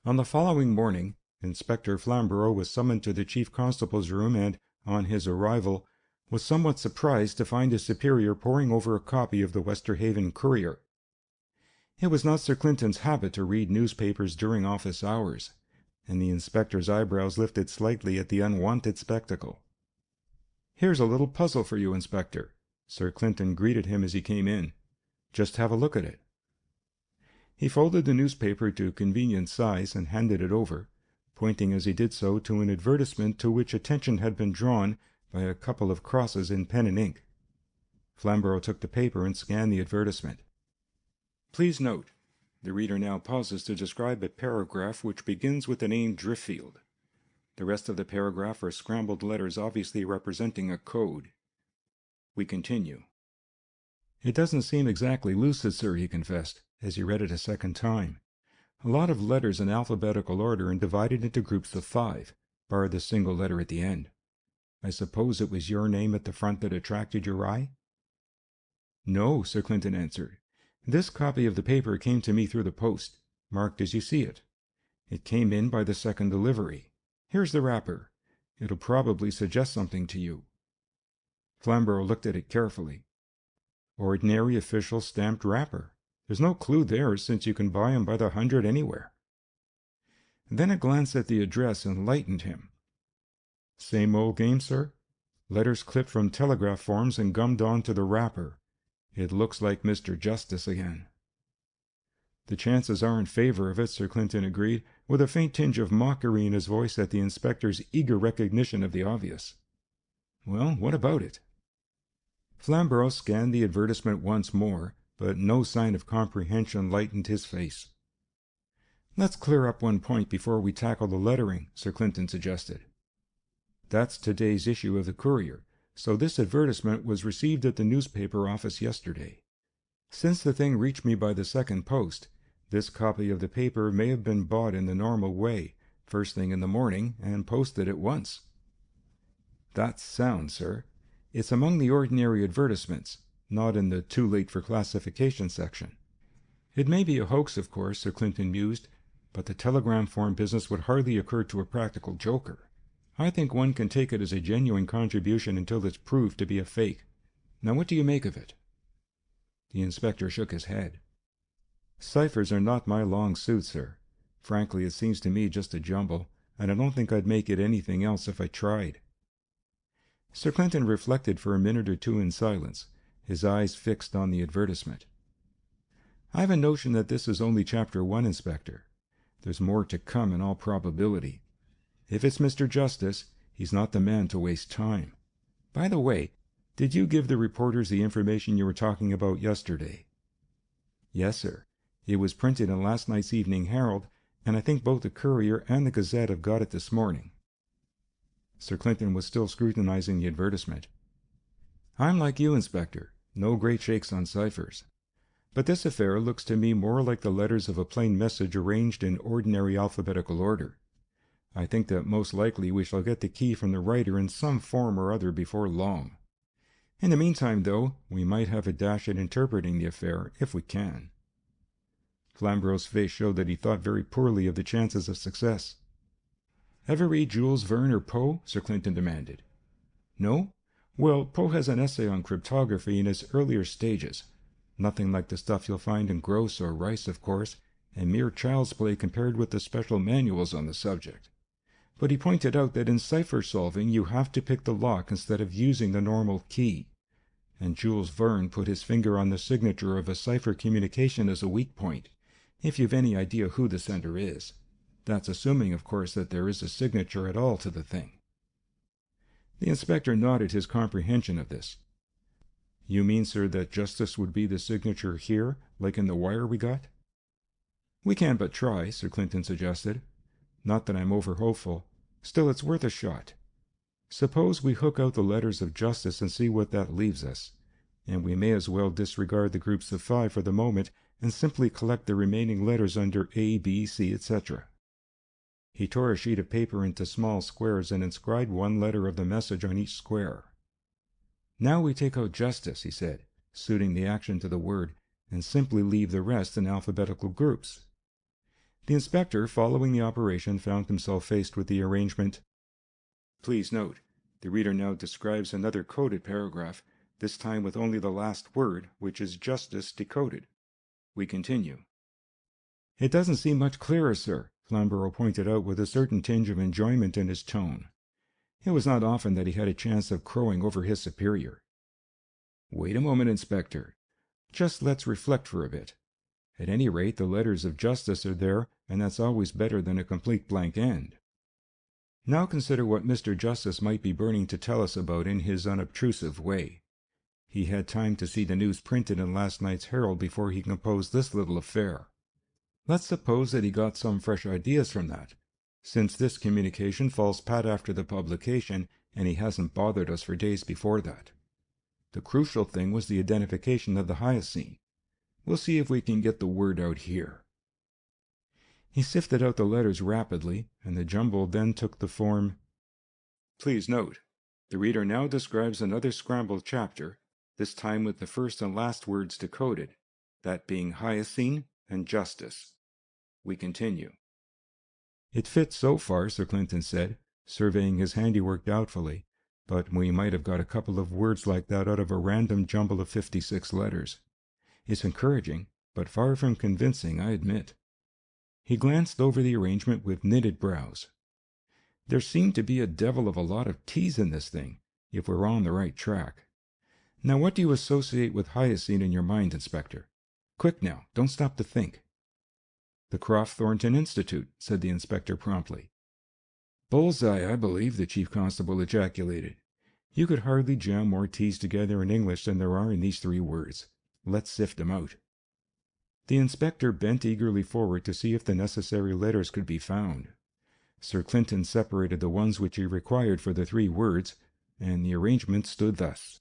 On the following morning, Inspector Flamborough was summoned to the Chief Constable's room and, on his arrival, was somewhat surprised to find his superior poring over a copy of the Westerhaven Courier. It was not Sir Clinton's habit to read newspapers during office hours, and the inspector's eyebrows lifted slightly at the unwanted spectacle. "Here's a little puzzle for you, Inspector," Sir Clinton greeted him as he came in. "Just have a look at it." He folded the newspaper to convenient size and handed it over, pointing as he did so to an advertisement to which attention had been drawn by a couple of crosses in pen and ink. Flamborough took the paper and scanned the advertisement. "Please note," the reader now pauses to describe a paragraph which begins with the name Driffield. The rest of the paragraph are scrambled letters obviously representing a code. We continue. "It doesn't seem exactly lucid, sir," he confessed, as he read it a second time. "A lot of letters in alphabetical order and divided into groups of 5, bar the single letter at the end. I suppose it was your name at the front that attracted your eye?" "No," Sir Clinton answered. "This copy of the paper came to me through the post, marked as you see it. It came in by the second delivery. Here's the wrapper. It'll probably suggest something to you." Flamborough looked at it carefully. Ordinary official stamped wrapper. There's no clue there, since you can buy 'em by the hundred anywhere. Then a glance at the address enlightened him. "Same old game, sir? Letters clipped from telegraph forms and gummed on to the wrapper. It looks like Mr. Justice again." "The chances are in favor of it," Sir Clinton agreed, with a faint tinge of mockery in his voice at the inspector's eager recognition of the obvious. "Well, what about it?" Flamborough scanned the advertisement once more, but no sign of comprehension lightened his face. "Let's clear up one point before we tackle the lettering," Sir Clinton suggested. "That's today's issue of the Courier, so this advertisement was received at the newspaper office yesterday. Since the thing reached me by the second post, this copy of the paper may have been bought in the normal way, first thing in the morning, and posted at once." "That's sound, sir. It's among the ordinary advertisements, not in the too late for classification section. It may be a hoax, of course," Sir Clinton mused, "but the telegram form business would hardly occur to a practical joker. I think one can take it as a genuine contribution until it's proved to be a fake. Now what do you make of it?" The inspector shook his head. "Ciphers are not my long suit, sir. Frankly, it seems to me just a jumble, and I don't think I'd make it anything else if I tried." Sir Clinton reflected for a minute or two in silence, his eyes fixed on the advertisement. "I've a notion that this is only Chapter 1, Inspector. There's more to come in all probability. If it's Mr. Justice, he's not the man to waste time. By the way, did you give the reporters the information you were talking about yesterday?" "Yes, sir. It was printed in last night's Evening Herald, and I think both the Courier and the Gazette have got it this morning." Sir Clinton was still scrutinizing the advertisement. "I'm like you, Inspector. No great shakes on ciphers. But this affair looks to me more like the letters of a plain message arranged in ordinary alphabetical order. I think that most likely we shall get the key from the writer in some form or other before long. In the meantime, though, we might have a dash at interpreting the affair, if we can." Flamborough's face showed that he thought very poorly of the chances of success. "Ever read Jules Verne or Poe?" Sir Clinton demanded. "No? Well, Poe has an essay on cryptography in its earlier stages. Nothing like the stuff you'll find in Gross or Rice, of course, and mere child's play compared with the special manuals on the subject. But he pointed out that in cipher solving you have to pick the lock instead of using the normal key. And Jules Verne put his finger on the signature of a cipher communication as a weak point, if you've any idea who the sender is. That's assuming, of course, that there is a signature at all to the thing." The inspector nodded his comprehension of this. "You mean, sir, that Justice would be the signature here, like in the wire we got?" "We can but try," Sir Clinton suggested. "Not that I'm over-hopeful. Still, it's worth a shot. Suppose we hook out the letters of Justice and see what that leaves us. And we may as well disregard the groups of 5 for the moment and simply collect the remaining letters under A, B, C, etc." He tore a sheet of paper into small squares and inscribed one letter of the message on each square. "Now we take out Justice," he said, suiting the action to the word, "and simply leave the rest in alphabetical groups." The inspector, following the operation, found himself faced with the arrangement. Please note, the reader now describes another coded paragraph, this time with only the last word, which is Justice, decoded. We continue. "It doesn't seem much clearer, sir," Flamborough pointed out with a certain tinge of enjoyment in his tone. It was not often that he had a chance of crowing over his superior. "Wait a moment, Inspector. Just let's reflect for a bit. At any rate, the letters of justice are there, and that's always better than a complete blank end. Now consider what Mr. Justice might be burning to tell us about in his unobtrusive way. He had time to see the news printed in last night's Herald before he composed this little affair. Let's suppose that he got some fresh ideas from that, since this communication falls pat after the publication, and he hasn't bothered us for days before that. The crucial thing was the identification of the Hyacine. We'll see if we can get the word out here." He sifted out the letters rapidly, and the jumble then took the form, "Please note, the reader now describes another scrambled chapter, this time with the first and last words decoded, that being Hyacine and Justice. We continue." "It fits so far," Sir Clinton said, surveying his handiwork doubtfully, "but we might have got a couple of words like that out of a random jumble of 56 letters. It's encouraging, but far from convincing, I admit." He glanced over the arrangement with knitted brows. "There seemed to be a devil of a lot of T's in this thing, if we're on the right track. Now what do you associate with Hyacine in your mind, Inspector? Quick now, don't stop to think." "The Croft Thornton Institute," said the inspector promptly. "Bullseye, I believe," the chief constable ejaculated. "You could hardly jam more T's together in English than there are in these 3 words. Let's sift 'em out." The inspector bent eagerly forward to see if the necessary letters could be found. Sir Clinton separated the ones which he required for the 3 words, and the arrangement stood thus.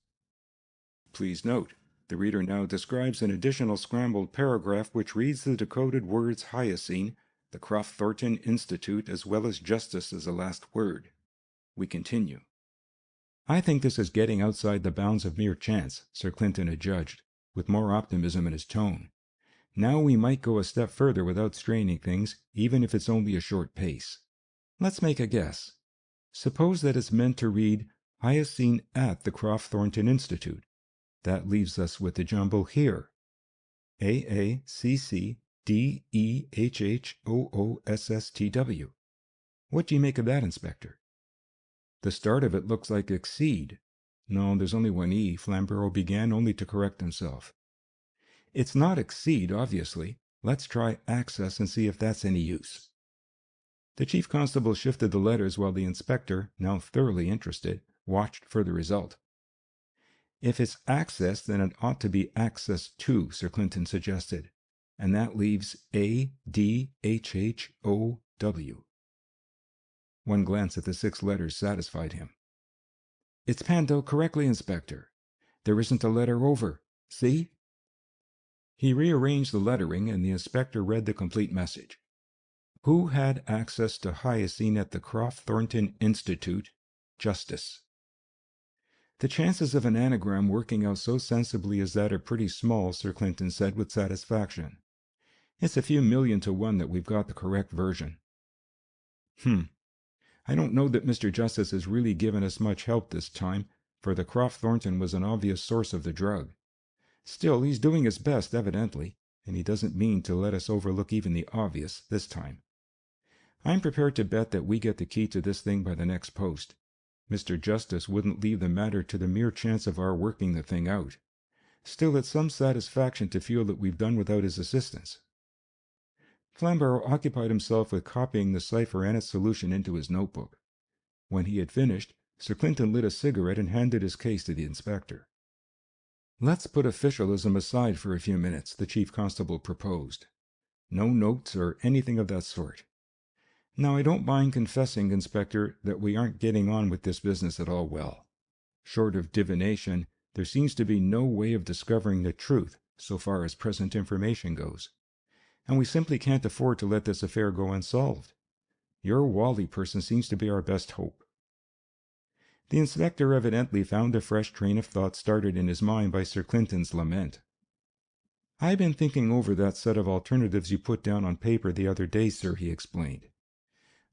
"Please note, the reader now describes an additional scrambled paragraph which reads the decoded words Hyacine, the Croft Thornton Institute, as well as Justice as the last word. We continue." "I think this is getting outside the bounds of mere chance," Sir Clinton adjudged, with more optimism in his tone. "Now we might go a step further without straining things, even if it's only a short pace. Let's make a guess. Suppose that it's meant to read Hyacine at the Croft Thornton Institute. That leaves us with the jumble here. AACCDEHHOOSSTW. What do you make of that, Inspector?" "The start of it looks like XVIII. No, there's only one E," Flamborough began, only to correct himself. "It's not XVIII, obviously. Let's try access and see if that's any use." The chief constable shifted the letters while the inspector, now thoroughly interested, watched for the result. "If it's access, then it ought to be access to," Sir Clinton suggested, "and that leaves ADHHOW. One glance at the 6 letters satisfied him. "It's panned out correctly, Inspector. There isn't a letter over. See?" He rearranged the lettering, and the inspector read the complete message. "Who had access to Hyacine at the Croft Thornton Institute? Justice." "The chances of an anagram working out so sensibly as that are pretty small," Sir Clinton said with satisfaction. "It's a few million to 1 that we've got the correct version." I don't know that Mr. Justice has really given us much help this time, for the Croft Thornton was an obvious source of the drug. Still, he's doing his best, evidently, and he doesn't mean to let us overlook even the obvious this time. I'm prepared to bet that we get the key to this thing by the next post. Mr. Justice wouldn't leave the matter to the mere chance of our working the thing out. Still, it's some satisfaction to feel that we've done without his assistance." Flamborough occupied himself with copying the cipher and its solution into his notebook. When he had finished, Sir Clinton lit a cigarette and handed his case to the inspector. "Let's put officialism aside for a few minutes," the chief constable proposed. "No notes or anything of that sort. Now, I don't mind confessing, Inspector, that we aren't getting on with this business at all well. Short of divination, there seems to be no way of discovering the truth so far as present information goes. And we simply can't afford to let this affair go unsolved. Your Wally person seems to be our best hope." The inspector evidently found a fresh train of thought started in his mind by Sir Clinton's lament. "I've been thinking over that set of alternatives you put down on paper the other day, sir," he explained.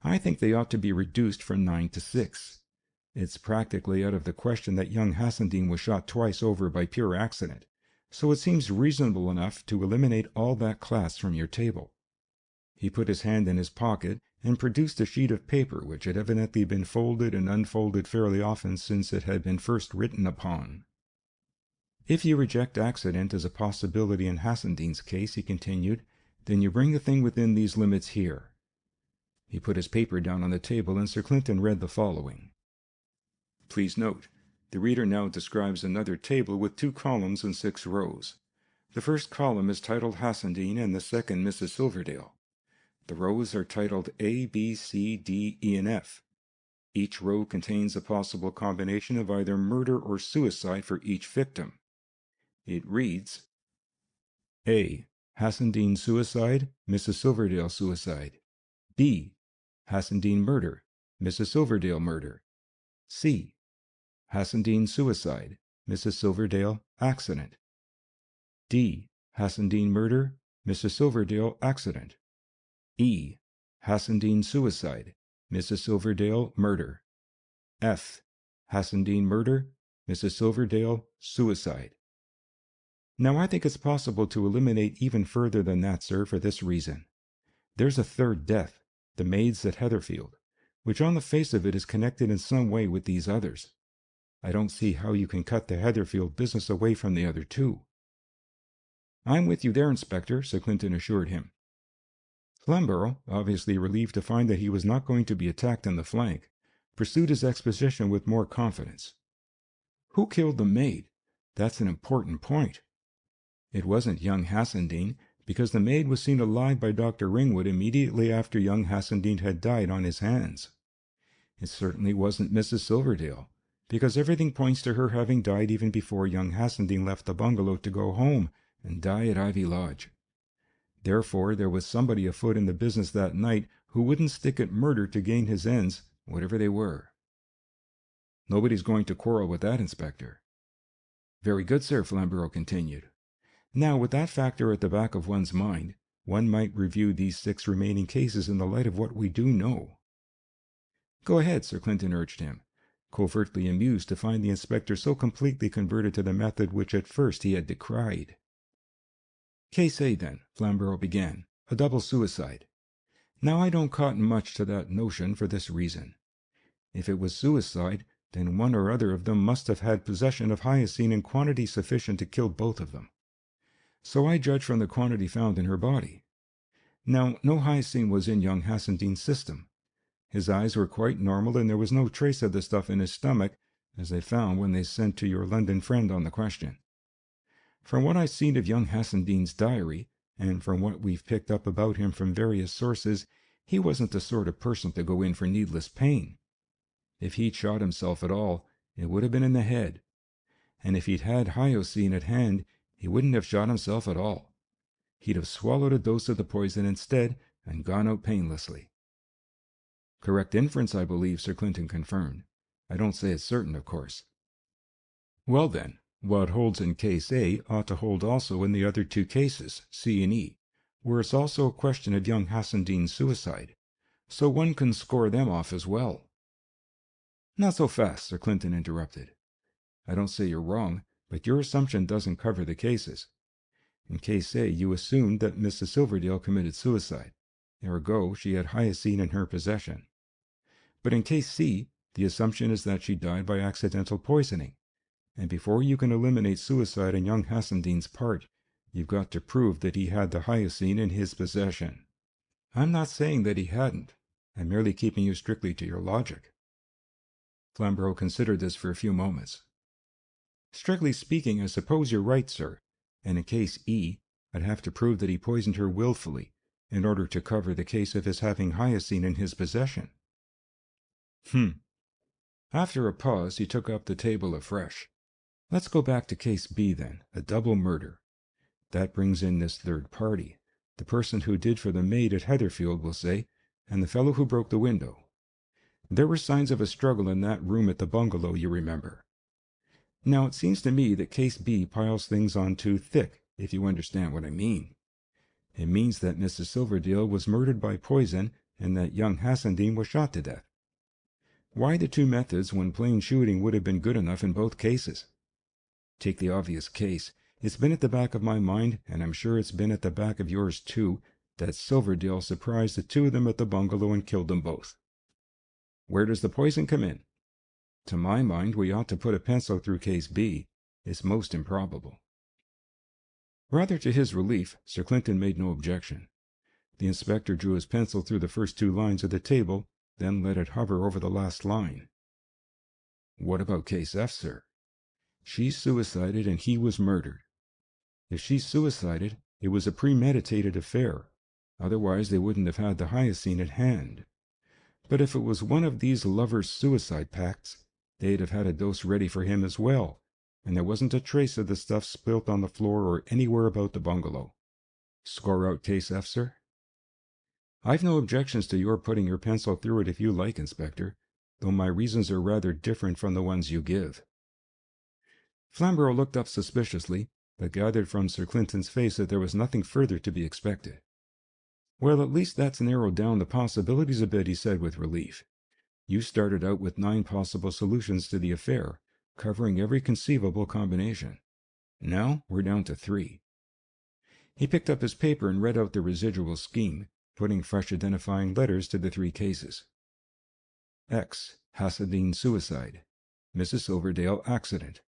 "I think they ought to be reduced from 9 to 6. It's practically out of the question that young Hassendean was shot twice over by pure accident, so it seems reasonable enough to eliminate all that class from your table." He put his hand in his pocket and produced a sheet of paper which had evidently been folded and unfolded fairly often since it had been first written upon. "If you reject accident as a possibility in Hassendean's case," he continued, "then you bring the thing within these limits here." He put his paper down on the table, and Sir Clinton read the following. Please note, the reader now describes another table with 2 columns and 6 rows. The first column is titled Hassendean and the second Mrs. Silverdale. The rows are titled A, B, C, D, E, and F. Each row contains a possible combination of either murder or suicide for each victim. It reads: A. Hassendean suicide, Mrs. Silverdale suicide. B. Hassendean murder, Mrs. Silverdale murder. C. Hassendean suicide, Mrs. Silverdale accident. D. Hassendean murder, Mrs. Silverdale accident. E. Hassendean suicide, Mrs. Silverdale murder. F. Hassendean murder, Mrs. Silverdale suicide. Now I think it's possible to eliminate even further than that, sir, for this reason. There's a third death, the maid's at Heatherfield, which on the face of it is connected in some way with these others. I don't see how you can cut the Heatherfield business away from the other 2. I'm with you there, Inspector, Sir Clinton assured him. Flamborough, obviously relieved to find that he was not going to be attacked in the flank, pursued his exposition with more confidence. Who killed the maid? That's an important point. It wasn't young Hassendean, because the maid was seen alive by Dr. Ringwood immediately after young Hassendean had died on his hands. It certainly wasn't Mrs. Silverdale, because everything points to her having died even before young Hassendean left the bungalow to go home and die at Ivy Lodge. Therefore, there was somebody afoot in the business that night who wouldn't stick at murder to gain his ends, whatever they were. Nobody's going to quarrel with that, Inspector. Very good, sir, Flamborough continued. Now, with that factor at the back of one's mind, one might review these 6 remaining cases in the light of what we do know. Go ahead, Sir Clinton urged him, covertly amused to find the inspector so completely converted to the method which at first he had decried. Case A, then, Flamborough began, a double suicide. Now I don't cotton much to that notion for this reason. If it was suicide, then one or other of them must have had possession of hyoscine in quantity sufficient to kill both of them. So I judge from the quantity found in her body. Now, no hyoscine was in young Hassendean's system. His eyes were quite normal, and there was no trace of the stuff in his stomach, as they found when they sent to your London friend on the question. From what I've seen of young Hassendean's diary, and from what we've picked up about him from various sources, he wasn't the sort of person to go in for needless pain. If he'd shot himself at all, it would have been in the head. And if he'd had hyoscine at hand, he wouldn't have shot himself at all. He'd have swallowed a dose of the poison instead and gone out painlessly. Correct inference, I believe, Sir Clinton confirmed. I don't say it's certain, of course. Well then, what holds in Case A ought to hold also in the other 2 cases, C and E, where it's also a question of young Hassendean's suicide, so one can score them off as well. Not so fast, Sir Clinton interrupted. I don't say you're wrong, but your assumption doesn't cover the cases. In Case A, you assumed that Mrs. Silverdale committed suicide. Ergo, she had hyoscine in her possession. But in Case C, the assumption is that she died by accidental poisoning. And before you can eliminate suicide on young Hassendean's part, you've got to prove that he had the hyoscine in his possession. I'm not saying that he hadn't. I'm merely keeping you strictly to your logic. Flamborough considered this for a few moments. Strictly speaking, I suppose you're right, sir, and in Case E, I'd have to prove that he poisoned her willfully, in order to cover the case of his having hyoscine in his possession. After a pause, he took up the table afresh. Let's go back to Case B, then, a double murder. That brings in this third party, the person who did for the maid at Heatherfield, we'll say, and the fellow who broke the window. There were signs of a struggle in that room at the bungalow, you remember. Now, it seems to me that Case B piles things on too thick, if you understand what I mean. It means that Mrs. Silverdale was murdered by poison and that young Hassendean was shot to death. Why the 2 methods when plain shooting would have been good enough in both cases? Take the obvious case. It's been at the back of my mind, and I'm sure it's been at the back of yours too, that Silverdale surprised the two of them at the bungalow and killed them both. Where does the poison come in? To my mind, we ought to put a pencil through case B. It's most improbable. Rather to his relief, Sir Clinton made no objection. The inspector drew his pencil through the first two lines of the table, then let it hover over the last line. What about case F, sir? She suicided and he was murdered. If she suicided, it was a premeditated affair. Otherwise they wouldn't have had the Hassendean at hand. But if it was one of these lovers' suicide pacts, they'd have had a dose ready for him as well, and there wasn't a trace of the stuff spilt on the floor or anywhere about the bungalow. Score out case F, sir? I've no objections to your putting your pencil through it if you like, Inspector, though my reasons are rather different from the ones you give. Flamborough looked up suspiciously, but gathered from Sir Clinton's face that there was nothing further to be expected. Well, at least that's narrowed down the possibilities a bit, he said with relief. You started out with 9 possible solutions to the affair, covering every conceivable combination. Now we're down to 3. He picked up his paper and read out the residual scheme, putting fresh identifying letters to the 3 cases. X. Hassendean suicide. Mrs. Silverdale accident.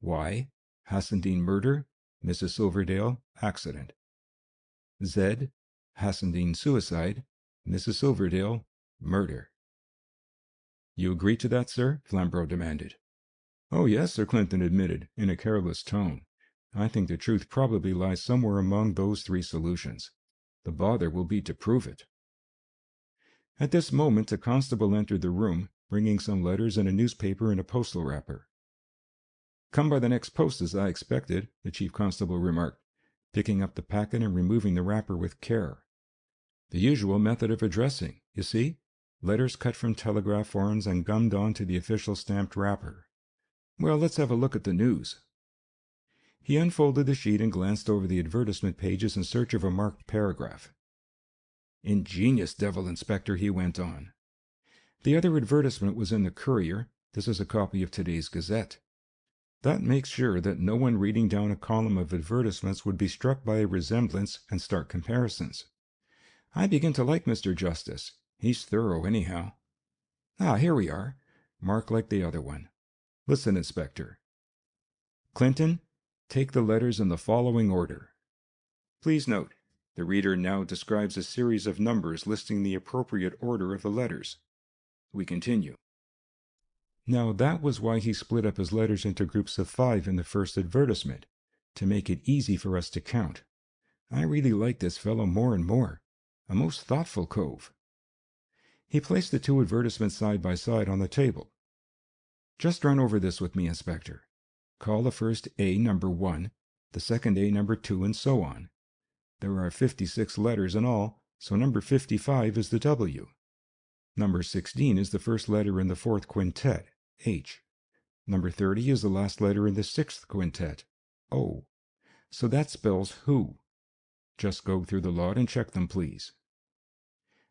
Y. Hassendean murder. Mrs. Silverdale accident. Z. Hassendean suicide. Mrs. Silverdale murder. You agree to that, sir? Flamborough demanded. Oh, yes, Sir Clinton admitted, in a careless tone. I think the truth probably lies somewhere among those 3 solutions. The bother will be to prove it. At this moment a constable entered the room, bringing some letters and a newspaper in a postal wrapper. Come by the next post, as I expected, the chief constable remarked, picking up the packet and removing the wrapper with care. The usual method of addressing, you see? Letters cut from telegraph forms and gummed on to the official stamped wrapper. Well, let's have a look at the news. He unfolded the sheet and glanced over the advertisement pages in search of a marked paragraph. Ingenious devil, Inspector, he went on. The other advertisement was in the Courier. This is a copy of today's Gazette. That makes sure that no one reading down a column of advertisements would be struck by a resemblance and start comparisons. I begin to like Mr. Justice. He's thorough, anyhow. Ah, here we are. Marked like the other one. Listen, Inspector. Clinton, take the letters in the following order. Please note, the reader now describes a series of numbers listing the appropriate order of the letters. We continue. Now that was why he split up his letters into groups of 5 in the first advertisement, to make it easy for us to count. I really like this fellow more and more. A most thoughtful cove. He placed the 2 advertisements side by side on the table. Just run over this with me, Inspector. Call the first A number 1, the second A number 2, and so on. There are 56 letters in all, so number 55 is the W. Number 16 is the first letter in the 4th quintet, H. Number 30 is the last letter in the 6th quintet, O. So that spells who. Just go through the lot and check them, please.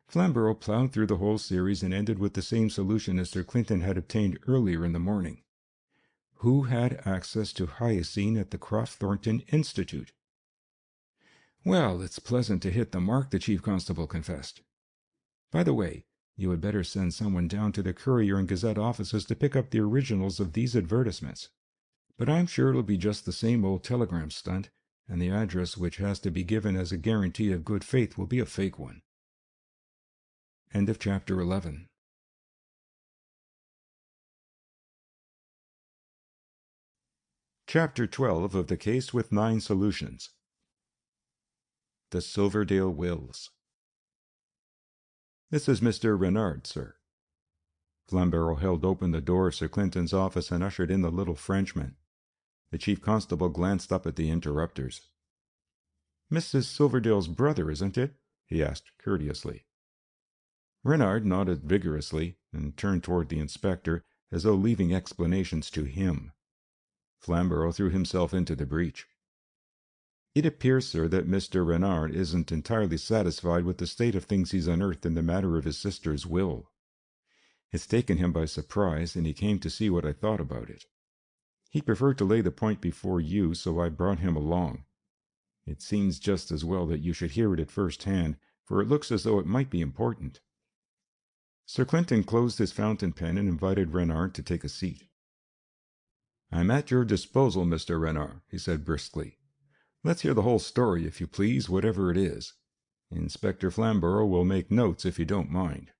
Flamborough plowed through the whole series and ended with the same solution as Sir Clinton had obtained earlier in the morning. Who had access to Hassendean at the Croft-Thornton Institute? Well, it's pleasant to hit the mark, the chief constable confessed. By the way, you had better send someone down to the Courier and Gazette offices to pick up the originals of these advertisements. But I'm sure it'll be just the same old telegram stunt, and the address which has to be given as a guarantee of good faith will be a fake one. End of Chapter 11. Chapter 12 of The Case with 9 Solutions. The Silverdale Wills. This is Mr. Renard, sir. Flamborough held open the door of Sir Clinton's office and ushered in the little Frenchman. The chief constable glanced up at the interrupters. Mrs. Silverdale's brother, isn't it? He asked courteously. Renard nodded vigorously and turned toward the inspector as though leaving explanations to him. Flamborough threw himself into the breach. It appears, sir, that Mr. Renard isn't entirely satisfied with the state of things he's unearthed in the matter of his sister's will. It's taken him by surprise, and he came to see what I thought about it. He preferred to lay the point before you, so I brought him along. It seems just as well that you should hear it at first hand, for it looks as though it might be important." Sir Clinton closed his fountain pen and invited Renard to take a seat. "I'm at your disposal, Mr. Renard," he said briskly. "Let's hear the whole story, if you please, whatever it is. Inspector Flamborough will make notes if you don't mind."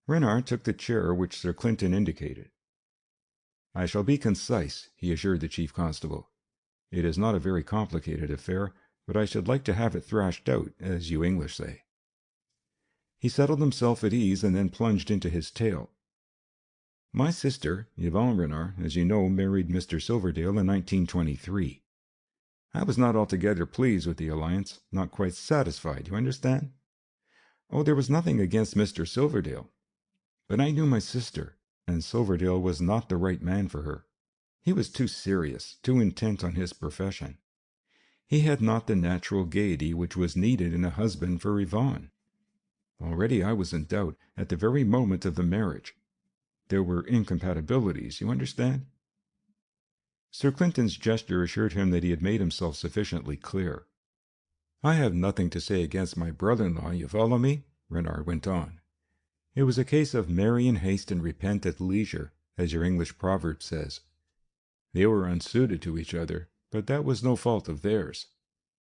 Renard took the chair which Sir Clinton indicated. "I shall be concise," he assured the chief constable. "It is not a very complicated affair, but I should like to have it thrashed out, as you English say." He settled himself at ease and then plunged into his tale. "My sister, Yvonne Renard, as you know, married Mr. Silverdale in 1923. I was not altogether pleased with the alliance, not quite satisfied, you understand? Oh, there was nothing against Mr. Silverdale. But I knew my sister, and Silverdale was not the right man for her. He was too serious, too intent on his profession. He had not the natural gaiety which was needed in a husband for Yvonne. Already I was in doubt at the very moment of the marriage. There were incompatibilities, you understand?" Sir Clinton's gesture assured him that he had made himself sufficiently clear. "I have nothing to say against my brother-in-law, you follow me?" Renard went on. "It was a case of marry in haste and repent at leisure, as your English proverb says. They were unsuited to each other, but that was no fault of theirs.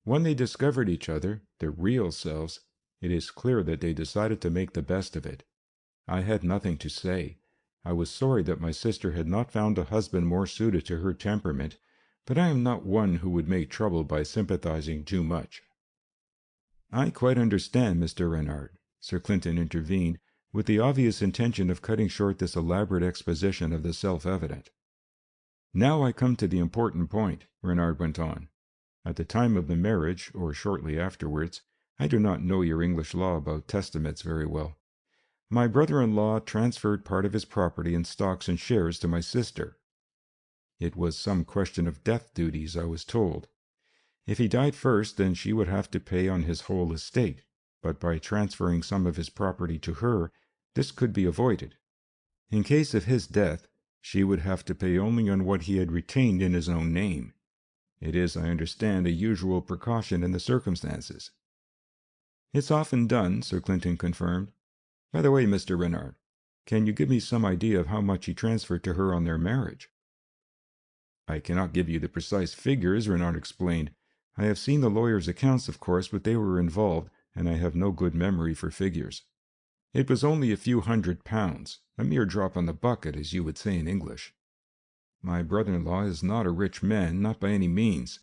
When they discovered each other, their real selves, it is clear that they decided to make the best of it. I had nothing to say. I was sorry that my sister had not found a husband more suited to her temperament, but I am not one who would make trouble by sympathizing too much." "I quite understand, Mr. Renard," Sir Clinton intervened, with the obvious intention of cutting short this elaborate exposition of the self-evident. "Now I come to the important point," Renard went on. "At the time of the marriage, or shortly afterwards, I do not know your English law about testaments very well. My brother-in-law transferred part of his property in stocks and shares to my sister. It was some question of death duties, I was told. If he died first, then she would have to pay on his whole estate, but by transferring some of his property to her, this could be avoided. In case of his death, she would have to pay only on what he had retained in his own name. It is, I understand, a usual precaution in the circumstances." "It's often done," Sir Clinton confirmed. "By the way, Mr. Renard, can you give me some idea of how much he transferred to her on their marriage?" "I cannot give you the precise figures," Renard explained. "I have seen the lawyer's accounts, of course, but they were involved, and I have no good memory for figures. It was only a few £100, a mere drop on the bucket, as you would say in English. My brother-in-law is not a rich man, not by any means.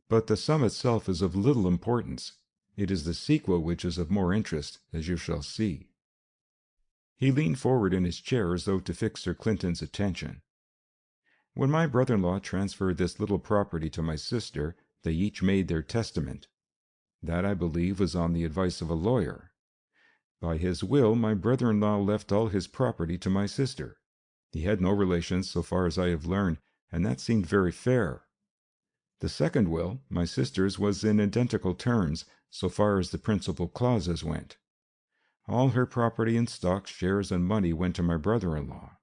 But the sum itself is of little importance. It is the sequel which is of more interest, as you shall see." He leaned forward in his chair as though to fix Sir Clinton's attention. "When my brother-in-law transferred this little property to my sister, they each made their testament. That, I believe, was on the advice of a lawyer. By his will, my brother-in-law left all his property to my sister. He had no relations, so far as I have learned, and that seemed very fair. The second will, my sister's, was in identical terms, so far as the principal clauses went. All her property in stocks, shares, and money went to my brother-in-law.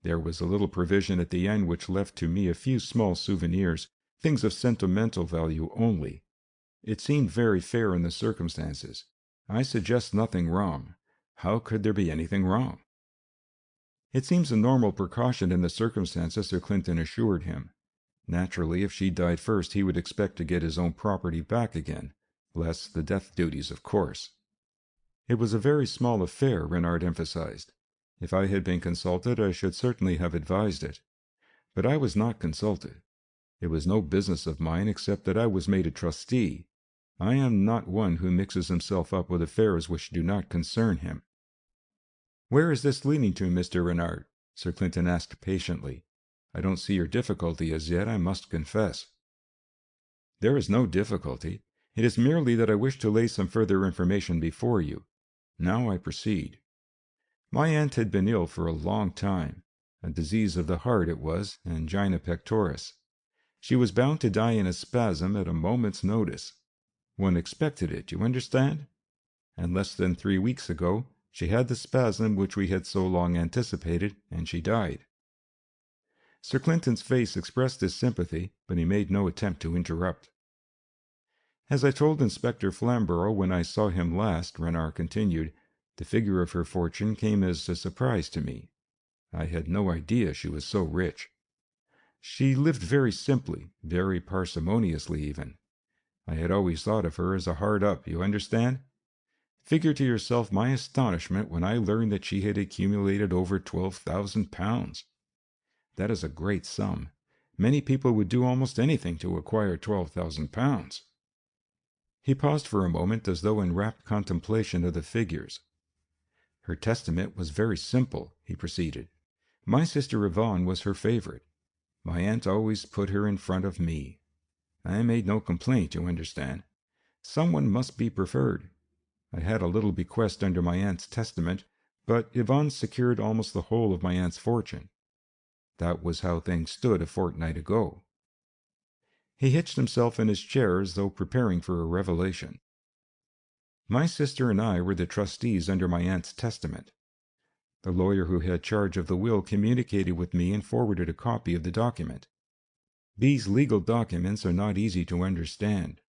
There was a little provision at the end which left to me a few small souvenirs, things of sentimental value only. It seemed very fair in the circumstances. I suggest nothing wrong. How could there be anything wrong?" "It seems a normal precaution in the circumstances," Sir Clinton assured him. "Naturally, if she died first, he would expect to get his own property back again, less the death duties, of course." "It was a very small affair," Renard emphasized. "If I had been consulted, I should certainly have advised it. But I was not consulted. It was no business of mine, except that I was made a trustee. I am not one who mixes himself up with affairs which do not concern him." "Where is this leading to, Mr. Renard?" Sir Clinton asked patiently. "I don't see your difficulty as yet, I must confess." "There is no difficulty. It is merely that I wish to lay some further information before you. Now I proceed. My aunt had been ill for a long time. A disease of the heart it was, angina pectoris. She was bound to die in a spasm at a moment's notice. One expected it, you understand? And less than 3 weeks ago, she had the spasm which we had so long anticipated, and she died." Sir Clinton's face expressed his sympathy, but he made no attempt to interrupt. As I told Inspector Flamborough when I saw him last, Renard continued, the figure of her fortune came as a surprise to me. I had no idea she was so rich. She lived very simply, very parsimoniously even. I had always thought of her as a hard-up, you understand? Figure to yourself my astonishment when I learned that she had accumulated over £12,000. That is a great sum. Many people would do almost anything to acquire £12,000. He paused for a moment as though in rapt contemplation of the figures. Her testament was very simple, he proceeded. My sister Yvonne was her favorite. My aunt always put her in front of me. I made no complaint, you understand. Someone must be preferred. I had a little bequest under my aunt's testament, but Yvonne secured almost the whole of my aunt's fortune. That was how things stood a fortnight ago. He hitched himself in his chair as though preparing for a revelation. My sister and I were the trustees under my aunt's testament. The lawyer who had charge of the will communicated with me and forwarded a copy of the document. These legal documents are not easy to understand,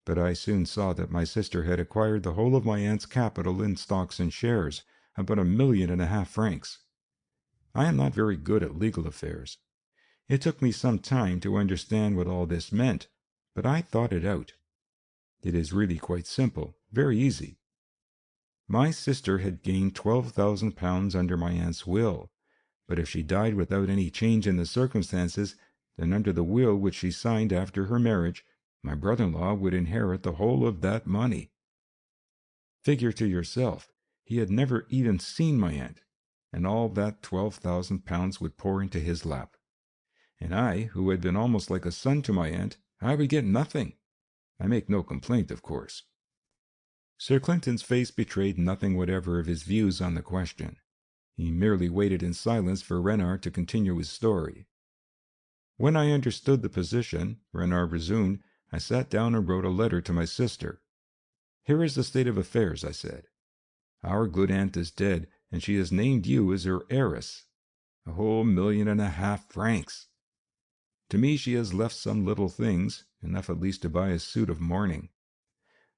but I soon saw that my sister had acquired the whole of my aunt's capital in stocks and shares, about £1.5 million. I am not very good at legal affairs. It took me some time to understand what all this meant, but I thought it out. It is really quite simple, very easy. My sister had gained £12,000 under my aunt's will, but if she died without any change in the circumstances, then under the will which she signed after her marriage, my brother-in-law would inherit the whole of that money. Figure to yourself, he had never even seen my aunt, and all that £12,000 would pour into his lap. And I, who had been almost like a son to my aunt, I would get nothing. I make no complaint, of course. Sir Clinton's face betrayed nothing whatever of his views on the question. He merely waited in silence for Renard to continue his story. When I understood the position, Renard resumed, I sat down and wrote a letter to my sister. Here is the state of affairs, I said. Our good aunt is dead, and she has named you as her heiress. A whole £1.5 million. To me she has left some little things, enough at least to buy a suit of mourning.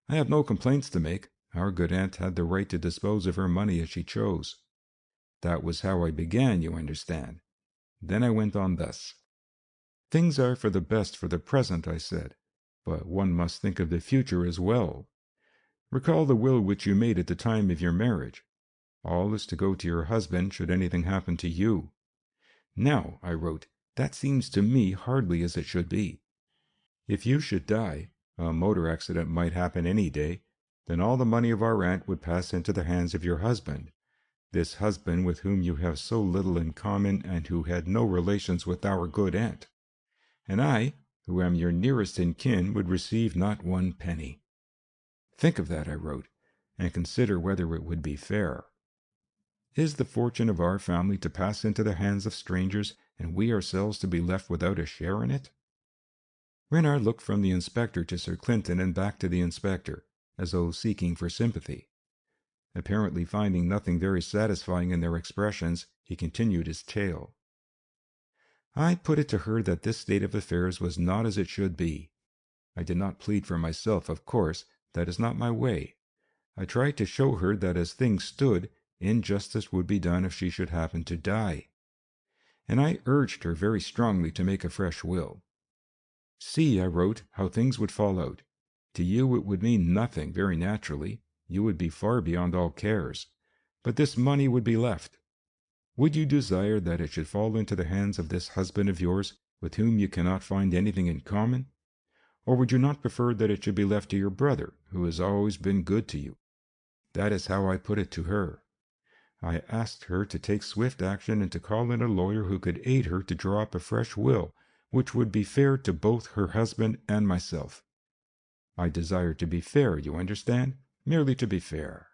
I have no complaints to make. Our good aunt had the right to dispose of her money as she chose. That was how I began, you understand. Then I went on thus. Things are for the best for the present, I said, but one must think of the future as well. Recall the will which you made at the time of your marriage. All is to go to your husband should anything happen to you. Now, I wrote, that seems to me hardly as it should be. If you should die, a motor accident might happen any day, then all the money of our aunt would pass into the hands of your husband, this husband with whom you have so little in common and who had no relations with our good aunt. And I, who am your nearest in kin, would receive not one penny. Think of that, I wrote, and consider whether it would be fair. Is the fortune of our family to pass into the hands of strangers, and we ourselves to be left without a share in it? Renard looked from the inspector to Sir Clinton and back to the inspector, as though seeking for sympathy. Apparently finding nothing very satisfying in their expressions, he continued his tale. I put it to her that this state of affairs was not as it should be. I did not plead for myself, of course. That is not my way. I tried to show her that as things stood, injustice would be done if she should happen to die. And I urged her very strongly to make a fresh will. See, I wrote, how things would fall out. To you it would mean nothing, very naturally. You would be far beyond all cares. But this money would be left. Would you desire that it should fall into the hands of this husband of yours, with whom you cannot find anything in common? Or would you not prefer that it should be left to your brother, who has always been good to you? That is how I put it to her. I asked her to take swift action and to call in a lawyer who could aid her to draw up a fresh will, which would be fair to both her husband and myself. I desire to be fair, you understand, merely to be fair.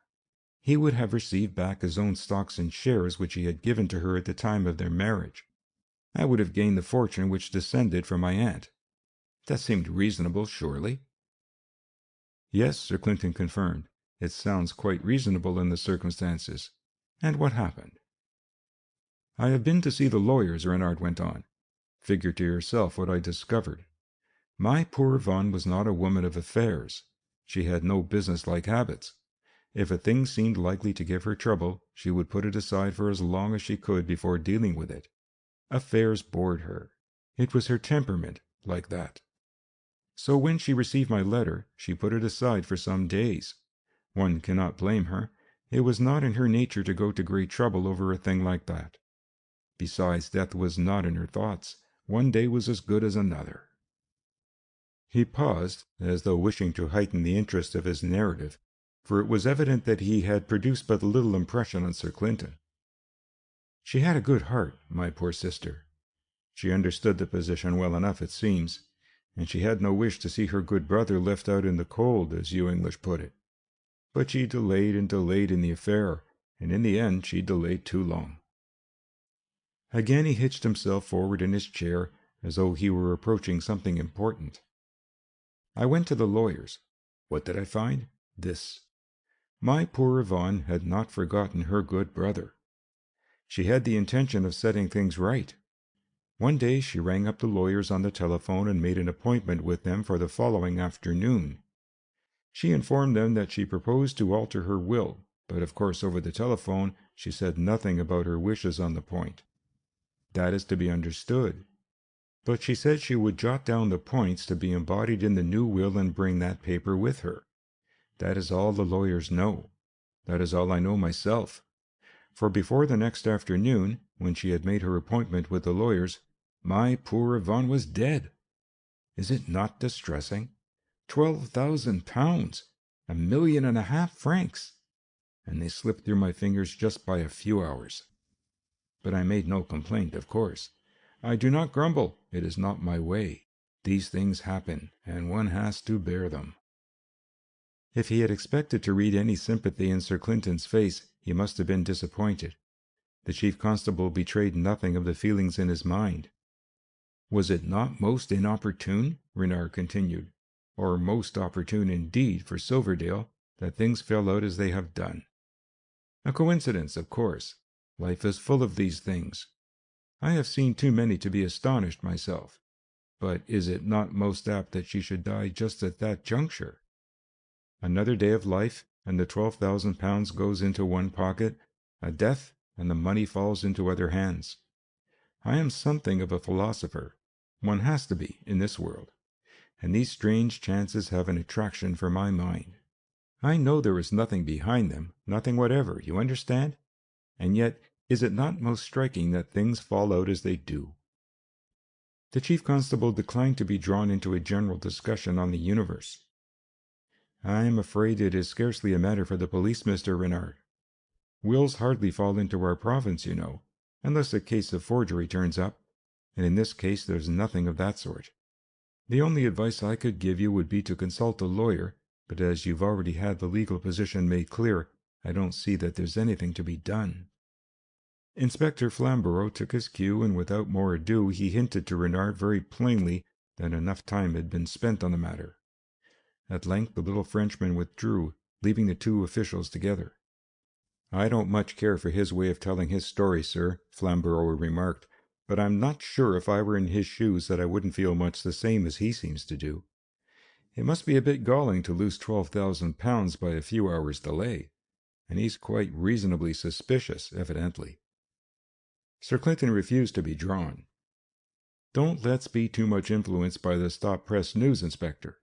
He would have received back his own stocks and shares which he had given to her at the time of their marriage. I would have gained the fortune which descended from my aunt. That seemed reasonable, surely? Yes, Sir Clinton confirmed. It sounds quite reasonable in the circumstances. And what happened? I have been to see the lawyers, Renard went on. Figure to yourself what I discovered. My poor Yvonne was not a woman of affairs. She had no business-like habits. If a thing seemed likely to give her trouble, she would put it aside for as long as she could before dealing with it. Affairs bored her. It was her temperament, like that. So when she received my letter, she put it aside for some days. One cannot blame her. It was not in her nature to go to great trouble over a thing like that. Besides, death was not in her thoughts. One day was as good as another. He paused, as though wishing to heighten the interest of his narrative, for it was evident that he had produced but little impression on Sir Clinton. She had a good heart, my poor sister. She understood the position well enough, it seems, and she had no wish to see her good brother left out in the cold, as you English put it. But she delayed and delayed in the affair, and in the end she delayed too long. Again he hitched himself forward in his chair, as though he were approaching something important. I went to the lawyers. What did I find? This. My poor Yvonne had not forgotten her good brother. She had the intention of setting things right. One day she rang up the lawyers on the telephone and made an appointment with them for the following afternoon. She informed them that she proposed to alter her will, but of course over the telephone she said nothing about her wishes on the point. That is to be understood. But she said she would jot down the points to be embodied in the new will and bring that paper with her. That is all the lawyers know. That is all I know myself. For before the next afternoon, when she had made her appointment with the lawyers, my poor Yvonne was dead. Is it not distressing? 12,000 pounds, £1.5 million francs, and they slipped through my fingers just by a few hours. But I made no complaint, of course. I do not grumble. It is not my way. These things happen, and one has to bear them. If he had expected to read any sympathy in Sir Clinton's face, he must have been disappointed. The chief constable betrayed nothing of the feelings in his mind. Was it not most inopportune, Renard continued, or most opportune indeed for Silverdale, that things fell out as they have done? A coincidence, of course. Life is full of these things. I have seen too many to be astonished myself. But is it not most apt that she should die just at that juncture? Another day of life, and the 12,000 pounds goes into one pocket, a death, and the money falls into other hands. I am something of a philosopher. One has to be, in this world. And these strange chances have an attraction for my mind. I know there is nothing behind them, nothing whatever, you understand? And yet, is it not most striking that things fall out as they do? The chief constable declined to be drawn into a general discussion on the universe. I am afraid it is scarcely a matter for the police, Mr. Renard. Wills hardly fall into our province, you know, unless a case of forgery turns up, and in this case there's nothing of that sort. The only advice I could give you would be to consult a lawyer, but as you've already had the legal position made clear, I don't see that there's anything to be done. Inspector Flamborough took his cue, and without more ado he hinted to Renard very plainly that enough time had been spent on the matter. At length the little Frenchman withdrew, leaving the two officials together. "I don't much care for his way of telling his story, sir," Flamborough remarked, "but I'm not sure if I were in his shoes that I wouldn't feel much the same as he seems to do. It must be a bit galling to lose 12,000 pounds by a few hours' delay, and he's quite reasonably suspicious, evidently." Sir Clinton refused to be drawn. "Don't let's be too much influenced by the stop-press news, Inspector.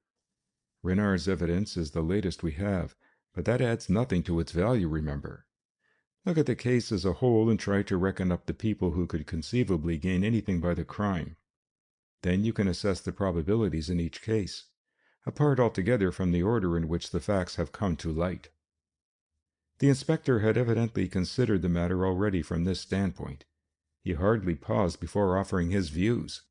Renard's evidence is the latest we have, but that adds nothing to its value, remember. Look at the case as a whole and try to reckon up the people who could conceivably gain anything by the crime. Then you can assess the probabilities in each case, apart altogether from the order in which the facts have come to light." The inspector had evidently considered the matter already from this standpoint. He hardly paused before offering his views.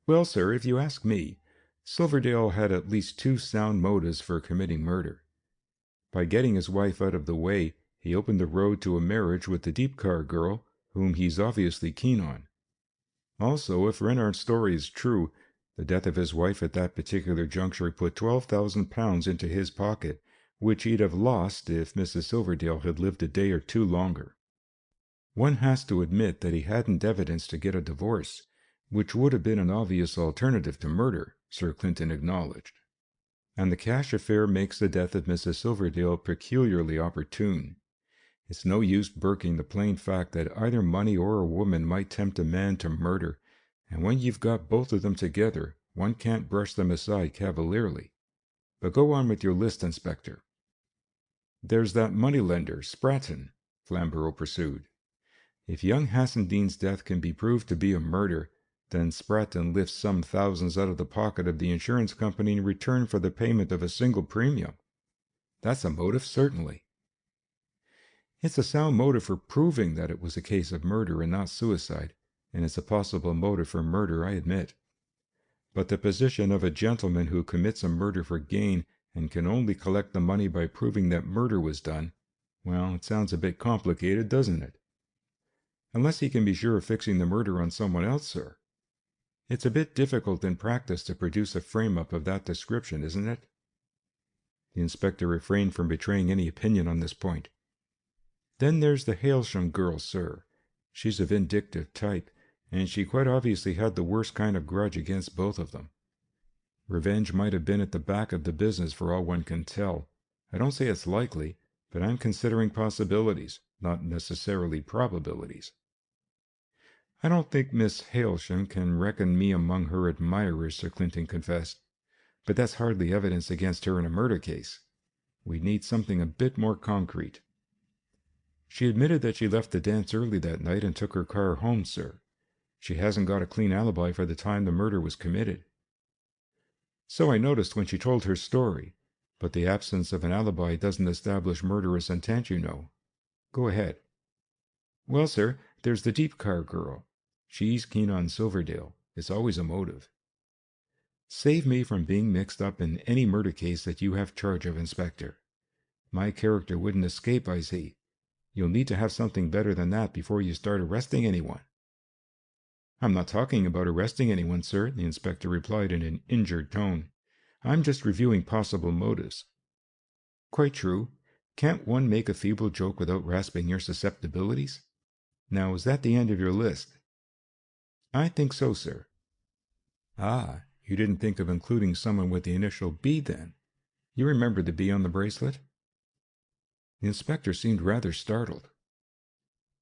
"Well, sir, if you ask me, Silverdale had at least two sound motives for committing murder. By getting his wife out of the way, he opened the road to a marriage with the Deepcar girl, whom he's obviously keen on. Also, if Renard's story is true, the death of his wife at that particular juncture put 12,000 pounds into his pocket, which he'd have lost if Mrs. Silverdale had lived a day or two longer. One has to admit that he hadn't evidence to get a divorce, which would have been an obvious alternative to murder, Sir Clinton acknowledged. And the cash affair makes the death of Mrs. Silverdale peculiarly opportune. It's no use burking the plain fact that either money or a woman might tempt a man to murder, and when you've got both of them together, one can't brush them aside cavalierly. But go on with your list, Inspector. There's that moneylender, Spratton, Flamborough pursued. If young Hassendean's death can be proved to be a murder, then Spratton lifts some thousands out of the pocket of the insurance company in return for the payment of a single premium. That's a motive, certainly. It's a sound motive for proving that it was a case of murder and not suicide, and it's a possible motive for murder, I admit. But the position of a gentleman who commits a murder for gain and can only collect the money by proving that murder was done, well, it sounds a bit complicated, doesn't it? Unless he can be sure of fixing the murder on someone else, sir. It's a bit difficult in practice to produce a frame-up of that description, isn't it? The inspector refrained from betraying any opinion on this point. Then there's the Hailsham girl, sir. She's a vindictive type, and she quite obviously had the worst kind of grudge against both of them. Revenge might have been at the back of the business for all one can tell. I don't say it's likely, but I'm considering possibilities, not necessarily probabilities. I don't think Miss Hailsham can reckon me among her admirers, Sir Clinton confessed, but that's hardly evidence against her in a murder case. We need something a bit more concrete. She admitted that she left the dance early that night and took her car home, sir. She hasn't got a clean alibi for the time the murder was committed. So I noticed when she told her story, but the absence of an alibi doesn't establish murderous intent, you know. Go ahead. Well, sir, there's the Deep Car girl. She's keen on Silverdale. It's always a motive. Save me from being mixed up in any murder case that you have charge of, Inspector. My character wouldn't escape, I see. You'll need to have something better than that before you start arresting anyone. I'm not talking about arresting anyone, sir, the inspector replied in an injured tone. I'm just reviewing possible motives. Quite true. Can't one make a feeble joke without rasping your susceptibilities? Now, is that the end of your list? I think so, sir. Ah, you didn't think of including someone with the initial B, then? You remember the B on the bracelet? The inspector seemed rather startled.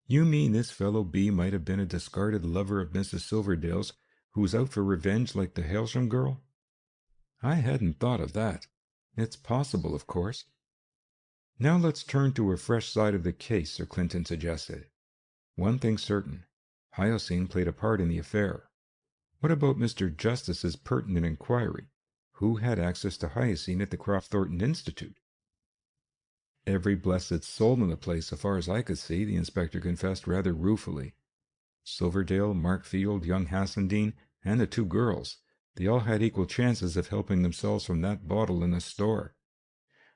You mean this fellow B might have been a discarded lover of Mrs. Silverdale's who was out for revenge like the Hailsham girl? I hadn't thought of that. It's possible, of course. Now let's turn to a fresh side of the case, Sir Clinton suggested. One thing's certain. Hyacinth played a part in the affair. What about Mr. Justice's pertinent inquiry? Who had access to Hyacinth at the Croft-Thornton Institute? Every blessed soul in the place, so far as I could see, the inspector confessed rather ruefully. Silverdale, Markfield, young Hassendean, and the two girls, they all had equal chances of helping themselves from that bottle in the store.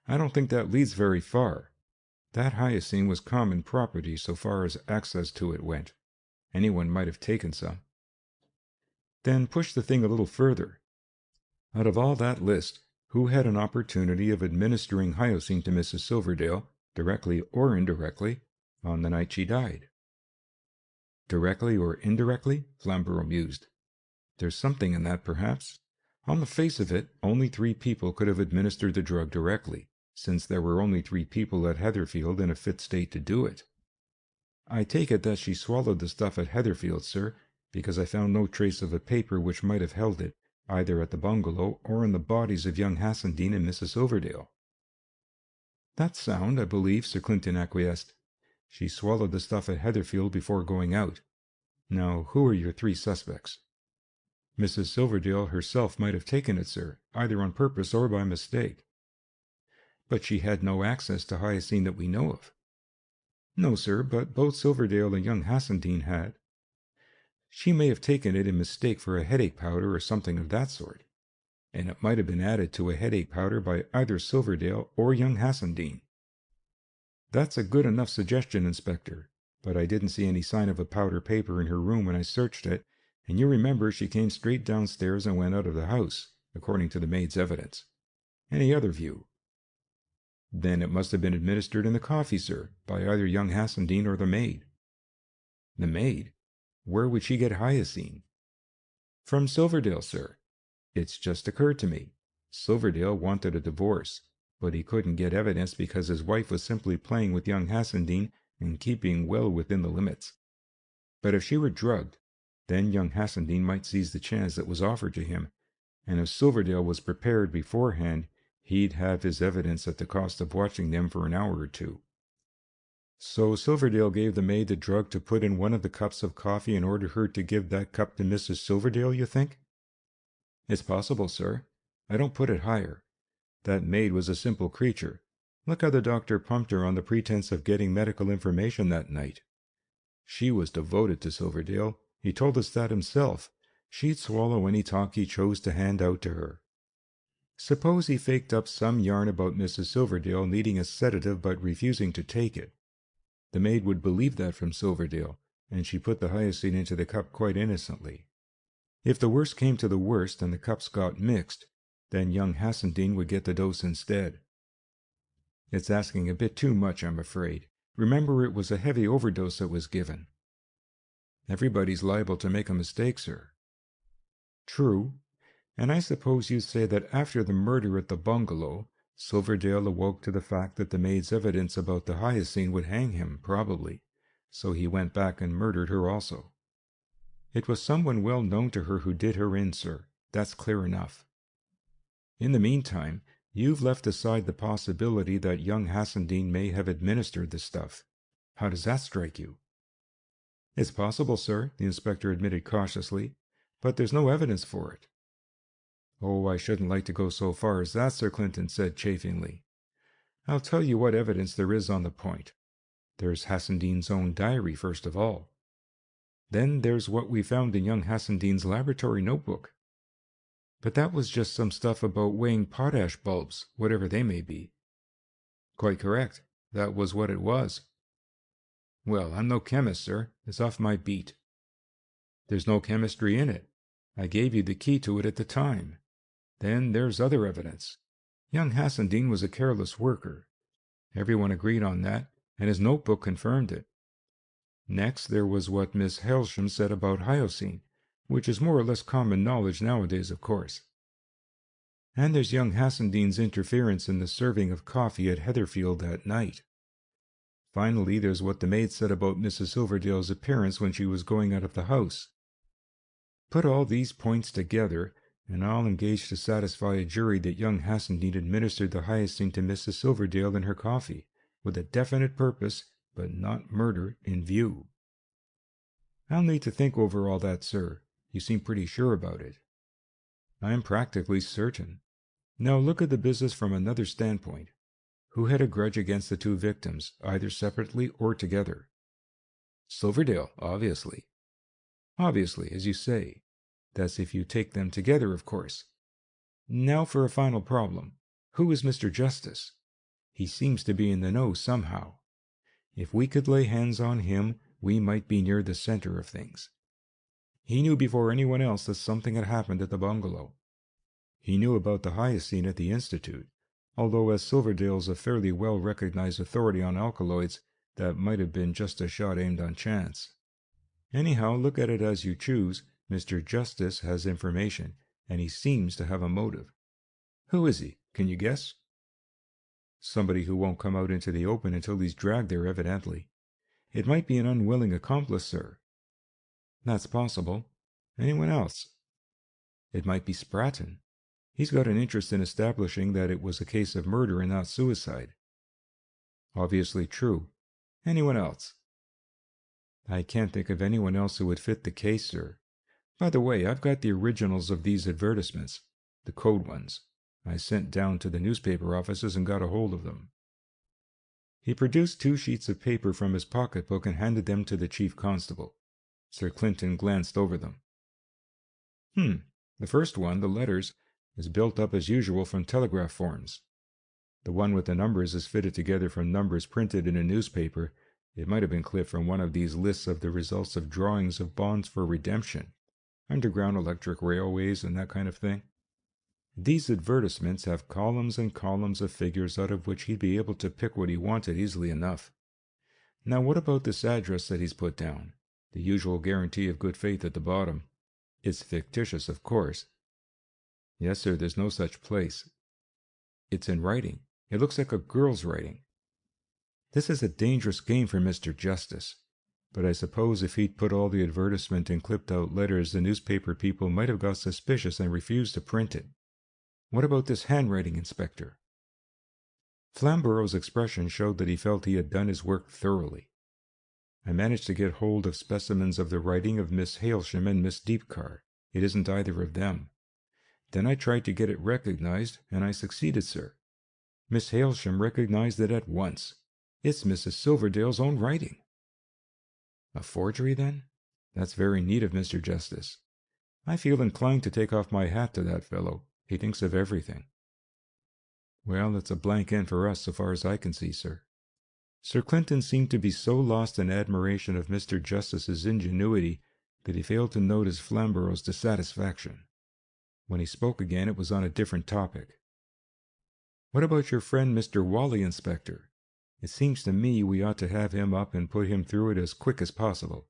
I don't think that leads very far. That Hyacinth was common property so far as access to it went. Anyone might have taken some. Then push the thing a little further. Out of all that list, who had an opportunity of administering Hyacinth to Mrs. Silverdale, directly or indirectly, on the night she died? Directly or indirectly? Flamborough mused. There's something in that, perhaps. On the face of it, only 3 people could have administered the drug directly, since there were only 3 people at Heatherfield in a fit state to do it. I take it that she swallowed the stuff at Heatherfield, sir, because I found no trace of a paper which might have held it, either at the bungalow or in the bodies of young Hassendean and Mrs. Silverdale. That's sound, I believe, Sir Clinton acquiesced. She swallowed the stuff at Heatherfield before going out. Now, who are your 3 suspects? Mrs. Silverdale herself might have taken it, sir, either on purpose or by mistake. But she had no access to Hyacinth that we know of. No, sir, but both Silverdale and young Hassendean had. She may have taken it in mistake for a headache powder or something of that sort, and it might have been added to a headache powder by either Silverdale or young Hassendean. That's a good enough suggestion, Inspector, but I didn't see any sign of a powder paper in her room when I searched it, and you remember she came straight downstairs and went out of the house, according to the maid's evidence. Any other view? Then it must have been administered in the coffee, sir, by either young Hassendean or the maid. The maid? Where would she get Hyacinth? From Silverdale, sir. It's just occurred to me. Silverdale wanted a divorce, but he couldn't get evidence because his wife was simply playing with young Hassendean and keeping well within the limits. But if she were drugged, then young Hassendean might seize the chance that was offered to him, and if Silverdale was prepared beforehand, he'd have his evidence at the cost of watching them for an hour or two. So Silverdale gave the maid the drug to put in one of the cups of coffee and ordered her to give that cup to Mrs. Silverdale, you think? It's possible, sir. I don't put it higher. That maid was a simple creature. Look how the doctor pumped her on the pretense of getting medical information that night. She was devoted to Silverdale. He told us that himself. She'd swallow any talk he chose to hand out to her. Suppose he faked up some yarn about Mrs. Silverdale needing a sedative but refusing to take it. The maid would believe that from Silverdale, and she put the hyoscine into the cup quite innocently. If the worst came to the worst and the cups got mixed, then young Hassendean would get the dose instead. It's asking a bit too much, I'm afraid. Remember, it was a heavy overdose that was given. Everybody's liable to make a mistake, sir. True, and I suppose you'd say that after the murder at the bungalow, Silverdale awoke to the fact that the maid's evidence about the hyoscine would hang him, probably, so he went back and murdered her also. It was someone well known to her who did her in, sir. That's clear enough. In the meantime, you've left aside the possibility that young Hassendean may have administered the stuff. How does that strike you? It's possible, sir, the inspector admitted cautiously, but there's no evidence for it. Oh, I shouldn't like to go so far as that, Sir Clinton said chaffingly. I'll tell you what evidence there is on the point. There's Hassendean's own diary, first of all. Then there's what we found in young Hassendean's laboratory notebook. But that was just some stuff about weighing potash bulbs, whatever they may be. Quite correct. That was what it was. Well, I'm no chemist, sir. It's off my beat. There's no chemistry in it. I gave you the key to it at the time. Then there's other evidence. Young Hassendean was a careless worker. Everyone agreed on that, and his notebook confirmed it. Next, there was what Miss Hailsham said about hyoscine, which is more or less common knowledge nowadays, of course. And there's young Hassendean's interference in the serving of coffee at Heatherfield that night. Finally, there's what the maid said about Mrs. Silverdale's appearance when she was going out of the house. Put all these points together, and I'll engage to satisfy a jury that young Hassendean administered the hyoscine to Mrs. Silverdale in her coffee, with a definite purpose, but not murder, in view. I'll need to think over all that, sir. You seem pretty sure about it. I'm practically certain. Now look at the business from another standpoint. Who had a grudge against the two victims, either separately or together? Silverdale, obviously. Obviously, as you say. That's if you take them together, of course. Now for a final problem. Who is Mr. Justice? He seems to be in the know somehow. If we could lay hands on him, we might be near the center of things. He knew before anyone else that something had happened at the bungalow. He knew about the hyoscine at the Institute, although as Silverdale's a fairly well-recognized authority on alkaloids, that might have been just a shot aimed on chance. Anyhow, look at it as you choose, Mr. Justice has information, and he seems to have a motive. Who is he? Can you guess? Somebody who won't come out into the open until he's dragged there, evidently. It might be an unwilling accomplice, sir. That's possible. Anyone else? It might be Spratton. He's got an interest in establishing that it was a case of murder and not suicide. Obviously true. Anyone else? I can't think of anyone else who would fit the case, sir. By the way, I've got the originals of these advertisements, the code ones. I sent down to the newspaper offices and got a hold of them. He produced 2 sheets of paper from his pocketbook and handed them to the chief constable. Sir Clinton glanced over them. The first one, the letters, is built up as usual from telegraph forms. The one with the numbers is fitted together from numbers printed in a newspaper. It might have been clipped from one of these lists of the results of drawings of bonds for redemption, underground electric railways and that kind of thing. These advertisements have columns and columns of figures out of which he'd be able to pick what he wanted easily enough. Now what about this address that he's put down? The usual guarantee of good faith at the bottom. It's fictitious, of course. Yes, sir, there's no such place. It's in writing. It looks like a girl's writing. This is a dangerous game for Mr. Justice. But I suppose if he'd put all the advertisement in clipped-out letters, the newspaper people might have got suspicious and refused to print it. What about this handwriting, Inspector? Flamborough's expression showed that he felt he had done his work thoroughly. I managed to get hold of specimens of the writing of Miss Hailsham and Miss Deepcar. It isn't either of them. Then I tried to get it recognized, and I succeeded, sir. Miss Hailsham recognized it at once. It's Mrs. Silverdale's own writing. A forgery, then? That's very neat of Mr. Justice. I feel inclined to take off my hat to that fellow. He thinks of everything. Well, it's a blank end for us, so far as I can see, sir. Sir Clinton seemed to be so lost in admiration of Mr. Justice's ingenuity that he failed to notice Flamborough's dissatisfaction. When he spoke again, it was on a different topic. What about your friend Mr. Wally, Inspector? It seems to me we ought to have him up and put him through it as quick as possible.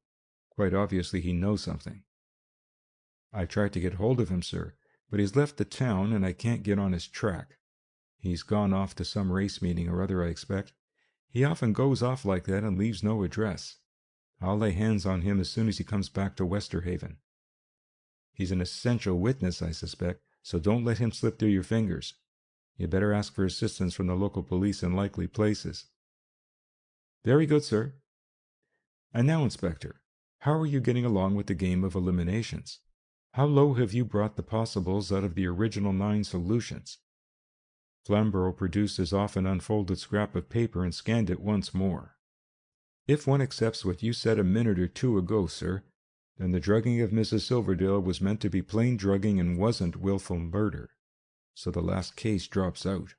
Quite obviously he knows something. I tried to get hold of him, sir, but he's left the town and I can't get on his track. He's gone off to some race meeting or other, I expect. He often goes off like that and leaves no address. I'll lay hands on him as soon as he comes back to Westerhaven. He's an essential witness, I suspect, so don't let him slip through your fingers. You'd better ask for assistance from the local police in likely places. Very good, sir. And now, Inspector, how are you getting along with the game of eliminations? How low have you brought the possibles out of the original 9 solutions? Flamborough produced his often unfolded scrap of paper and scanned it once more. If one accepts what you said a minute or two ago, sir, then the drugging of Mrs. Silverdale was meant to be plain drugging and wasn't willful murder. So the last case drops out.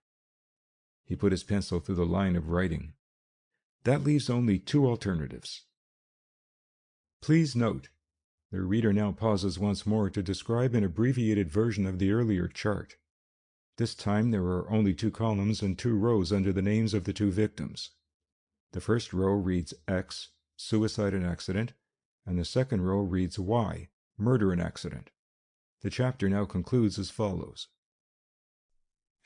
He put his pencil through the line of writing. That leaves only 2 alternatives. Please note, the reader now pauses once more to describe an abbreviated version of the earlier chart. This time there are only 2 columns and 2 rows under the names of the 2 victims. The first row reads X, suicide and accident, and the second row reads Y, murder and accident. The chapter now concludes as follows.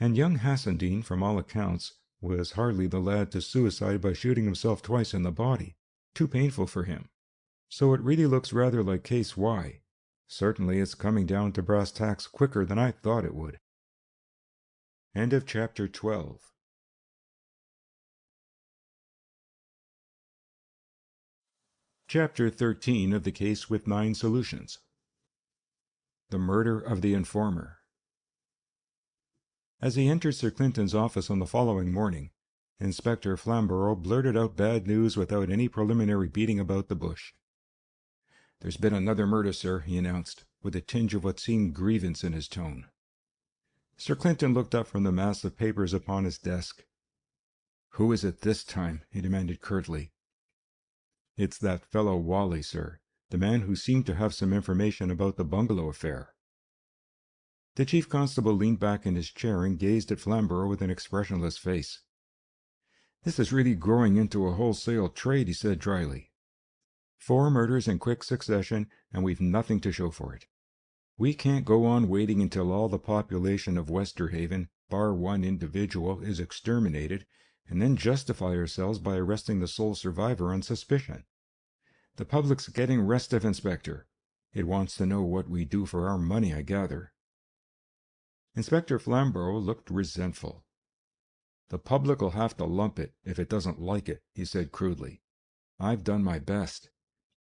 And young Hassendean, from all accounts, was hardly the lad to suicide by shooting himself twice in the body. Too painful for him. So it really looks rather like case Y. Certainly it's coming down to brass tacks quicker than I thought it would. End of chapter 12. Chapter 13 of the case with 9 solutions. The murder of the informer. As he entered Sir Clinton's office on the following morning, Inspector Flamborough blurted out bad news without any preliminary beating about the bush. "There's been another murder, sir," he announced, with a tinge of what seemed grievance in his tone. Sir Clinton looked up from the mass of papers upon his desk. "Who is it this time?" he demanded curtly. "It's that fellow Wally, sir, the man who seemed to have some information about the bungalow affair." The chief constable leaned back in his chair and gazed at Flamborough with an expressionless face. "This is really growing into a wholesale trade," he said dryly. 4 murders in quick succession, and we've nothing to show for it. We can't go on waiting until all the population of Westerhaven, bar 1 individual, is exterminated, and then justify ourselves by arresting the sole survivor on suspicion. The public's getting restive, Inspector. It wants to know what we do for our money, I gather." Inspector Flamborough looked resentful. "The public'll have to lump it if it doesn't like it," he said crudely. "I've done my best.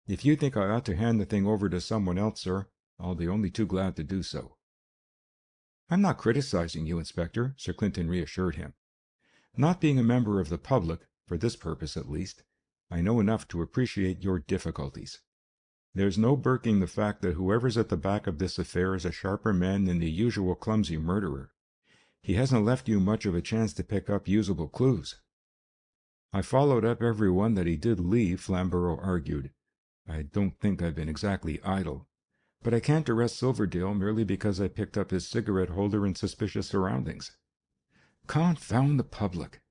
If you think I ought to hand the thing over to someone else, sir, I'll be only too glad to do so." "I'm not criticizing you, Inspector," Sir Clinton reassured him. "Not being a member of the public, for this purpose at least, I know enough to appreciate your difficulties. There's no burking the fact that whoever's at the back of this affair is a sharper man than the usual clumsy murderer. He hasn't left you much of a chance to pick up usable clues." "I followed up every one that he did leave," Flamborough argued. "I don't think I've been exactly idle. But I can't arrest Silverdale merely because I picked up his cigarette holder in suspicious surroundings. Confound the public!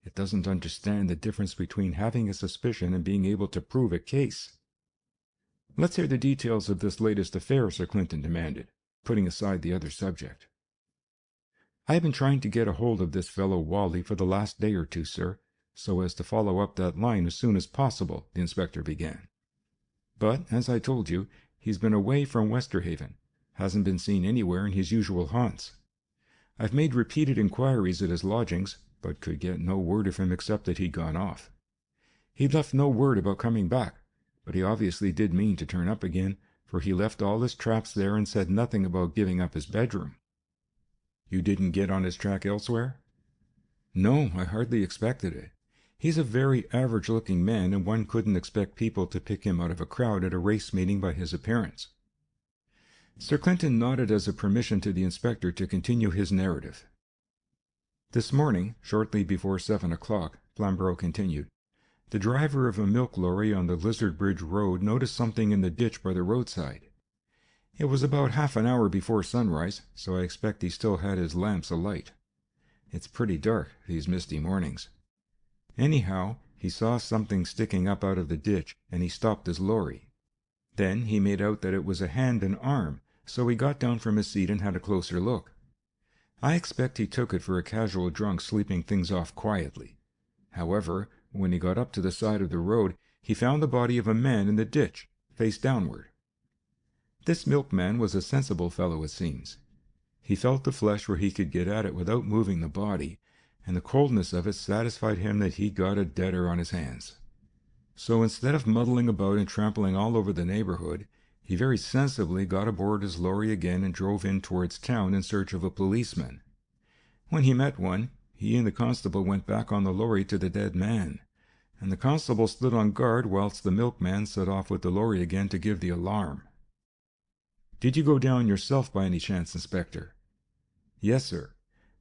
It doesn't understand the difference between having a suspicion and being able to prove a case." "Let's hear the details of this latest affair," Sir Clinton demanded, putting aside the other subject. I have been trying to get a hold of this fellow Wally for the last day or two, sir, so as to follow up that line as soon as possible," the inspector began. "But, as I told you, he's been away from Westerhaven, hasn't been seen anywhere in his usual haunts. I've made repeated inquiries at his lodgings, but could get no word of him except that he'd gone off. He'd left no word about coming back, but he obviously did mean to turn up again, for he left all his traps there and said nothing about giving up his bedroom." "You didn't get on his track elsewhere?" "No, I hardly expected it. He's a very average-looking man, and one couldn't expect people to pick him out of a crowd at a race meeting by his appearance." Sir Clinton nodded as a permission to the inspector to continue his narrative. "This morning, shortly before 7 o'clock, Flamborough continued, the driver of a milk lorry on the Lizard Bridge Road noticed something in the ditch by the roadside. It was about half an hour before sunrise, so I expect he still had his lamps alight. It's pretty dark these misty mornings. Anyhow, he saw something sticking up out of the ditch, and he stopped his lorry. Then he made out that it was a hand and arm, so he got down from his seat and had a closer look. I expect he took it for a casual drunk sleeping things off quietly. However, when he got up to the side of the road, he found the body of a man in the ditch, face downward. This milkman was a sensible fellow, it seems. He felt the flesh where he could get at it without moving the body, and the coldness of it satisfied him that he'd got a debtor on his hands. So instead of muddling about and trampling all over the neighborhood, he very sensibly got aboard his lorry again and drove in towards town in search of a policeman. When he met one, he and the constable went back on the lorry to the dead man, and the constable stood on guard whilst the milkman set off with the lorry again to give the alarm." "Did you go down yourself by any chance, Inspector?" "Yes, sir.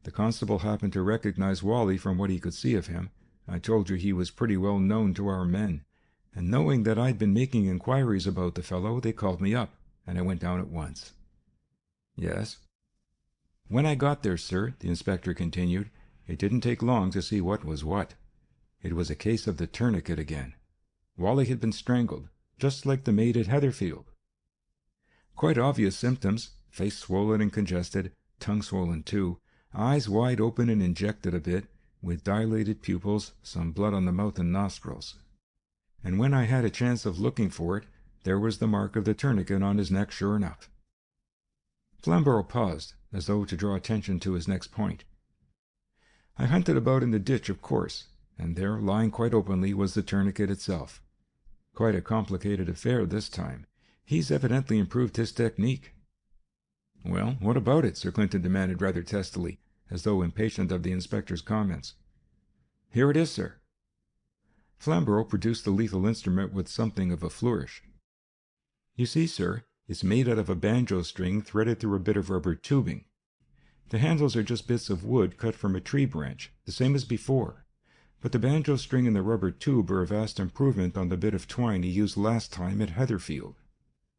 The constable happened to recognize Wally from what he could see of him. I told you he was pretty well known to our men, and knowing that I'd been making inquiries about the fellow, they called me up, and I went down at once." "Yes?" "When I got there, sir," the inspector continued, "it didn't take long to see what was what. It was a case of the tourniquet again. Wally had been strangled, just like the maid at Heatherfield. Quite obvious symptoms: face swollen and congested, tongue swollen too, eyes wide open and injected a bit, with dilated pupils, some blood on the mouth and nostrils. And when I had a chance of looking for it, there was the mark of the tourniquet on his neck sure enough." Flamborough paused, as though to draw attention to his next point. "I hunted about in the ditch, of course, and there, lying quite openly, was the tourniquet itself. Quite a complicated affair this time. He's evidently improved his technique." "Well, what about it?" Sir Clinton demanded rather testily, as though impatient of the inspector's comments. "Here it is, sir." Flamborough produced the lethal instrument with something of a flourish. "You see, sir, it's made out of a banjo string threaded through a bit of rubber tubing. The handles are just bits of wood cut from a tree branch, the same as before, but the banjo string and the rubber tube are a vast improvement on the bit of twine he used last time at Heatherfield.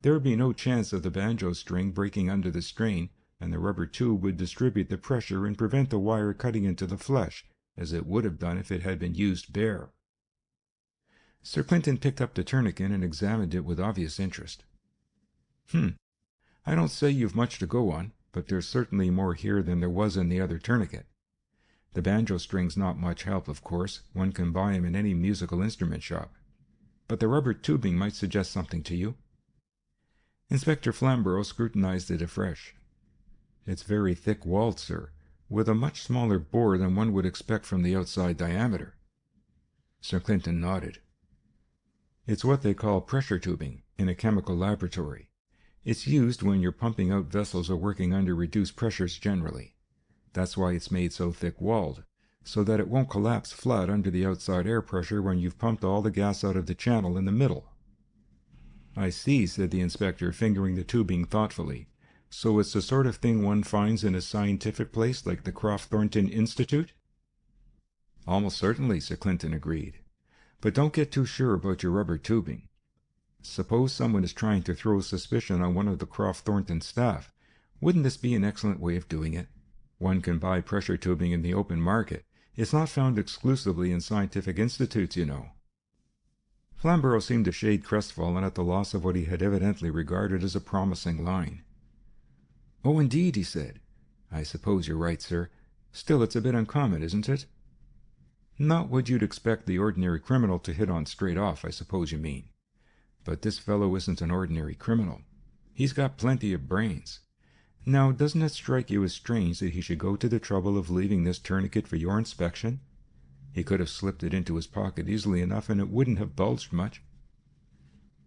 There would be no chance of the banjo string breaking under the strain, and the rubber tube would distribute the pressure and prevent the wire cutting into the flesh, as it would have done if it had been used bare." Sir Clinton picked up the tourniquet and examined it with obvious interest. I don't say you've much to go on, but there's certainly more here than there was in the other tourniquet. The banjo string's not much help, of course. One can buy 'em in any musical instrument shop. But the rubber tubing might suggest something to you." Inspector Flamborough scrutinized it afresh. "It's very thick-walled, sir, with a much smaller bore than one would expect from the outside diameter." Sir Clinton nodded. "It's what they call pressure tubing in a chemical laboratory. It's used when you're pumping out vessels or working under reduced pressures generally. That's why it's made so thick-walled, so that it won't collapse flat under the outside air pressure when you've pumped all the gas out of the channel in the middle." "I see," said the inspector, fingering the tubing thoughtfully. "So it's the sort of thing one finds in a scientific place like the Thornton Institute?" "Almost certainly," Sir Clinton agreed. "But don't get too sure about your rubber tubing. Suppose someone is trying to throw suspicion on one of the Thornton staff. Wouldn't this be an excellent way of doing it? One can buy pressure tubing in the open market. It's not found exclusively in scientific institutes, you know." Flamborough seemed a shade crestfallen at the loss of what he had evidently regarded as a promising line. "Oh, indeed," he said. "I suppose you're right, sir. Still, it's a bit uncommon, isn't it? Not what you'd expect the ordinary criminal to hit on straight off, I suppose you mean. But this fellow isn't an ordinary criminal. He's got plenty of brains. Now, doesn't it strike you as strange that he should go to the trouble of leaving this tourniquet for your inspection? He could have slipped it into his pocket easily enough, and it wouldn't have bulged much.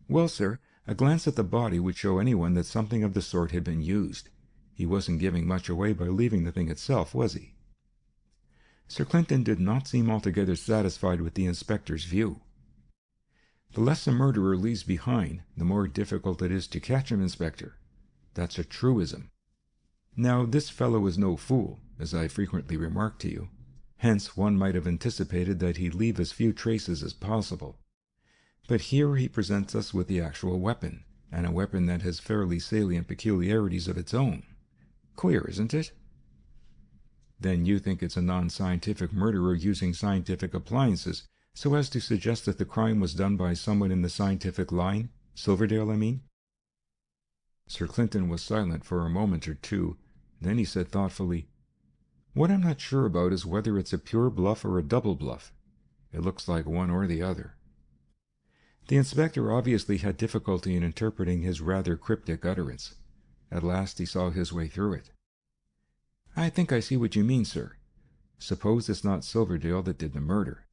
Well, sir, a glance at the body would show anyone that something of the sort had been used. He wasn't giving much away by leaving the thing itself, was he? Sir Clinton did not seem altogether satisfied with the inspector's view. The less a murderer leaves behind, the more difficult it is to catch him, Inspector. That's a truism. Now, this fellow is no fool, as I frequently remark to you. Hence, one might have anticipated that he'd leave as few traces as possible. But here he presents us with the actual weapon, and a weapon that has fairly salient peculiarities of its own. Queer, isn't it? Then you think it's a non-scientific murderer using scientific appliances, so as to suggest that the crime was done by someone in the scientific line? Silverdale, I mean? Sir Clinton was silent for a moment or two. Then he said thoughtfully, "What I'm not sure about is whether it's a pure bluff or a double bluff. It looks like one or the other." The inspector obviously had difficulty in interpreting his rather cryptic utterance. At last he saw his way through it. "I think I see what you mean, sir. Suppose it's not Silverdale that did the murder.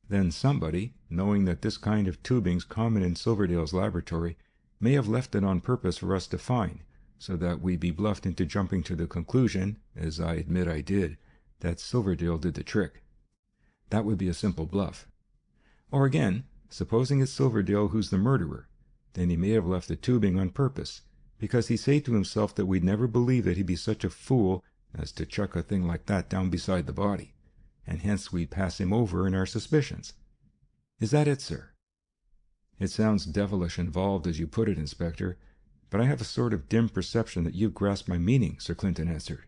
Then somebody, knowing that this kind of tubing's common in Silverdale's laboratory, may have left it on purpose for us to find, so that we be bluffed into jumping to the conclusion, as I admit I did, that Silverdale did the trick. That would be a simple bluff. Or again, supposing it's Silverdale who's the murderer, then he may have left the tubing on purpose, because he say to himself that we'd never believe that he'd be such a fool as to chuck a thing like that down beside the body, and hence we'd pass him over in our suspicions. Is that it, sir?" "It sounds devilish involved as you put it, Inspector, but I have a sort of dim perception that you've grasped my meaning," Sir Clinton answered.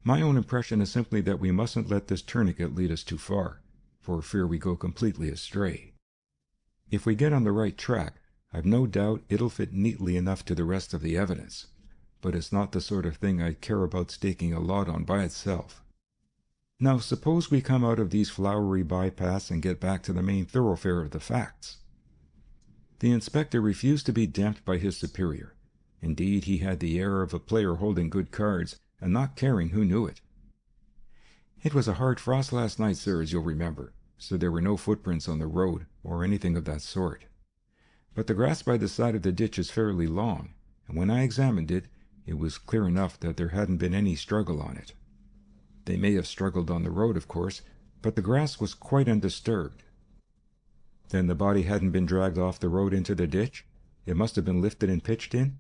"My own impression is simply that we mustn't let this tourniquet lead us too far, for fear we go completely astray. If we get on the right track, I've no doubt it'll fit neatly enough to the rest of the evidence, but it's not the sort of thing I'd care about staking a lot on by itself. Now, suppose we come out of these flowery bypaths and get back to the main thoroughfare of the facts." The inspector refused to be damped by his superior. Indeed, he had the air of a player holding good cards, and not caring who knew it. "It was a hard frost last night, sir, as you'll remember, so there were no footprints on the road, or anything of that sort. But the grass by the side of the ditch is fairly long, and when I examined it, it was clear enough that there hadn't been any struggle on it. They may have struggled on the road, of course, but the grass was quite undisturbed." "Then the body hadn't been dragged off the road into the ditch? It must have been lifted and pitched in?"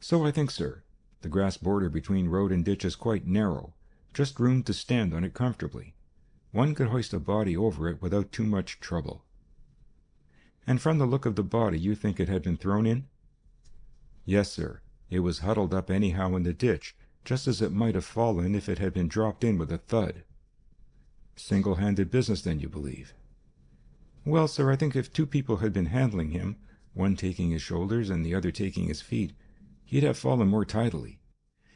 "So I think, sir. The grass border between road and ditch is quite narrow, just room to stand on it comfortably. One could hoist a body over it without too much trouble." "And from the look of the body, you think it had been thrown in?" "Yes, sir. It was huddled up anyhow in the ditch, just as it might have fallen if it had been dropped in with a thud." "Single-handed business, then, you believe?" "Well, sir, I think if two people had been handling him, one taking his shoulders and the other taking his feet, he'd have fallen more tidily.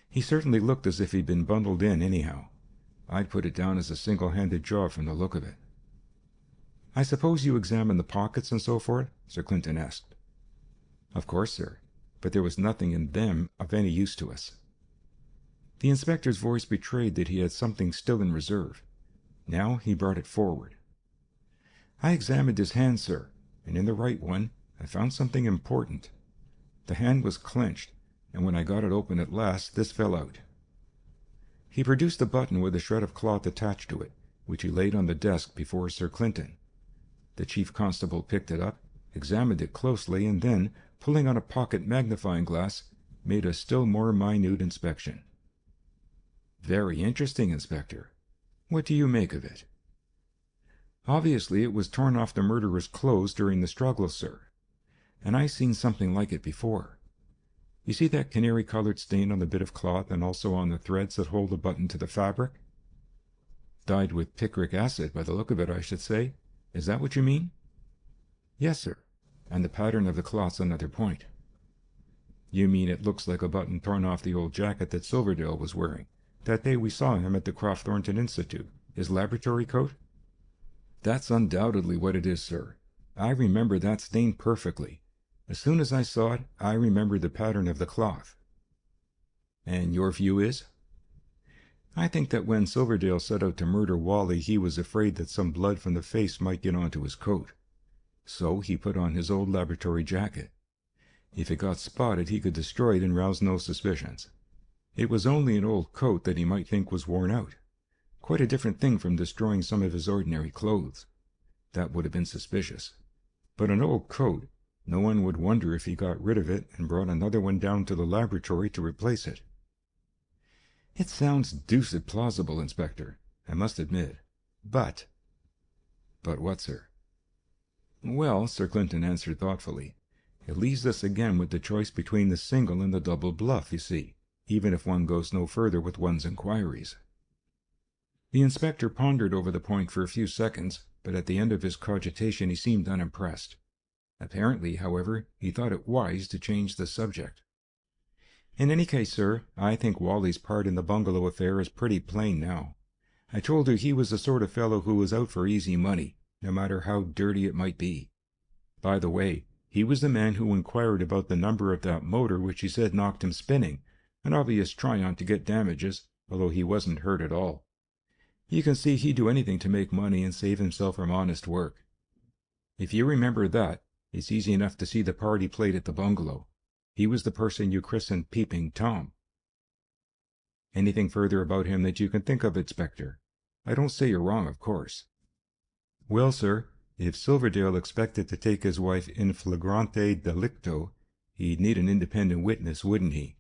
He certainly looked as if he'd been bundled in anyhow. I'd put it down as a single-handed job from the look of it." "I suppose you examined the pockets and so forth?" Sir Clinton asked. "Of course, sir, but there was nothing in them of any use to us." The inspector's voice betrayed that he had something still in reserve. Now he brought it forward. "I examined his hand, sir, and in the right one I found something important. The hand was clenched, and when I got it open at last, this fell out." He produced a button with a shred of cloth attached to it, which he laid on the desk before Sir Clinton. The chief constable picked it up, examined it closely, and then, pulling out a pocket magnifying glass, made a still more minute inspection. "Very interesting, Inspector. What do you make of it?" "Obviously it was torn off the murderer's clothes during the struggle, sir. And I seen something like it before. You see that canary-colored stain on the bit of cloth and also on the threads that hold the button to the fabric? Dyed with picric acid, by the look of it, I should say. Is that what you mean?" "Yes, sir. And the pattern of the cloth's another point." "You mean it looks like a button torn off the old jacket that Silverdale was wearing, That day we saw him at the Crofthornton Institute. His laboratory coat?" "That's undoubtedly what it is, sir. I remember that stain perfectly. As soon as I saw it, I remembered the pattern of the cloth." "And your view is?" "I think that when Silverdale set out to murder Wally, he was afraid that some blood from the face might get onto his coat. So he put on his old laboratory jacket. If it got spotted, he could destroy it and rouse no suspicions. It was only an old coat that he might think was worn out. Quite a different thing from destroying some of his ordinary clothes. That would have been suspicious. But an old coat, no one would wonder if he got rid of it and brought another one down to the laboratory to replace it." "It sounds deuced plausible, Inspector, I must admit. But—" "But what, sir?" "Well," Sir Clinton answered thoughtfully, "it leaves us again with the choice between the single and the double bluff, you see, even if one goes no further with one's inquiries." The inspector pondered over the point for a few seconds, but at the end of his cogitation he seemed unimpressed. Apparently, however, he thought it wise to change the subject. "In any case, sir, I think Wally's part in the bungalow affair is pretty plain now. I told you he was the sort of fellow who was out for easy money, no matter how dirty it might be. By the way, he was the man who inquired about the number of that motor which he said knocked him spinning, an obvious try-on to get damages, although he wasn't hurt at all. You can see he'd do anything to make money and save himself from honest work. If you remember that, it's easy enough to see the part he played at the bungalow. He was the person you christened Peeping Tom." "Anything further about him that you can think of, Inspector? I don't say you're wrong, of course." "Well, sir, if Silverdale expected to take his wife in flagrante delicto, he'd need an independent witness, wouldn't he?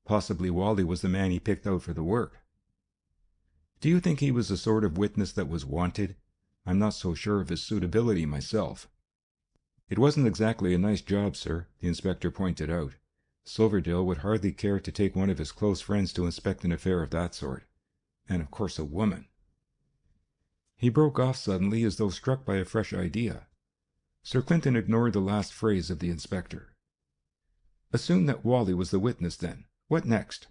Possibly Wally was the man he picked out for the work." "Do you think he was the sort of witness that was wanted? I'm not so sure of his suitability myself." "It wasn't exactly a nice job, sir," the inspector pointed out. "Silverdale would hardly care to take one of his close friends to inspect an affair of that sort. And of course a woman—" He broke off suddenly as though struck by a fresh idea. Sir Clinton ignored the last phrase of the inspector. "Assume that Wally was the witness, then. What next?"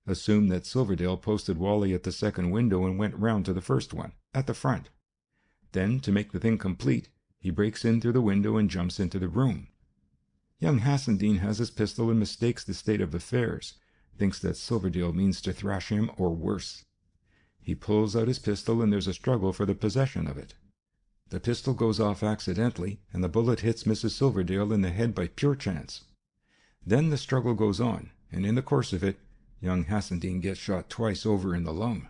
"Assume that Silverdale posted Wally at the second window and went round to the first one, at the front. Then, to make the thing complete, he breaks in through the window and jumps into the room. Young Hassendean has his pistol and mistakes the state of affairs, thinks that Silverdale means to thrash him or worse. He pulls out his pistol and there's a struggle for the possession of it. The pistol goes off accidentally and the bullet hits Mrs. Silverdale in the head by pure chance. Then the struggle goes on, and in the course of it, young Hassendean gets shot twice over in the lung."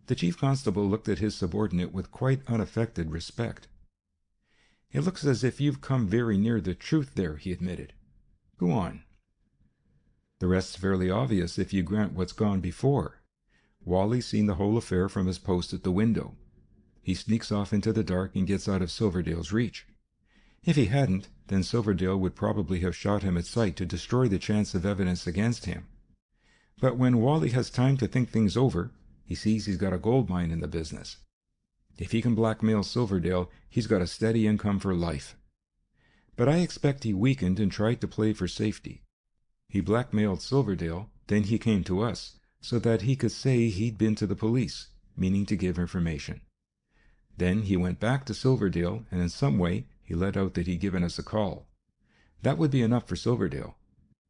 The chief constable looked at his subordinate with quite unaffected respect. "It looks as if you've come very near the truth there," he admitted. "Go on." "The rest's fairly obvious if you grant what's gone before. Wally's seen the whole affair from his post at the window. He sneaks off into the dark and gets out of Silverdale's reach. If he hadn't, then Silverdale would probably have shot him at sight to destroy the chance of evidence against him. But when Wally has time to think things over, he sees he's got a gold mine in the business. If he can blackmail Silverdale, he's got a steady income for life. But I expect he weakened and tried to play for safety. He blackmailed Silverdale, then he came to us, so that he could say he'd been to the police, meaning to give information. Then he went back to Silverdale, and in some way he let out that he'd given us a call. That would be enough for Silverdale.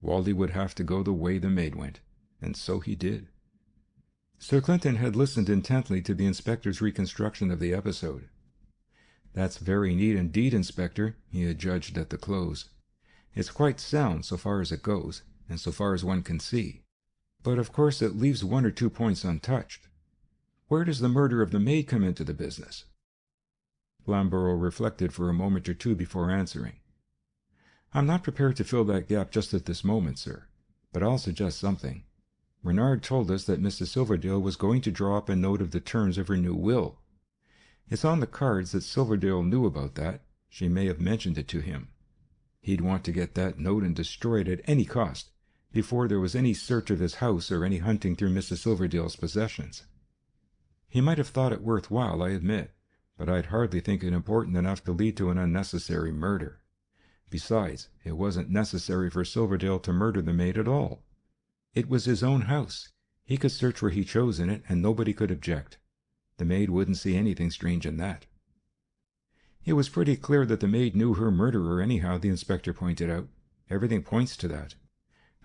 Wally would have to go the way the maid went, and so he did." Sir Clinton had listened intently to the inspector's reconstruction of the episode. "That's very neat indeed, Inspector," he had judged at the close. "It's quite sound so far as it goes, and so far as one can see. But of course it leaves one or two points untouched. Where does the murder of the maid come into the business?" Flamborough reflected for a moment or two before answering. "I'm not prepared to fill that gap just at this moment, sir, but I'll suggest something. Renard told us that Mrs. Silverdale was going to draw up a note of the terms of her new will. It's on the cards that Silverdale knew about that. She may have mentioned it to him. He'd want to get that note and destroy it at any cost, before there was any search of his house or any hunting through Mrs. Silverdale's possessions. He might have thought it worth while, I admit, but I'd hardly think it important enough to lead to an unnecessary murder. Besides, it wasn't necessary for Silverdale to murder the maid at all. It was his own house. He could search where he chose in it, and nobody could object. The maid wouldn't see anything strange in that. It was pretty clear that the maid knew her murderer anyhow, the inspector pointed out. Everything points to that.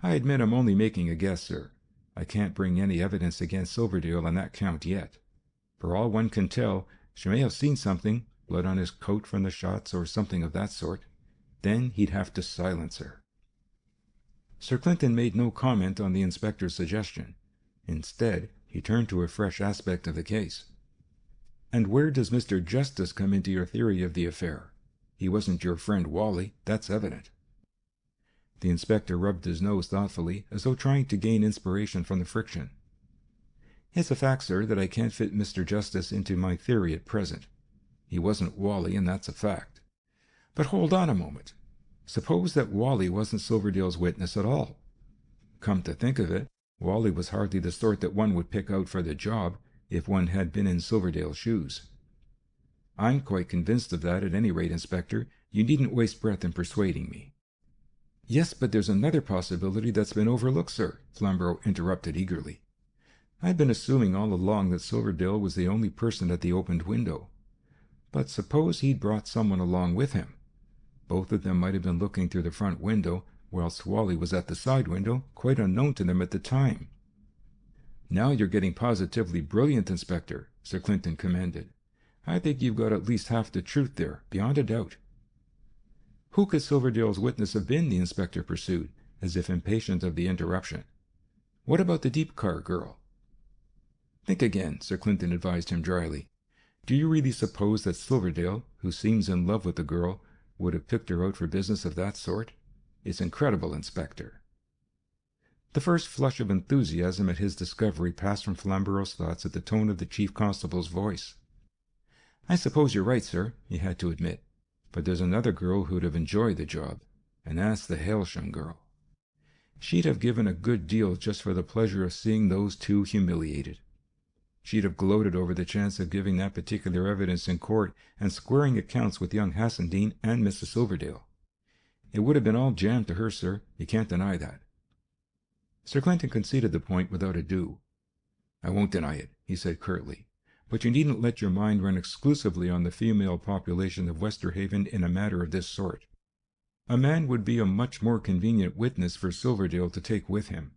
I admit I'm only making a guess, sir. I can't bring any evidence against Silverdale on that count yet. For all one can tell, she may have seen something, blood on his coat from the shots or something of that sort. Then he'd have to silence her. Sir Clinton made no comment on the inspector's suggestion. Instead, he turned to a fresh aspect of the case. "And where does Mr. Justice come into your theory of the affair? He wasn't your friend Wally, that's evident." The inspector rubbed his nose thoughtfully, as though trying to gain inspiration from the friction. "It's a fact, sir, that I can't fit Mr. Justice into my theory at present. He wasn't Wally, and that's a fact. But hold on a moment. Suppose that Wally wasn't Silverdale's witness at all. Come to think of it, Wally was hardly the sort that one would pick out for the job if one had been in Silverdale's shoes. I'm quite convinced of that at any rate, Inspector. You needn't waste breath in persuading me." "Yes, but there's another possibility that's been overlooked, sir," Flamborough interrupted eagerly. "I've been assuming all along that Silverdale was the only person at the opened window. But suppose he'd brought someone along with him. Both of them might have been looking through the front window, whilst Wally was at the side window, quite unknown to them at the time." "Now you're getting positively brilliant, Inspector," Sir Clinton commended. "I think you've got at least half the truth there, beyond a doubt." "Who could Silverdale's witness have been?" the inspector pursued, as if impatient of the interruption. "What about the deep-car girl?" "Think again," Sir Clinton advised him dryly. "Do you really suppose that Silverdale, who seems in love with the girl, would have picked her out for business of that sort? It's incredible, Inspector." The first flush of enthusiasm at his discovery passed from Flamborough's thoughts at the tone of the chief constable's voice. "I suppose you're right, sir," he had to admit. "But there's another girl who'd have enjoyed the job, and that's the Hailsham girl. She'd have given a good deal just for the pleasure of seeing those two humiliated. She'd have gloated over the chance of giving that particular evidence in court and squaring accounts with young Hassendean and Mrs. Silverdale. It would have been all jam to her, sir. You can't deny that." Sir Clinton conceded the point without ado. "I won't deny it," he said curtly. "But you needn't let your mind run exclusively on the female population of Westerhaven in a matter of this sort. A man would be a much more convenient witness for Silverdale to take with him.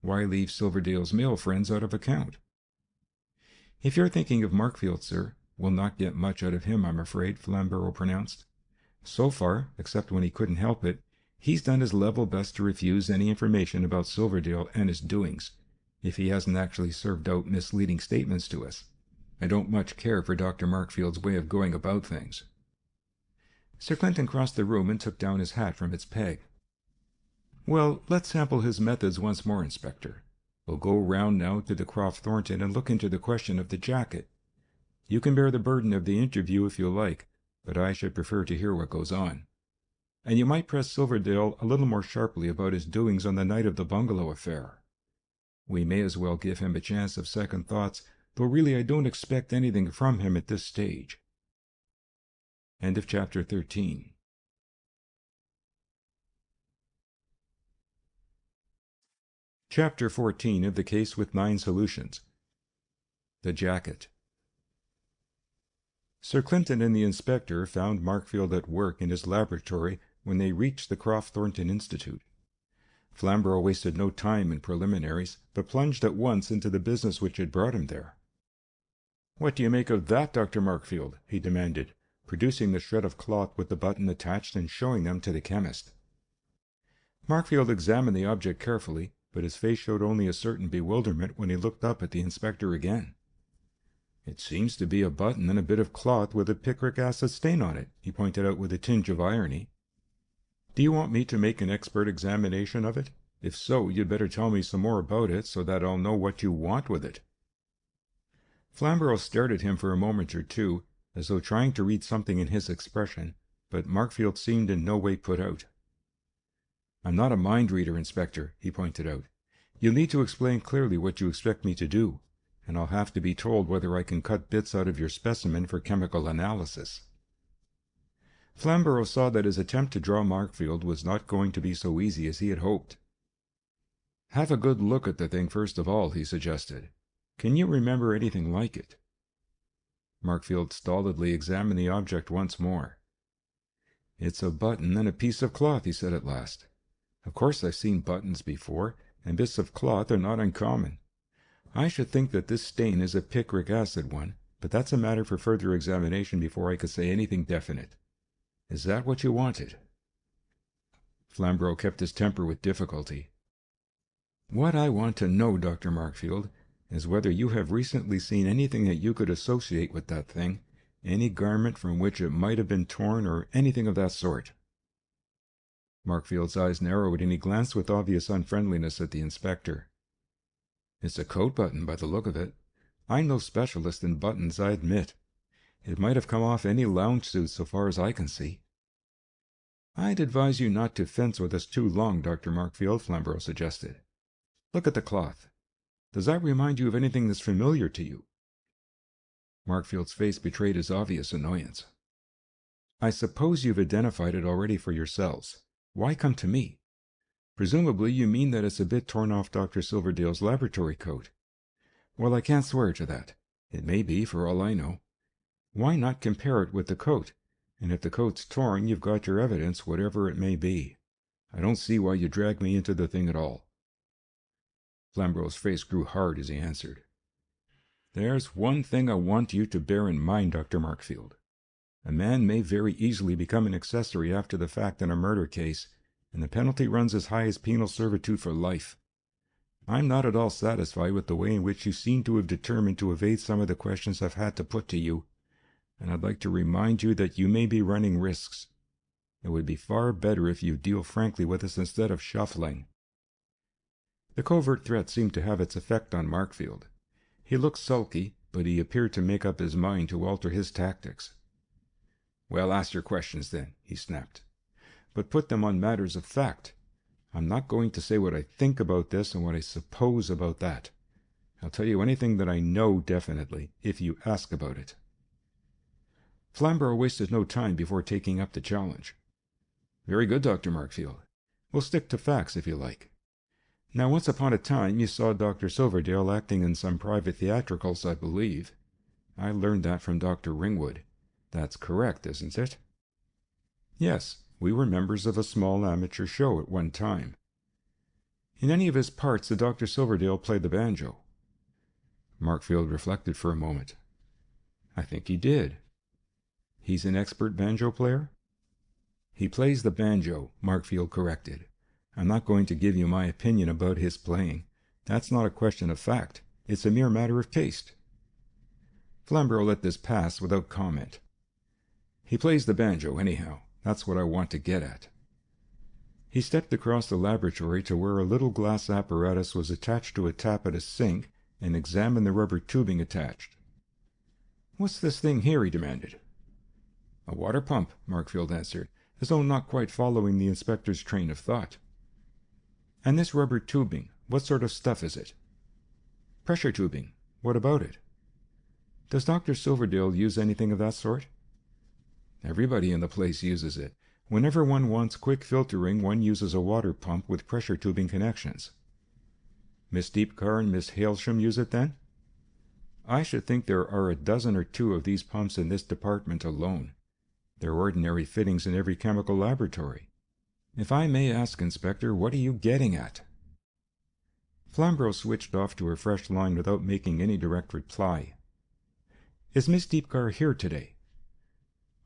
Why leave Silverdale's male friends out of account?" "If you're thinking of Markfield, sir, we'll not get much out of him, I'm afraid," Flamborough pronounced. "So far, except when he couldn't help it, he's done his level best to refuse any information about Silverdale and his doings, if he hasn't actually served out misleading statements to us. I don't much care for Dr. Markfield's way of going about things." Sir Clinton crossed the room and took down his hat from its peg. "Well, let's sample his methods once more, Inspector. We'll go round now to the Croft Thornton and look into the question of the jacket. You can bear the burden of the interview if you like, but I should prefer to hear what goes on. And you might press Silverdale a little more sharply about his doings on the night of the bungalow affair. We may as well give him a chance of second thoughts, though really I don't expect anything from him at this stage." End of chapter 13. Chapter 14 of the case with 9 solutions. The jacket. Sir Clinton and the inspector found Markfield at work in his laboratory when they reached the Croft Thornton Institute. Flamborough wasted no time in preliminaries, but plunged at once into the business which had brought him there. "What do you make of that, Dr. Markfield?" he demanded, producing the shred of cloth with the button attached and showing them to the chemist. Markfield examined the object carefully, but his face showed only a certain bewilderment when he looked up at the inspector again. "It seems to be a button and a bit of cloth with a picric acid stain on it," he pointed out with a tinge of irony. "Do you want me to make an expert examination of it? If so, you'd better tell me some more about it so that I'll know what you want with it." Flamborough stared at him for a moment or two, as though trying to read something in his expression, but Markfield seemed in no way put out. "I'm not a mind-reader, Inspector," he pointed out. "You'll need to explain clearly what you expect me to do, and I'll have to be told whether I can cut bits out of your specimen for chemical analysis." Flamborough saw that his attempt to draw Markfield was not going to be so easy as he had hoped. Have a good look at the thing first of all, he suggested. Can you remember anything like it? Markfield stolidly examined the object once more. It's a button and a piece of cloth, he said at last. Of course I've seen buttons before, and bits of cloth are not uncommon. I should think that this stain is a picric acid one, but that's a matter for further examination before I could say anything definite. Is that what you wanted? Flamborough kept his temper with difficulty. What I want to know, Dr. Markfield, is whether you have recently seen anything that you could associate with that thing, any garment from which it might have been torn, or anything of that sort. Markfield's eyes narrowed, and he glanced with obvious unfriendliness at the inspector. It's a coat button by the look of it. I'm no specialist in buttons, I admit. It might have come off any lounge suit so far as I can see. I'd advise you not to fence with us too long, Dr. Markfield, Flamborough suggested. Look at the cloth. Does that remind you of anything that's familiar to you? Markfield's face betrayed his obvious annoyance. I suppose you've identified it already for yourselves. Why come to me? Presumably you mean that it's a bit torn off Dr. Silverdale's laboratory coat. Well, I can't swear to that. It may be, for all I know. Why not compare it with the coat? And if the coat's torn, you've got your evidence, whatever it may be. I don't see why you drag me into the thing at all. Flamborough's face grew hard as he answered. There's one thing I want you to bear in mind, Dr. Markfield. A man may very easily become an accessory after the fact in a murder case, and the penalty runs as high as penal servitude for life. I'm not at all satisfied with the way in which you seem to have determined to evade some of the questions I've had to put to you, and I'd like to remind you that you may be running risks. It would be far better if you deal frankly with us instead of shuffling. The covert threat seemed to have its effect on Markfield. He looked sulky, but he appeared to make up his mind to alter his tactics. Well, ask your questions then, he snapped. But put them on matters of fact. I'm not going to say what I think about this and what I suppose about that. I'll tell you anything that I know definitely, if you ask about it. Flamborough wasted no time before taking up the challenge. Very good, Dr. Markfield. We'll stick to facts, if you like. Now, once upon a time, you saw Dr. Silverdale acting in some private theatricals, I believe. I learned that from Dr. Ringwood. That's correct, isn't it? Yes, we were members of a small amateur show at one time. In any of his parts, did Dr. Silverdale play the banjo? Markfield reflected for a moment. I think he did. He's an expert banjo player? He plays the banjo, Markfield corrected. I'm not going to give you my opinion about his playing. That's not a question of fact. It's a mere matter of taste. Flamborough let this pass without comment. He plays the banjo, anyhow. That's what I want to get at. He stepped across the laboratory to where a little glass apparatus was attached to a tap at a sink and examined the rubber tubing attached. What's this thing here? He demanded. A water pump, Markfield answered, as though not quite following the inspector's train of thought. And this rubber tubing, what sort of stuff is it? Pressure tubing. What about it? Does Dr. Silverdale use anything of that sort? Everybody in the place uses it. Whenever one wants quick filtering, one uses a water pump with pressure tubing connections. Miss Deepcar and Miss Hailsham use it then? I should think there are a dozen or two of these pumps in this department alone. There are ordinary fittings in every chemical laboratory. If I may ask, Inspector, what are you getting at? Flamborough switched off to a fresh line without making any direct reply. Is Miss Deepcar here today?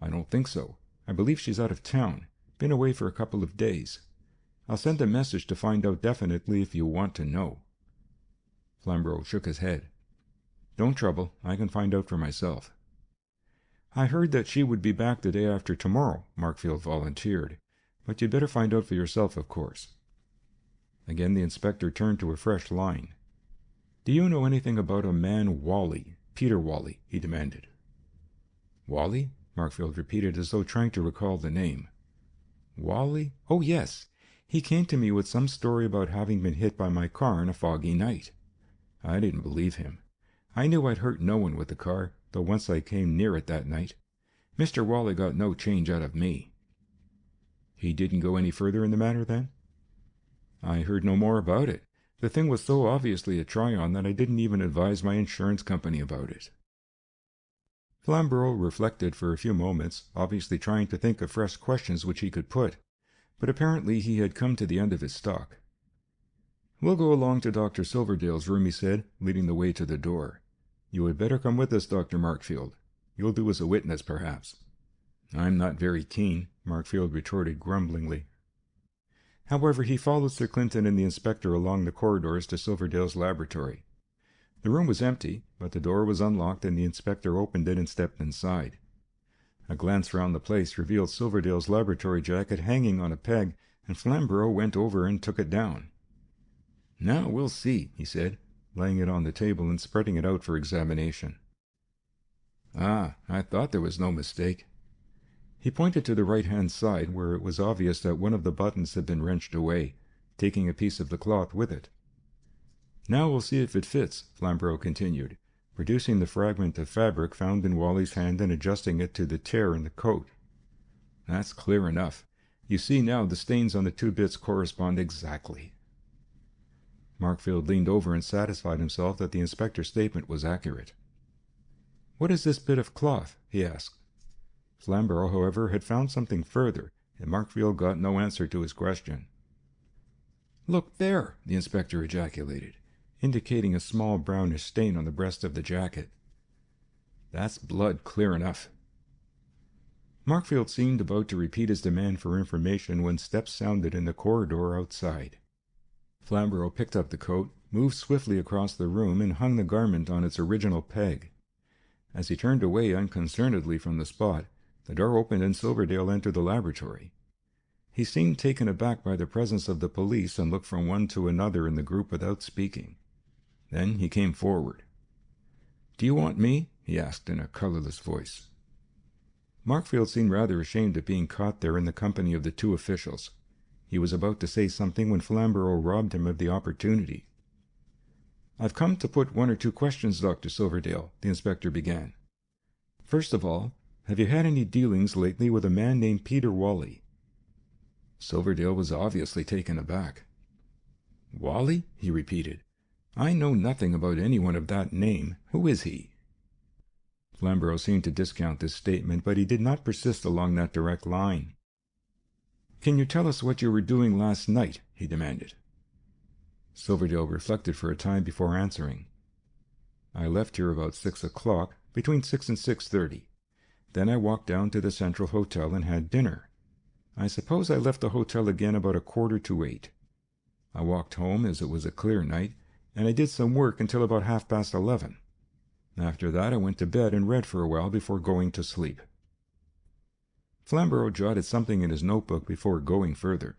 I don't think so. I believe she's out of town. Been away for a couple of days. I'll send a message to find out definitely if you want to know. Flamborough shook his head. Don't trouble. I can find out for myself. I heard that she would be back the day after tomorrow, Markfield volunteered. But you'd better find out for yourself, of course. Again the inspector turned to a fresh line. Do you know anything about a man Wally, Peter Wally? He demanded. Wally? Markfield repeated as though trying to recall the name. Wally? Oh, yes. He came to me with some story about having been hit by my car on a foggy night. I didn't believe him. I knew I'd hurt no one with the car, though once I came near it that night. Mr. Wally got no change out of me. He didn't go any further in the matter, then? I heard no more about it. The thing was so obviously a try-on that I didn't even advise my insurance company about it." Flamborough reflected for a few moments, obviously trying to think of fresh questions which he could put, but apparently he had come to the end of his stock. "We'll go along to Dr. Silverdale's room," he said, leading the way to the door. "You had better come with us, Dr. Markfield. You'll do as a witness, perhaps." "I'm not very keen," Markfield retorted grumblingly. However, he followed Sir Clinton and the inspector along the corridors to Silverdale's laboratory. The room was empty, but the door was unlocked and the inspector opened it and stepped inside. A glance round the place revealed Silverdale's laboratory jacket hanging on a peg, and Flamborough went over and took it down. "Now we'll see," he said, laying it on the table and spreading it out for examination. "Ah, I thought there was no mistake." He pointed to the right-hand side, where it was obvious that one of the buttons had been wrenched away, taking a piece of the cloth with it. "Now we'll see if it fits," Flamborough continued, producing the fragment of fabric found in Wally's hand and adjusting it to the tear in the coat. "That's clear enough. You see now the stains on the two bits correspond exactly." Markfield leaned over and satisfied himself that the inspector's statement was accurate. "What is this bit of cloth?" he asked. Flamborough, however, had found something further, and Markfield got no answer to his question. "Look there!" the inspector ejaculated, indicating a small brownish stain on the breast of the jacket. "That's blood, clear enough." Markfield seemed about to repeat his demand for information when steps sounded in the corridor outside. Flamborough picked up the coat, moved swiftly across the room, and hung the garment on its original peg. As he turned away unconcernedly from the spot, the door opened and Silverdale entered the laboratory. He seemed taken aback by the presence of the police and looked from one to another in the group without speaking. Then he came forward. "Do you want me?" he asked in a colourless voice. Markfield seemed rather ashamed at being caught there in the company of the two officials. He was about to say something when Flamborough robbed him of the opportunity. "I've come to put one or two questions, Dr. Silverdale," the inspector began. "First of all, have you had any dealings lately with a man named Peter Wally?" Silverdale was obviously taken aback. "Wally?" he repeated. "I know nothing about anyone of that name. Who is he?" Flamborough seemed to discount this statement, but he did not persist along that direct line. "Can you tell us what you were doing last night?" he demanded. Silverdale reflected for a time before answering. "I left here about 6 o'clock, between 6 and 6:30. Then I walked down to the Central Hotel and had dinner. I suppose I left the hotel again about 7:45. I walked home, as it was a clear night, and I did some work until about 11:30. After that I went to bed and read for a while before going to sleep." Flamborough jotted something in his notebook before going further.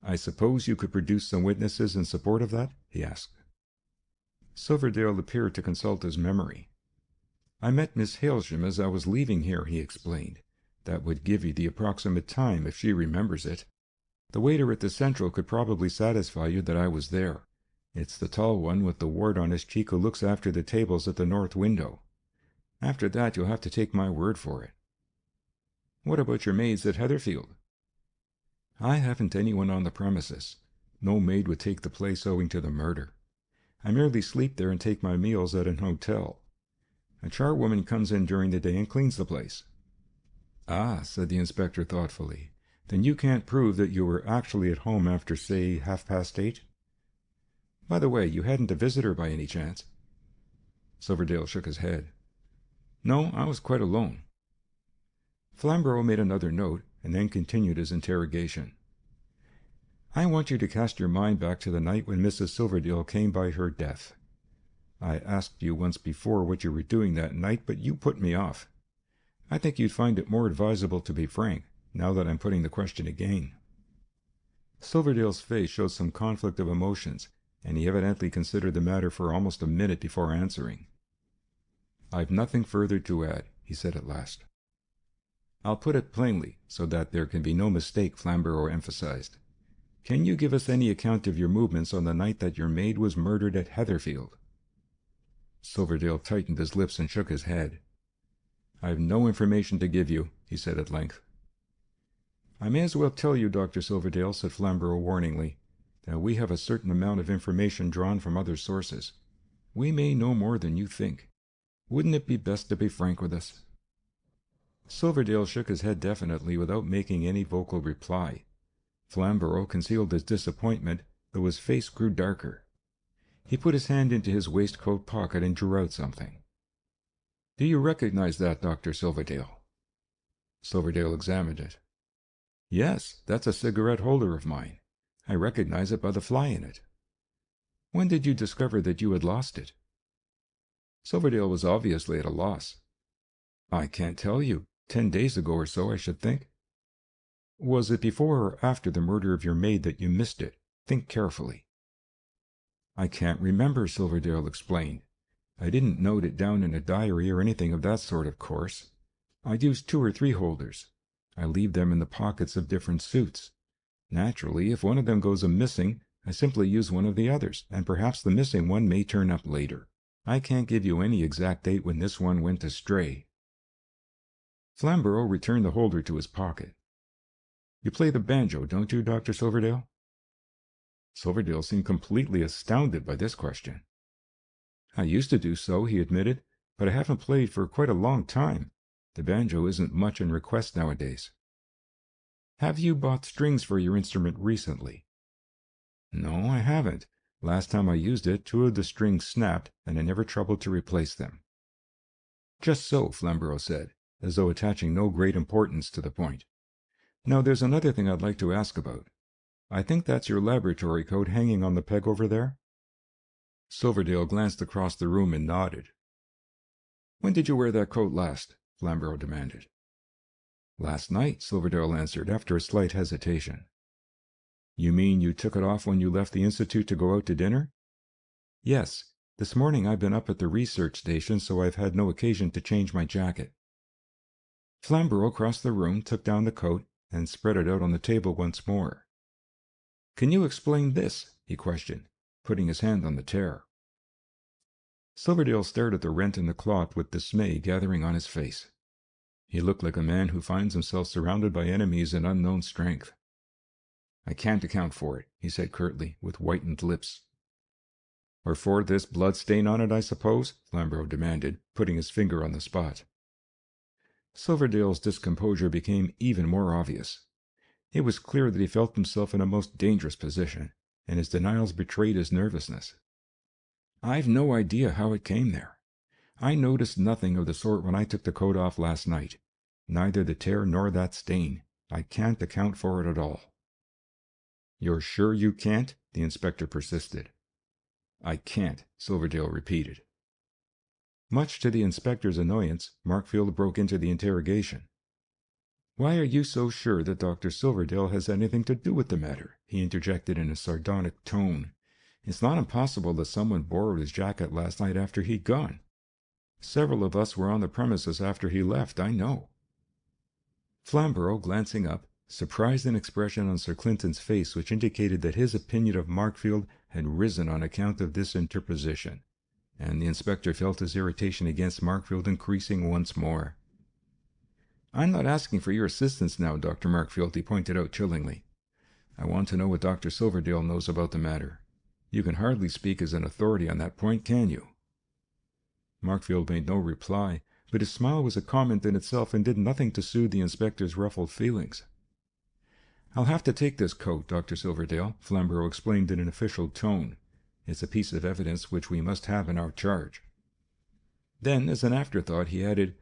"I suppose you could produce some witnesses in support of that?" he asked. Silverdale appeared to consult his memory. "I met Miss Hailsham as I was leaving here," he explained. "That would give you the approximate time, if she remembers it. The waiter at the Central could probably satisfy you that I was there. It's the tall one with the wart on his cheek who looks after the tables at the north window. After that you'll have to take my word for it." "What about your maids at Heatherfield?" "I haven't anyone on the premises. No maid would take the place owing to the murder. I merely sleep there and take my meals at an hotel. A charwoman comes in during the day and cleans the place." "Ah," said the inspector thoughtfully. "Then you can't prove that you were actually at home after, say, 8:30? By the way, you hadn't a visitor by any chance?" Silverdale shook his head. "No, I was quite alone." Flamborough made another note, and then continued his interrogation. "I want you to cast your mind back to the night when Mrs. Silverdale came by her death. I asked you once before what you were doing that night, but you put me off. I think you'd find it more advisable to be frank, now that I'm putting the question again." Silverdale's face showed some conflict of emotions, and he evidently considered the matter for almost a minute before answering. "I've nothing further to add," he said at last. "I'll put it plainly, so that there can be no mistake," Flamborough emphasized. "Can you give us any account of your movements on the night that your maid was murdered at Heatherfield?" Silverdale tightened his lips and shook his head. "I've no information to give you," he said at length. "I may as well tell you, Dr. Silverdale," said Flamborough warningly, Now, we have a certain amount of information drawn from other sources. We may know more than you think. Wouldn't it be best to be frank with us?" Silverdale shook his head definitely without making any vocal reply. Flamborough concealed his disappointment, though his face grew darker. He put his hand into his waistcoat pocket and drew out something. "Do you recognize that, Dr. Silverdale?" Silverdale examined it. "Yes, that's a cigarette holder of mine. I recognize it by the fly in it." "When did you discover that you had lost it?" Silverdale was obviously at a loss. "I can't tell you. 10 days ago or so, I should think." "Was it before or after the murder of your maid that you missed it? Think carefully." "I can't remember," Silverdale explained. "I didn't note it down in a diary or anything of that sort, of course. I'd use 2 or 3 holders. I leave them in the pockets of different suits. Naturally, if one of them goes a-missing, I simply use one of the others, and perhaps the missing one may turn up later. I can't give you any exact date when this one went astray." Flamborough returned the holder to his pocket. "You play the banjo, don't you, Dr. Silverdale?" Silverdale seemed completely astounded by this question. "I used to do so," he admitted, "but I haven't played for quite a long time. The banjo isn't much in request nowadays." "Have you bought strings for your instrument recently?" "No, I haven't. Last time I used it, 2 of the strings snapped, and I never troubled to replace them." "Just so," Flamborough said, as though attaching no great importance to the point. "Now there's another thing I'd like to ask about. I think that's your laboratory coat hanging on the peg over there?" Silverdale glanced across the room and nodded. "When did you wear that coat last?" Flamborough demanded. "Last night," Silverdale answered, after a slight hesitation. "You mean you took it off when you left the Institute to go out to dinner?" "Yes. This morning I've been up at the research station, so I've had no occasion to change my jacket." Flamborough crossed the room, took down the coat, and spread it out on the table once more. "Can you explain this?" he questioned, putting his hand on the tear. Silverdale stared at the rent in the cloth with dismay gathering on his face. He looked like a man who finds himself surrounded by enemies in unknown strength. "I can't account for it," he said curtly, with whitened lips. "Or for this blood stain on it, I suppose?" Flamborough demanded, putting his finger on the spot. Silverdale's discomposure became even more obvious. It was clear that he felt himself in a most dangerous position, and his denials betrayed his nervousness. "I've no idea how it came there. I noticed nothing of the sort when I took the coat off last night. Neither the tear nor that stain. I can't account for it at all." "You're sure you can't?" the inspector persisted. "I can't," Silverdale repeated. Much to the inspector's annoyance, Markfield broke into the interrogation. "Why are you so sure that Dr. Silverdale has anything to do with the matter?" he interjected in a sardonic tone. "It's not impossible that someone borrowed his jacket last night after he'd gone. Several of us were on the premises after he left, I know." Flamborough, glancing up, surprised an expression on Sir Clinton's face which indicated that his opinion of Markfield had risen on account of this interposition, and the inspector felt his irritation against Markfield increasing once more. "I'm not asking for your assistance now, Dr. Markfield," he pointed out chillingly. "I want to know what Dr. Silverdale knows about the matter. You can hardly speak as an authority on that point, can you?" Markfield made no reply, but his smile was a comment in itself and did nothing to soothe the inspector's ruffled feelings. "I'll have to take this coat, Dr. Silverdale," Flamborough explained in an official tone. "It's a piece of evidence which we must have in our charge." Then, as an afterthought, he added,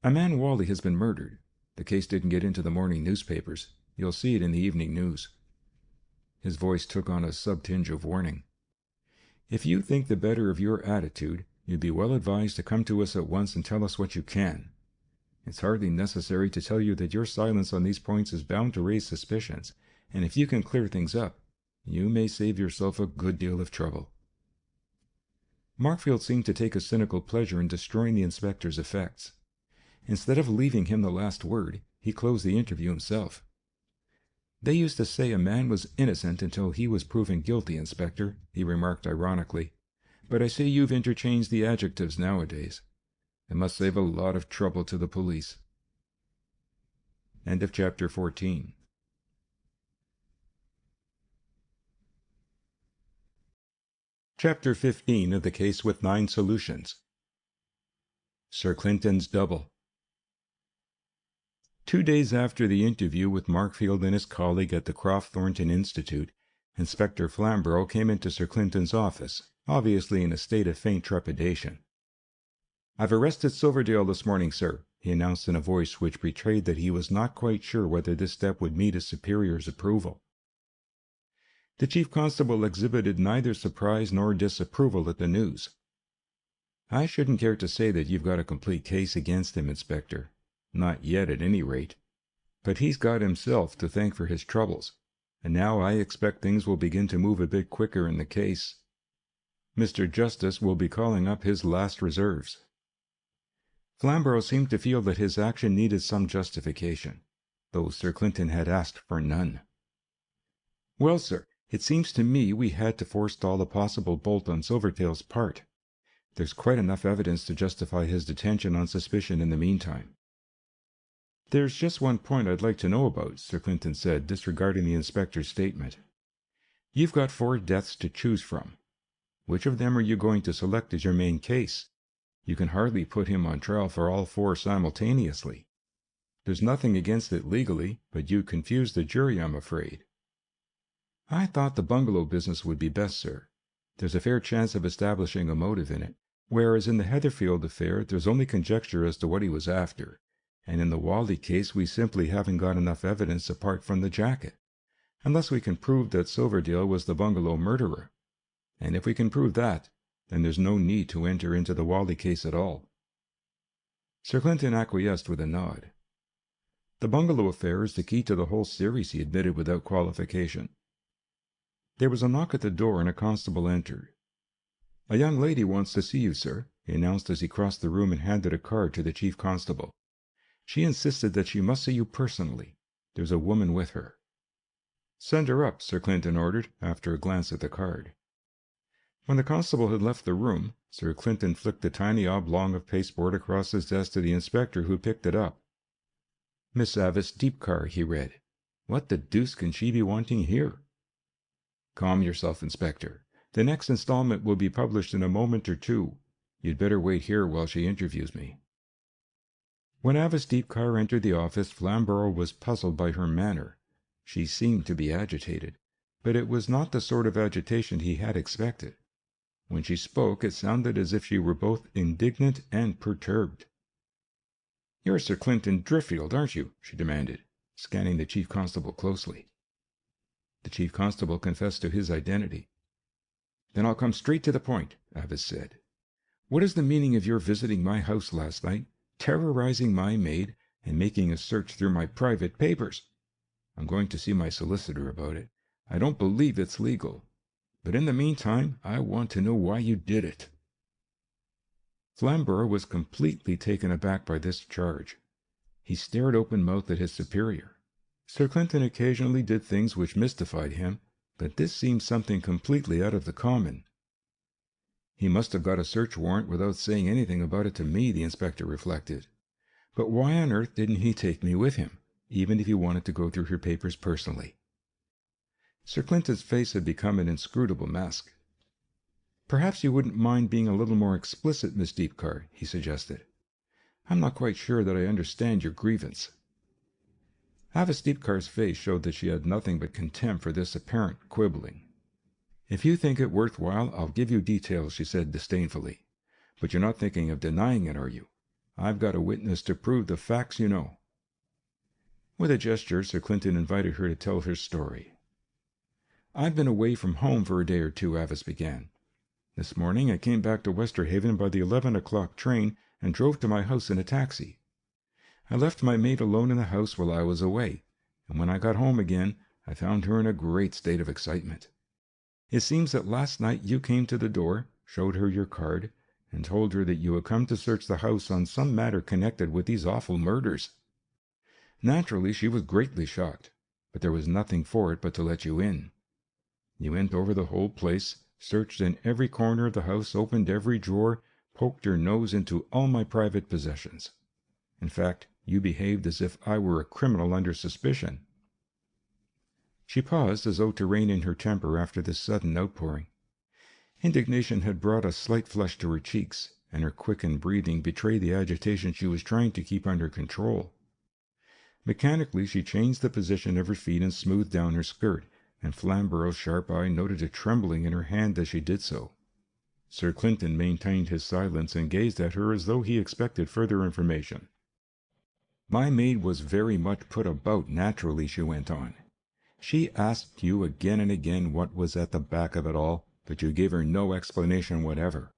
"A man Wally has been murdered. The case didn't get into the morning newspapers. You'll see it in the evening news." His voice took on a subtinge of warning. "If you think the better of your attitude, you'd be well advised to come to us at once and tell us what you can. It's hardly necessary to tell you that your silence on these points is bound to raise suspicions, and if you can clear things up, you may save yourself a good deal of trouble." Markfield seemed to take a cynical pleasure in destroying the inspector's effects. Instead of leaving him the last word, he closed the interview himself. "They used to say a man was innocent until he was proven guilty, Inspector," he remarked ironically. "But I see you've interchanged the adjectives nowadays. It must save a lot of trouble to the police." End of chapter 14. Chapter 15 of the Case with 9 Solutions. Sir Clinton's Double. 2 days after the interview with Markfield and his colleague at the Croft Thornton Institute, Inspector Flamborough came into Sir Clinton's office, obviously in a state of faint trepidation. "I've arrested Silverdale this morning, sir," he announced in a voice which betrayed that he was not quite sure whether this step would meet his superior's approval. The chief constable exhibited neither surprise nor disapproval at the news. "I shouldn't care to say that you've got a complete case against him, Inspector. Not yet, at any rate. But he's got himself to thank for his troubles, and now I expect things will begin to move a bit quicker in the case. Mr. Justice will be calling up his last reserves." Flamborough seemed to feel that his action needed some justification, though Sir Clinton had asked for none. "Well, sir, it seems to me we had to forestall a possible bolt on Silverdale's part. There's quite enough evidence to justify his detention on suspicion in the meantime." "There's just one point I'd like to know about," Sir Clinton said, disregarding the inspector's statement. "You've got 4 deaths to choose from. Which of them are you going to select as your main case? You can hardly put him on trial for all 4 simultaneously. There's nothing against it legally, but you'd confuse the jury, I'm afraid." "I thought the bungalow business would be best, sir. There's a fair chance of establishing a motive in it, whereas in the Heatherfield affair there's only conjecture as to what he was after, and in the Whalley case we simply haven't got enough evidence apart from the jacket, unless we can prove that Silverdale was the bungalow murderer. And if we can prove that, then there's no need to enter into the Whalley case at all." Sir Clinton acquiesced with a nod. "The bungalow affair is the key to the whole series," he admitted without qualification. There was a knock at the door and a constable entered. "A young lady wants to see you, sir," he announced as he crossed the room and handed a card to the chief constable. "She insisted that she must see you personally. There's a woman with her." "Send her up," Sir Clinton ordered, after a glance at the card. When the constable had left the room, Sir Clinton flicked a tiny oblong of pasteboard across his desk to the inspector, who picked it up. "Miss Avis Deepcar," he read. "What the deuce can she be wanting here?" "Calm yourself, Inspector. The next installment will be published in a moment or 2. You'd better wait here while she interviews me." When Avis Deepcar entered the office, Flamborough was puzzled by her manner. She seemed to be agitated, but it was not the sort of agitation he had expected. When she spoke, it sounded as if she were both indignant and perturbed. "You're Sir Clinton Driffield, aren't you?" she demanded, scanning the chief constable closely. The chief constable confessed to his identity. "Then I'll come straight to the point," Avis said. "What is the meaning of your visiting my house last night, terrorizing my maid, and making a search through my private papers? I'm going to see my solicitor about it. I don't believe it's legal. But in the meantime, I want to know why you did it." Flamborough was completely taken aback by this charge. He stared open-mouthed at his superior. Sir Clinton occasionally did things which mystified him, but this seemed something completely out of the common. "He must have got a search warrant without saying anything about it to me," the inspector reflected. "But why on earth didn't he take me with him, even if he wanted to go through her papers personally?" Sir Clinton's face had become an inscrutable mask. "Perhaps you wouldn't mind being a little more explicit, Miss Deepcar," he suggested. "I'm not quite sure that I understand your grievance." Avis Deepcar's face showed that she had nothing but contempt for this apparent quibbling. "If you think it worthwhile, I'll give you details," she said disdainfully. "But you're not thinking of denying it, are you? I've got a witness to prove the facts, you know." With a gesture, Sir Clinton invited her to tell her story. "I've been away from home for a day or 2, Avis began. This morning I came back to Westerhaven by the 11 o'clock train and drove to my house in a taxi. I left my maid alone in the house while I was away, and when I got home again, I found her in a great state of excitement. It seems that last night you came to the door, showed her your card, and told her that you had come to search the house on some matter connected with these awful murders. Naturally, she was greatly shocked, but there was nothing for it but to let you in. You went over the whole place, searched in every corner of the house, opened every drawer, poked your nose into all my private possessions. In fact, you behaved as if I were a criminal under suspicion." She paused as though to rein in her temper after this sudden outpouring. Indignation had brought a slight flush to her cheeks, and her quickened breathing betrayed the agitation she was trying to keep under control. Mechanically she changed the position of her feet and smoothed down her skirt, and Flamborough's sharp eye noted a trembling in her hand as she did so. Sir Clinton maintained his silence and gazed at her as though he expected further information. "My maid was very much put about naturally," she went on. "She asked you again and again what was at the back of it all, but you gave her no explanation whatever.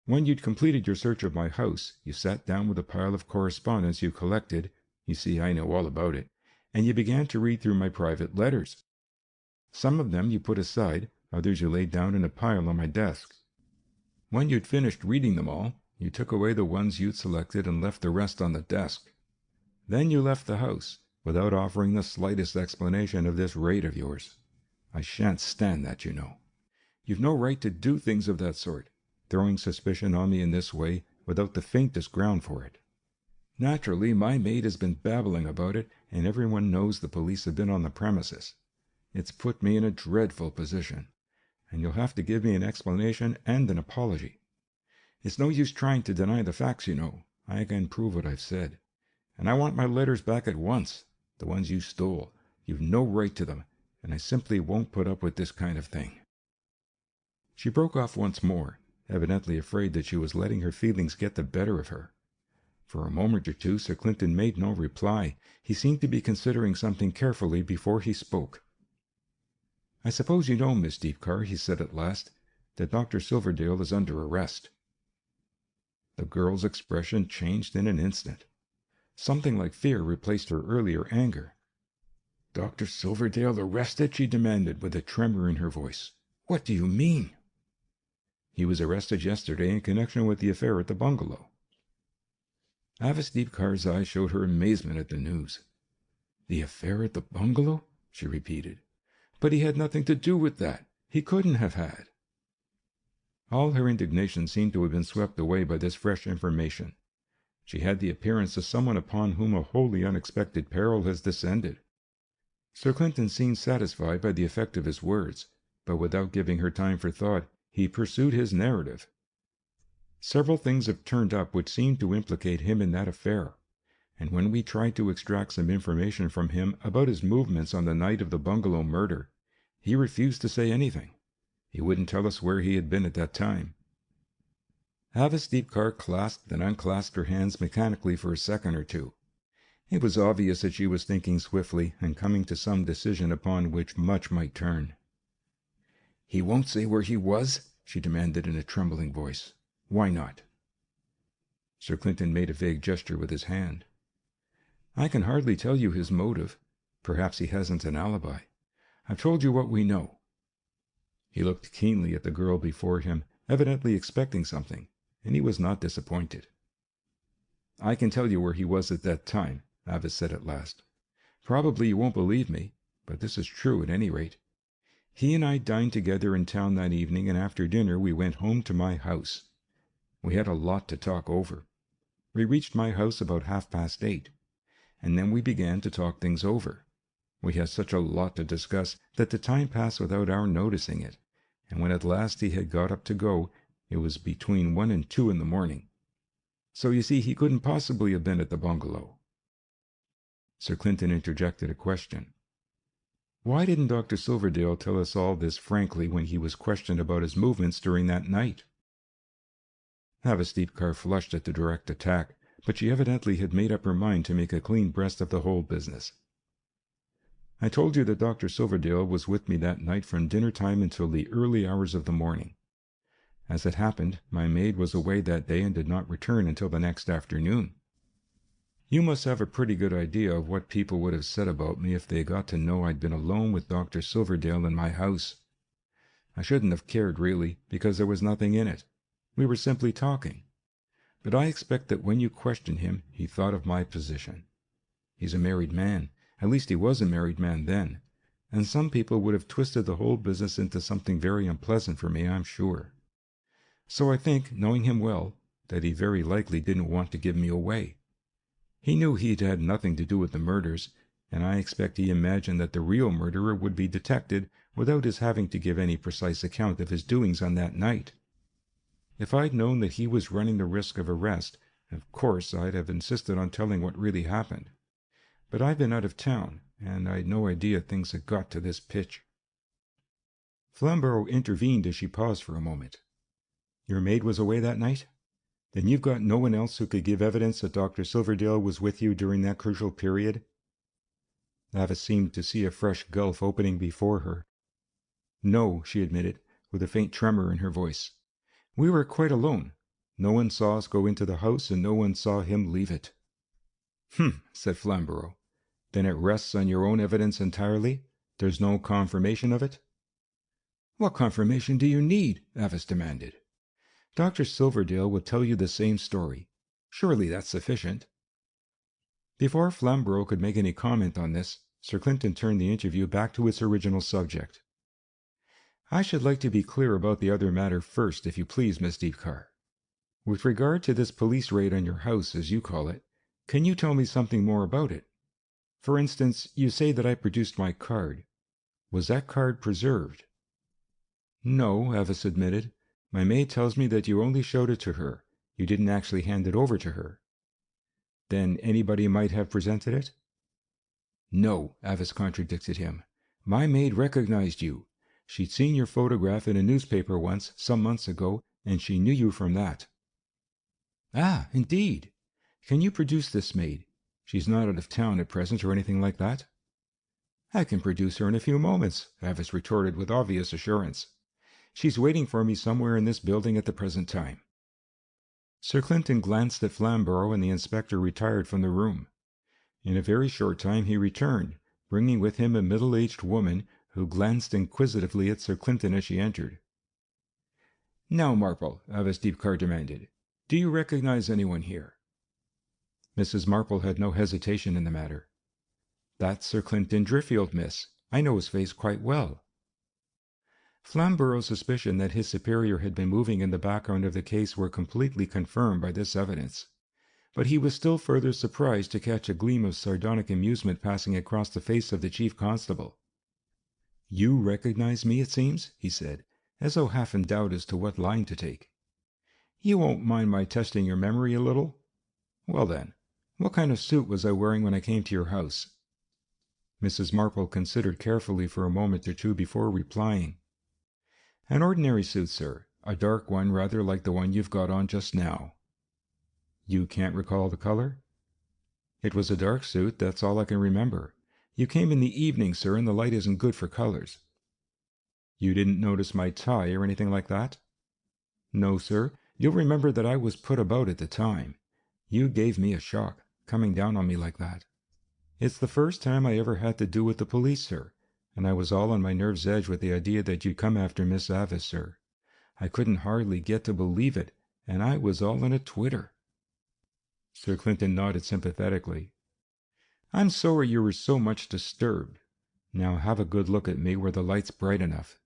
When you'd completed your search of my house, you sat down with a pile of correspondence you collected — you see, I know all about it — and you began to read through my private letters. Some of them you put aside, others you laid down in a pile on my desk. When you'd finished reading them all, you took away the ones you'd selected and left the rest on the desk. Then you left the house, without offering the slightest explanation of this raid of yours. I shan't stand that, you know. You've no right to do things of that sort, throwing suspicion on me in this way, without the faintest ground for it. Naturally, my maid has been babbling about it, and everyone knows the police have been on the premises. It's put me in a dreadful position, and you'll have to give me an explanation and an apology. It's no use trying to deny the facts, you know. I can prove what I've said. And I want my letters back at once, the ones you stole. You've no right to them, and I simply won't put up with this kind of thing." She broke off once more, evidently afraid that she was letting her feelings get the better of her. For a moment or two Sir Clinton made no reply. He seemed to be considering something carefully before he spoke. "I suppose you know, Miss Deepcar," he said at last, "that Dr. Silverdale is under arrest." The girl's expression changed in an instant. Something like fear replaced her earlier anger. "Dr. Silverdale arrested?" she demanded, with a tremor in her voice. "What do you mean?" "He was arrested yesterday in connection with the affair at the bungalow." Avis Deepcar's eyes showed her amazement at the news. "The affair at the bungalow?" she repeated. "But he had nothing to do with that. He couldn't have had." All her indignation seemed to have been swept away by this fresh information. She had the appearance of someone upon whom a wholly unexpected peril has descended. Sir Clinton seemed satisfied by the effect of his words, but without giving her time for thought, he pursued his narrative. "Several things have turned up which seem to implicate him in that affair, and when we tried to extract some information from him about his movements on the night of the bungalow murder, he refused to say anything. He wouldn't tell us where he had been at that time." Avis Deepcar clasped and unclasped her hands mechanically for a second or two. It was obvious that she was thinking swiftly and coming to some decision upon which much might turn. "He won't say where he was?" she demanded in a trembling voice. "Why not?" Sir Clinton made a vague gesture with his hand. "I can hardly tell you his motive. Perhaps he hasn't an alibi. I've told you what we know." He looked keenly at the girl before him, evidently expecting something, and he was not disappointed. "I can tell you where he was at that time," Avis said at last. "Probably you won't believe me, but this is true at any rate. He and I dined together in town that evening, and after dinner we went home to my house. We had a lot to talk over. We reached my house about 8:30, and then we began to talk things over. We had such a lot to discuss that the time passed without our noticing it, and when at last he had got up to go, it was between 1 and 2 in the morning. So you see he couldn't possibly have been at the bungalow." Sir Clinton interjected a question. "Why didn't Dr. Silverdale tell us all this frankly when he was questioned about his movements during that night?" Avis Deepcar flushed at the direct attack, but she evidently had made up her mind to make a clean breast of the whole business. "I told you that Dr. Silverdale was with me that night from dinner-time until the early hours of the morning. As it happened, my maid was away that day and did not return until the next afternoon. You must have a pretty good idea of what people would have said about me if they got to know I'd been alone with Dr. Silverdale in my house. I shouldn't have cared, really, because there was nothing in it. We were simply talking. But I expect that when you questioned him, he thought of my position. He's a married man. At least he was a married man then, and some people would have twisted the whole business into something very unpleasant for me, I'm sure. So I think, knowing him well, that he very likely didn't want to give me away. He knew he'd had nothing to do with the murders, and I expect he imagined that the real murderer would be detected without his having to give any precise account of his doings on that night. If I'd known that he was running the risk of arrest, of course I'd have insisted on telling what really happened. But I've been out of town, and I'd no idea things had got to this pitch." Flamborough intervened as she paused for a moment. "Your maid was away that night? Then you've got no one else who could give evidence that Dr. Silverdale was with you during that crucial period?" Avis seemed to see a fresh gulf opening before her. "No," she admitted, with a faint tremor in her voice. "We were quite alone. No one saw us go into the house, and no one saw him leave it." Said Flamborough. "Then it rests on your own evidence entirely? There's no confirmation of it?" "What confirmation do you need?" Avis demanded. "Dr. Silverdale would tell you the same story. Surely that's sufficient." Before Flamborough could make any comment on this, Sir Clinton turned the interview back to its original subject. "I should like to be clear about the other matter first, if you please, Miss Deepcar. With regard to this police raid on your house, as you call it, can you tell me something more about it? For instance, you say that I produced my card. Was that card preserved?" "No," Avis admitted. "My maid tells me that you only showed it to her. You didn't actually hand it over to her." "Then anybody might have presented it?" "No," Avis contradicted him. "My maid recognized you. She'd seen your photograph in a newspaper once, some months ago, and she knew you from that." "Ah, indeed. Can you produce this maid? She's not out of town at present or anything like that?" "I can produce her in a few moments," Avis retorted with obvious assurance. "She's waiting for me somewhere in this building at the present time." Sir Clinton glanced at Flamborough, and the inspector retired from the room. In a very short time he returned, bringing with him a middle-aged woman who glanced inquisitively at Sir Clinton as she entered. "Now, Marple," Avis Deepcar demanded, "do you recognize anyone here?" Mrs. Marple had no hesitation in the matter. "That's Sir Clinton Driffield, miss. I know his face quite well." Flamborough's suspicion that his superior had been moving in the background of the case were completely confirmed by this evidence. But he was still further surprised to catch a gleam of sardonic amusement passing across the face of the chief constable. "You recognize me, it seems?" he said, as though half in doubt as to what line to take. "You won't mind my testing your memory a little? Well then, what kind of suit was I wearing when I came to your house?" Mrs. Marple considered carefully for a moment or two before replying. "An ordinary suit, sir. A dark one, rather like the one you've got on just now." "You can't recall the color?" "It was a dark suit, that's all I can remember. You came in the evening, sir, and the light isn't good for colors." "You didn't notice my tie or anything like that?" "No, sir. You'll remember that I was put about at the time. You gave me a shock, coming down on me like that. It's the first time I ever had to do with the police, sir, and I was all on my nerve's edge with the idea that you'd come after Miss Avis, sir. I couldn't hardly get to believe it, and I was all in a twitter." Sir Clinton nodded sympathetically. "I'm sorry you were so much disturbed. Now have a good look at me where the light's bright enough.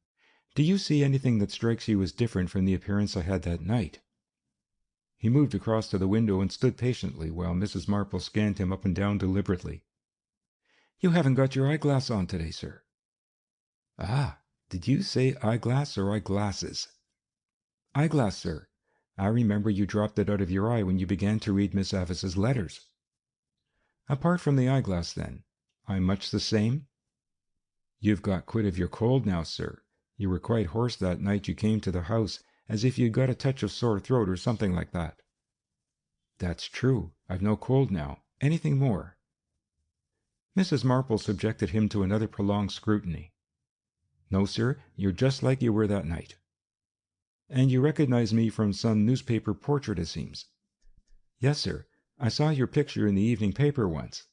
Do you see anything that strikes you as different from the appearance I had that night?" He moved across to the window and stood patiently while Mrs. Marple scanned him up and down deliberately. "You haven't got your eyeglass on today, sir." "Ah, did you say eyeglass or eyeglasses?" "Eyeglass, sir. I remember you dropped it out of your eye when you began to read Miss Avis's letters." "Apart from the eyeglass, then, I'm much the same?" "You've got quit of your cold now, sir. You were quite hoarse that night you came to the house, as if you'd got a touch of sore throat or something like that." "That's true. I've no cold now. Anything more?" Mrs. Marple subjected him to another prolonged scrutiny. "No, sir, you're just like you were that night." "And you recognize me from some newspaper portrait, it seems?" "Yes, sir. I saw your picture in the evening paper once.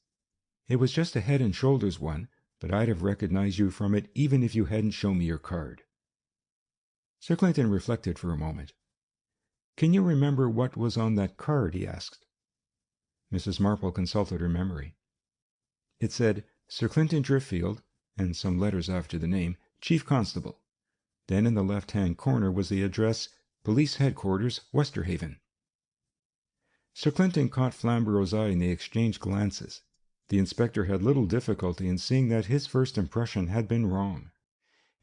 It was just a head and shoulders one, but I'd have recognized you from it even if you hadn't shown me your card." Sir Clinton reflected for a moment. "Can you remember what was on that card?" he asked. Mrs. Marple consulted her memory. It said, "Sir Clinton Driffield," and some letters after the name, "Chief Constable." Then in the left-hand corner was the address, "Police Headquarters, Westerhaven." Sir Clinton caught Flamborough's eye and they exchanged glances. The inspector had little difficulty in seeing that his first impression had been wrong.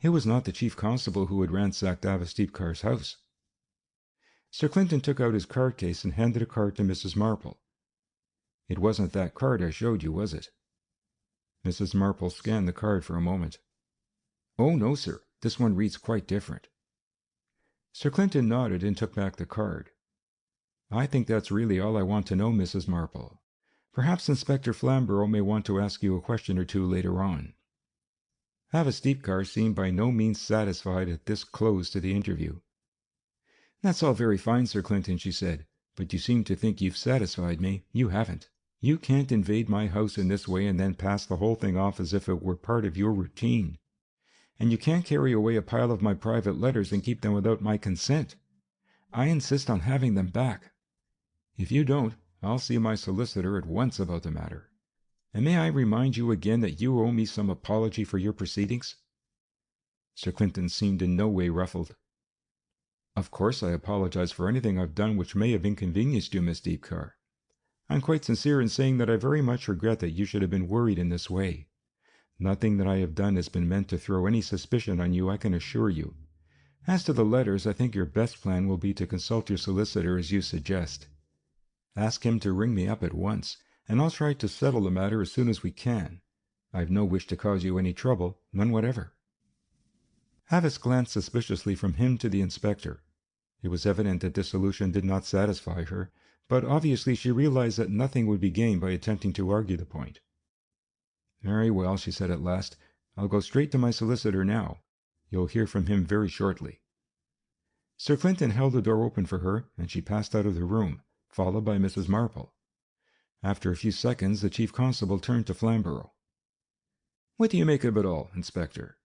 It was not the chief constable who had ransacked Avesteepcar's house. Sir Clinton took out his card case and handed a card to Mrs. Marple. "It wasn't that card I showed you, was it?" Mrs. Marple scanned the card for a moment. "Oh, no, sir. This one reads quite different." Sir Clinton nodded and took back the card. "I think that's really all I want to know, Mrs. Marple. Perhaps Inspector Flamborough may want to ask you a question or two later on." Avesteepcar seemed by no means satisfied at this close to the interview. "That's all very fine, Sir Clinton," she said, "but you seem to think you've satisfied me. You haven't. You can't invade my house in this way and then pass the whole thing off as if it were part of your routine. And you can't carry away a pile of my private letters and keep them without my consent. I insist on having them back. If you don't, I'll see my solicitor at once about the matter. And may I remind you again that you owe me some apology for your proceedings?" Sir Clinton seemed in no way ruffled. "Of course I apologize for anything I've done which may have inconvenienced you, Miss Deepcar. I'm quite sincere in saying that I very much regret that you should have been worried in this way. Nothing that I have done has been meant to throw any suspicion on you, I can assure you. As to the letters, I think your best plan will be to consult your solicitor as you suggest. Ask him to ring me up at once, and I'll try to settle the matter as soon as we can. I've no wish to cause you any trouble, none whatever." Avis glanced suspiciously from him to the inspector. It was evident that this solution did not satisfy her, but obviously she realized that nothing would be gained by attempting to argue the point. "Very well," she said at last. "I'll go straight to my solicitor now. You'll hear from him very shortly." Sir Clinton held the door open for her, and she passed out of the room, followed by Mrs. Marple. After a few seconds, the chief constable turned to Flamborough. "What do you make of it all, Inspector?"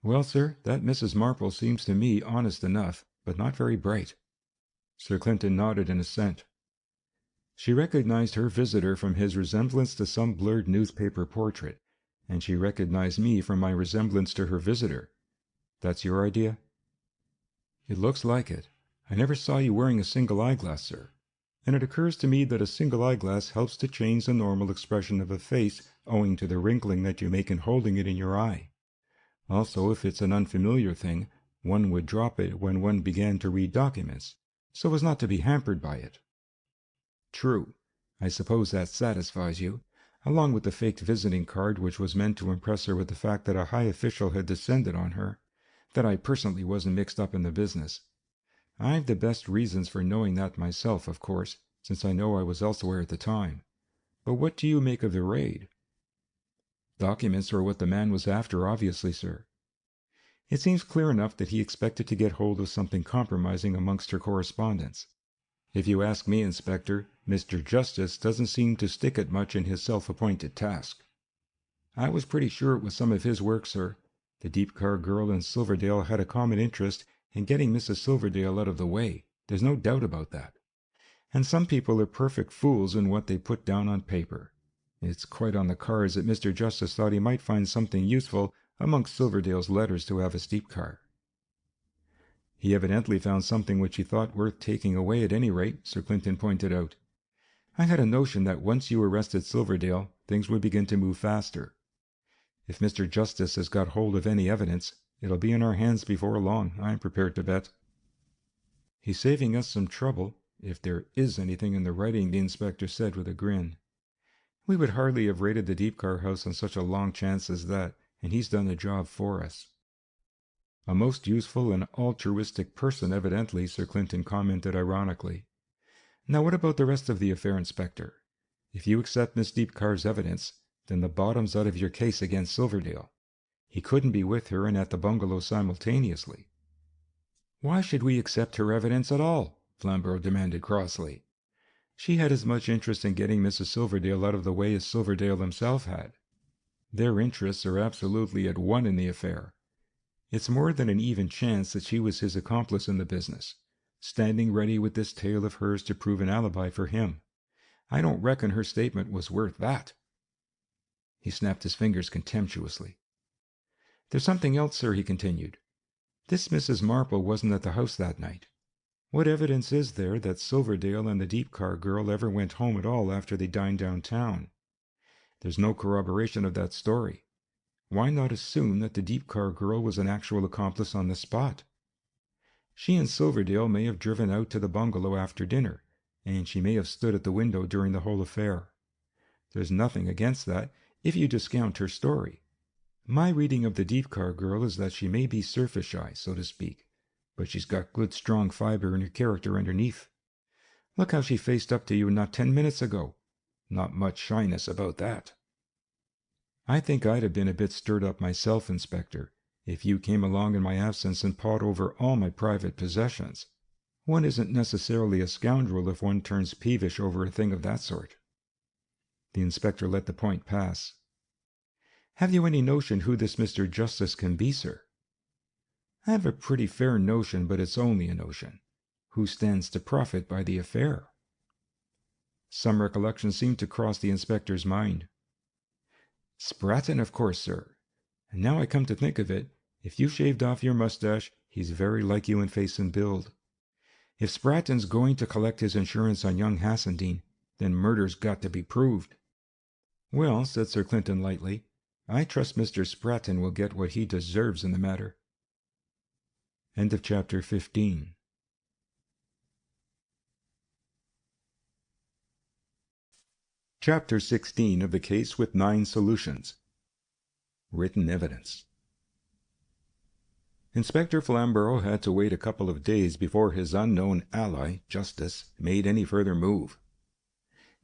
"Well, sir, that Mrs. Marple seems to me honest enough, but not very bright." Sir Clinton nodded in assent. She recognized her visitor from his resemblance to some blurred newspaper portrait, and she recognized me from my resemblance to her visitor. That's your idea?" "It looks like it. I never saw you wearing a single eyeglass, sir. And it occurs to me that a single eyeglass helps to change the normal expression of a face owing to the wrinkling that you make in holding it in your eye. Also, if it's an unfamiliar thing, one would drop it when one began to read documents, so as not to be hampered by it." "True. I suppose that satisfies you, along with the faked visiting card which was meant to impress her with the fact that a high official had descended on her, that I personally wasn't mixed up in the business. I've the best reasons for knowing that myself, of course, since I know I was elsewhere at the time. But what do you make of the raid?" "Documents are what the man was after, obviously, sir. It seems clear enough that he expected to get hold of something compromising amongst her correspondence. If you ask me, Inspector, Mr. Justice doesn't seem to stick at much in his self-appointed task. I was pretty sure it was some of his work, sir. The Deepcar girl and Silverdale had a common interest in getting Mrs. Silverdale out of the way. There's no doubt about that. And some people are perfect fools in what they put down on paper. It's quite on the cards that Mr. Justice thought he might find something useful amongst Silverdale's letters to Avesteepcar." "He evidently found something which he thought worth taking away at any rate," Sir Clinton pointed out. "I had a notion that once you arrested Silverdale, things would begin to move faster. If Mr. Justice has got hold of any evidence, it'll be in our hands before long, I'm prepared to bet." "He's saving us some trouble, if there is anything in the writing," the inspector said with a grin. "We would hardly have raided the Deepcar house on such a long chance as that, and he's done the job for us." "A most useful and altruistic person, evidently," Sir Clinton commented ironically. "Now what about the rest of the affair, Inspector? If you accept Miss Deepcar's evidence, then the bottom's out of your case against Silverdale. He couldn't be with her and at the bungalow simultaneously." "Why should we accept her evidence at all?" Flamborough demanded crossly. "She had as much interest in getting Mrs. Silverdale out of the way as Silverdale himself had. Their interests are absolutely at one in the affair. It's more than an even chance that she was his accomplice in the business, standing ready with this tale of hers to prove an alibi for him. I don't reckon her statement was worth that." He snapped his fingers contemptuously. "There's something else, sir," he continued. "This Mrs. Marple wasn't at the house that night. What evidence is there that Silverdale and the Deepcar girl ever went home at all after they dined downtown? There's no corroboration of that story. Why not assume that the Deepcar girl was an actual accomplice on the spot? She and Silverdale may have driven out to the bungalow after dinner, and she may have stood at the window during the whole affair. There's nothing against that if you discount her story. My reading of the Deepcar girl is that she may be surface shy, so to speak, but she's got good strong fiber in her character underneath. Look how she faced up to you not 10 minutes ago. Not much shyness about that. I think I'd have been a bit stirred up myself, Inspector, if you came along in my absence and pawed over all my private possessions. One isn't necessarily a scoundrel if one turns peevish over a thing of that sort. The inspector let the point pass. Have you any notion who this Mr. Justice can be, sir? I have a pretty fair notion, but it's only a notion. Who stands to profit by the affair? Some recollection seemed to cross the inspector's mind. Spratton, of course, sir. And now I come to think of it, if you shaved off your mustache, he's very like you in face and build. If Spratton's going to collect his insurance on young Hassendean, then murder's got to be proved. Well, said Sir Clinton lightly, I trust Mr. Spratton will get what he deserves in the matter. End of chapter 15. Chapter 16 of the case with 9 solutions. Written evidence. Inspector Flamborough had to wait a couple of days before his unknown ally, Justice, made any further move.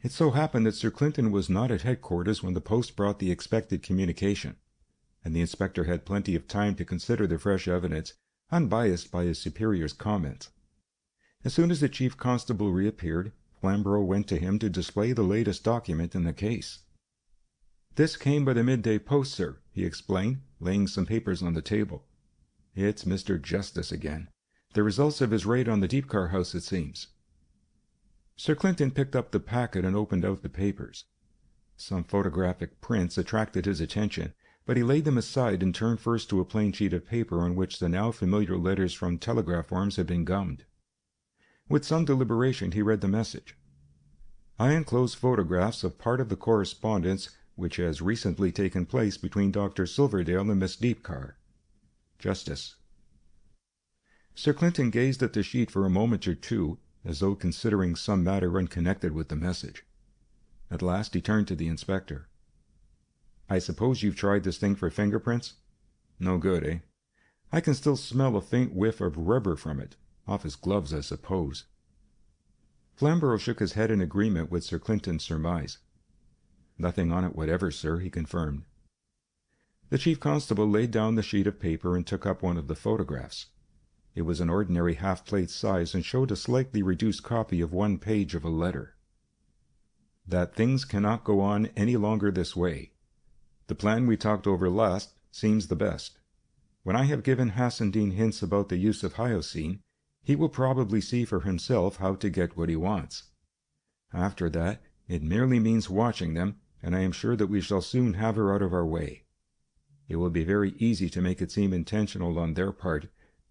It so happened that Sir Clinton was not at headquarters when the post brought the expected communication, and the inspector had plenty of time to consider the fresh evidence, unbiased by his superior's comments. As soon as the chief constable reappeared, Flamborough went to him to display the latest document in the case. This came by the midday post, sir, he explained, laying some papers on the table. It's Mr. Justice again. The results of his raid on the Deepcar house, it seems. Sir Clinton picked up the packet and opened out the papers. Some photographic prints attracted his attention, but he laid them aside and turned first to a plain sheet of paper on which the now familiar letters from telegraph forms had been gummed. With some deliberation he read the message. I enclose photographs of part of the correspondence which has recently taken place between Dr. Silverdale and Miss Deepcar. Justice. Sir Clinton gazed at the sheet for a moment or two, as though considering some matter unconnected with the message. At last he turned to the inspector. I suppose you've tried this thing for fingerprints? No good, eh? I can still smell a faint whiff of rubber from it. Off his gloves, I suppose. Flamborough shook his head in agreement with Sir Clinton's surmise. Nothing on it whatever, sir, he confirmed. The chief constable laid down the sheet of paper and took up one of the photographs. It was an ordinary half-plate size and showed a slightly reduced copy of one page of a letter. That things cannot go on any longer this way. The plan we talked over last seems the best. When I have given Hassendean hints about the use of hyoscine, he will probably see for himself how to get what he wants. After that, it merely means watching them, and I am sure that we shall soon have her out of our way. It will be very easy to make it seem intentional on their part,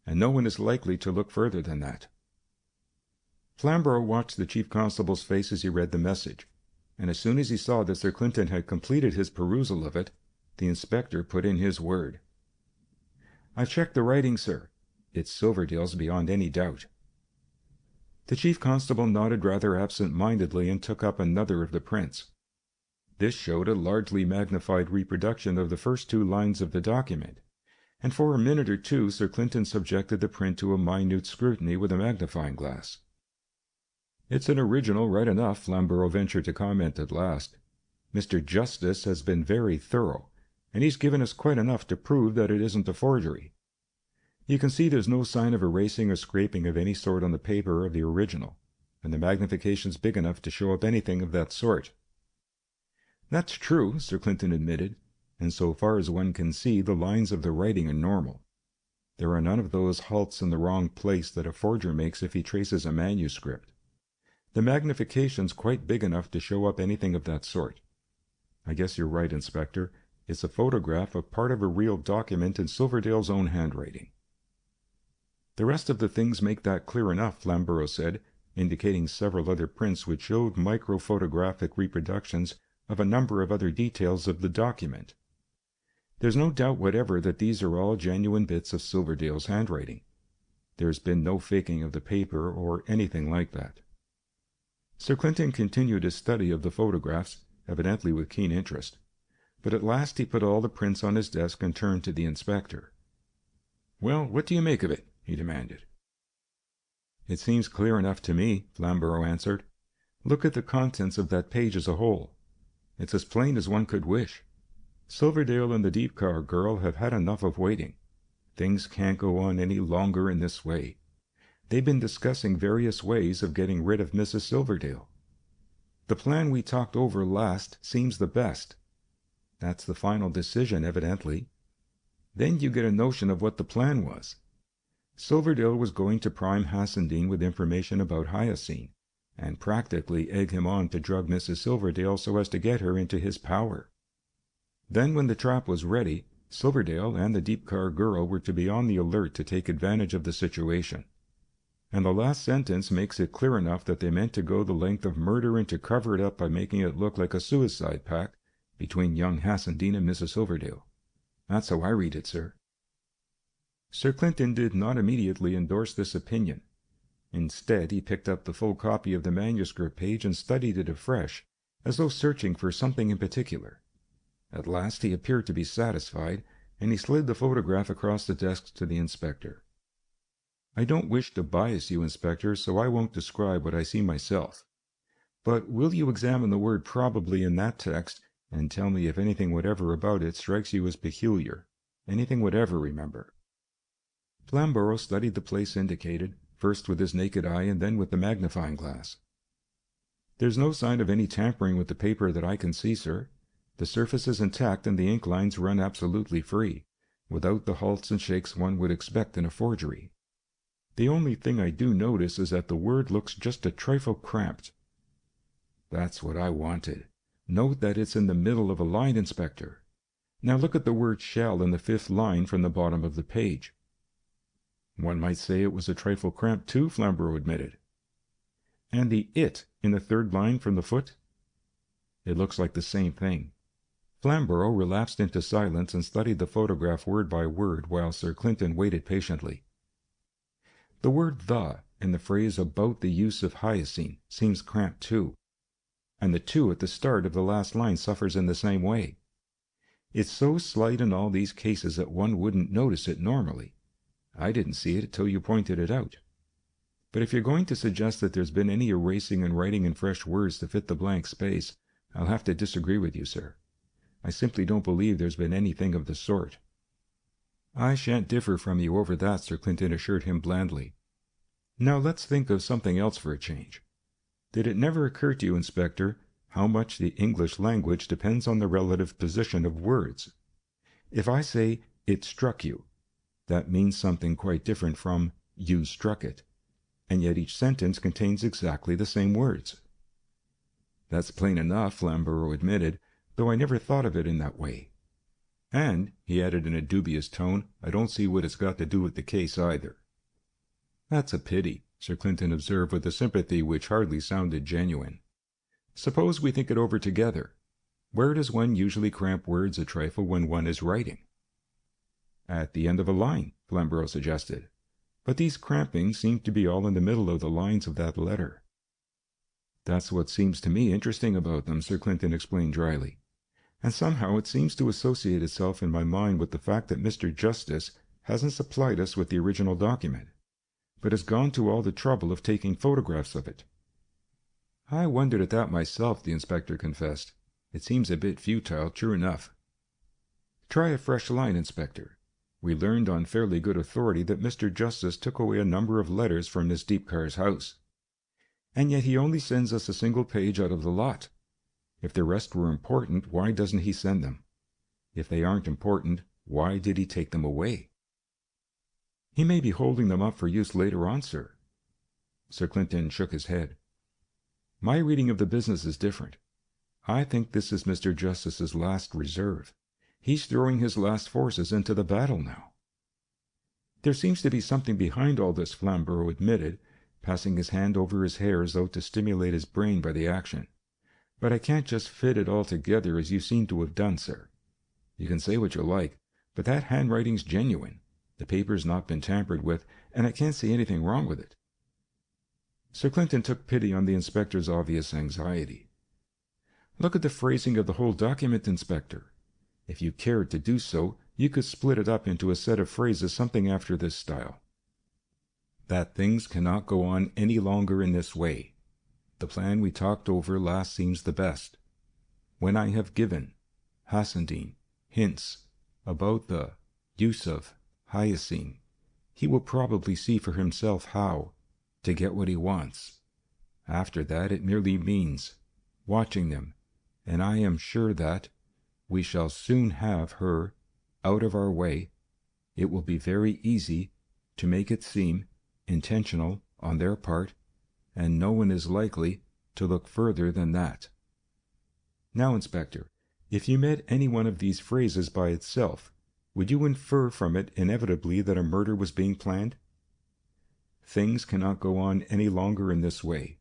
and no one is likely to look further than that. Flamborough watched the chief constable's face as he read the message, and as soon as he saw that Sir Clinton had completed his perusal of it, the inspector put in his word. I've checked the writing, sir. It's Silverdale's beyond any doubt. The chief constable nodded rather absent-mindedly and took up another of the prints. This showed a largely magnified reproduction of the first 2 lines of the document, and for a minute or two Sir Clinton subjected the print to a minute scrutiny with a magnifying glass. It's an original right enough, Flamborough ventured to comment at last. Mr. Justice has been very thorough, and he's given us quite enough to prove that it isn't a forgery. You can see there's no sign of erasing or scraping of any sort on the paper of the original, and the magnification's big enough to show up anything of that sort. That's true, Sir Clinton admitted, and so far as one can see, the lines of the writing are normal. There are none of those halts in the wrong place that a forger makes if he traces a manuscript. The magnification's quite big enough to show up anything of that sort. I guess you're right, Inspector. It's a photograph of part of a real document in Silverdale's own handwriting. The rest of the things make that clear enough, Flamborough said, indicating several other prints which showed microphotographic reproductions of a number of other details of the document. There's no doubt whatever that these are all genuine bits of Silverdale's handwriting. There's been no faking of the paper or anything like that. Sir Clinton continued his study of the photographs, evidently with keen interest, but at last he put all the prints on his desk and turned to the inspector. "Well, what do you make of it?" he demanded. "It seems clear enough to me," Flamborough answered. "Look at the contents of that page as a whole. It's as plain as one could wish. Silverdale and the Deepcar girl have had enough of waiting. Things can't go on any longer in this way. They've been discussing various ways of getting rid of Mrs. Silverdale. The plan we talked over last seems the best. That's the final decision, evidently. Then you get a notion of what the plan was. Silverdale was going to prime Hassendean with information about Hyacinth, and practically egg him on to drug Mrs. Silverdale so as to get her into his power. Then when the trap was ready, Silverdale and the Deepcar girl were to be on the alert to take advantage of the situation. And the last sentence makes it clear enough that they meant to go the length of murder and to cover it up by making it look like a suicide pact between young Hassendean and Mrs. Silverdale. That's how I read it, sir." Sir Clinton did not immediately endorse this opinion. Instead, he picked up the full copy of the manuscript page and studied it afresh, as though searching for something in particular. At last he appeared to be satisfied, and he slid the photograph across the desk to the inspector. "I don't wish to bias you, Inspector, so I won't describe what I see myself. But will you examine the word probably in that text and tell me if anything whatever about it strikes you as peculiar? Anything whatever, remember." Flamborough studied the place indicated, first with his naked eye and then with the magnifying glass. "There's no sign of any tampering with the paper that I can see, sir. The surface is intact and the ink lines run absolutely free, without the halts and shakes one would expect in a forgery. The only thing I do notice is that the word looks just a trifle cramped." "That's what I wanted. Note that it's in the middle of a line, Inspector. Now look at the word shall in the 5th line from the bottom of the page." "One might say it was a trifle cramped too," Flamborough admitted. "And the it in the 3rd line from the foot?" "It looks like the same thing." Flamborough relapsed into silence and studied the photograph word by word while Sir Clinton waited patiently. "The word the in the phrase about the use of Hyacinth seems cramped too, and the 2 at the start of the last line suffers in the same way. It's so slight in all these cases that one wouldn't notice it normally. I didn't see it till you pointed it out. But if you're going to suggest that there's been any erasing and writing in fresh words to fit the blank space, I'll have to disagree with you, sir. I simply don't believe there's been anything of the sort." "I shan't differ from you over that," Sir Clinton assured him blandly. "Now let's think of something else for a change. Did it never occur to you, Inspector, how much the English language depends on the relative position of words? If I say, 'it struck you,' that means something quite different from 'you struck it,' and yet each sentence contains exactly the same words." "That's plain enough," Flamborough admitted, "though I never thought of it in that way. And," he added in a dubious tone, "I don't see what it's got to do with the case either." "That's a pity," Sir Clinton observed with a sympathy which hardly sounded genuine. "Suppose we think it over together. Where does one usually cramp words a trifle when one is writing?" "At the end of a line," Flamborough suggested. "But these crampings seem to be all in the middle of the lines of that letter." "That's what seems to me interesting about them," Sir Clinton explained dryly. "And somehow it seems to associate itself in my mind with the fact that Mr. Justice hasn't supplied us with the original document, but has gone to all the trouble of taking photographs of it." "I wondered at that myself," the inspector confessed. "It seems a bit futile, true enough." "Try a fresh line, Inspector. We learned on fairly good authority that Mr. Justice took away a number of letters from Miss Deepcar's house. And yet he only sends us a single page out of the lot. If the rest were important, why doesn't he send them? If they aren't important, why did he take them away?" "He may be holding them up for use later on, sir." Sir Clinton shook his head. "My reading of the business is different. I think this is Mr. Justice's last reserve. He's throwing his last forces into the battle now." "There seems to be something behind all this," Flamborough admitted, passing his hand over his hair as though to stimulate his brain by the action. but I can't just fit it all together as you seem to have done, sir. You can say what you like, but that handwriting's genuine. The paper's not been tampered with, and I can't see anything wrong with it." Sir Clinton took pity on the inspector's obvious anxiety. "Look at the phrasing of the whole document, Inspector. If you cared to do so, you could split it up into a set of phrases something after this style. That things cannot go on any longer in this way. The plan we talked over last seems the best. When I have given Hassendean hints about the use of hyoscine, he will probably see for himself how to get what he wants. After that it merely means watching them, and I am sure that we shall soon have her out of our way. It will be very easy to make it seem intentional on their part, and no one is likely to look further than that." Now, Inspector, if you met any one of these phrases by itself, would you infer from it inevitably that a murder was being planned? Things cannot go on any longer in this way.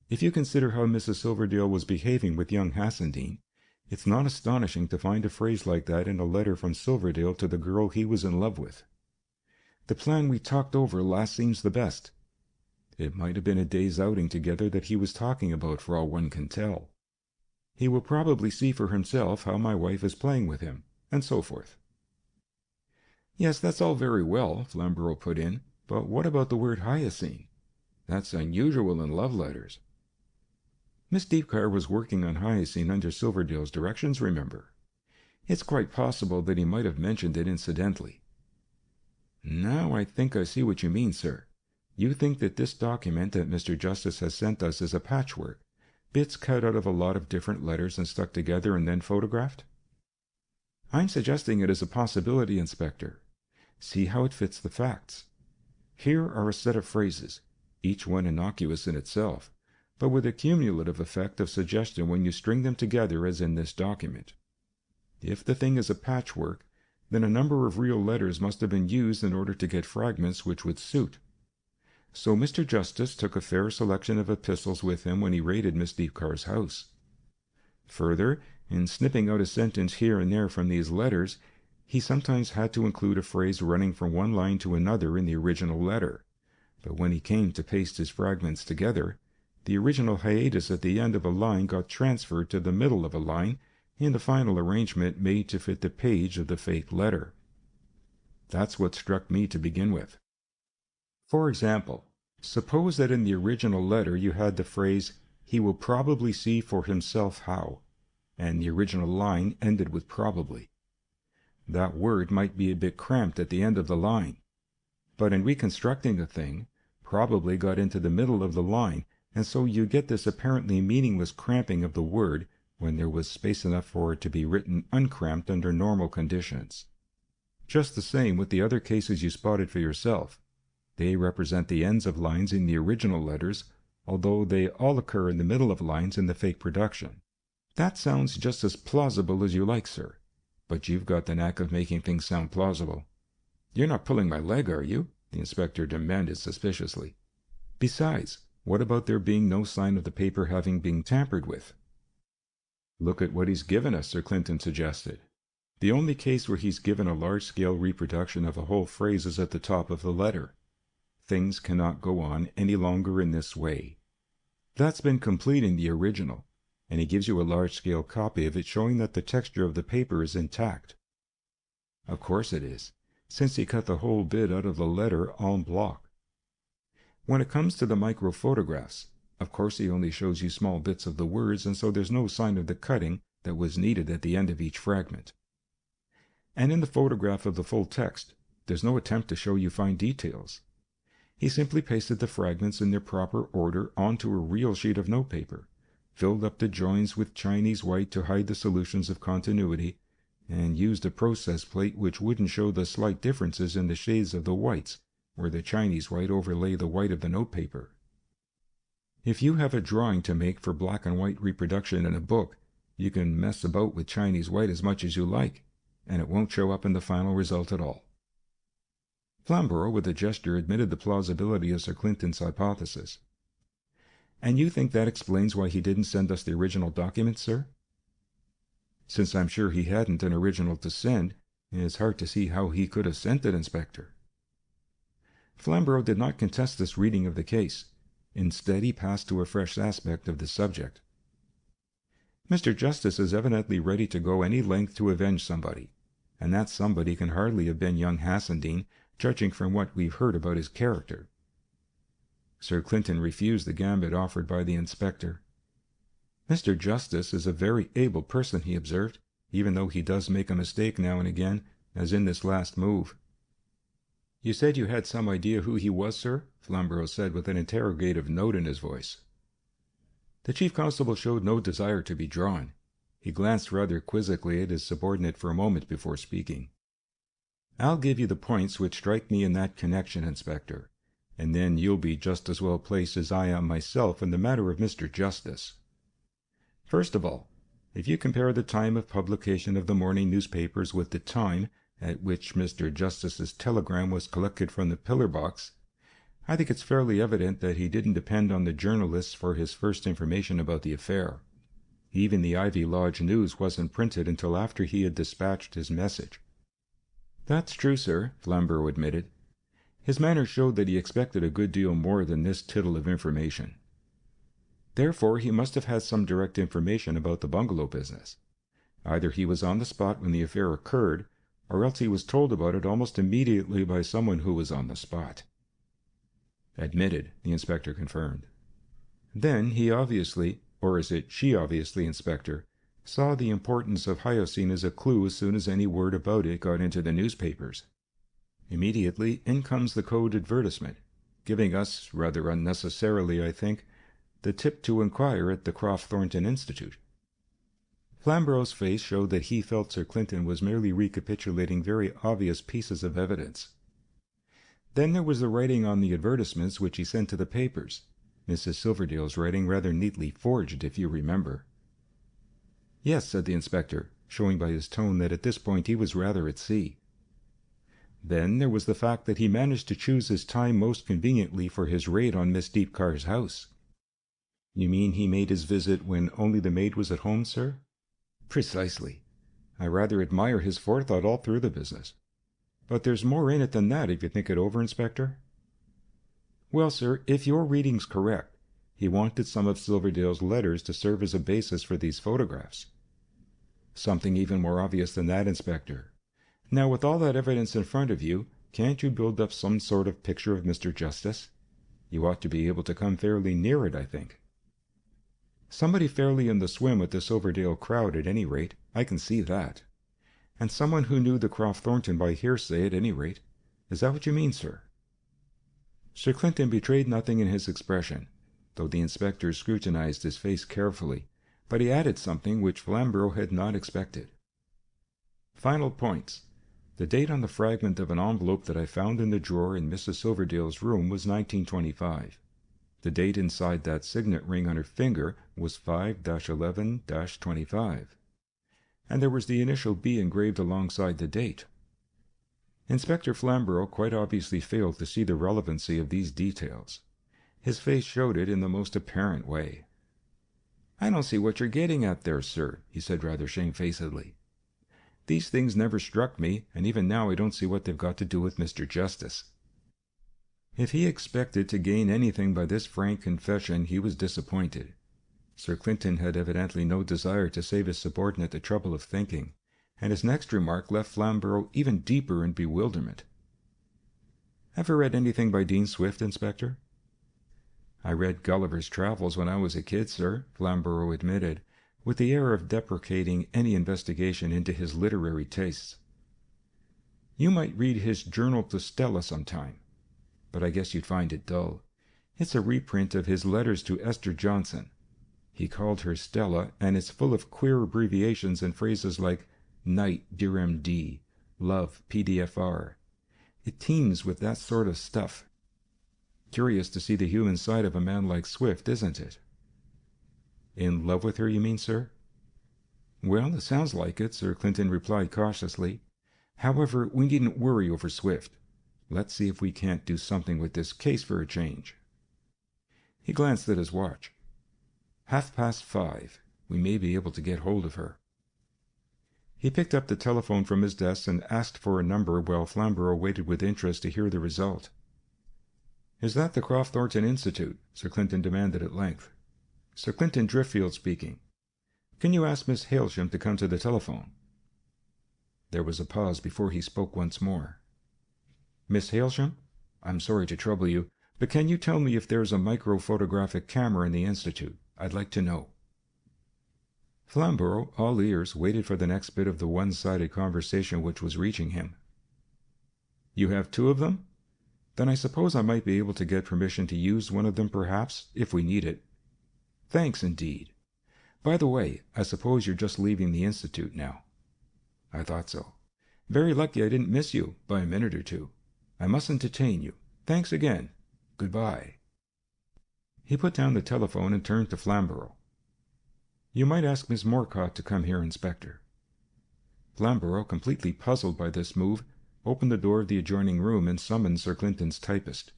If you consider how Mrs. Silverdale was behaving with young Hassendean, it's not astonishing to find a phrase like that in a letter from Silverdale to the girl he was in love with. The plan we talked over last seems the best. It might have been a day's outing together that he was talking about, for all one can tell. He will probably see for himself how my wife is playing with him, and so forth. "Yes, that's all very well," Flamborough put in, "but what about the word hyoscine? That's unusual in love letters." Miss Deepcar was working on hyoscine under Silverdale's directions, remember. It's quite possible that he might have mentioned it incidentally. "Now I think I see what you mean, sir. You think that this document that Mr. Justice has sent us is a patchwork, bits cut out of a lot of different letters and stuck together and then photographed?" "I'm suggesting it as a possibility, Inspector. See how it fits the facts. Here are a set of phrases, each one innocuous in itself, but with a cumulative effect of suggestion when you string them together as in this document. If the thing is a patchwork, then a number of real letters must have been used in order to get fragments which would suit. So Mr. Justice took a fair selection of epistles with him when he raided Miss Deepcar's house. Further, in snipping out a sentence here and there from these letters, he sometimes had to include a phrase running from one line to another in the original letter. But when he came to paste his fragments together, the original hiatus at the end of a line got transferred to the middle of a line, in the final arrangement made to fit the page of the fake letter. That's what struck me to begin with. For example, suppose that in the original letter you had the phrase, "He will probably see for himself how," and the original line ended with probably. That word might be a bit cramped at the end of the line, but in reconstructing the thing, probably got into the middle of the line, and so you get this apparently meaningless cramping of the word when there was space enough for it to be written uncramped under normal conditions. Just the same with the other cases you spotted for yourself. They represent the ends of lines in the original letters, although they all occur in the middle of lines in the fake production. That sounds just as plausible as you like, sir, but you've got the knack of making things sound plausible. You're not pulling my leg, are you? The inspector demanded suspiciously. Besides, what about there being no sign of the paper having been tampered with? Look at what he's given us, Sir Clinton suggested. The only case where he's given a large-scale reproduction of a whole phrase is at the top of the letter. Things cannot go on any longer in this way. That's been complete in the original, and he gives you a large-scale copy of it showing that the texture of the paper is intact. Of course it is, since he cut the whole bit out of the letter en bloc. When it comes to the microphotographs, of course he only shows you small bits of the words, and so there's no sign of the cutting that was needed at the end of each fragment. And in the photograph of the full text, there's no attempt to show you fine details. He simply pasted the fragments in their proper order onto a real sheet of notepaper, filled up the joins with Chinese white to hide the solutions of continuity, and used a process plate which wouldn't show the slight differences in the shades of the whites, where the Chinese white overlay the white of the notepaper. If you have a drawing to make for black and white reproduction in a book, you can mess about with Chinese white as much as you like, and it won't show up in the final result at all. Flamborough, with a gesture, admitted the plausibility of Sir Clinton's hypothesis. And you think that explains why he didn't send us the original document, sir? Since I'm sure he hadn't an original to send, it's hard to see how he could have sent it, Inspector. Flamborough did not contest this reading of the case. Instead, he passed to a fresh aspect of the subject. Mr. Justice is evidently ready to go any length to avenge somebody, and that somebody can hardly have been young Hassendean, judging from what we've heard about his character. Sir Clinton refused the gambit offered by the inspector. Mr. Justice is a very able person, he observed, even though he does make a mistake now and again, as in this last move. You said you had some idea who he was, sir? Flamborough said with an interrogative note in his voice. The chief constable showed no desire to be drawn. He glanced rather quizzically at his subordinate for a moment before speaking. I'll give you the points which strike me in that connection, Inspector, and then you'll be just as well placed as I am myself in the matter of Mr. Justice. First of all, if you compare the time of publication of the morning newspapers with the time at which Mr. Justice's telegram was collected from the pillar box, I think it's fairly evident that he didn't depend on the journalists for his first information about the affair. Even the Ivy Lodge news wasn't printed until after he had dispatched his message. That's true, sir, Flamborough admitted. His manner showed that he expected a good deal more than this tittle of information. Therefore, he must have had some direct information about the bungalow business. Either he was on the spot when the affair occurred, or else he was told about it almost immediately by someone who was on the spot. Admitted, the inspector confirmed. Then he obviously, or is it she obviously, Inspector, saw the importance of Hyoscine as a clue as soon as any word about it got into the newspapers. Immediately in comes the Code Advertisement, giving us, rather unnecessarily I think, the tip to inquire at the Croft Thornton Institute. Flamborough's face showed that he felt Sir Clinton was merely recapitulating very obvious pieces of evidence. Then there was the writing on the advertisements which he sent to the papers, Mrs. Silverdale's writing rather neatly forged, if you remember. Yes, said the inspector, showing by his tone that at this point he was rather at sea. Then there was the fact that he managed to choose his time most conveniently for his raid on Miss Deepcar's house. You mean he made his visit when only the maid was at home, sir? Precisely. I rather admire his forethought all through the business. But there's more in it than that if you think it over, Inspector. Well, sir, if your reading's correct, he wanted some of Silverdale's letters to serve as a basis for these photographs. Something even more obvious than that, Inspector. Now, with all that evidence in front of you, can't you build up some sort of picture of Mr. Justice? You ought to be able to come fairly near it, I think. Somebody fairly in the swim with the Silverdale crowd, at any rate. I can see that. And someone who knew the Croft Thornton by hearsay, at any rate. Is that what you mean, sir? Sir Clinton betrayed nothing in his expression, though the inspector scrutinized his face carefully, but he added something which Flamborough had not expected. Final points. The date on the fragment of an envelope that I found in the drawer in Mrs. Silverdale's room was 1925. The date inside that signet ring on her finger was 5-11-25. And there was the initial B engraved alongside the date. Inspector Flamborough quite obviously failed to see the relevancy of these details. His face showed it in the most apparent way. I don't see what you're getting at there, sir, he said rather shamefacedly. These things never struck me, and even now I don't see what they've got to do with Mr. Justice. If he expected to gain anything by this frank confession, he was disappointed. Sir Clinton had evidently no desire to save his subordinate the trouble of thinking, and his next remark left Flamborough even deeper in bewilderment. Ever read anything by Dean Swift, Inspector? I read Gulliver's Travels when I was a kid, sir, Flamborough admitted, with the air of deprecating any investigation into his literary tastes. You might read his Journal to Stella sometime, but I guess you'd find it dull. It's a reprint of his letters to Esther Johnson. He called her Stella, and it's full of queer abbreviations and phrases like Night, dear MD, Love, PDFR. It teems with that sort of stuff. Curious to see the human side of a man like Swift, isn't it? In love with her, you mean, sir? Well, it sounds like it, Sir Clinton replied cautiously. However, we needn't worry over Swift. Let's see if we can't do something with this case for a change. He glanced at his watch. 5:30. We may be able to get hold of her. He picked up the telephone from his desk and asked for a number while Flamborough waited with interest to hear the result. "Is that the Thornton Institute?" Sir Clinton demanded at length. "Sir Clinton Driffield speaking. Can you ask Miss Hailsham to come to the telephone?" There was a pause before he spoke once more. "Miss Hailsham? I'm sorry to trouble you, but can you tell me if there's a microphotographic camera in the Institute? I'd like to know." Flamborough, all ears, waited for the next bit of the one-sided conversation which was reaching him. "You have 2 of them? Then I suppose I might be able to get permission to use one of them, perhaps, if we need it." "Thanks, indeed. By the way, I suppose you're just leaving the Institute now." "I thought so. Very lucky I didn't miss you by a minute or 2. I mustn't detain you. Thanks again. Goodbye." He put down the telephone and turned to Flamborough. "You might ask Miss Morcott to come here, Inspector." Flamborough, completely puzzled by this move, opened the door of the adjoining room and summoned Sir Clinton's typist.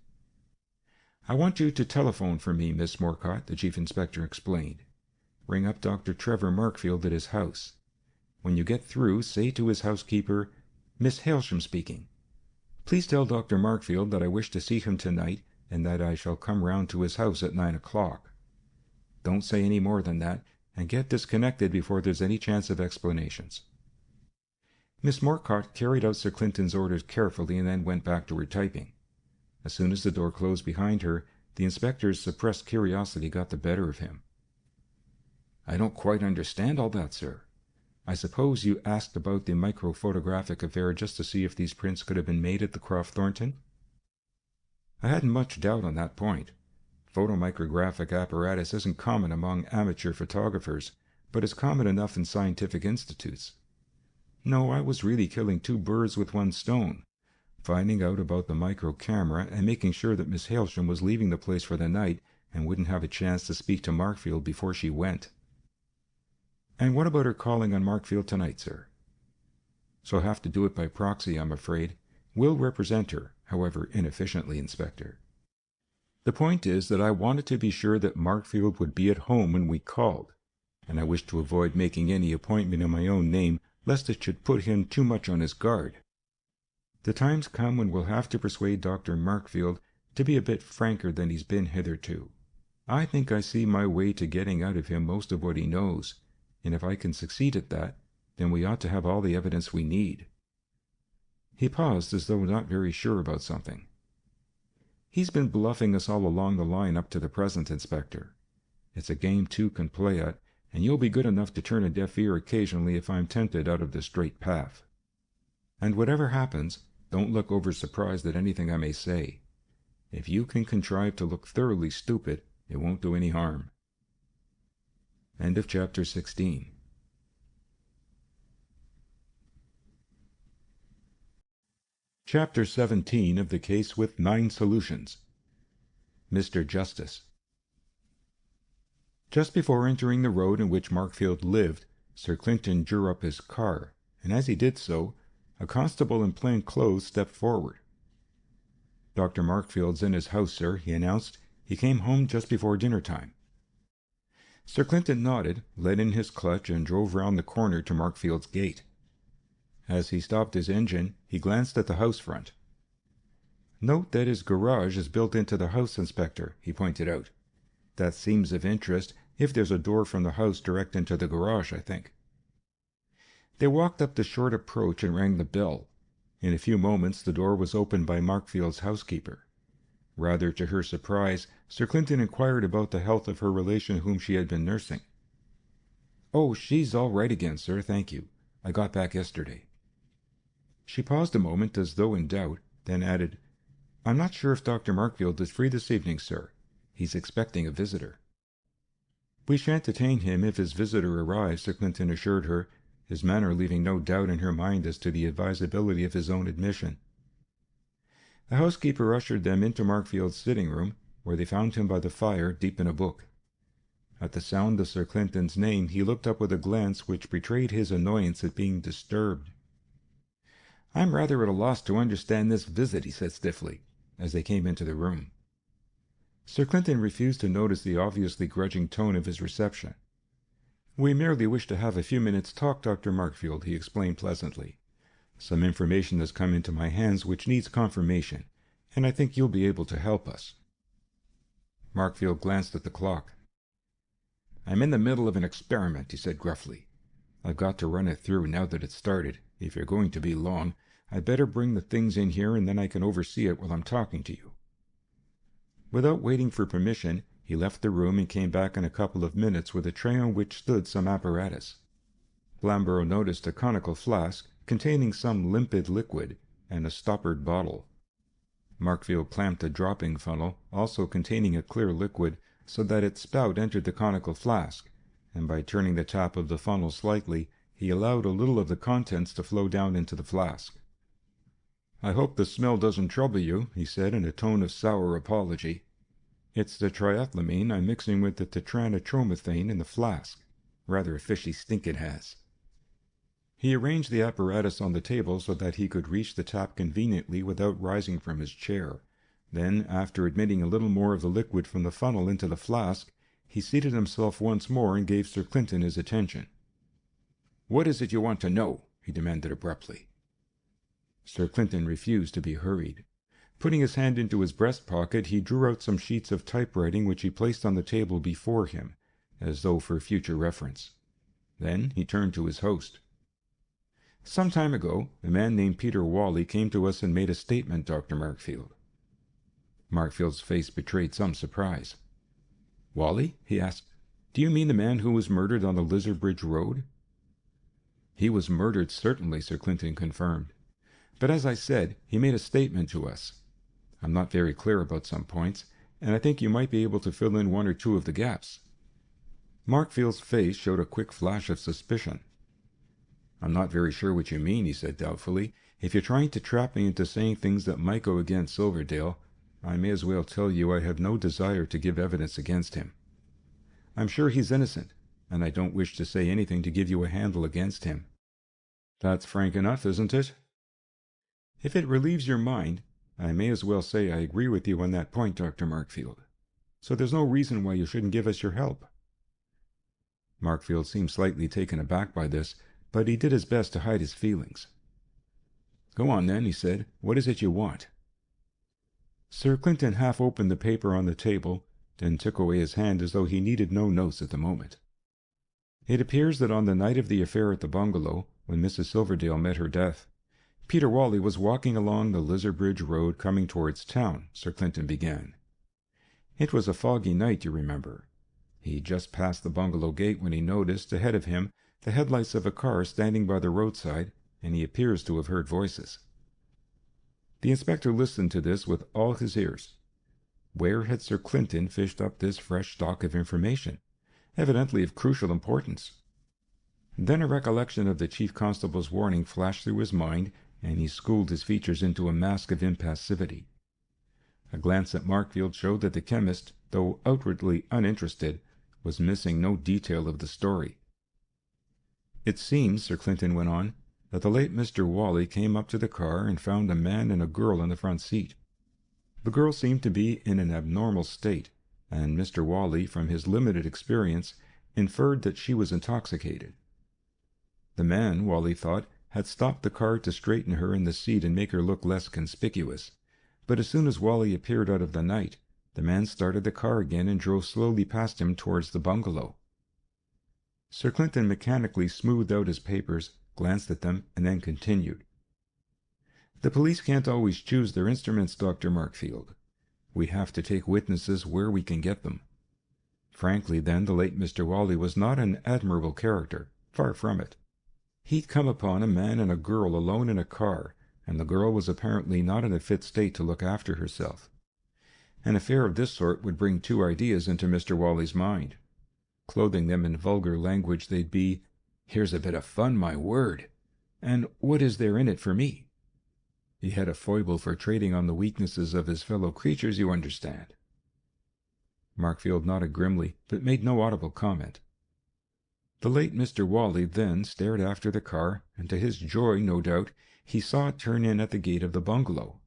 "I want you to telephone for me, Miss Morcott," the Chief Inspector explained. "Ring up Dr. Trevor Markfield at his house. When you get through, say to his housekeeper, 'Miss Hailsham speaking. Please tell Dr. Markfield that I wish to see him tonight and that I shall come round to his house at 9 o'clock. Don't say any more than that, and get disconnected before there's any chance of explanations." Miss Morcott carried out Sir Clinton's orders carefully and then went back to her typing. As soon as the door closed behind her, the inspector's suppressed curiosity got the better of him. "I don't quite understand all that, sir. I suppose you asked about the microphotographic affair just to see if these prints could have been made at the Thornton?" "I hadn't much doubt on that point. Photomicrographic apparatus isn't common among amateur photographers, but is common enough in scientific institutes. No, I was really killing 2 birds with 1 stone, finding out about the micro camera and making sure that Miss Hailsham was leaving the place for the night and wouldn't have a chance to speak to Markfield before she went." "And what about her calling on Markfield tonight, sir?" "She'll have to do it by proxy, I'm afraid. We'll represent her, however inefficiently, Inspector. The point is that I wanted to be sure that Markfield would be at home when we called, and I wished to avoid making any appointment in my own name lest it should put him too much on his guard. The time's come when we'll have to persuade Dr. Markfield to be a bit franker than he's been hitherto. I think I see my way to getting out of him most of what he knows, and if I can succeed at that, then we ought to have all the evidence we need." He paused as though not very sure about something. "He's been bluffing us all along the line up to the present, Inspector. It's a game 2 can play at, and you'll be good enough to turn a deaf ear occasionally if I'm tempted out of the straight path. And whatever happens, don't look over surprised at anything I may say. If you can contrive to look thoroughly stupid, it won't do any harm." End of chapter 16. Chapter 17 of the case with 9 solutions. Mr. Justice. Just before entering the road in which Markfield lived, Sir Clinton drew up his car, and as he did so, a constable in plain clothes stepped forward. "Dr. Markfield's in his house, sir," he announced. "He came home just before dinner time." Sir Clinton nodded, let in his clutch, and drove round the corner to Markfield's gate. As he stopped his engine, he glanced at the house front. "Note that his garage is built into the house, Inspector," he pointed out. "That seems of interest, if there's a door from the house direct into the garage, I think." They walked up the short approach and rang the bell. In a few moments the door was opened by Markfield's housekeeper. Rather to her surprise, Sir Clinton inquired about the health of her relation whom she had been nursing. "Oh, she's all right again, sir, thank you. I got back yesterday." She paused a moment as though in doubt, then added, "I'm not sure if Dr. Markfield is free this evening, sir. He's expecting a visitor." "We shan't detain him if his visitor arrives," Sir Clinton assured her, his manner leaving no doubt in her mind as to the advisability of his own admission. The housekeeper ushered them into Markfield's sitting-room, where they found him by the fire, deep in a book. At the sound of Sir Clinton's name he looked up with a glance which betrayed his annoyance at being disturbed. "I'm rather at a loss to understand this visit," he said stiffly, as they came into the room. Sir Clinton refused to notice the obviously grudging tone of his reception. "We merely wish to have a few minutes' talk, Dr. Markfield," he explained pleasantly. "Some information has come into my hands which needs confirmation, and I think you'll be able to help us." Markfield glanced at the clock. "I'm in the middle of an experiment," he said gruffly. "I've got to run it through now that it's started. If you're going to be long, I'd better bring the things in here and then I can oversee it while I'm talking to you." Without waiting for permission, he left the room and came back in a couple of minutes with a tray on which stood some apparatus. Flamborough noticed a conical flask containing some limpid liquid and a stoppered bottle. Markfield clamped a dropping funnel, also containing a clear liquid, so that its spout entered the conical flask, and by turning the tap of the funnel slightly, he allowed a little of the contents to flow down into the flask. "I hope the smell doesn't trouble you," he said in a tone of sour apology. "It's the triethylamine I'm mixing with the tetranitromethane in the flask. Rather a fishy stink it has." He arranged the apparatus on the table so that he could reach the tap conveniently without rising from his chair. Then, after admitting a little more of the liquid from the funnel into the flask, he seated himself once more and gave Sir Clinton his attention. "What is it you want to know?" he demanded abruptly. Sir Clinton refused to be hurried. Putting his hand into his breast pocket, he drew out some sheets of typewriting which he placed on the table before him, as though for future reference. Then he turned to his host. "Some time ago, a man named Peter Whalley came to us and made a statement, Dr. Markfield." Markfield's face betrayed some surprise. "Whalley?" he asked. "Do you mean the man who was murdered on the Lizardbridge Road?" "He was murdered, certainly," Sir Clinton confirmed. "But as I said, he made a statement to us. I'm not very clear about some points, and I think you might be able to fill in one or two of the gaps." Markfield's face showed a quick flash of suspicion. "I'm not very sure what you mean," he said doubtfully. "If you're trying to trap me into saying things that might go against Silverdale, I may as well tell you I have no desire to give evidence against him. I'm sure he's innocent, and I don't wish to say anything to give you a handle against him." "That's frank enough, isn't it?" "If it relieves your mind, I may as well say I agree with you on that point, Dr. Markfield. So there's no reason why you shouldn't give us your help." Markfield seemed slightly taken aback by this, but he did his best to hide his feelings. "Go on, then," he said. "What is it you want?" Sir Clinton half opened the paper on the table, then took away his hand as though he needed no notes at the moment. "It appears that on the night of the affair at the bungalow, when Mrs. Silverdale met her death, Peter Whalley was walking along the Lizardbridge Road coming towards town," Sir Clinton began. "It was a foggy night, you remember. He just passed the bungalow gate when he noticed, ahead of him, the headlights of a car standing by the roadside, and he appears to have heard voices." The inspector listened to this with all his ears. Where had Sir Clinton fished up this fresh stock of information, evidently of crucial importance? Then a recollection of the chief constable's warning flashed through his mind, and he schooled his features into a mask of impassivity. A glance at Markfield showed that the chemist, though outwardly uninterested, was missing no detail of the story. "It seems," Sir Clinton went on, "that the late Mr. Whalley came up to the car and found a man and a girl in the front seat. The girl seemed to be in an abnormal state, and Mr. Whalley, from his limited experience, inferred that she was intoxicated. The man, Whalley thought, had stopped the car to straighten her in the seat and make her look less conspicuous, but as soon as Whalley appeared out of the night, the man started the car again and drove slowly past him towards the bungalow." Sir Clinton mechanically smoothed out his papers, glanced at them, and then continued. "The police can't always choose their instruments, Dr. Markfield. We have to take witnesses where we can get them. Frankly, then, the late Mr. Whalley was not an admirable character, far from it. He'd come upon a man and a girl alone in a car, and the girl was apparently not in a fit state to look after herself. An affair of this sort would bring two ideas into Mr. Whalley's mind. Clothing them in vulgar language, they'd be, 'Here's a bit of fun, my word!' and 'What is there in it for me?' He had a foible for trading on the weaknesses of his fellow creatures, you understand." Markfield nodded grimly, but made no audible comment. The late Mr. Whalley then stared after the car, and to his joy, no doubt, he saw it turn in at the gate of the bungalow.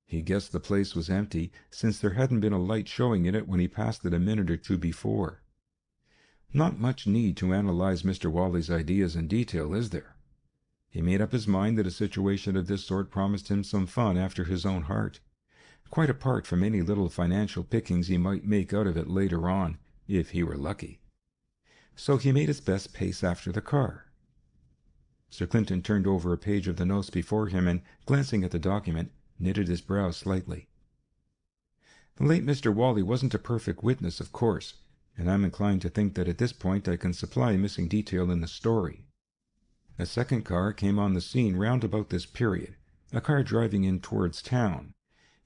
He guessed the place was empty, since there hadn't been a light showing in it when he passed it a minute or two before. Not much need to analyze Mr. Wally's ideas in detail, is there? He made up his mind that a situation of this sort promised him some fun after his own heart, quite apart from any little financial pickings he might make out of it later on, if he were lucky. So he made his best pace after the car. Sir Clinton turned over a page of the notes before him and, glancing at the document, knitted his brows slightly. The late Mr. Wally wasn't a perfect witness, of course, and I'm inclined to think that at this point I can supply a missing detail in the story. A second car came on the scene round about this period, a car driving in towards town,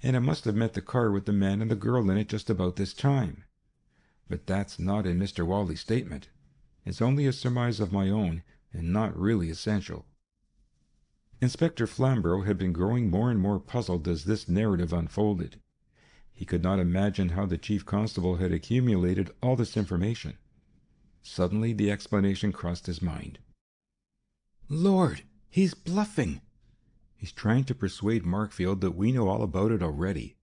and it must have met the car with the man and the girl in it just about this time. But that's not in Mr. Wally's statement. It's only a surmise of my own, and not really essential. Inspector Flamborough had been growing more and more puzzled as this narrative unfolded. He could not imagine how the chief constable had accumulated all this information. Suddenly the explanation crossed his mind. Lord, he's bluffing! He's trying to persuade Markfield that we know all about it already.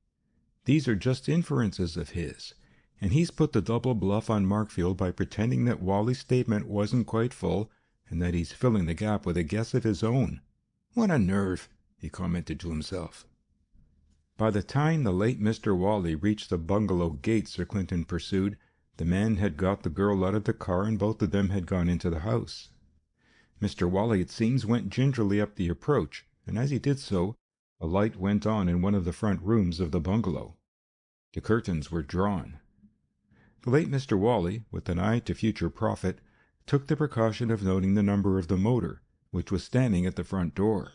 These are just inferences of his, and he's put the double bluff on Markfield by pretending that Wally's statement wasn't quite full, and that he's filling the gap with a guess of his own. What a nerve, he commented to himself. By the time the late Mr. Wally reached the bungalow gate, Sir Clinton pursued, the man had got the girl out of the car and both of them had gone into the house. Mr. Wally, it seems, went gingerly up the approach, and as he did so, a light went on in one of the front rooms of the bungalow. The curtains were drawn. The late Mr. Wally, with an eye to future profit, took the precaution of noting the number of the motor, which was standing at the front door.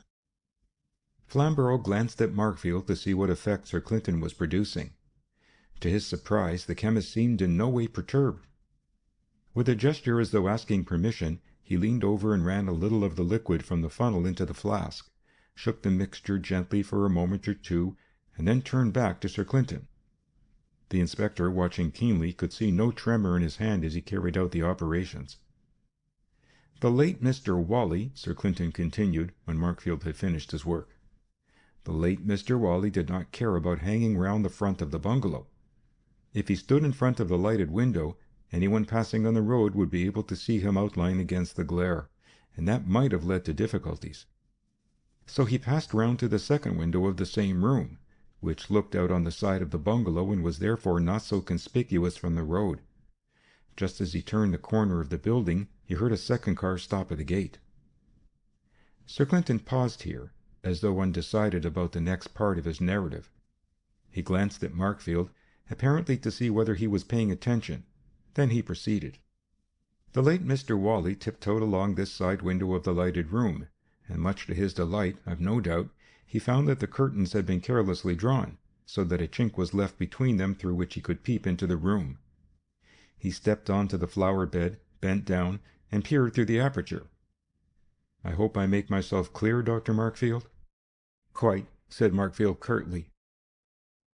Flamborough glanced at Markfield to see what effect Sir Clinton was producing. To his surprise, the chemist seemed in no way perturbed. With a gesture as though asking permission, he leaned over and ran a little of the liquid from the funnel into the flask, shook the mixture gently for a moment or two, and then turned back to Sir Clinton. The inspector, watching keenly, could see no tremor in his hand as he carried out the operations. The late Mr. Wally, Sir Clinton continued, when Markfield had finished his work. The late Mr. Wally did not care about hanging round the front of the bungalow. If he stood in front of the lighted window, anyone passing on the road would be able to see him outlined against the glare, and that might have led to difficulties. So he passed round to the second window of the same room, which looked out on the side of the bungalow and was therefore not so conspicuous from the road. Just as he turned the corner of the building, he heard a second car stop at the gate. Sir Clinton paused here, as though undecided about the next part of his narrative. He glanced at Markfield, apparently to see whether he was paying attention. Then he proceeded. The late Mr. Wally tiptoed along this side window of the lighted room, and much to his delight, I've no doubt, he found that the curtains had been carelessly drawn, so that a chink was left between them through which he could peep into the room. He stepped on to the flower bed, bent down, and peered through the aperture. I hope I make myself clear, Dr. Markfield? Quite, said Markfield curtly.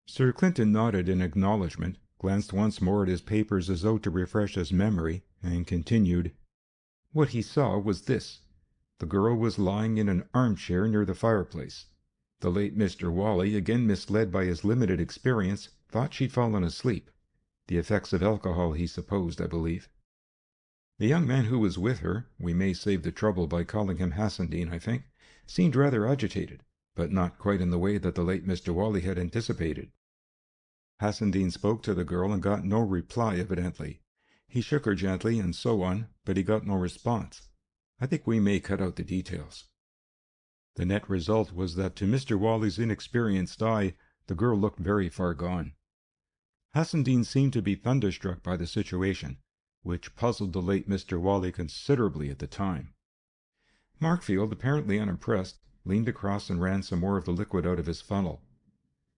Sir Clinton nodded in acknowledgment, glanced once more at his papers as though to refresh his memory, and continued. What he saw was this. The girl was lying in an armchair near the fireplace. The late Mr. Wally, again misled by his limited experience, thought she'd fallen asleep. The effects of alcohol, he supposed, I believe. The young man who was with her, we may save the trouble by calling him Hassendean, I think, seemed rather agitated, but not quite in the way that the late Mr. Wally had anticipated. Hassendean spoke to the girl and got no reply, evidently. He shook her gently, and so on, but he got no response. I think we may cut out the details. The net result was that to Mr. Wally's inexperienced eye, the girl looked very far gone. Hassendean seemed to be thunderstruck by the situation, which puzzled the late Mr. Wally considerably at the time. Markfield, apparently unimpressed, leaned across and ran some more of the liquid out of his funnel.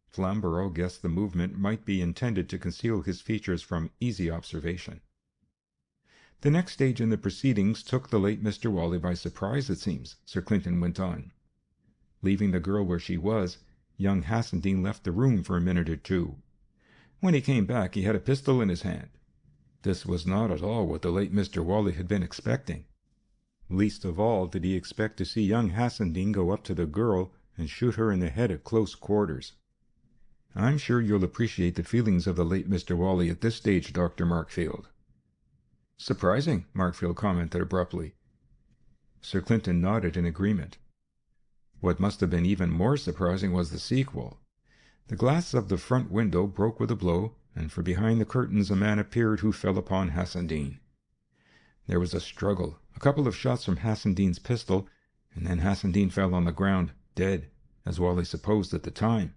Flamborough guessed the movement might be intended to conceal his features from easy observation. The next stage in the proceedings took the late Mr. Wally by surprise, it seems, Sir Clinton went on. Leaving the girl where she was, young Hassendean left the room for a minute or two. When he came back, he had a pistol in his hand. This was not at all what the late Mr. Wally had been expecting. Least of all did he expect to see young Hassendean go up to the girl and shoot her in the head at close quarters. I'm sure you'll appreciate the feelings of the late Mr. Whalley at this stage, Dr. Markfield." "Surprising," Markfield commented abruptly. Sir Clinton nodded in agreement. What must have been even more surprising was the sequel. The glass of the front window broke with a blow, and from behind the curtains a man appeared who fell upon Hassendean. There was a struggle, a couple of shots from Hassendean's pistol, and then Hassendean fell on the ground, dead, as Whalley supposed at the time.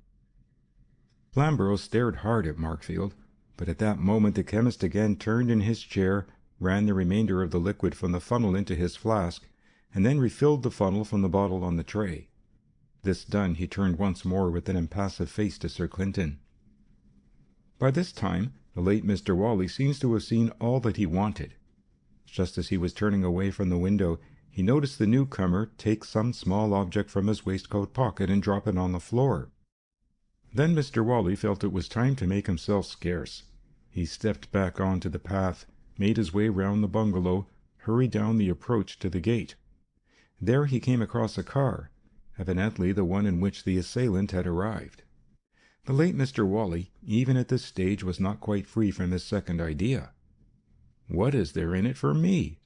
Flamborough stared hard at Markfield, but at that moment the chemist again turned in his chair, ran the remainder of the liquid from the funnel into his flask, and then refilled the funnel from the bottle on the tray. This done, he turned once more with an impassive face to Sir Clinton. By this time, the late Mr. Whalley seems to have seen all that he wanted. Just as he was turning away from the window, he noticed the newcomer take some small object from his waistcoat pocket and drop it on the floor. Then Mr. Whalley felt it was time to make himself scarce. He stepped back onto the path, made his way round the bungalow, hurried down the approach to the gate. There he came across a car, evidently the one in which the assailant had arrived. The late Mr. Whalley, even at this stage, was not quite free from his second idea. "What is there in it for me?"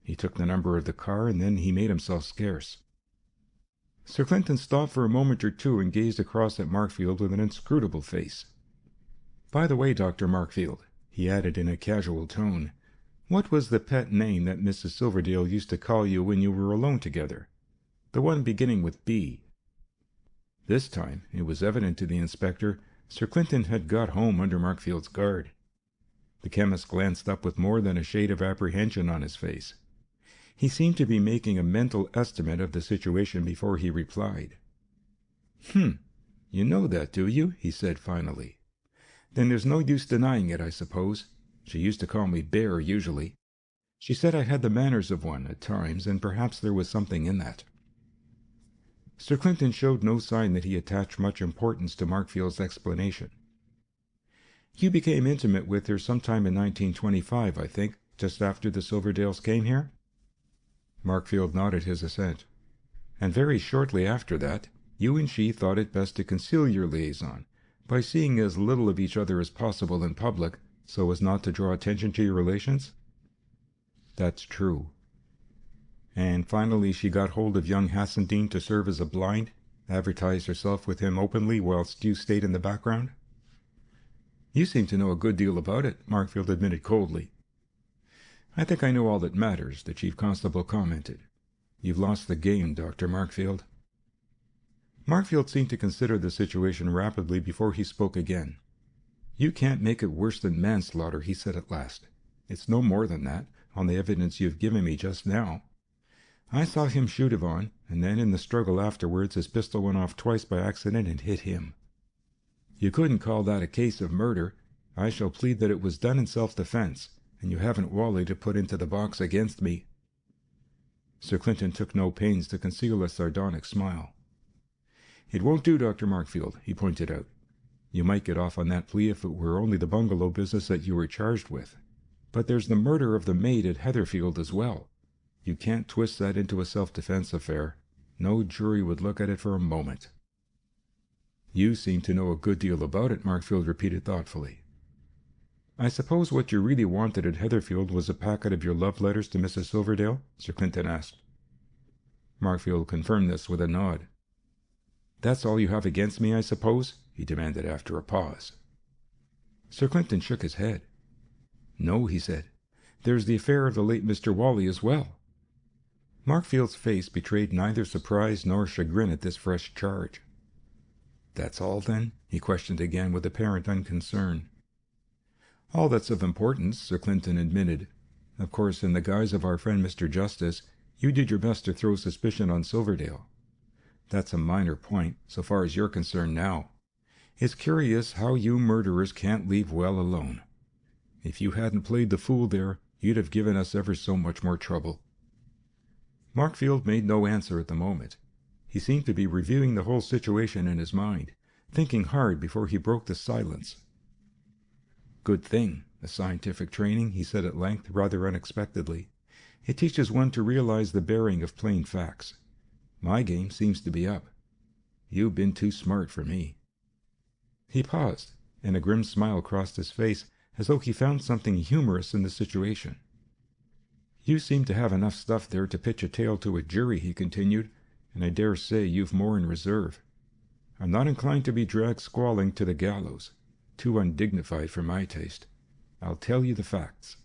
He took the number of the car, and then he made himself scarce. Sir Clinton stopped for a moment or two and gazed across at Markfield with an inscrutable face. "By the way, Dr. Markfield," he added in a casual tone, "what was the pet name that Mrs. Silverdale used to call you when you were alone together? The one beginning with B." This time, it was evident to the inspector, Sir Clinton had got home under Markfield's guard. The chemist glanced up with more than a shade of apprehension on his face. He seemed to be making a mental estimate of the situation before he replied. You know that, do you?" he said finally. "Then there's no use denying it, I suppose. She used to call me Bear, usually. She said I had the manners of one, at times, and perhaps there was something in that." Sir Clinton showed no sign that he attached much importance to Markfield's explanation. "You became intimate with her sometime in 1925, I think, just after the Silverdales came here?" Markfield nodded his assent. "And very shortly after that, you and she thought it best to conceal your liaison, by seeing as little of each other as possible in public, so as not to draw attention to your relations?" "That's true." "And finally she got hold of young Hassendean to serve as a blind, advertised herself with him openly whilst you stayed in the background?" "You seem to know a good deal about it," Markfield admitted coldly. "I think I know all that matters," the chief constable commented. "You've lost the game, Dr. Markfield." Markfield seemed to consider the situation rapidly before he spoke again. "You can't make it worse than manslaughter," he said at last. "It's no more than that, on the evidence you've given me just now. I saw him shoot Yvonne, and then in the struggle afterwards his pistol went off twice by accident and hit him. You couldn't call that a case of murder. I shall plead that it was done in self-defense, and you haven't Whalley to put into the box against me." Sir Clinton took no pains to conceal a sardonic smile. "It won't do, Dr. Markfield," he pointed out. "You might get off on that plea if it were only the bungalow business that you were charged with. But there's the murder of the maid at Heatherfield as well. You can't twist that into a self-defense affair. No jury would look at it for a moment." "You seem to know a good deal about it," Markfield repeated thoughtfully. "I suppose what you really wanted at Heatherfield was a packet of your love letters to Mrs. Silverdale?" Sir Clinton asked. Markfield confirmed this with a nod. "That's all you have against me, I suppose?" he demanded after a pause. Sir Clinton shook his head. "No," he said. "There's the affair of the late Mr. Whalley as well." Markfield's face betrayed neither surprise nor chagrin at this fresh charge. "That's all, then?" he questioned again with apparent unconcern. "All that's of importance," Sir Clinton admitted. "Of course, in the guise of our friend Mr. Justice, you did your best to throw suspicion on Silverdale. That's a minor point, so far as you're concerned now. It's curious how you murderers can't leave well alone. If you hadn't played the fool there, you'd have given us ever so much more trouble." Markfield made no answer at the moment. He seemed to be reviewing the whole situation in his mind, thinking hard before he broke the silence. "Good thing, the scientific training," he said at length, rather unexpectedly. "It teaches one to realize the bearing of plain facts. My game seems to be up. You've been too smart for me." He paused, and a grim smile crossed his face, as though he found something humorous in the situation. "You seem to have enough stuff there to pitch a tale to a jury," he continued, "and I dare say you've more in reserve. I'm not inclined to be dragged squalling to the gallows. Too undignified for my taste. I'll tell you the facts."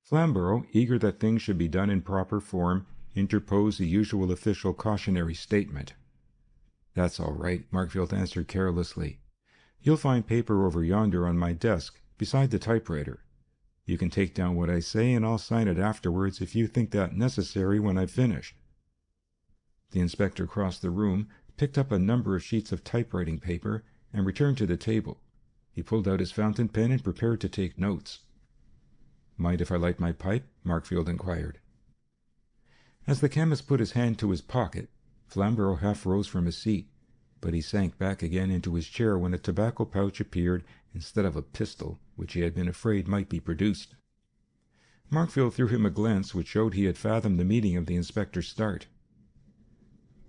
Flamborough, eager that things should be done in proper form, interposed the usual official cautionary statement. "That's all right," Markfield answered carelessly. "You'll find paper over yonder on my desk, beside the typewriter. You can take down what I say, and I'll sign it afterwards if you think that necessary when I've finished." The inspector crossed the room, picked up a number of sheets of typewriting paper, and returned to the table. He pulled out his fountain pen and prepared to take notes. "Mind if I light my pipe?" Markfield inquired. As the chemist put his hand to his pocket, Flamborough half rose from his seat, but he sank back again into his chair when a tobacco pouch appeared instead of a pistol, which he had been afraid might be produced. Markfield threw him a glance which showed he had fathomed the meaning of the inspector's start.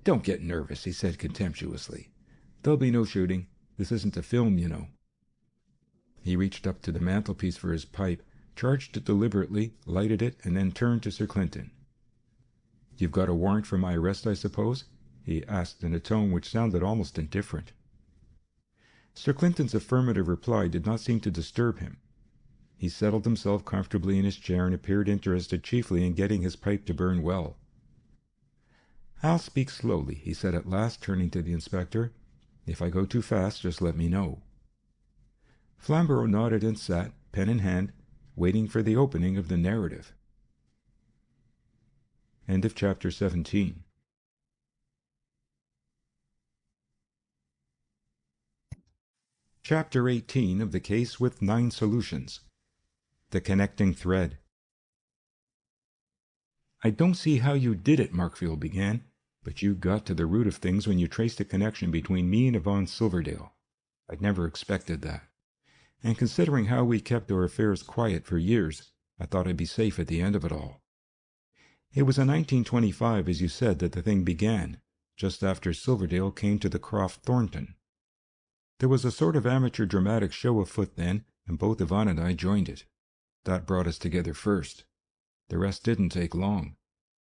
"Don't get nervous," he said contemptuously. "There'll be no shooting. This isn't a film, you know." He reached up to the mantelpiece for his pipe, charged it deliberately, lighted it, and then turned to Sir Clinton. "You've got a warrant for my arrest, I suppose?" he asked in a tone which sounded almost indifferent. Sir Clinton's affirmative reply did not seem to disturb him. He settled himself comfortably in his chair and appeared interested chiefly in getting his pipe to burn well. "I'll speak slowly," he said at last, turning to the inspector. "If I go too fast, just let me know." Flamborough nodded and sat, pen in hand, waiting for the opening of the narrative. End of chapter 17. Chapter 18 of the case with 9 solutions. The connecting thread. "I don't see how you did it," Markfield began, "but you got to the root of things when you traced a connection between me and Yvonne Silverdale. I'd never expected that. And considering how we kept our affairs quiet for years, I thought I'd be safe at the end of it all. It was in 1925, as you said, that the thing began, just after Silverdale came to the Croft Thornton. There was a sort of amateur dramatic show afoot then, and both Yvonne and I joined it. That brought us together first. The rest didn't take long.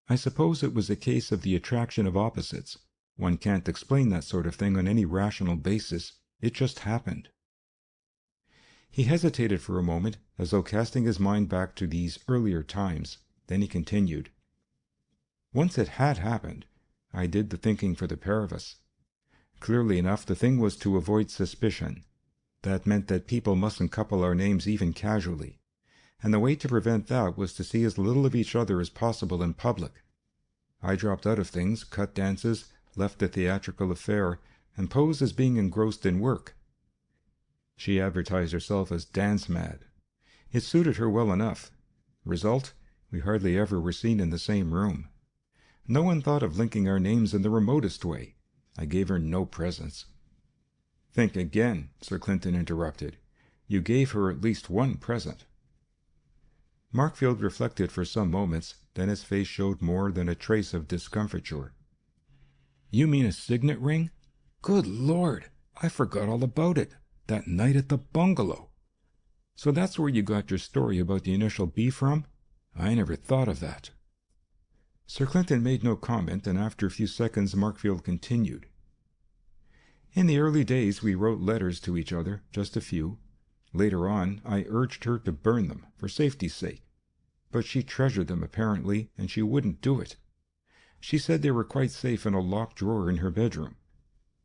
I suppose it was a case of the attraction of opposites. One can't explain that sort of thing on any rational basis. It just happened." He hesitated for a moment, as though casting his mind back to these earlier times. Then he continued. "Once it had happened, I did the thinking for the pair of us. Clearly enough, the thing was to avoid suspicion. That meant that people mustn't couple our names even casually. And the way to prevent that was to see as little of each other as possible in public. I dropped out of things, cut dances, left the theatrical affair, and posed as being engrossed in work. She advertised herself as dance-mad. It suited her well enough. Result, we hardly ever were seen in the same room. No one thought of linking our names in the remotest way. I gave her no presents." "Think again," Sir Clinton interrupted. "You gave her at least one present." Markfield reflected for some moments, then his face showed more than a trace of discomfiture. "You mean a signet ring? Good Lord, I forgot all about it. That night at the bungalow. So that's where you got your story about the initial B from? I never thought of that." Sir Clinton made no comment, and after a few seconds Markfield continued. "In the early days we wrote letters to each other, just a few. Later on I urged her to burn them, for safety's sake. But she treasured them, apparently, and she wouldn't do it. She said they were quite safe in a locked drawer in her bedroom.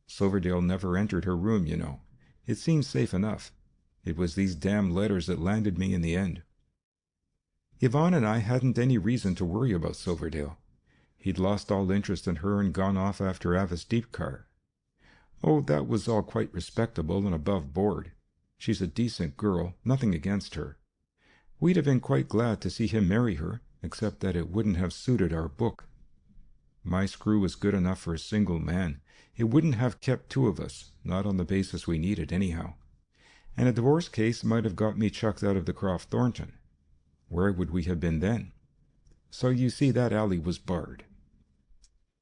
Silverdale never entered her room, you know. It seemed safe enough. It was these damned letters that landed me in the end. Yvonne and I hadn't any reason to worry about Silverdale. He'd lost all interest in her and gone off after Avis Deepcar. Oh, that was all quite respectable and above board. She's a decent girl, nothing against her. We'd have been quite glad to see him marry her, except that it wouldn't have suited our book. My screw was good enough for a single man. It wouldn't have kept 2 of us, not on the basis we needed anyhow. And a divorce case might have got me chucked out of the Croft Thornton. Where would we have been then? So you see that alley was barred.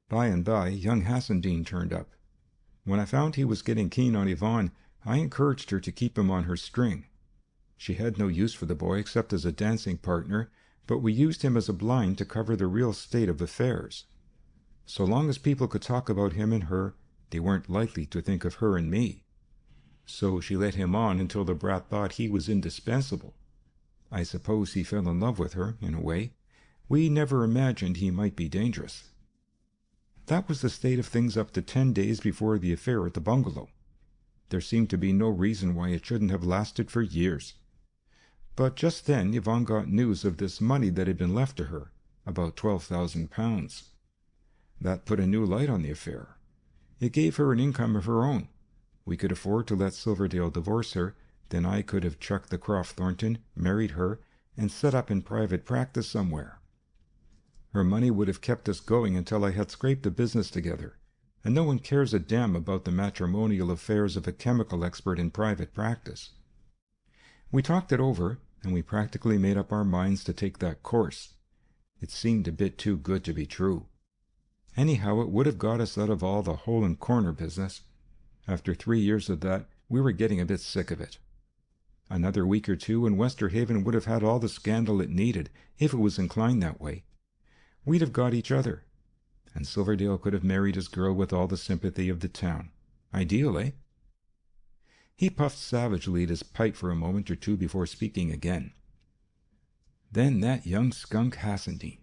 By and by, young Hassendean turned up. When I found he was getting keen on Yvonne, I encouraged her to keep him on her string. She had no use for the boy except as a dancing partner, but we used him as a blind to cover the real state of affairs. So long as people could talk about him and her, they weren't likely to think of her and me. So she let him on until the brat thought he was indispensable. I suppose he fell in love with her, in a way. We never imagined he might be dangerous. That was the state of things up to 10 days before the affair at the bungalow. There seemed to be no reason why it shouldn't have lasted for years. But just then Yvonne got news of this money that had been left to her, about £12,000. That put a new light on the affair. It gave her an income of her own. We could afford to let Silverdale divorce her, then I could have chucked the Croft Thornton, married her, and set up in private practice somewhere. Her money would have kept us going until I had scraped a business together, and no one cares a damn about the matrimonial affairs of a chemical expert in private practice. We talked it over, and we practically made up our minds to take that course. It seemed a bit too good to be true. Anyhow, it would have got us out of all the hole-and-corner business. After 3 years of that, we were getting a bit sick of it. Another week or two, and Westerhaven would have had all the scandal it needed, if it was inclined that way. We'd have got each other, and Silverdale could have married his girl with all the sympathy of the town. Ideal, eh? He puffed savagely at his pipe for a moment or two before speaking again. Then that young skunk Hassendean.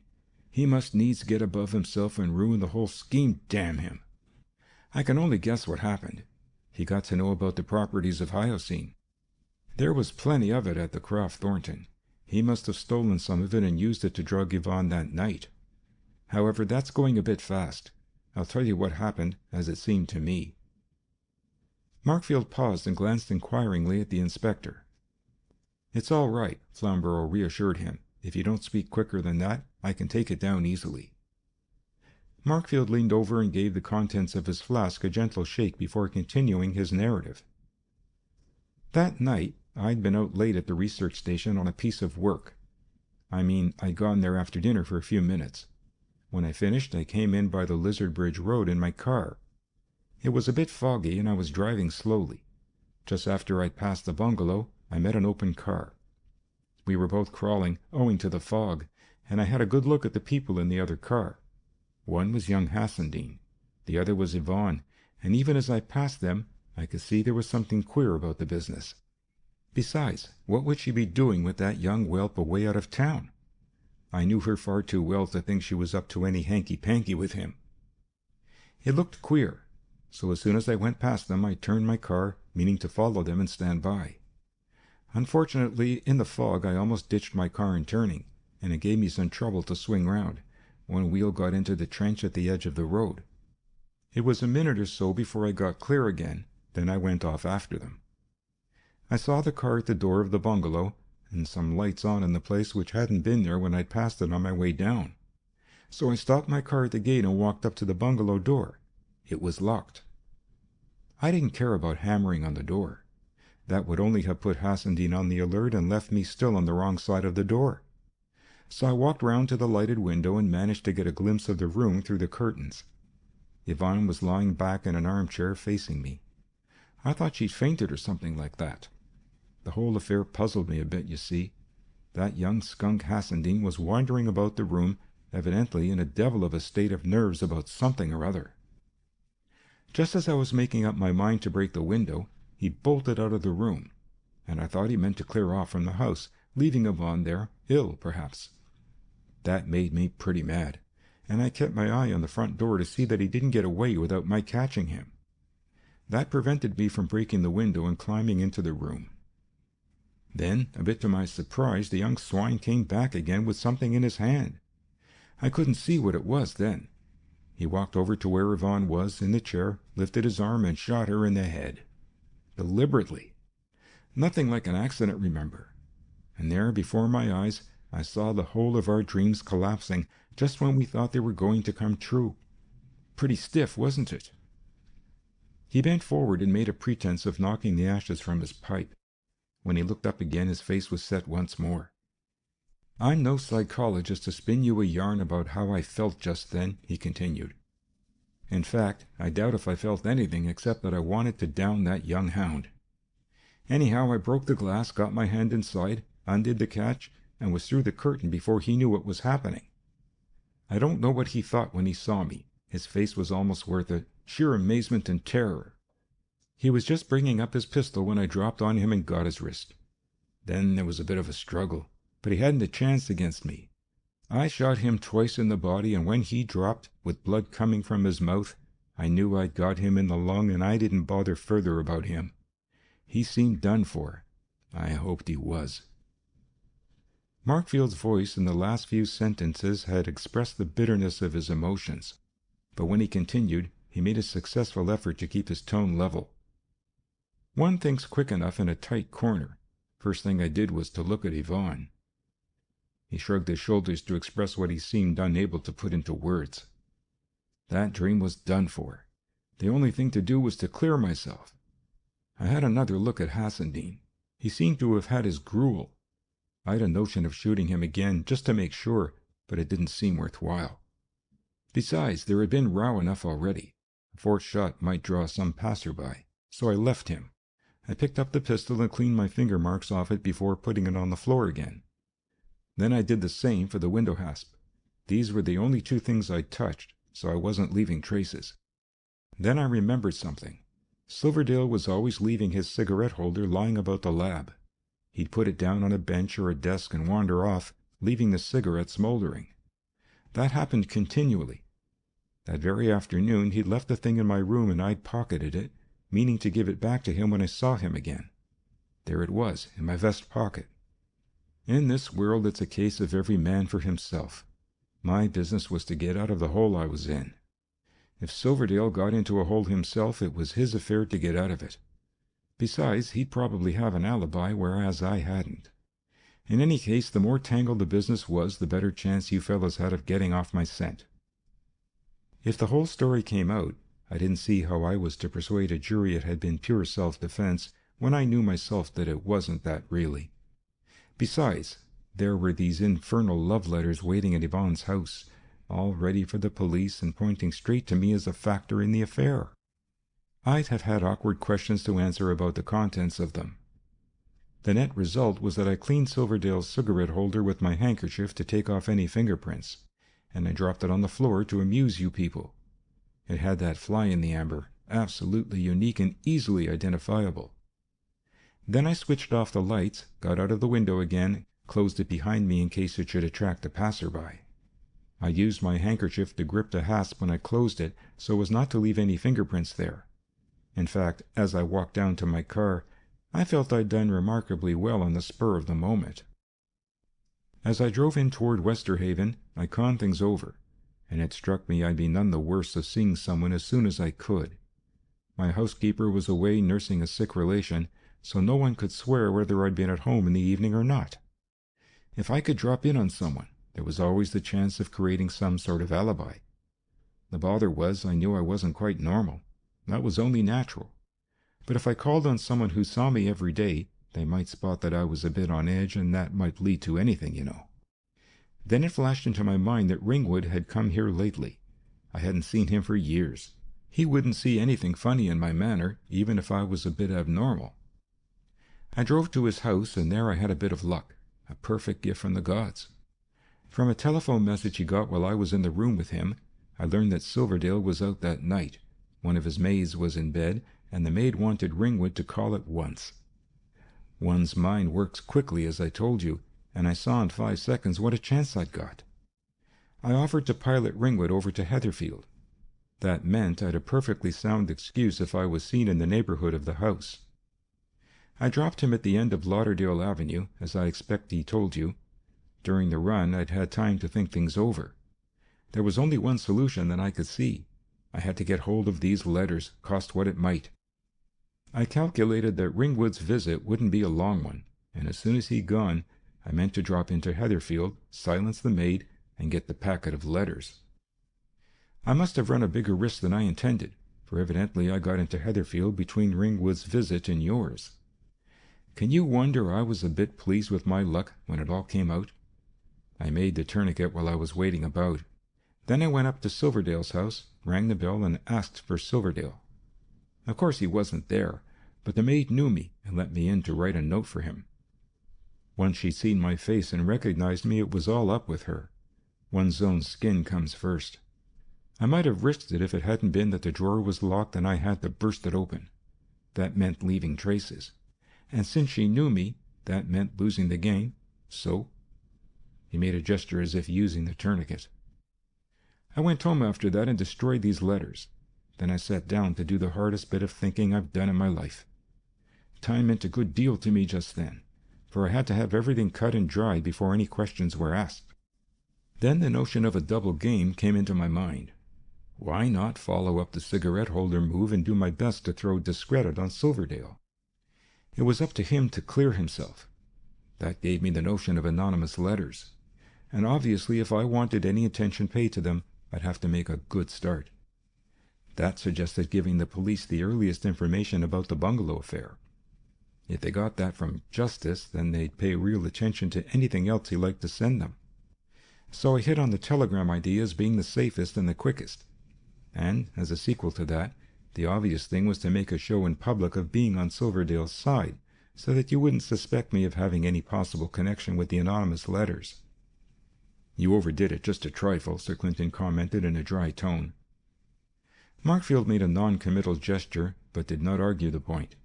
He must needs get above himself and ruin the whole scheme, damn him. I can only guess what happened. He got to know about the properties of hyoscine. There was plenty of it at the Croft Thornton. He must have stolen some of it and used it to drug Yvonne that night. However, that's going a bit fast. I'll tell you what happened, as it seemed to me. Markfield paused and glanced inquiringly at the inspector. "It's all right," Flamborough reassured him. "If you don't speak quicker than that, I can take it down easily." Markfield leaned over and gave the contents of his flask a gentle shake before continuing his narrative. That night, I'd been out late at the research station on a piece of work. I'd gone there after dinner for a few minutes. When I finished, I came in by the Lizard Bridge Road in my car. It was a bit foggy, and I was driving slowly. Just after I'd passed the bungalow, I met an open car. We were both crawling, owing to the fog, and I had a good look at the people in the other car. One was young Hassendean, the other was Yvonne, and even as I passed them, I could see there was something queer about the business. Besides, what would she be doing with that young whelp away out of town? I knew her far too well to think she was up to any hanky-panky with him. It looked queer, so as soon as I went past them, I turned my car, meaning to follow them and stand by. Unfortunately, in the fog, I almost ditched my car in turning, and it gave me some trouble to swing round. One wheel got into the trench at the edge of the road. It was a minute or so before I got clear again, then I went off after them. I saw the car at the door of the bungalow, and some lights on in the place which hadn't been there when I'd passed it on my way down. So I stopped my car at the gate and walked up to the bungalow door. It was locked. I didn't care about hammering on the door. That would only have put Hassendean on the alert and left me still on the wrong side of the door. So I walked round to the lighted window and managed to get a glimpse of the room through the curtains. Yvonne was lying back in an armchair facing me. I thought she'd fainted or something like that. The whole affair puzzled me a bit, you see. That young skunk Hassendean was wandering about the room, evidently in a devil of a state of nerves about something or other. Just as I was making up my mind to break the window, he bolted out of the room, and I thought he meant to clear off from the house, leaving Yvonne there, ill perhaps. That made me pretty mad, and I kept my eye on the front door to see that he didn't get away without my catching him. That prevented me from breaking the window and climbing into the room. Then, a bit to my surprise, the young swine came back again with something in his hand. I couldn't see what it was then. He walked over to where Yvonne was, in the chair, lifted his arm and shot her in the head. Deliberately. Nothing like an accident, remember. And there, before my eyes, I saw the whole of our dreams collapsing just when we thought they were going to come true. Pretty stiff, wasn't it? He bent forward and made a pretense of knocking the ashes from his pipe. When he looked up again, his face was set once more. "I'm no psychologist to spin you a yarn about how I felt just then," he continued. "In fact, I doubt if I felt anything except that I wanted to down that young hound. Anyhow, I broke the glass, got my hand inside, undid the catch, and was through the curtain before he knew what was happening. I don't know what he thought when he saw me. His face was almost worth it, sheer amazement and terror. He was just bringing up his pistol when I dropped on him and got his wrist. Then there was a bit of a struggle, but he hadn't a chance against me. I shot him twice in the body, and when he dropped, with blood coming from his mouth, I knew I'd got him in the lung, and I didn't bother further about him. He seemed done for. I hoped he was. Markfield's voice in the last few sentences had expressed the bitterness of his emotions, but when he continued, he made a successful effort to keep his tone level. One thinks quick enough in a tight corner. First thing I did was to look at Yvonne. He shrugged his shoulders to express what he seemed unable to put into words. That dream was done for. The only thing to do was to clear myself. I had another look at Hassendean. He seemed to have had his gruel. I had a notion of shooting him again, just to make sure, but it didn't seem worthwhile. Besides, there had been row enough already. A fourth shot might draw some passer-by, so I left him. I picked up the pistol and cleaned my finger marks off it before putting it on the floor again. Then I did the same for the window hasp. These were the only two things I touched, so I wasn't leaving traces. Then I remembered something. Silverdale was always leaving his cigarette holder lying about the lab. He'd put it down on a bench or a desk and wander off, leaving the cigarette smoldering. That happened continually. That very afternoon he'd left the thing in my room and I'd pocketed it, meaning to give it back to him when I saw him again. There it was, in my vest pocket. In this world it's a case of every man for himself. My business was to get out of the hole I was in. If Silverdale got into a hole himself, it was his affair to get out of it. Besides, he'd probably have an alibi, whereas I hadn't. In any case, the more tangled the business was, the better chance you fellows had of getting off my scent. If the whole story came out, I didn't see how I was to persuade a jury it had been pure self-defense, when I knew myself that it wasn't that really. Besides, there were these infernal love letters waiting at Yvonne's house, all ready for the police and pointing straight to me as a factor in the affair. I'd have had awkward questions to answer about the contents of them. The net result was that I cleaned Silverdale's cigarette holder with my handkerchief to take off any fingerprints, and I dropped it on the floor to amuse you people. It had that fly in the amber, absolutely unique and easily identifiable. Then I switched off the lights, got out of the window again, closed it behind me in case it should attract a passer-by. I used my handkerchief to grip the hasp when I closed it so as not to leave any fingerprints there. In fact, as I walked down to my car, I felt I'd done remarkably well on the spur of the moment. As I drove in toward Westerhaven, I conned things over, and it struck me I'd be none the worse of seeing someone as soon as I could. My housekeeper was away nursing a sick relation, so no one could swear whether I'd been at home in the evening or not. If I could drop in on someone, there was always the chance of creating some sort of alibi. The bother was I knew I wasn't quite normal. That was only natural. But if I called on someone who saw me every day, they might spot that I was a bit on edge, and that might lead to anything, you know. Then it flashed into my mind that Ringwood had come here lately. I hadn't seen him for years. He wouldn't see anything funny in my manner, even if I was a bit abnormal. I drove to his house, and there I had a bit of luck, a perfect gift from the gods. From a telephone message he got while I was in the room with him, I learned that Silverdale was out that night. One of his maids was in bed, and the maid wanted Ringwood to call at once. One's mind works quickly, as I told you, and I saw in 5 seconds what a chance I'd got. I offered to pilot Ringwood over to Heatherfield. That meant I'd a perfectly sound excuse if I was seen in the neighborhood of the house. I dropped him at the end of Lauderdale Avenue, as I expect he told you. During the run, I'd had time to think things over. There was only one solution that I could see. I had to get hold of these letters, cost what it might. I calculated that Ringwood's visit wouldn't be a long one, and as soon as he'd gone, I meant to drop into Heatherfield, silence the maid, and get the packet of letters. I must have run a bigger risk than I intended, for evidently I got into Heatherfield between Ringwood's visit and yours. Can you wonder I was a bit pleased with my luck when it all came out? I made the tourniquet while I was waiting about. Then I went up to Silverdale's house, rang the bell, and asked for Silverdale. Of course he wasn't there, but the maid knew me and let me in to write a note for him. Once she'd seen my face and recognized me, it was all up with her. One's own skin comes first. I might have risked it if it hadn't been that the drawer was locked and I had to burst it open. That meant leaving traces. And since she knew me, that meant losing the game. So he made a gesture as if using the tourniquet. I went home after that and destroyed these letters. Then I sat down to do the hardest bit of thinking I've done in my life. Time meant a good deal to me just then, for I had to have everything cut and dried before any questions were asked. Then the notion of a double game came into my mind. Why not follow up the cigarette-holder move and do my best to throw discredit on Silverdale? It was up to him to clear himself. That gave me the notion of anonymous letters. And obviously if I wanted any attention paid to them, I'd have to make a good start. That suggested giving the police the earliest information about the bungalow affair. If they got that from Justice, then they'd pay real attention to anything else he liked to send them. So I hit on the telegram idea as being the safest and the quickest. And, as a sequel to that, the obvious thing was to make a show in public of being on Silverdale's side, so that you wouldn't suspect me of having any possible connection with the anonymous letters. "You overdid it just a trifle," Sir Clinton commented in a dry tone. Markfield made a non-committal gesture, but did not argue the point.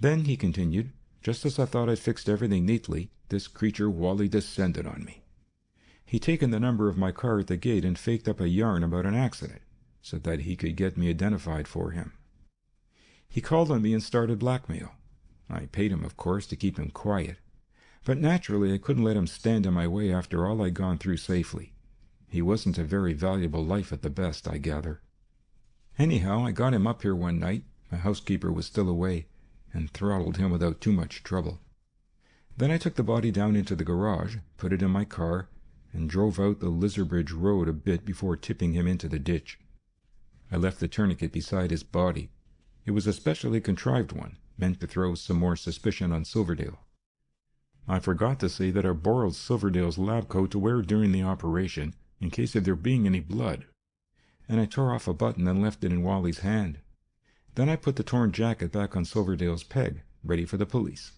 "Then," he continued, "just as I thought I'd fixed everything neatly, this creature Wally descended on me. He'd taken the number of my car at the gate and faked up a yarn about an accident, so that he could get me identified for him. He called on me and started blackmail. I paid him, of course, to keep him quiet. But naturally I couldn't let him stand in my way after all I'd gone through safely. He wasn't a very valuable life at the best, I gather. Anyhow, I got him up here one night, my housekeeper was still away, and throttled him without too much trouble. Then I took the body down into the garage, put it in my car, and drove out the Lizardbridge Road a bit before tipping him into the ditch. I left the tourniquet beside his body. It was a specially contrived one, meant to throw some more suspicion on Silverdale. I forgot to say that I borrowed Silverdale's lab coat to wear during the operation, in case of there being any blood, and I tore off a button and left it in Wally's hand. Then I put the torn jacket back on Silverdale's peg, ready for the police.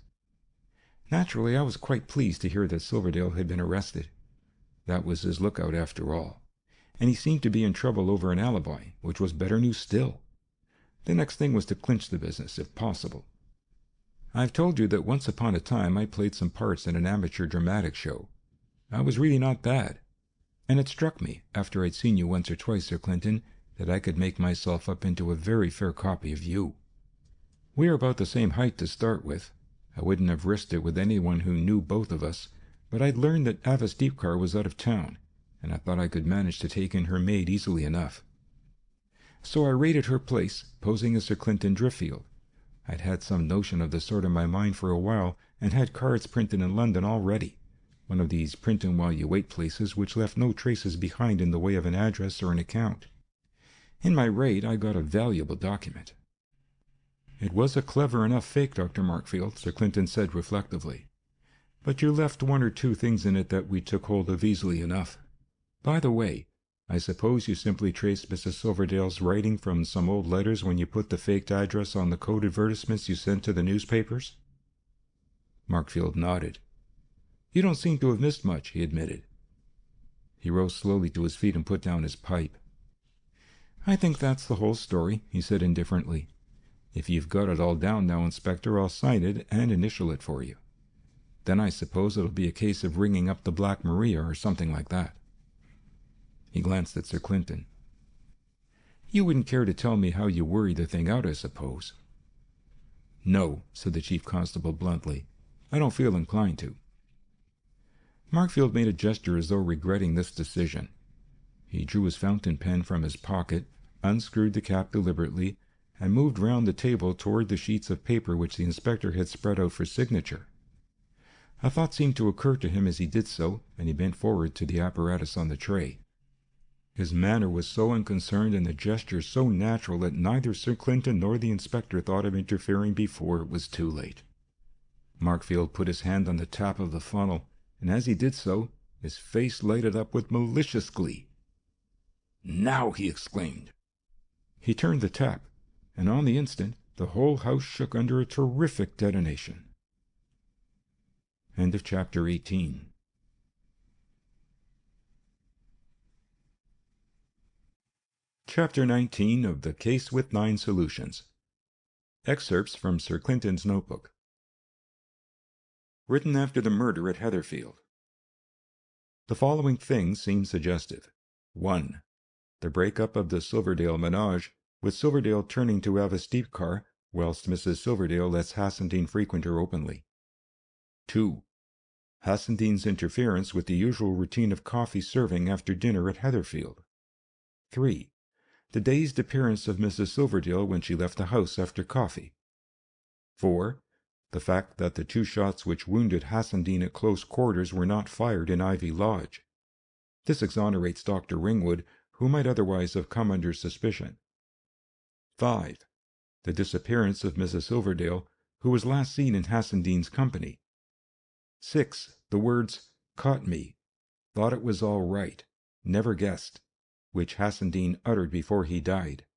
Naturally, I was quite pleased to hear that Silverdale had been arrested. That was his lookout after all, and he seemed to be in trouble over an alibi, which was better news still. The next thing was to clinch the business, if possible. I've told you that once upon a time I played some parts in an amateur dramatic show. I was really not bad. And it struck me, after I'd seen you once or twice, Sir Clinton, that I could make myself up into a very fair copy of you. We are about the same height to start with. I wouldn't have risked it with anyone who knew both of us, but I'd learned that Avis Deepcar was out of town, and I thought I could manage to take in her maid easily enough. So I raided her place, posing as Sir Clinton Driffield. I'd had some notion of the sort in my mind for a while, and had cards printed in London already. One of these print-and-while-you-wait places which left no traces behind in the way of an address or an account. In my raid I got a valuable document. "It was a clever enough fake, Dr. Markfield," Sir Clinton said reflectively. "But you left one or two things in it that we took hold of easily enough. By the way, I suppose you simply traced Mrs. Silverdale's writing from some old letters when you put the faked address on the code advertisements you sent to the newspapers?" Markfield nodded. "You don't seem to have missed much," he admitted. He rose slowly to his feet and put down his pipe. "I think that's the whole story," he said indifferently. "If you've got it all down now, Inspector, I'll sign it and initial it for you. Then I suppose it'll be a case of ringing up the Black Maria or something like that." He glanced at Sir Clinton. "You wouldn't care to tell me how you worried the thing out, I suppose?" "No," said the Chief Constable bluntly. "I don't feel inclined to." Markfield made a gesture as though regretting this decision. He drew his fountain pen from his pocket, unscrewed the cap deliberately, and moved round the table toward the sheets of paper which the inspector had spread out for signature. A thought seemed to occur to him as he did so, and he bent forward to the apparatus on the tray. His manner was so unconcerned and the gesture so natural that neither Sir Clinton nor the inspector thought of interfering before it was too late. Markfield put his hand on the tap of the funnel, and as he did so, his face lighted up with malicious glee. "Now!" he exclaimed. He turned the tap, and on the instant, the whole house shook under a terrific detonation. End of chapter 18. Chapter 19 of The Case with 9 Solutions. Excerpts from Sir Clinton's notebook. Written after the murder at Heatherfield. The following things seem suggestive. 1. The break-up of the Silverdale menage, with Silverdale turning to have a steep car, whilst Mrs. Silverdale lets Hassendean frequent her openly. 2. Hassendean's interference with the usual routine of coffee serving after dinner at Heatherfield. 3. The dazed appearance of Mrs. Silverdale when she left the house after coffee. 4. The fact that the 2 shots which wounded Hassendean at close quarters were not fired in Ivy Lodge. This exonerates Dr. Ringwood, who might otherwise have come under suspicion. 5. The disappearance of Mrs. Silverdale, who was last seen in Hassendean's company. 6. The words, "Caught me," "Thought it was all right," "Never guessed," which Hassendean uttered before he died.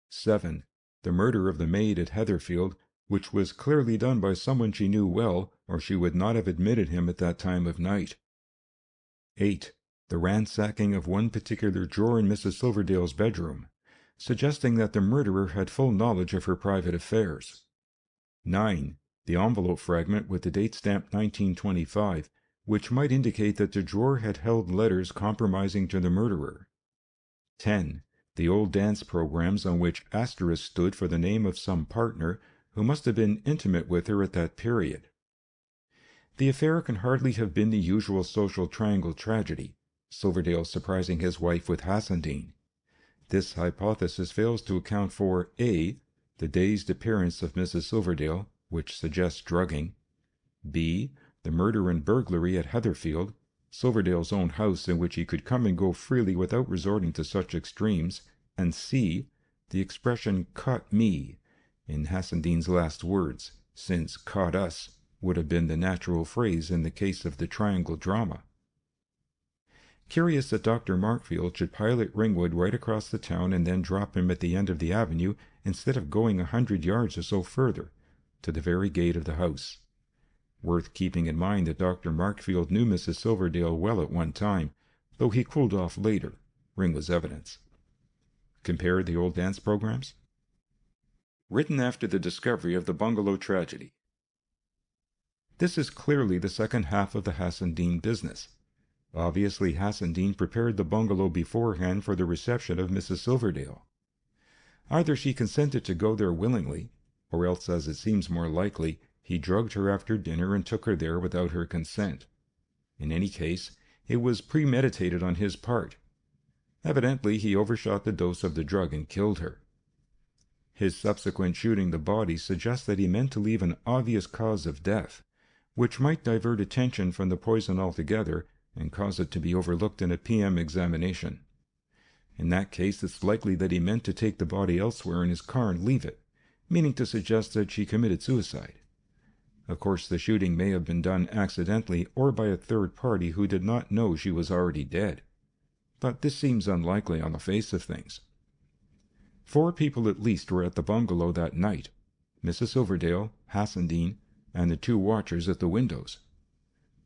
7. The murder of the maid at Heatherfield, which was clearly done by someone she knew well, or she would not have admitted him at that time of night. 8. The ransacking of one particular drawer in Mrs. Silverdale's bedroom, suggesting that the murderer had full knowledge of her private affairs. 9. The envelope fragment with the date stamped 1925, which might indicate that the drawer had held letters compromising to the murderer. 10. The old dance programs on which asterisk stood for the name of some partner who must have been intimate with her at that period. The affair can hardly have been the usual social triangle tragedy, Silverdale surprising his wife with Hassendean. This hypothesis fails to account for a. the dazed appearance of Mrs. Silverdale, which suggests drugging, b. the murder and burglary at Heatherfield, Silverdale's own house in which he could come and go freely without resorting to such extremes, and c. the expression "caught me" in Hassendean's last words, since "caught us" would have been the natural phrase in the case of the triangle drama. Curious that Dr. Markfield should pilot Ringwood right across the town and then drop him at the end of the avenue instead of going 100 yards or so further, to the very gate of the house. Worth keeping in mind that Dr. Markfield knew Mrs. Silverdale well at one time, though he cooled off later, Ringwood's evidence. Compare the old dance programs. Written after the discovery of the Bungalow Tragedy. This is clearly the second half of the Hassendean business. Obviously, Hassendean prepared the bungalow beforehand for the reception of Mrs. Silverdale. Either she consented to go there willingly, or else, as it seems more likely, he drugged her after dinner and took her there without her consent. In any case, it was premeditated on his part. Evidently, he overshot the dose of the drug and killed her. His subsequent shooting the body suggests that he meant to leave an obvious cause of death, which might divert attention from the poison altogether and cause it to be overlooked in a PM examination. In that case, it's likely that he meant to take the body elsewhere in his car and leave it, meaning to suggest that she committed suicide. Of course, the shooting may have been done accidentally or by a third party who did not know she was already dead. But this seems unlikely on the face of things. 4 people at least were at the bungalow that night: Mrs. Silverdale, Hassendean, and the 2 watchers at the windows.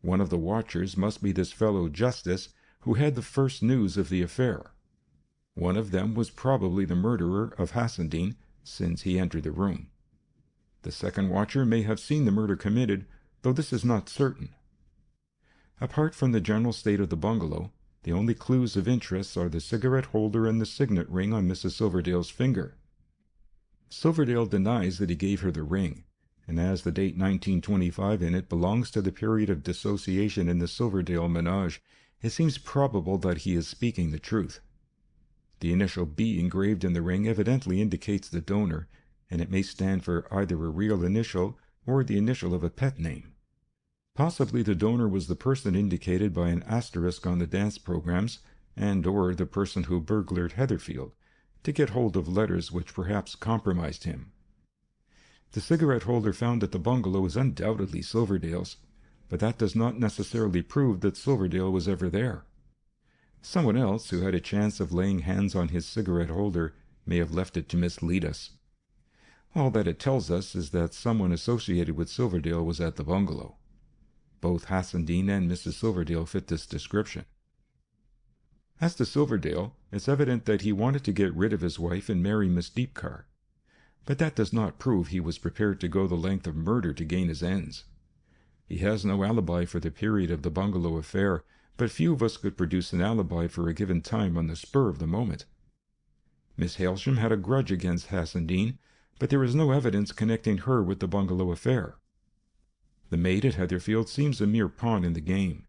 One of the watchers must be this fellow Justice, who had the first news of the affair. One of them was probably the murderer of Hassendean, since he entered the room. The second watcher may have seen the murder committed, though this is not certain. Apart from the general state of the bungalow, the only clues of interest are the cigarette holder and the signet ring on Mrs. Silverdale's finger. Silverdale denies that he gave her the ring, and as the date 1925 in it belongs to the period of dissociation in the Silverdale menage, it seems probable that he is speaking the truth. The initial B engraved in the ring evidently indicates the donor, and it may stand for either a real initial or the initial of a pet name. Possibly the donor was the person indicated by an asterisk on the dance programs, and or the person who burglared Heatherfield, to get hold of letters which perhaps compromised him. The cigarette holder found at the bungalow is undoubtedly Silverdale's, but that does not necessarily prove that Silverdale was ever there. Someone else who had a chance of laying hands on his cigarette holder may have left it to mislead us. All that it tells us is that someone associated with Silverdale was at the bungalow. Both Hassendean and Mrs. Silverdale fit this description. As to Silverdale, it's evident that he wanted to get rid of his wife and marry Miss Deepcar. But that does not prove he was prepared to go the length of murder to gain his ends. He has no alibi for the period of the bungalow affair, but few of us could produce an alibi for a given time on the spur of the moment. Miss Hailsham had a grudge against Hassendean, but there is no evidence connecting her with the bungalow affair. The maid at Heatherfield seems a mere pawn in the game.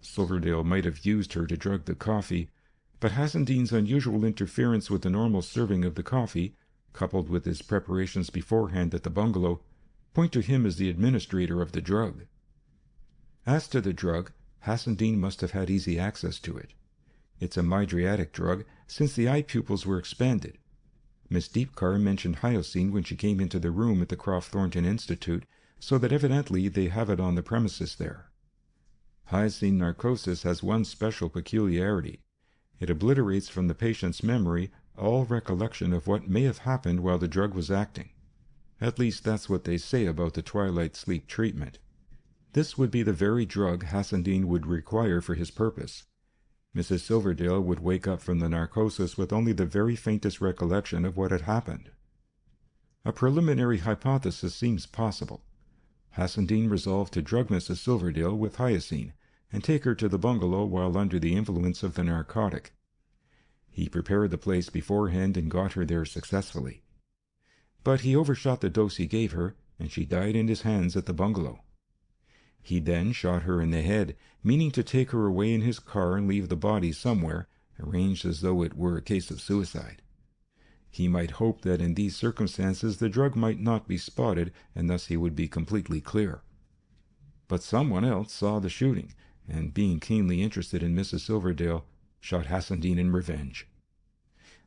Silverdale might have used her to drug the coffee, but Hassendean's unusual interference with the normal serving of the coffee, coupled with his preparations beforehand at the bungalow, point to him as the administrator of the drug. As to the drug, Hassendean must have had easy access to it. It's a mydriatic drug, since the eye pupils were expanded. Miss Deepcar mentioned hyoscine when she came into the room at the Croft Thornton Institute, so that evidently they have it on the premises there. Hyoscine narcosis has one special peculiarity. It obliterates from the patient's memory all recollection of what may have happened while the drug was acting. At least that's what they say about the twilight sleep treatment. This would be the very drug Hassendean would require for his purpose. Mrs. Silverdale would wake up from the narcosis with only the very faintest recollection of what had happened. A preliminary hypothesis seems possible. Hassendean resolved to drug Mrs. Silverdale with hyoscine and take her to the bungalow while under the influence of the narcotic. He prepared the place beforehand and got her there successfully. But he overshot the dose he gave her, and she died in his hands at the bungalow. He then shot her in the head, meaning to take her away in his car and leave the body somewhere, arranged as though it were a case of suicide. He might hope that in these circumstances the drug might not be spotted, and thus he would be completely clear. But someone else saw the shooting, and being keenly interested in Mrs. Silverdale, shot Hassendean in revenge.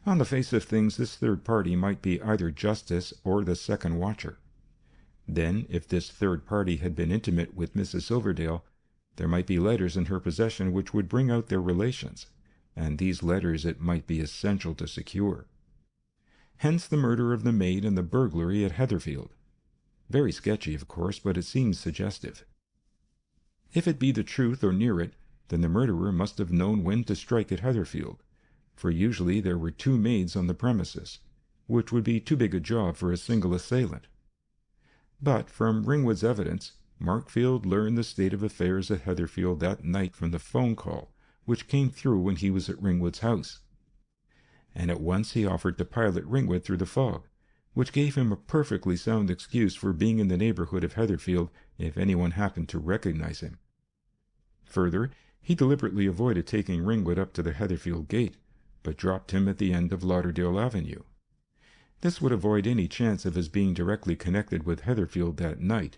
On the face of things, this third party might be either Justice or the second watcher. Then, if this third party had been intimate with Mrs. Silverdale, there might be letters in her possession which would bring out their relations, and these letters it might be essential to secure. Hence the murder of the maid and the burglary at Heatherfield. Very sketchy, of course, but it seems suggestive. If it be the truth or near it, then the murderer must have known when to strike at Heatherfield, for usually there were 2 maids on the premises, which would be too big a job for a single assailant. But from Ringwood's evidence, Markfield learned the state of affairs at Heatherfield that night from the phone call, which came through when he was at Ringwood's house. And at once he offered to pilot Ringwood through the fog, which gave him a perfectly sound excuse for being in the neighborhood of Heatherfield if anyone happened to recognize him. Further, he deliberately avoided taking Ringwood up to the Heatherfield gate, but dropped him at the end of Lauderdale Avenue. This would avoid any chance of his being directly connected with Heatherfield that night,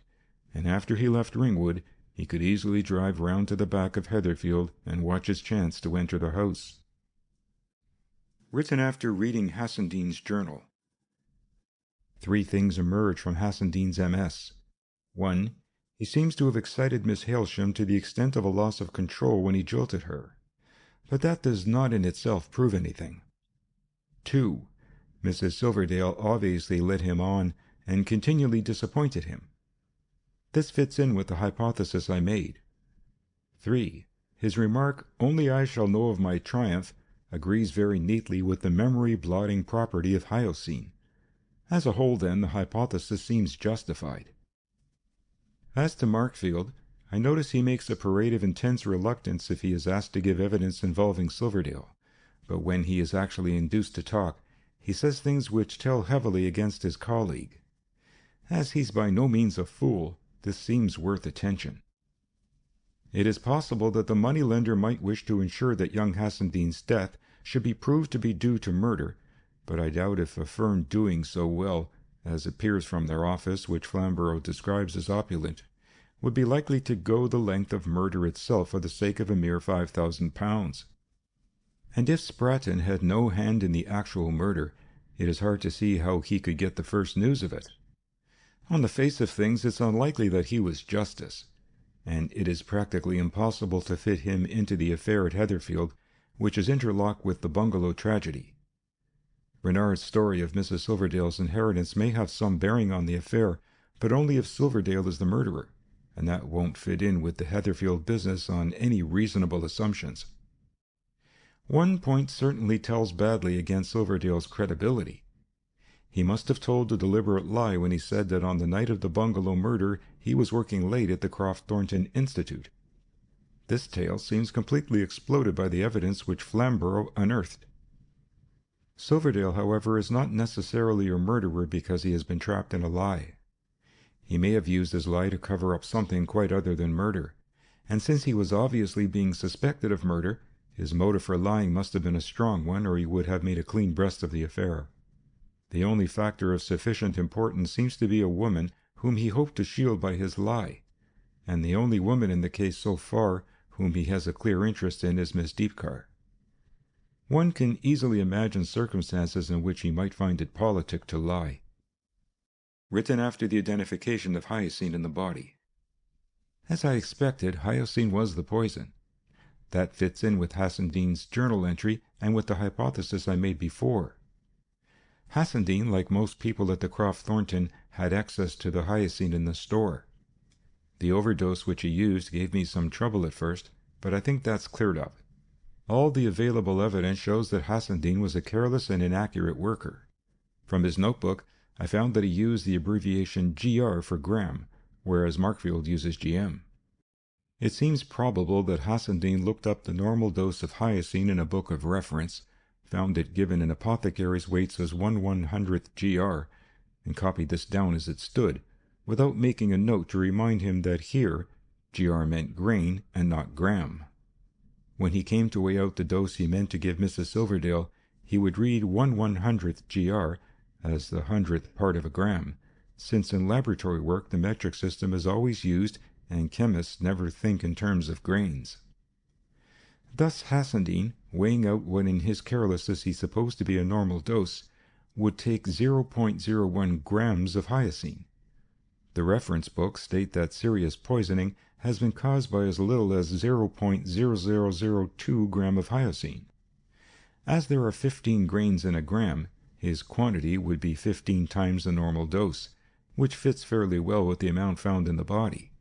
and after he left Ringwood, he could easily drive round to the back of Heatherfield and watch his chance to enter the house. Written after reading Hassendean's journal. 3 things emerge from Hassendean's MS. 1. He seems to have excited Miss Hailsham to the extent of a loss of control when he jilted her, but that does not in itself prove anything. 2. Mrs. Silverdale obviously led him on and continually disappointed him. This fits in with the hypothesis I made. 3. His remark, "Only I shall know of my triumph," agrees very neatly with the memory-blotting property of hyoscine. As a whole, then, the hypothesis seems justified. As to Markfield, I notice he makes a parade of intense reluctance if he is asked to give evidence involving Silverdale, but when he is actually induced to talk, he says things which tell heavily against his colleague. As he's by no means a fool, this seems worth attention. It is possible that the moneylender might wish to ensure that young Hassendean's death should be proved to be due to murder, but I doubt if a firm doing so well, as appears from their office, which Flamborough describes as opulent, would be likely to go the length of murder itself for the sake of a mere £5,000. And if Spratton had no hand in the actual murder, it is hard to see how he could get the first news of it. On the face of things, it's unlikely that he was Justice, and it is practically impossible to fit him into the affair at Heatherfield, which is interlocked with the Bungalow Tragedy. Renard's story of Mrs. Silverdale's inheritance may have some bearing on the affair, but only if Silverdale is the murderer, and that won't fit in with the Heatherfield business on any reasonable assumptions. One point certainly tells badly against Silverdale's credibility. He must have told a deliberate lie when he said that on the night of the bungalow murder he was working late at the Croft Thornton Institute. This tale seems completely exploded by the evidence which Flamborough unearthed. Silverdale, however, is not necessarily a murderer because he has been trapped in a lie. He may have used his lie to cover up something quite other than murder, and since he was obviously being suspected of murder, his motive for lying must have been a strong one, or he would have made a clean breast of the affair. The only factor of sufficient importance seems to be a woman whom he hoped to shield by his lie, and the only woman in the case so far whom he has a clear interest in is Miss Deepcar. One can easily imagine circumstances in which he might find it politic to lie. Written after the identification of hyoscine in the body. As I expected, hyoscine was the poison. That fits in with Hassendean's journal entry and with the hypothesis I made before. Hassendean, like most people at the Croft Thornton, had access to the hyoscine in the store. The overdose which he used gave me some trouble at first, but I think that's cleared up. All the available evidence shows that Hassendean was a careless and inaccurate worker. From his notebook, I found that he used the abbreviation GR for gram, whereas Markfield uses GM. It seems probable that Hassendean looked up the normal dose of hyoscine in a book of reference, found it given in apothecaries' weights as 1/100th GR, and copied this down as it stood, without making a note to remind him that here GR meant grain and not gram. When he came to weigh out the dose he meant to give Mrs. Silverdale, he would read 1/100th GR as the 100th part of a gram, since in laboratory work the metric system is always used and chemists never think in terms of grains. Thus Hassendean, weighing out what in his carelessness he supposed to be a normal dose, would take 0.01 grams of hyoscine. The reference books state that serious poisoning has been caused by as little as 0.0002 gram of hyoscine. As there are 15 grains in a gram, his quantity would be 15 times the normal dose, which fits fairly well with the amount found in the body.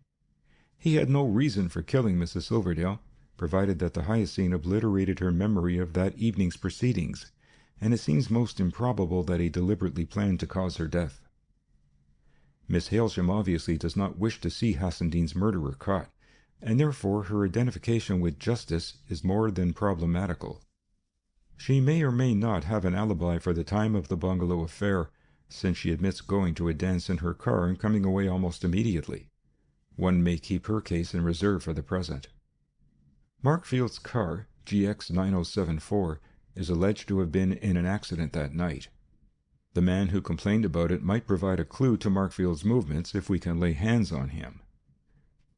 He had no reason for killing Mrs. Silverdale, provided that the hyoscine obliterated her memory of that evening's proceedings, and it seems most improbable that he deliberately planned to cause her death. Miss Hailsham obviously does not wish to see Hassendean's murderer caught, and therefore her identification with justice is more than problematical. She may or may not have an alibi for the time of the bungalow affair, since she admits going to a dance in her car and coming away almost immediately. One may keep her case in reserve for the present. Markfield's car, GX9074, is alleged to have been in an accident that night. The man who complained about it might provide a clue to Markfield's movements if we can lay hands on him.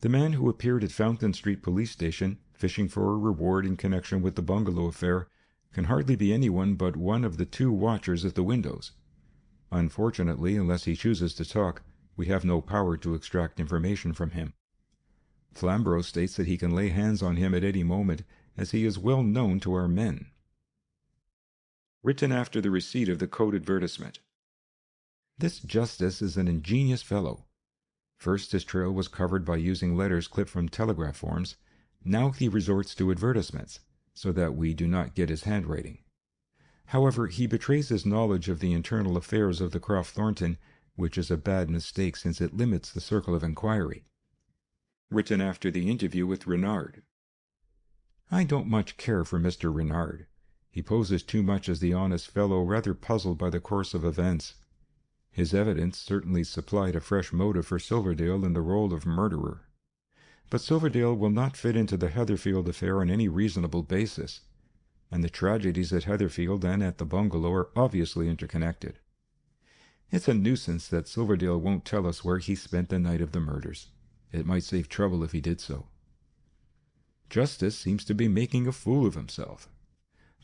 The man who appeared at Fountain Street Police Station, fishing for a reward in connection with the bungalow affair, can hardly be anyone but one of the two watchers at the windows. Unfortunately, unless he chooses to talk, we have no power to extract information from him. Flamborough states that he can lay hands on him at any moment, as he is well known to our men. Written after the receipt of the Code Advertisement. This Justice is an ingenious fellow. First his trail was covered by using letters clipped from telegraph forms. Now he resorts to advertisements, so that we do not get his handwriting. However, he betrays his knowledge of the internal affairs of the Croft Thornton, which is a bad mistake since it limits the circle of inquiry. Written after the interview with Renard. I don't much care for Mr. Renard. He poses too much as the honest fellow rather puzzled by the course of events. His evidence certainly supplied a fresh motive for Silverdale in the role of murderer. But Silverdale will not fit into the Heatherfield affair on any reasonable basis, and the tragedies at Heatherfield and at the bungalow are obviously interconnected. It's a nuisance that Silverdale won't tell us where he spent the night of the murders. It might save trouble if he did so. Justice seems to be making a fool of himself.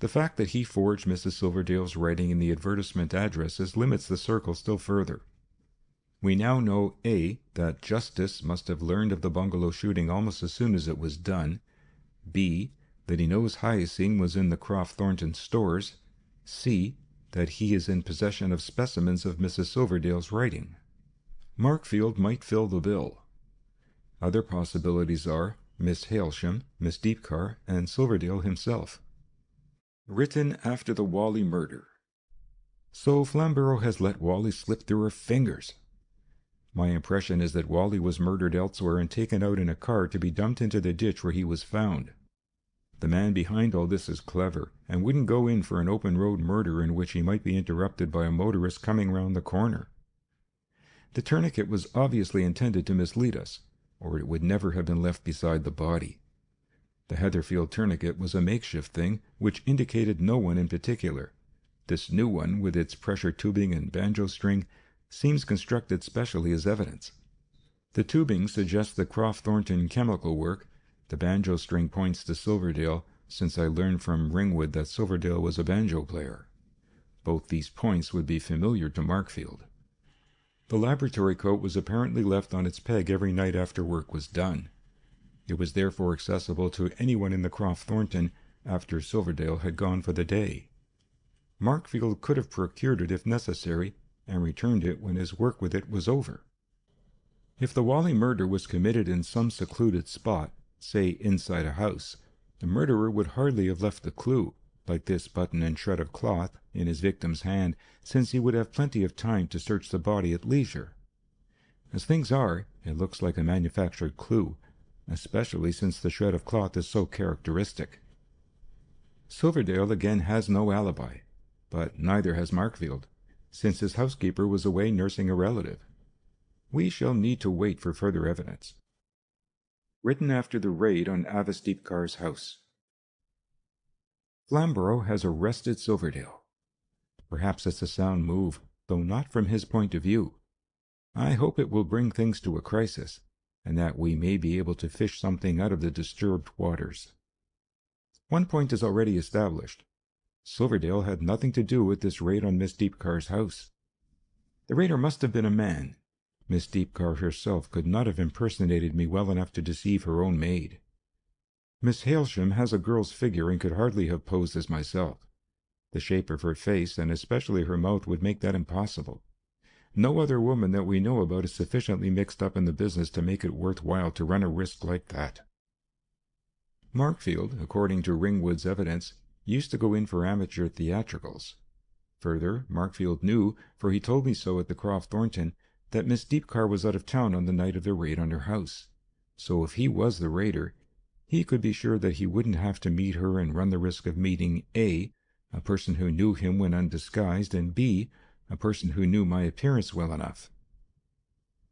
The fact that he forged Mrs. Silverdale's writing in the advertisement addresses limits the circle still further. We now know A. that Justice must have learned of the bungalow shooting almost as soon as it was done, B. that he knows hyoscine was in the Croft Thornton stores, C. that he is in possession of specimens of Mrs. Silverdale's writing. Markfield might fill the bill. Other possibilities are Miss Hailsham, Miss Deepcar, and Silverdale himself. Written after the Whalley murder. So Flamborough has let Whalley slip through her fingers. My impression is that Whalley was murdered elsewhere and taken out in a car to be dumped into the ditch where he was found. The man behind all this is clever, and wouldn't go in for an open-road murder in which he might be interrupted by a motorist coming round the corner. The tourniquet was obviously intended to mislead us, or it would never have been left beside the body. The Heatherfield tourniquet was a makeshift thing which indicated no one in particular. This new one, with its pressure tubing and banjo string, seems constructed specially as evidence. The tubing suggests the Croft Thornton chemical work. The banjo string points to Silverdale, since I learned from Ringwood that Silverdale was a banjo player. Both these points would be familiar to Markfield. The laboratory coat was apparently left on its peg every night after work was done. It was therefore accessible to anyone in the Croft Thornton after Silverdale had gone for the day. Markfield could have procured it if necessary, and returned it when his work with it was over. If the Whalley murder was committed in some secluded spot, say inside a house, the murderer would hardly have left a clue, like this button and shred of cloth, in his victim's hand, since he would have plenty of time to search the body at leisure. As things are, it looks like a manufactured clue, especially since the shred of cloth is so characteristic. Silverdale again has no alibi, but neither has Markfield, since his housekeeper was away nursing a relative. We shall need to wait for further evidence. Written after the raid on Avis Deepcar's house. Flamborough has arrested Silverdale. Perhaps it's a sound move, though not from his point of view. I hope it will bring things to a crisis, and that we may be able to fish something out of the disturbed waters. One point is already established. Silverdale had nothing to do with this raid on Miss Deepcar's house. The raider must have been a man. Miss Deepcar herself could not have impersonated me well enough to deceive her own maid. Miss Hailsham has a girl's figure and could hardly have posed as myself. The shape of her face, and especially her mouth, would make that impossible. No other woman that we know about is sufficiently mixed up in the business to make it worth while to run a risk like that. Markfield, according to Ringwood's evidence, used to go in for amateur theatricals. Further, Markfield knew, for he told me so at the Croft Thornton, that Miss Deepcar was out of town on the night of the raid on her house. So if he was the raider, he could be sure that he wouldn't have to meet her and run the risk of meeting A, a person who knew him when undisguised, and B, a person who knew my appearance well enough.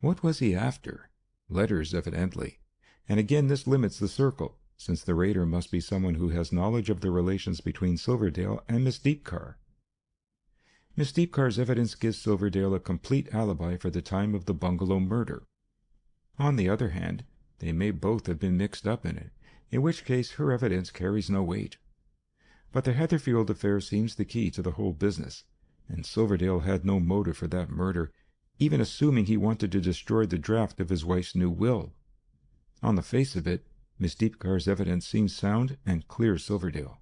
What was he after? Letters, evidently. And again this limits the circle, since the raider must be someone who has knowledge of the relations between Silverdale and Miss Deepcar. Miss Deepcar's evidence gives Silverdale a complete alibi for the time of the bungalow murder. On the other hand, they may both have been mixed up in it, in which case her evidence carries no weight. But the Heatherfield affair seems the key to the whole business, and Silverdale had no motive for that murder, even assuming he wanted to destroy the draft of his wife's new will. On the face of it, Miss Deepcar's evidence seems sound and clears Silverdale.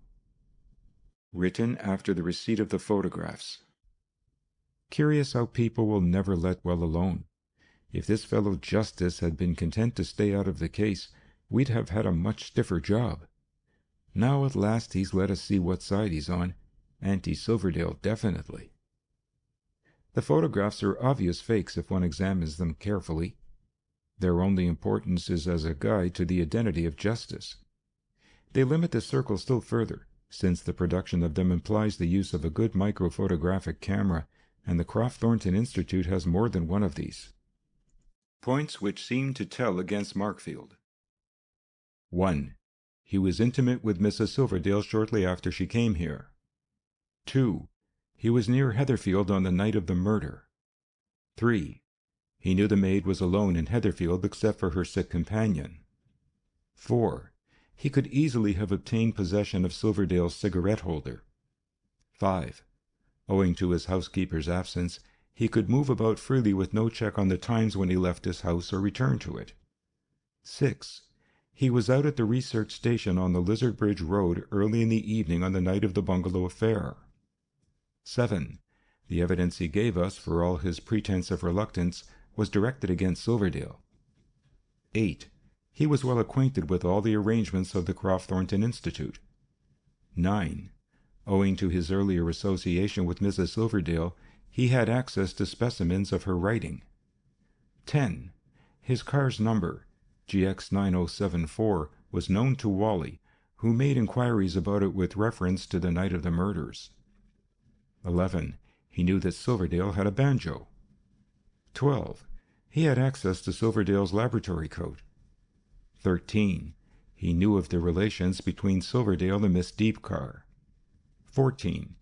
Written after the receipt of the photographs. Curious how people will never let well alone. If this fellow Justice had been content to stay out of the case, we'd have had a much stiffer job. Now at last he's let us see what side he's on. Anti-Silverdale, definitely. The photographs are obvious fakes if one examines them carefully. Their only importance is as a guide to the identity of Justice. They limit the circle still further, since the production of them implies the use of a good microphotographic camera, and the Croft Thornton Institute has more than one of these. Points which seem to tell against Markfield. 1. He was intimate with Mrs. Silverdale shortly after she came here. 2. He was near Heatherfield on the night of the murder. 3. He knew the maid was alone in Heatherfield except for her sick companion. 4. He could easily have obtained possession of Silverdale's cigarette holder. 5. Owing to his housekeeper's absence, he could move about freely with no check on the times when he left his house or returned to it. 6. He was out at the research station on the Lizard Bridge Road early in the evening on the night of the bungalow affair. 7. The evidence he gave us, for all his pretense of reluctance, was directed against Silverdale. 8. He was well acquainted with all the arrangements of the Crofthornton Institute. 9. Owing to his earlier association with Mrs. Silverdale, he had access to specimens of her writing. 10. His car's number, GX9074, was known to Wally, who made inquiries about it with reference to the night of the murders. 11. He knew that Silverdale had a banjo. 12. He had access to Silverdale's laboratory coat. 13. He knew of the relations between Silverdale and Miss Deepcar. 14.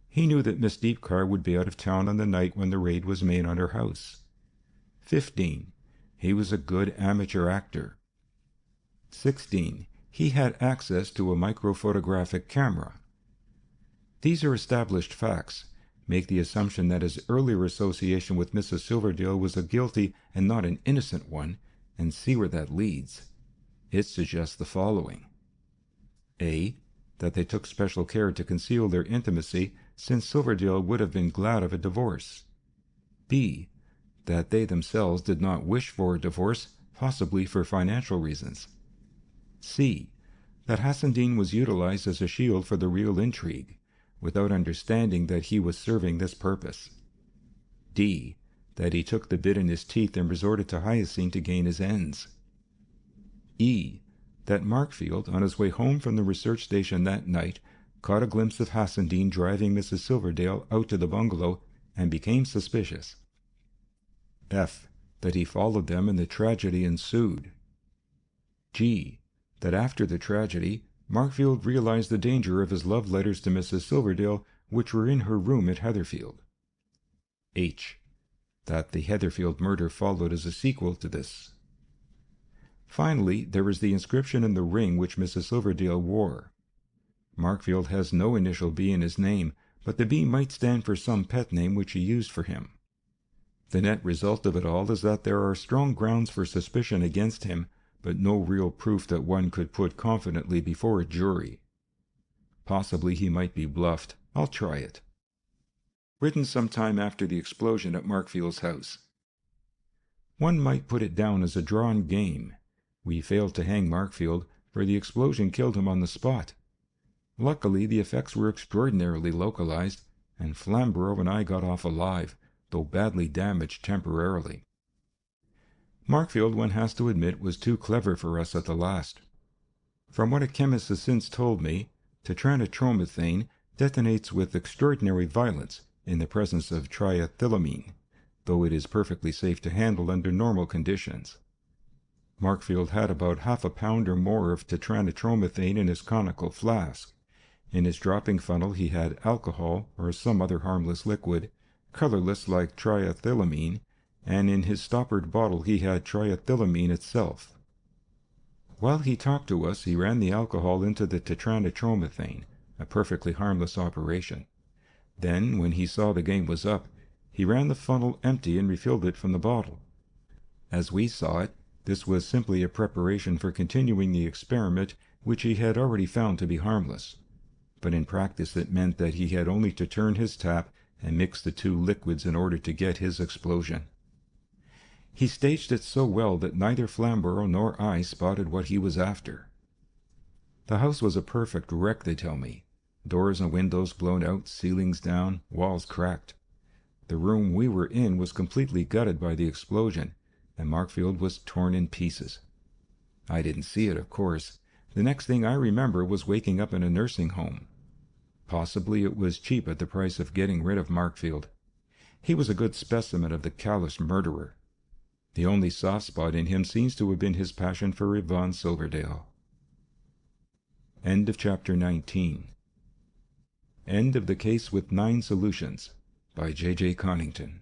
He knew that Miss Deepcar would be out of town on the night when the raid was made on her house. 15. He was a good amateur actor. 16. He had access to a microphotographic camera. These are established facts. Make the assumption that his earlier association with Mrs. Silverdale was a guilty and not an innocent one, and see where that leads. It suggests the following. A. That they took special care to conceal their intimacy, since Silverdale would have been glad of a divorce. B. That they themselves did not wish for a divorce, possibly for financial reasons. C. That Hassendean was utilized as a shield for the real intrigue, without understanding that he was serving this purpose. D. That he took the bit in his teeth and resorted to Hyacinth to gain his ends. E. That Markfield, on his way home from the research station that night, caught a glimpse of Hassendean driving Mrs. Silverdale out to the bungalow and became suspicious. F. That he followed them and the tragedy ensued. G. That after the tragedy, Markfield realized the danger of his love letters to Mrs. Silverdale, which were in her room at Heatherfield. H. That the Heatherfield murder followed as a sequel to this. Finally, there is the inscription in the ring which Mrs. Silverdale wore. Markfield has no initial B in his name, but the B might stand for some pet name which he used for him. The net result of it all is that there are strong grounds for suspicion against him, but no real proof that one could put confidently before a jury. Possibly he might be bluffed. I'll try it. Written some time after the explosion at Markfield's house. One might put it down as a drawn game. We failed to hang Markfield, for the explosion killed him on the spot. Luckily, the effects were extraordinarily localized, and Flamborough and I got off alive, though badly damaged temporarily. Markfield, one has to admit, was too clever for us at the last. From what a chemist has since told me, tetranitromethane detonates with extraordinary violence in the presence of triethylamine, though it is perfectly safe to handle under normal conditions. Markfield had about half a pound or more of tetranitromethane in his conical flask. In his dropping funnel he had alcohol, or some other harmless liquid, colorless like triethylamine, and in his stoppered bottle he had triethylamine itself. While he talked to us, he ran the alcohol into the tetranitromethane, a perfectly harmless operation. Then, when he saw the game was up, he ran the funnel empty and refilled it from the bottle. As we saw it, this was simply a preparation for continuing the experiment which he had already found to be harmless. But in practice it meant that he had only to turn his tap and mix the two liquids in order to get his explosion. He staged it so well that neither Flamborough nor I spotted what he was after. The house was a perfect wreck, they tell me. Doors and windows blown out, ceilings down, walls cracked. The room we were in was completely gutted by the explosion, and Markfield was torn in pieces. I didn't see it, of course. The next thing I remember was waking up in a nursing home. Possibly it was cheap at the price of getting rid of Markfield. He was a good specimen of the callous murderer. The only soft spot in him seems to have been his passion for Yvonne Silverdale. End of chapter 19. End of the case with 9 solutions by J. Connington.